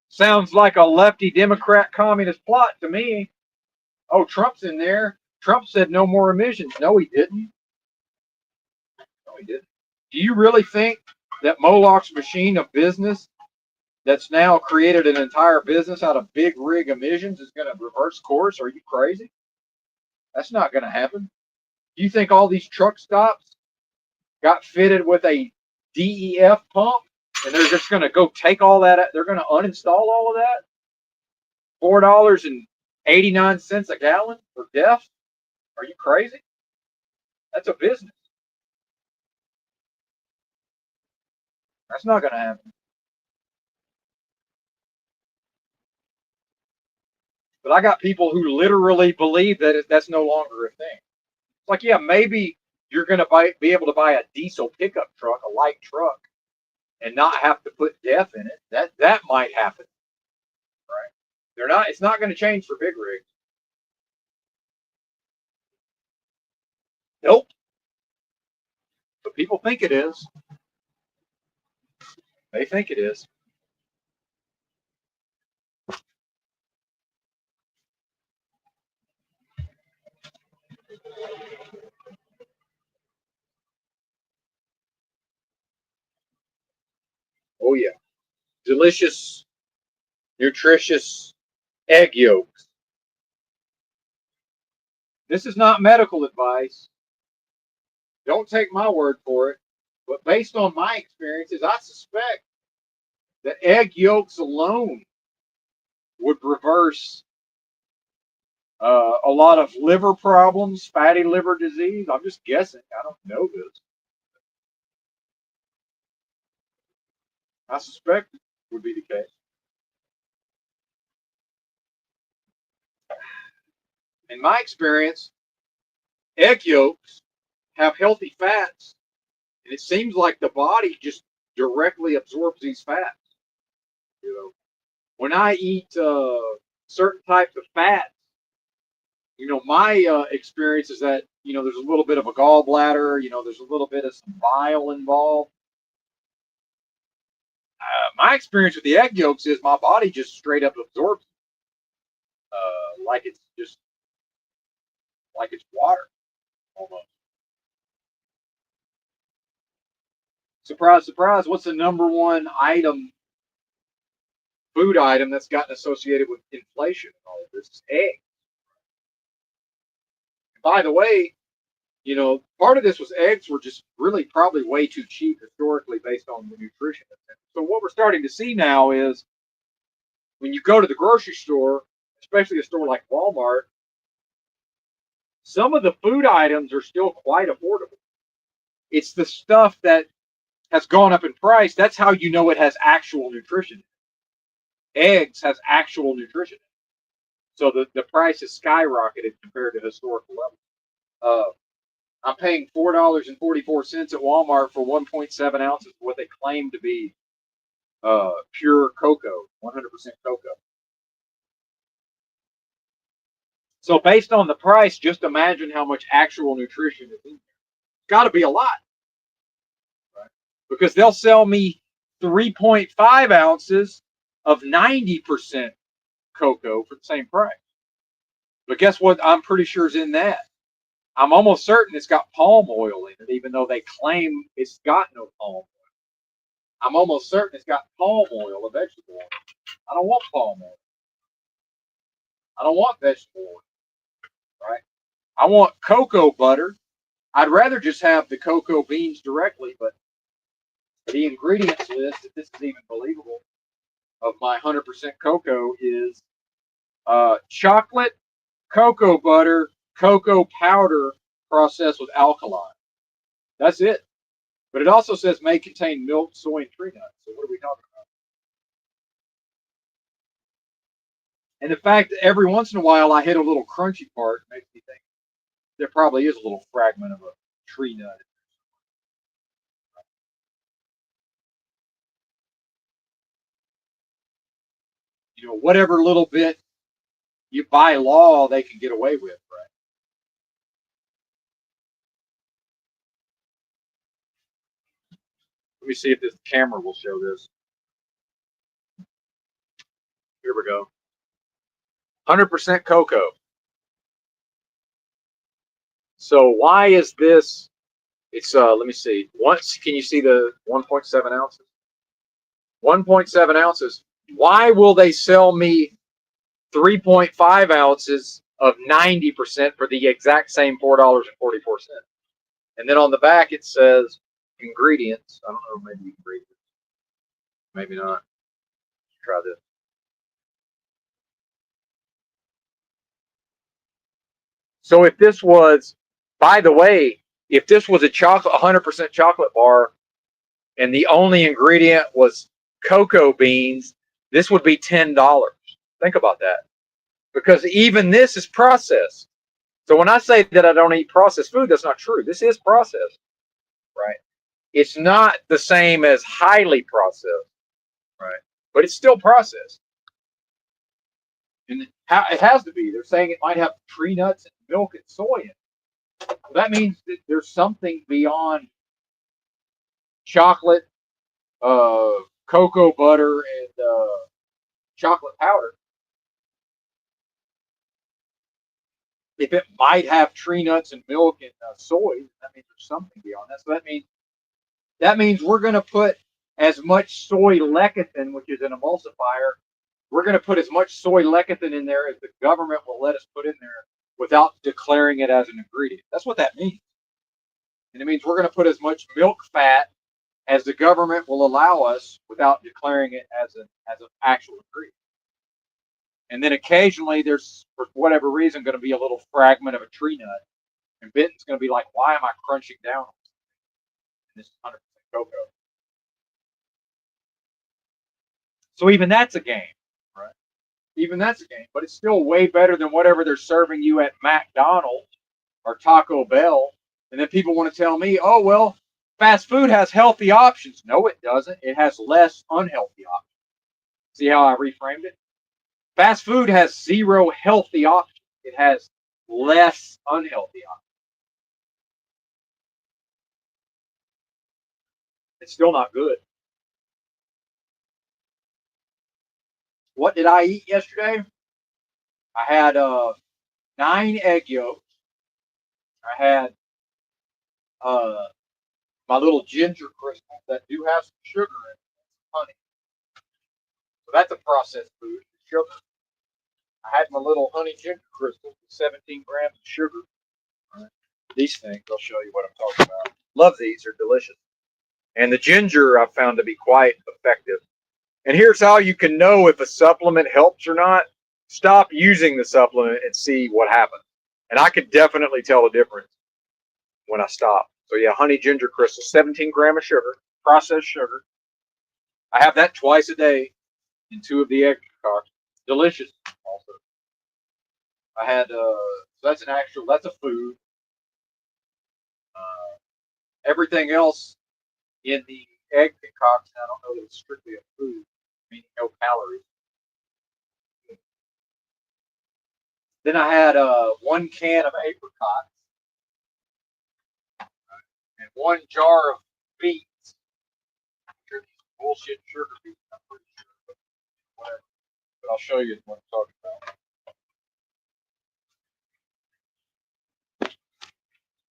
Sounds like a lefty Democrat communist plot to me. Oh, Trump's in there. Trump said no more emissions. No, he didn't. No, he didn't. Do you really think that Moloch's machine of business that's now created an entire business out of big rig emissions is going to reverse course? Are you crazy? That's not going to happen. Do you think all these truck stops got fitted with a DEF pump and they're just going to go take all that? They're going to uninstall all of that? $4.89 a gallon for DEF? Are you crazy? That's a business. That's not going to happen. But I got people who literally believe that that's no longer a thing. It's like, yeah, maybe you're going to be able to buy a diesel pickup truck, a light truck, and not have to put DEF in it. That might happen, right? They're not. It's not going to change for big rigs. Nope. But people think it is. They think it is. Oh yeah, delicious, nutritious egg yolks. This is not medical advice. Don't take my word for it. But based on my experiences, I suspect that egg yolks alone would reverse a lot of liver problems, fatty liver disease. I'm just guessing. I don't know this. I suspect it would be the case. In my experience, egg yolks have healthy fats, and it seems like the body just directly absorbs these fats. You know, when I eat certain types of fats, my experience is that there's a little bit of a gallbladder. There's a little bit of some bile involved. My experience with the egg yolks is my body just straight up absorbs like it's just like it's water almost. Surprise, surprise! What's the number one food item that's gotten associated with inflation and all of this? Is eggs. And by the way, part of this was eggs were just really probably way too cheap historically based on the nutrition. So what we're starting to see now is when you go to the grocery store, especially a store like Walmart, some of the food items are still quite affordable. It's the stuff that has gone up in price. That's how you know it has actual nutrition. Eggs has actual nutrition. So the price has skyrocketed compared to historical levels. I'm paying $4.44 at Walmart for 1.7 ounces, what they claim to be pure cocoa, 100% cocoa. So based on the price, just imagine how much actual nutrition is in there. It's got to be a lot, right? Because they'll sell me 3.5 ounces of 90% cocoa for the same price. But guess what? I'm pretty sure is in that. I'm almost certain it's got palm oil in it, even though they claim it's got no palm oil. I'm almost certain it's got palm oil, a vegetable oil. I don't want palm oil. I don't want vegetable oil, right? I want cocoa butter. I'd rather just have the cocoa beans directly, but the ingredients list, if this is even believable, of my 100% cocoa is chocolate, cocoa butter, cocoa powder processed with alkaline. That's it. But it also says may contain milk, soy, and tree nuts. So what are we talking about? And the fact that every once in a while I hit a little crunchy part makes me think there probably is a little fragment of a tree nut. Whatever little bit you by law they can get away with, right? Let me see if this camera will show this. Here we go. 100% cocoa. So why is this? It's let me see. Once can you see the 1.7 ounces? 1.7 ounces. Why will they sell me 3.5 ounces of 90% for the exact same $4.44? And then on the back it says ingredients. I don't know, maybe you can read this. Maybe not. Let's try this. So if this was, by the way, if this was a chocolate, 100% chocolate bar, and the only ingredient was cocoa beans, this would be $10. Think about that. Because even this is processed. So when I say that I don't eat processed food, that's not true. This is processed, right? It's not the same as highly processed, right? But it's still processed. And it has to be. They're saying it might have tree nuts and milk and soy in it. Well, that means that there's something beyond chocolate, cocoa butter, and chocolate powder. If it might have tree nuts and milk and soy, that means there's something beyond that. So that means we're going to put as much soy lecithin, which is an emulsifier, we're going to put as much soy lecithin in there as the government will let us put in there without declaring it as an ingredient. That's what that means. And it means we're going to put as much milk fat as the government will allow us without declaring it as an actual ingredient. And then occasionally there's, for whatever reason, going to be a little fragment of a tree nut. And Benton's going to be like, why am I crunching down on this? This is 100% cocoa. So even that's a game, right? Even that's a game. But it's still way better than whatever they're serving you at McDonald's or Taco Bell. And then people want to tell me, oh, well, fast food has healthy options. No, it doesn't. It has less unhealthy options. See how I reframed it? Fast food has zero healthy options. It has less unhealthy options. It's still not good. What did I eat yesterday? I had 9 egg yolks. I had my little ginger crystals that do have some sugar in it, honey. So that's a processed food, sugar. I had my little honey ginger crystals with 17 grams of sugar. Right. These things, I'll show you what I'm talking about. Love these, they're delicious. And the ginger I've found to be quite effective. And here's how you can know if a supplement helps or not. Stop using the supplement and see what happens. And I could definitely tell the difference when I stop. So yeah, honey ginger crystal, 17 grams of sugar, processed sugar. I have that twice a day in 2 of the egg cocks. Delicious also. I had, that's a food. Everything else in the egg concoction, I don't know that it's strictly a food, meaning no calories. Then I had 1 can of apricots and 1 jar of beets. These bullshit sugar beets, I'm pretty sure, but whatever. But I'll show you what I'm talking about.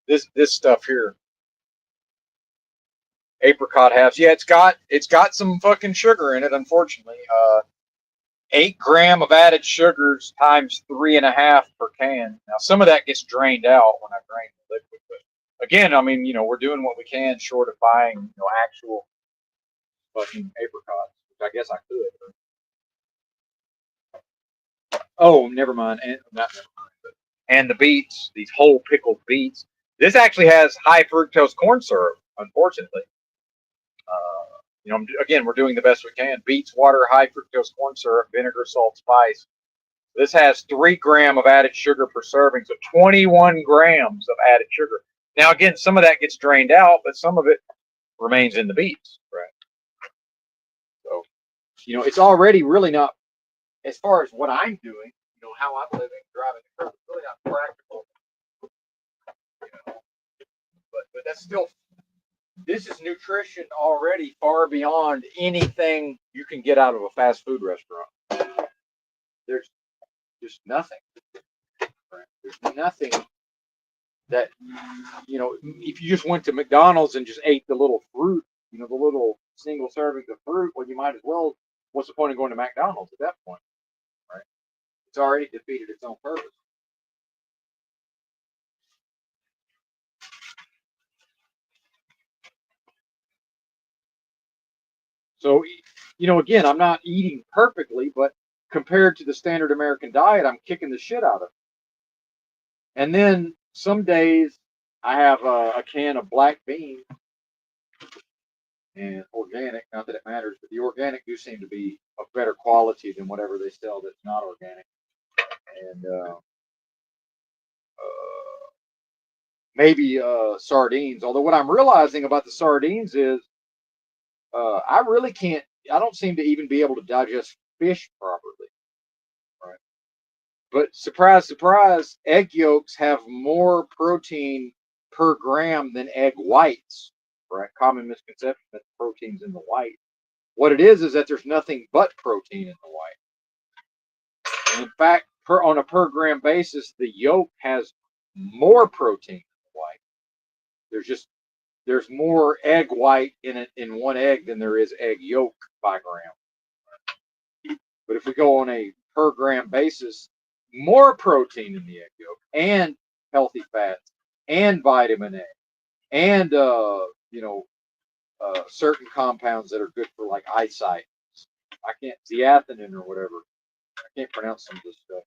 This stuff here, apricot halves. Yeah, it's got some fucking sugar in it, unfortunately. 8 grams of added sugars times 3.5 per can. Now some of that gets drained out when I drain the liquid, but again, I mean, we're doing what we can short of buying, actual fucking apricots, which I guess I could. Oh, never mind. And not never mind. But, and the beets, these whole pickled beets. This actually has high fructose corn syrup, unfortunately. Again, we're doing the best we can. Beets, water, high fructose corn syrup, vinegar, salt, spice. This has 3 grams of added sugar per serving, so 21 grams of added sugar. Now, again, some of that gets drained out, but some of it remains in the beets, right? So, it's already really not, as far as what I'm doing, how I'm living, driving the car, it's really not practical. But that's still, this is nutrition already far beyond anything you can get out of a fast food restaurant. There's just nothing. Right? There's nothing that, if you just went to McDonald's and just ate the little fruit, the little single servings of fruit, well, you might as well. What's the point of going to McDonald's at that point, right? It's already defeated its own purpose. So, again, I'm not eating perfectly, but compared to the standard American diet, I'm kicking the shit out of it. And then some days I have a can of black beans and organic. Not that it matters, but the organic do seem to be of better quality than whatever they sell that's not organic. And maybe sardines. Although what I'm realizing about the sardines is I really can't. I don't seem to even be able to digest fish properly. Right. But surprise, surprise, egg yolks have more protein per gram than egg whites. Right. Common misconception that the protein's in the white. What it is that there's nothing but protein in the white. And in fact, on a per gram basis, the yolk has more protein than the white. There's more egg white in one egg than there is egg yolk by gram. But if we go on a per gram basis, more protein in the egg yolk and healthy fats and vitamin A and certain compounds that are good for like eyesight. I can't zeaxanthin or whatever. I can't pronounce some of this stuff.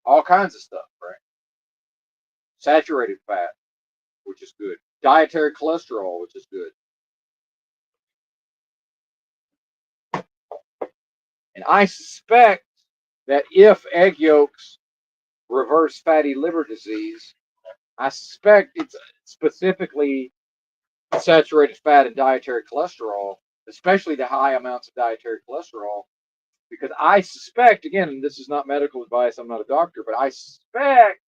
All kinds of stuff, right? Saturated fat, which is good. Dietary cholesterol, which is good. And I suspect that if egg yolks reverse fatty liver disease, I suspect it's specifically saturated fat and dietary cholesterol, especially the high amounts of dietary cholesterol, because I suspect, again, and this is not medical advice, I'm not a doctor, but I suspect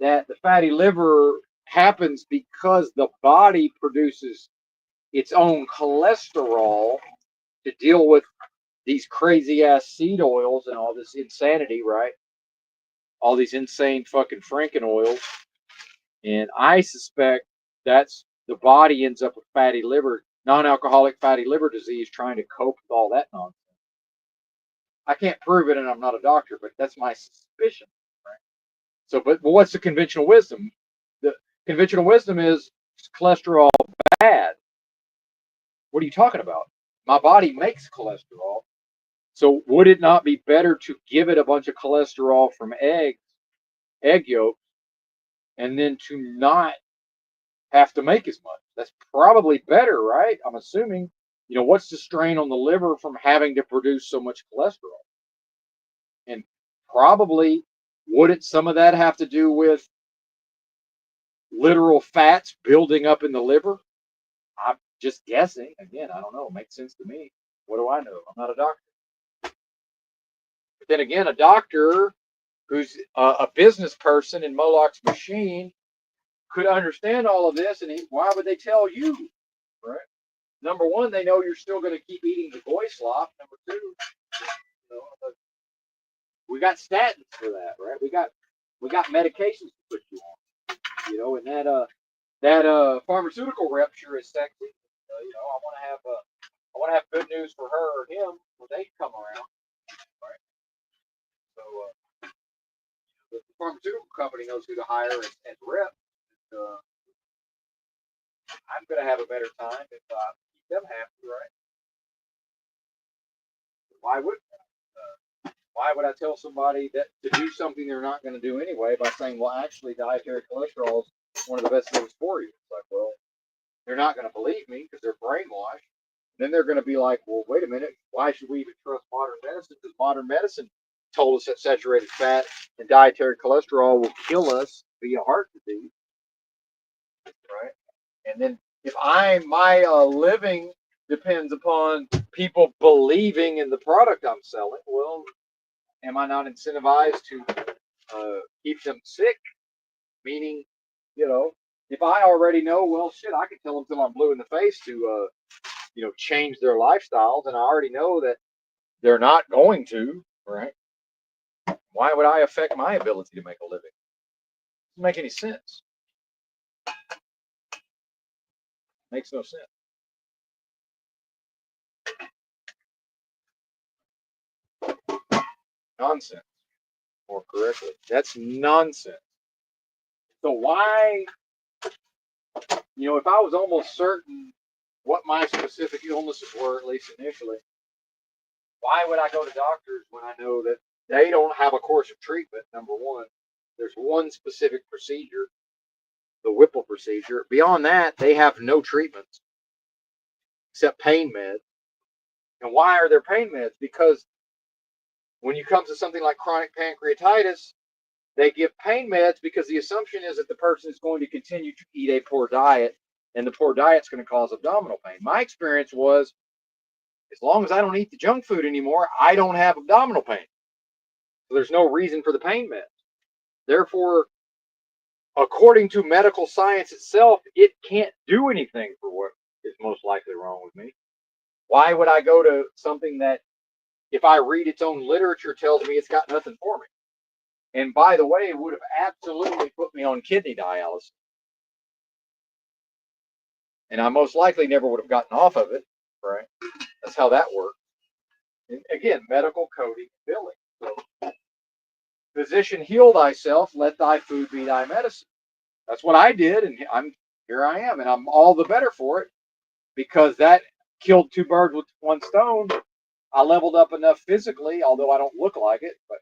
that the fatty liver happens because the body produces its own cholesterol to deal with these crazy ass seed oils and all this insanity, right? All these insane fucking Franken oils. And I suspect that's the body ends up with fatty liver, non-alcoholic fatty liver disease, trying to cope with all that nonsense. I can't prove it, and I'm not a doctor, but that's my suspicion, right? So, but what's the conventional wisdom? The conventional wisdom is cholesterol bad. What are you talking about? My body makes cholesterol. So would it not be better to give it a bunch of cholesterol from egg yolks, and then to not have to make as much? That's probably better, right? I'm assuming. What's the strain on the liver from having to produce so much cholesterol? And probably, wouldn't some of that have to do with literal fats building up in the liver? I'm just guessing. Again, I don't know. It makes sense to me. What do I know? I'm not a doctor. But then again, a doctor who's a business person in Moloch's machine could understand all of this, and why would they tell you, right? Number one, they know you're still going to keep eating the goy slop. Number two, we got statins for that, right? We got medications to put you on, and that pharmaceutical rep sure is sexy. I want to have good news for her or him when they come around, right? So the pharmaceutical company knows who to hire as rep. I'm going to have a better time if I keep them happy, right? Why would I tell somebody that to do something they're not going to do anyway by saying, well, actually, dietary cholesterol is one of the best things for you? It's like, well, they're not going to believe me because they're brainwashed. Then they're going to be like, well, wait a minute, why should we even trust modern medicine? Because modern medicine told us that saturated fat and dietary cholesterol will kill us via heart disease, right? And then if my living depends upon people believing in the product I'm selling, well, am I not incentivized to keep them sick? Meaning, if I already know, well, shit, I can tell them till I'm blue in the face to, change their lifestyles, and I already know that they're not going to, right? Why would I affect my ability to make a living? Doesn't make any sense. Makes no sense. Nonsense, more correctly. That's nonsense. So why, if I was almost certain what my specific illnesses were, at least initially, why would I go to doctors when I know that they don't have a course of treatment, number one? There's one specific procedure, the Whipple procedure. Beyond that, they have no treatments except pain meds. And why are there pain meds? Because when you come to something like chronic pancreatitis, they give pain meds because the assumption is that the person is going to continue to eat a poor diet, and the poor diet's going to cause abdominal pain. My experience was, as long as I don't eat the junk food anymore, I don't have abdominal pain. So there's no reason for the pain meds. Therefore, according to medical science itself, it can't do anything for what is most likely wrong with me. Why would I go to something that, if I read its own literature, tells me it's got nothing for me? And by the way, it would have absolutely put me on kidney dialysis. And I most likely never would have gotten off of it, right? That's how that works. And again, medical coding and billing. So, physician, heal thyself, let thy food be thy medicine. That's what I did, and here I am, and I'm all the better for it, because that killed two birds with one stone. I leveled up enough physically, although I don't look like it, but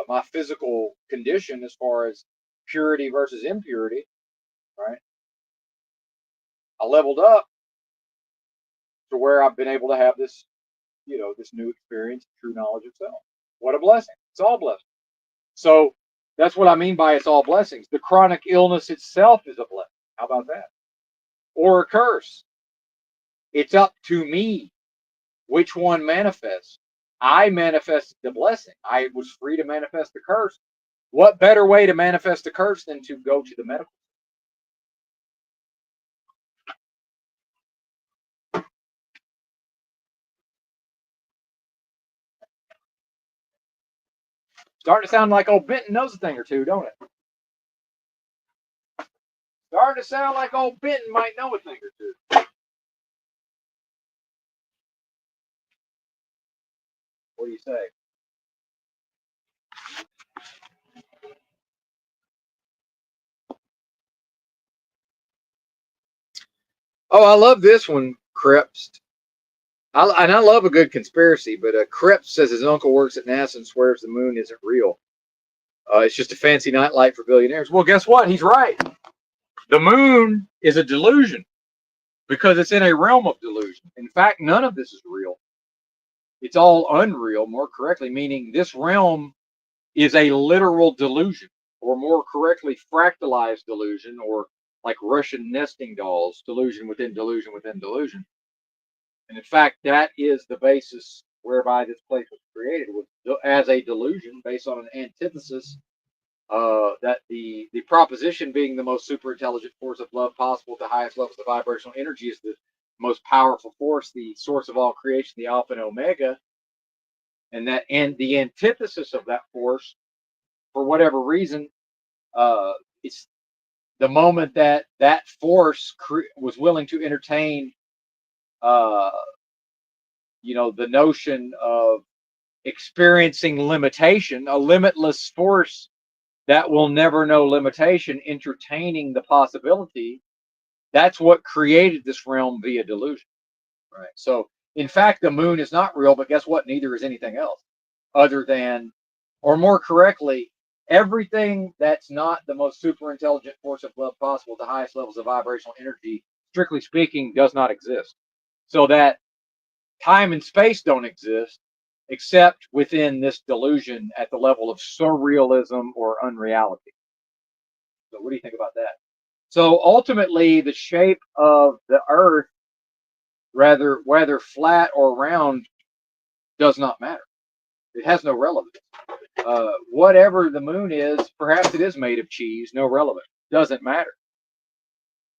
my physical condition as far as purity versus impurity, right? I leveled up to where I've been able to have this, this new experience, true knowledge of self. What a blessing. It's all blessing. So that's what I mean by it's all blessings. The chronic illness itself is a blessing. How about that? Or a curse. It's up to me which one manifests. I manifested the blessing. I was free to manifest the curse. What better way to manifest the curse than to go to the medical? Starting to sound like old Benton knows a thing or two, don't it? Starting to sound like old Benton might know a thing or two. What do you say? Oh, I love this one, Krebs. And I love a good conspiracy, but Krebs says his uncle works at NASA and swears the moon isn't real. It's just a fancy nightlight for billionaires. Well, guess what? He's right. The moon is a delusion because it's in a realm of delusion. In fact, none of this is real. It's all unreal, more correctly, meaning this realm is a literal delusion, or more correctly, fractalized delusion, or like Russian nesting dolls, delusion within delusion within delusion. And in fact, that is the basis whereby this place was created, was as a delusion based on an antithesis, that the proposition being the most super intelligent force of love possible at the highest levels of vibrational energy is the most powerful force, the source of all creation, the Alpha and Omega, and the antithesis of that force, for whatever reason, it's the moment that that force was willing to entertain, uh, the notion of experiencing limitation, a limitless force that will never know limitation, entertaining the possibility. That's what created this realm via delusion, right? So, in fact, the moon is not real, but guess what? Neither is anything else, other than, or more correctly, everything that's not the most super intelligent force of love possible at the highest levels of vibrational energy, strictly speaking, does not exist. So that time and space don't exist except within this delusion at the level of surrealism or unreality. So what do you think about that? So ultimately, the shape of the Earth, whether flat or round, does not matter. It has no relevance. Whatever the moon is, perhaps it is made of cheese, no relevance. Doesn't matter,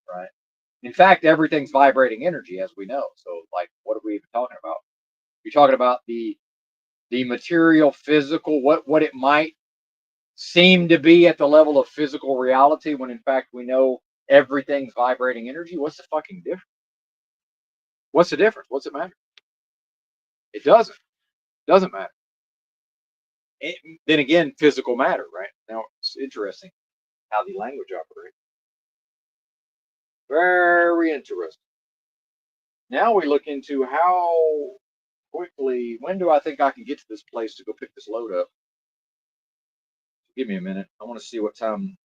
right? In fact, everything's vibrating energy, as we know. So, like, what are we even talking about? You're talking about the material, physical, what it might seem to be at the level of physical reality, when in fact we know everything's vibrating energy. What's the fucking difference? What's the difference? What's it matter? It doesn't. Doesn't matter. Then again, physical matter, right? Now it's interesting how the language operates. Very interesting. Now we look into how quickly, when do I think I can get to this place to go pick this load up? Give me a minute. I want to see what time.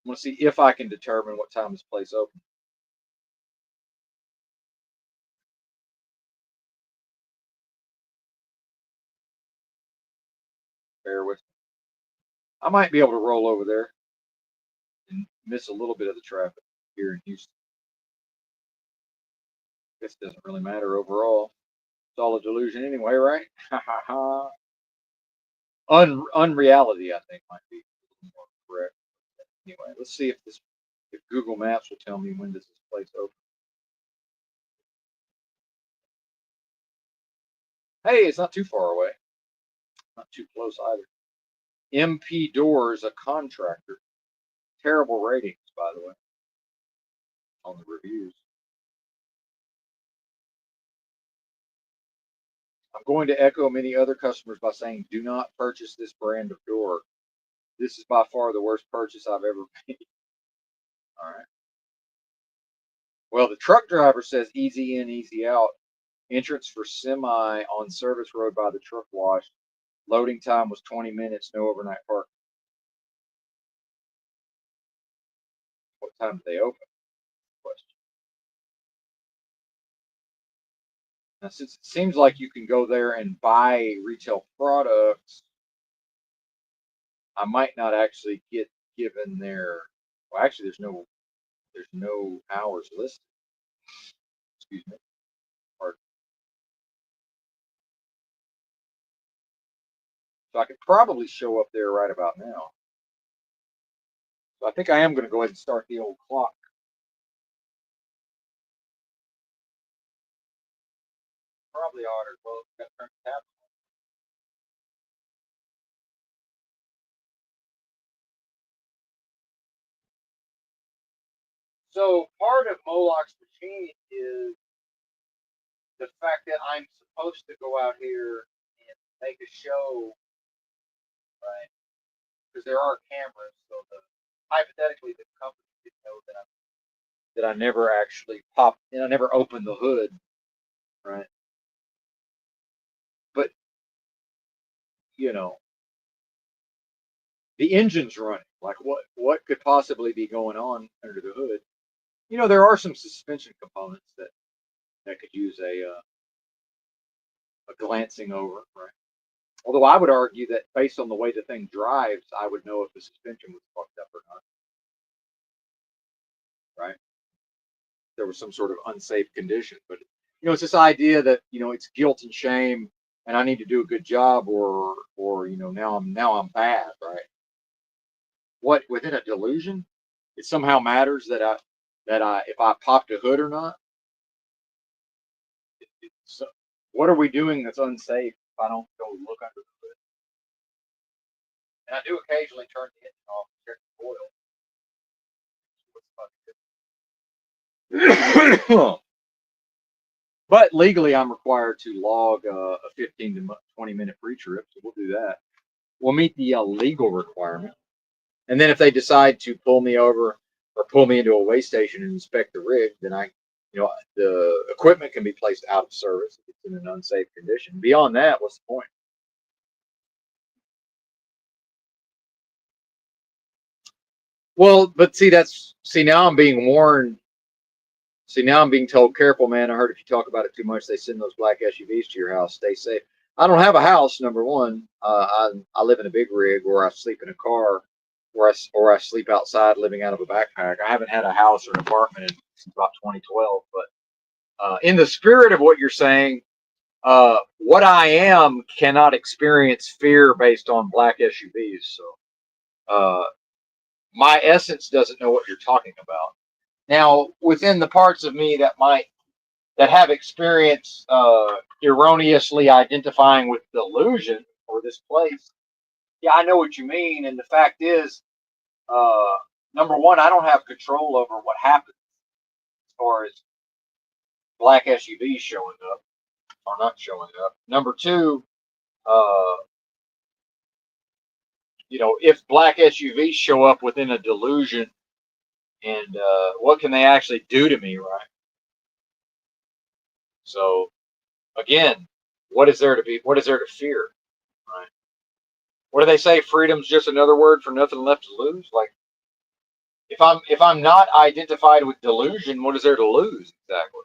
I want to see if I can determine what time this place opens. Bear with me. I might be able to roll over there and miss a little bit of the traffic here in Houston. This doesn't really matter overall. It's all a delusion anyway, right? Ha ha ha. Unreality, I think, might be a little more correct. Anyway, let's see if Google Maps will tell me when does this place open. Hey, it's not too far away. Not too close either. MP Doors, a contractor. Terrible ratings, by the way, on the reviews. I'm going to echo many other customers by saying, do not purchase this brand of door. This is by far the worst purchase I've ever made. All right. Well, the truck driver says easy in, easy out. Entrance for semi on service road by the truck wash. Loading time was 20 minutes, no overnight parking. What time do they open? Question. Now, since it seems like you can go there and buy retail products, I might not actually get given their. Well, actually, there's no hours listed. Excuse me. Pardon. So I could probably show up there right about now. So I think I am going to go ahead and start the old clock. Probably ought to. Well, got to turn the tap on. So part of Moloch's machine is the fact that I'm supposed to go out here and make a show, right? Because there are cameras, so hypothetically the company didn't know that I never actually popped and I never opened the hood, right? But you know, the engine's running. Like what could possibly be going on under the hood? You know, there are some suspension components that could use a glancing over, right? Although I would argue that based on the way the thing drives, I would know if the suspension was fucked up or not, right? There was some sort of unsafe condition. But it's this idea that it's guilt and shame, and I need to do a good job, or now I'm bad, right? What within a delusion, it somehow matters that I if I popped a hood or not. So what are we doing that's unsafe if I don't go look under the hood? And I do occasionally turn the engine off and check the oil. But legally, I'm required to log a 15 to 20 minute pre-trip, so we'll do that. We'll meet the legal requirement. And then if they decide to pull me over or pull me into a weigh station and inspect the rig, then the equipment can be placed out of service if it's in an unsafe condition. Beyond that, what's the point? Well, but see now I'm being warned. See now I'm being told, careful, man. I heard if you talk about it too much, they send those black SUVs to your house. Stay safe. I don't have a house. Number one, I live in a big rig, or I sleep in a car, or I sleep outside, living out of a backpack. I haven't had a house or an apartment since about 2012. But in the spirit of what you're saying, what I am cannot experience fear based on black SUVs. So my essence doesn't know what you're talking about. Now, within the parts of me that have experience erroneously identifying with delusion or this place, yeah, I know what you mean. And the fact is, number one, I don't have control over what happens as far as black SUVs showing up or not showing up. Number two, uh, if black SUVs show up within a delusion, and what can they actually do to me, right? So again, what is there to be? What is there to fear, right? What do they say? Freedom's just another word for nothing left to lose. Like if I'm not identified with delusion, what is there to lose exactly,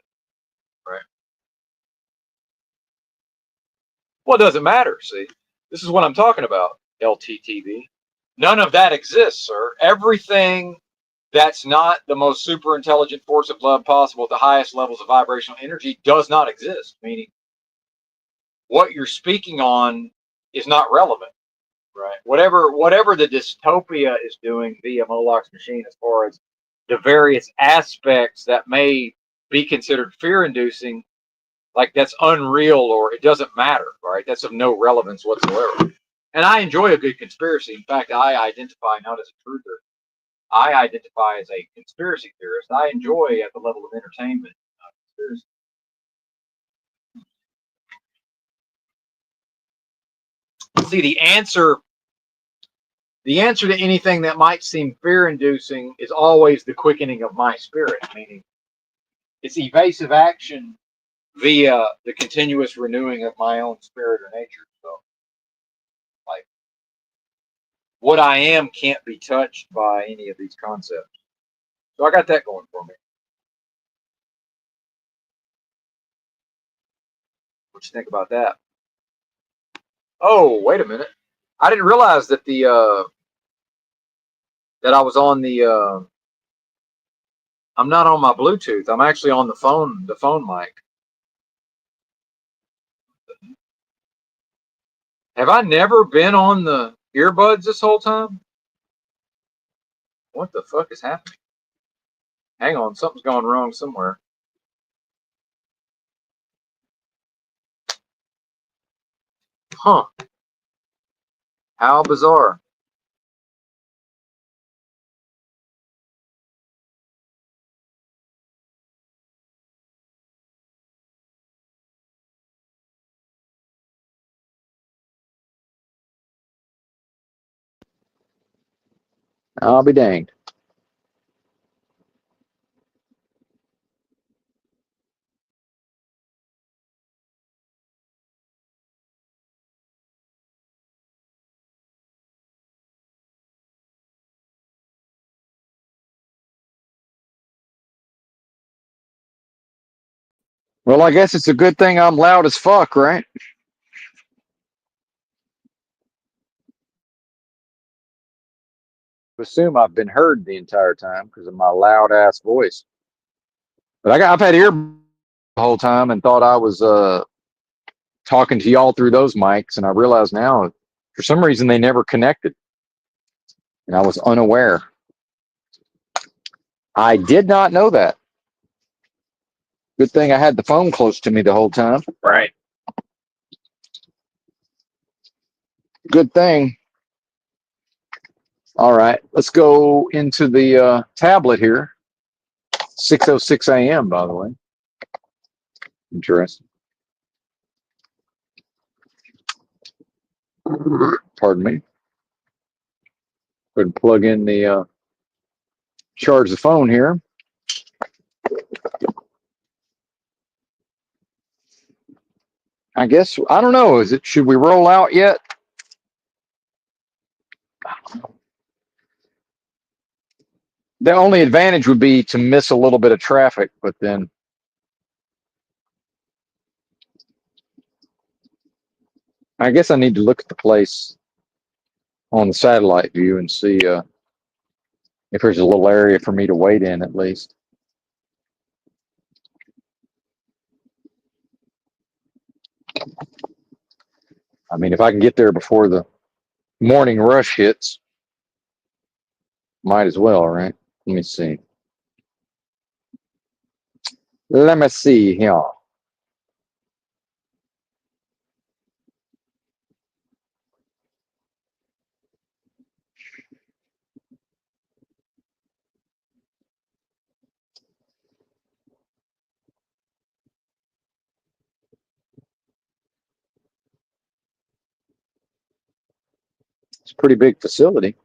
right? Well, it doesn't matter. See, this is what I'm talking about. LTTV. None of that exists, sir. Everything that's not the most super intelligent force of love possible at the highest levels of vibrational energy does not exist. Meaning, what you're speaking on is not relevant, right? Whatever the dystopia is doing via Moloch's machine, as far as the various aspects that may be considered fear-inducing, like that's unreal or it doesn't matter, right? That's of no relevance whatsoever. And I enjoy a good conspiracy. In fact, I identify not as a truther. I identify as a conspiracy theorist. I enjoy at the level of entertainment conspiracy. See, the answer to anything that might seem fear-inducing is always the quickening of my spirit, meaning it's evasive action via the continuous renewing of my own spirit or nature. So, like, what I am can't be touched by any of these concepts. So I got that going for me. What you think about that? Oh, wait a minute. I didn't realize that that I was on the I'm not on my Bluetooth. I'm actually on the phone mic. Have I never been on the earbuds this whole time? What the fuck is happening? Hang on, something's gone wrong somewhere. Huh. How bizarre. I'll be danged. Well, I guess it's a good thing I'm loud as fuck, right? Assume I've been heard the entire time because of my loud ass voice. But I've had ear the whole time and thought I was talking to y'all through those mics, and I realize now for some reason they never connected, and I was unaware. I did not know that. Good thing I had the phone close to me the whole time. Right. Good thing. All right, let's go into the tablet here. 6:06 a.m. By the way. Interesting. Pardon me. Go ahead and plug in the charge the phone here. I guess I don't know. Should we roll out yet? The only advantage would be to miss a little bit of traffic, but then I guess I need to look at the place on the satellite view and see if there's a little area for me to wait in at least. I mean, if I can get there before the morning rush hits, might as well, right? Let me see. Let me see here. It's a pretty big facility.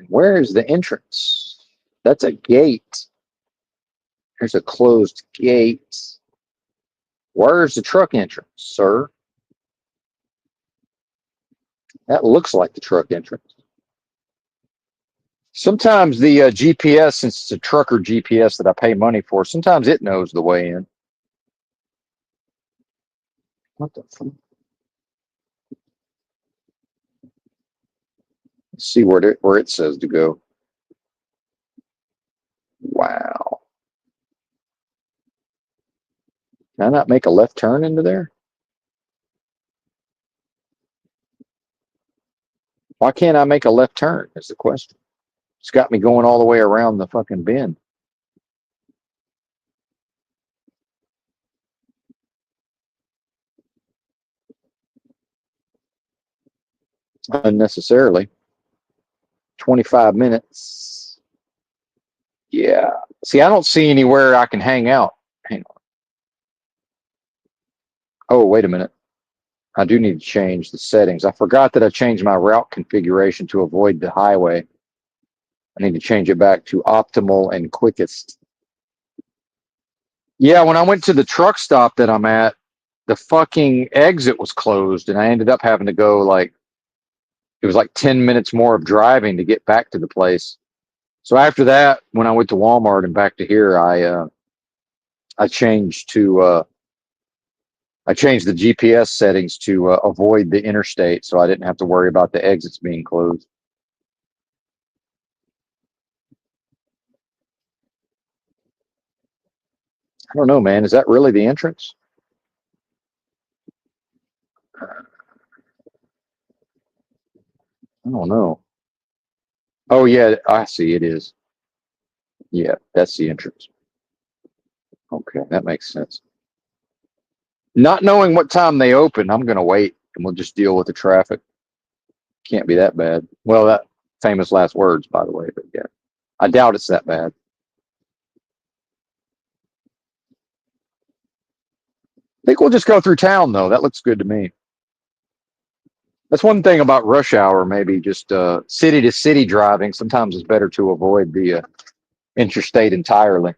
Where is the entrance? That's a gate. There's a closed gate. Where's the truck entrance, sir? That looks like the truck entrance. Sometimes the GPS, since it's a trucker GPS that I pay money for, sometimes it knows the way in. What the fuck? Let's see where it says to go. Wow. Can I not make a left turn into there? Why can't I make a left turn is the question. It's got me going all the way around the fucking bend. Unnecessarily. 25 minutes. Yeah. See, I don't see anywhere I can hang out. Hang on. Oh, wait a minute. I do need to change the settings. I forgot that I changed my route configuration to avoid the highway. I need to change it back to optimal and quickest. Yeah, when I went to the truck stop that I'm at, the fucking exit was closed, and I ended up having to go it was like 10 minutes more of driving to get back to the place. So after that, when I went to Walmart and back to here, I changed the GPS settings to avoid the interstate, so I didn't have to worry about the exits being closed. I don't know, man. Is that really the entrance? I don't know. Oh yeah, I see. It is. Yeah, that's the entrance. Okay, that makes sense. Not knowing what time they open, I'm gonna wait, and we'll just deal with the traffic. Can't be that bad. Well, that famous last words, by the way. But yeah, I doubt it's that bad. I think we'll just go through town, though. That looks good to me. That's one thing about rush hour, maybe just city to city driving. Sometimes it's better to avoid the interstate entirely.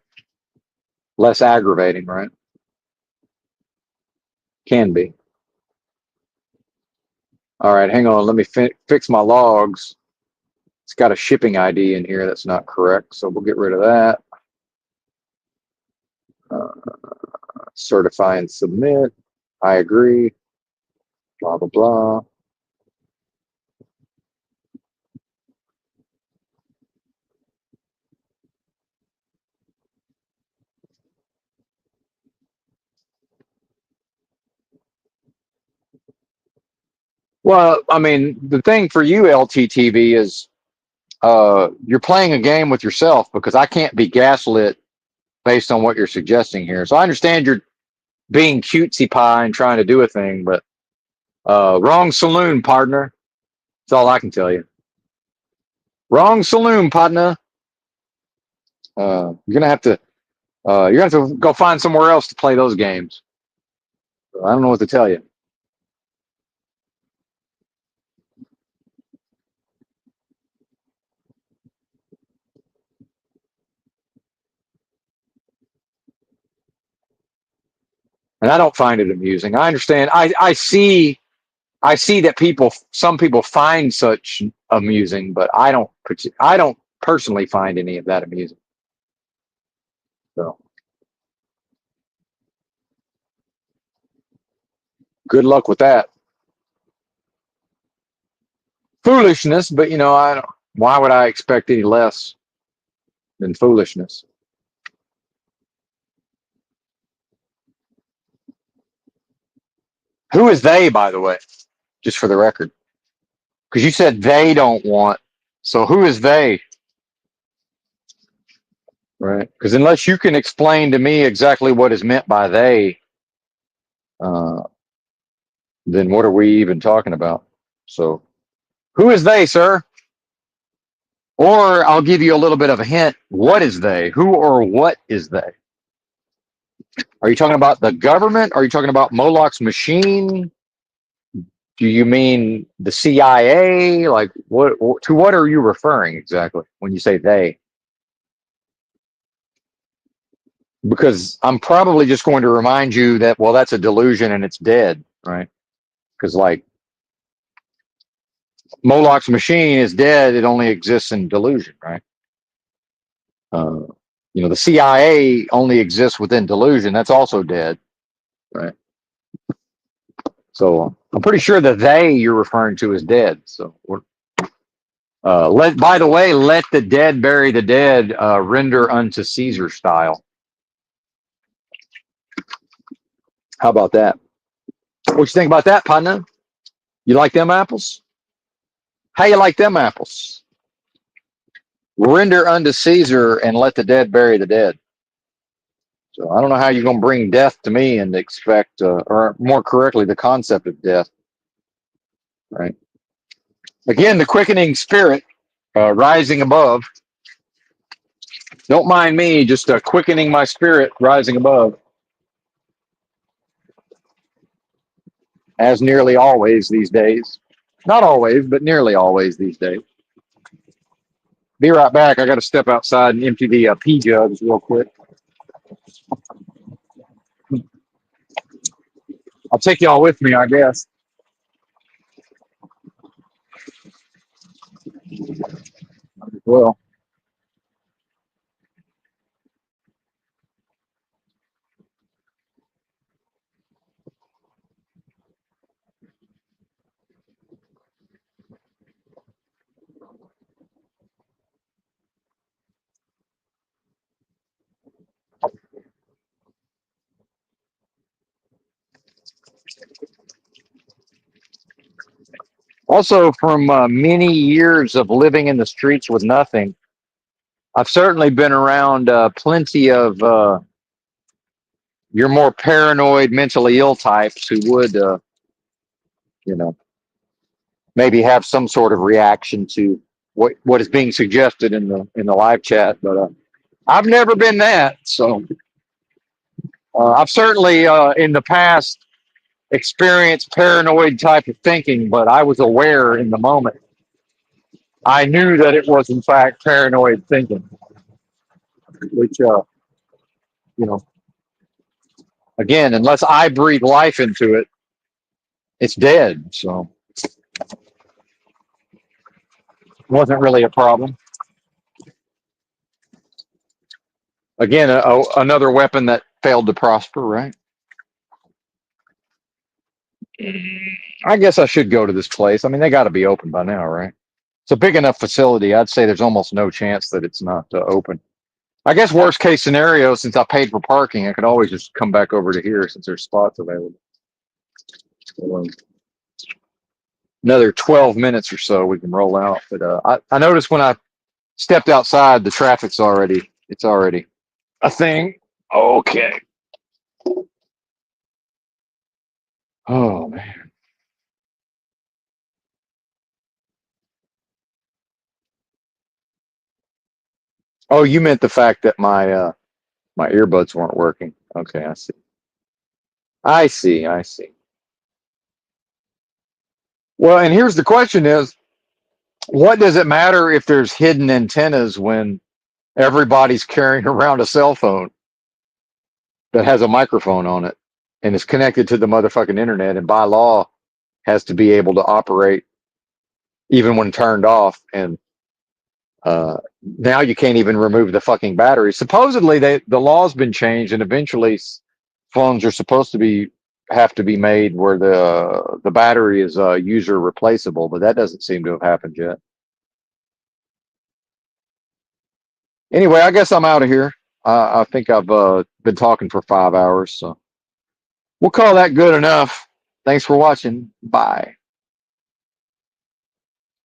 Less aggravating, right? Can be. All right, hang on. Let me fix my logs. It's got a shipping ID in here that's not correct, so we'll get rid of that. Certify and submit. I agree. Blah, blah, blah. Well, I mean, the thing for you, LTTV, is you're playing a game with yourself because I can't be gaslit based on what you're suggesting here. So I understand you're being cutesy pie and trying to do a thing, but wrong saloon, partner. That's all I can tell you. Wrong saloon, partner. You're gonna have to go find somewhere else to play those games. I don't know what to tell you. And I don't find it amusing. I understand. I see that some people find such amusing, but I don't personally find any of that amusing. So good luck with that. Foolishness, but I don't. Why would I expect any less than foolishness? Who is they, by the way? Just for the record, because you said they don't want. So who is they? Right? Because unless you can explain to me exactly what is meant by they, uh, then what are we even talking about? So who is they, sir? Or I'll give you a little bit of a hint. What is they? Who or what is they? Are you talking about the government? Are you talking about Moloch's machine? Do you mean the CIA? Like, to what are you referring exactly when you say they? Because I'm probably just going to remind you that, well, that's a delusion and it's dead, right? Because, like, Moloch's machine is dead. It only exists in delusion, right? Uh, the CIA only exists within delusion. That's also dead, right? So I'm pretty sure the they you're referring to is dead. So by the way, let the dead bury the dead, render unto Caesar style. How about that? What you think about that, partner? You like them apples? How you like them apples? Render unto Caesar and let the dead bury the dead. So I don't know how you're going to bring death to me and expect, or more correctly, the concept of death, right? Again, the quickening spirit rising above. Don't mind me, just quickening my spirit rising above. As nearly always these days. Not always, but nearly always these days. Be right back. I got to step outside and empty the pea jugs real quick. I'll take y'all with me, I guess. Well, also from many years of living in the streets with nothing, I've certainly been around plenty of your more paranoid, mentally ill types who would, you know, maybe have some sort of reaction to what is being suggested in the live chat. But I've never been that. So I've certainly in the past experienced paranoid type of thinking, but I was aware in the moment. I knew that it was in fact paranoid thinking, which you know, again, unless I breathe life into it, it's dead. So it wasn't really a problem. Again, another weapon that failed to prosper, right? I guess I should go to this place. I mean, they got to be open by now, right? It's a big enough facility. I'd say there's almost no chance that it's not open. I guess worst case scenario, since I paid for parking, I could always just come back over to here since there's spots available. So, another 12 minutes or so, we can roll out. But I noticed when I stepped outside, the traffic's it's already a thing. Okay. Oh man. Oh, you meant the fact that my earbuds weren't working. Okay, I see. I see. I see. Well, and here's the question is, what does it matter if there's hidden antennas when everybody's carrying around a cell phone that has a microphone on it and is connected to the motherfucking internet and by law has to be able to operate even when turned off? And now you can't even remove the fucking battery. Supposedly, the law's been changed, and eventually phones are supposed to have to be made where the battery is user replaceable, but that doesn't seem to have happened yet. Anyway, I guess I'm out of here. I think I've been talking for 5 hours, so we'll call that good enough. Thanks for watching. Bye.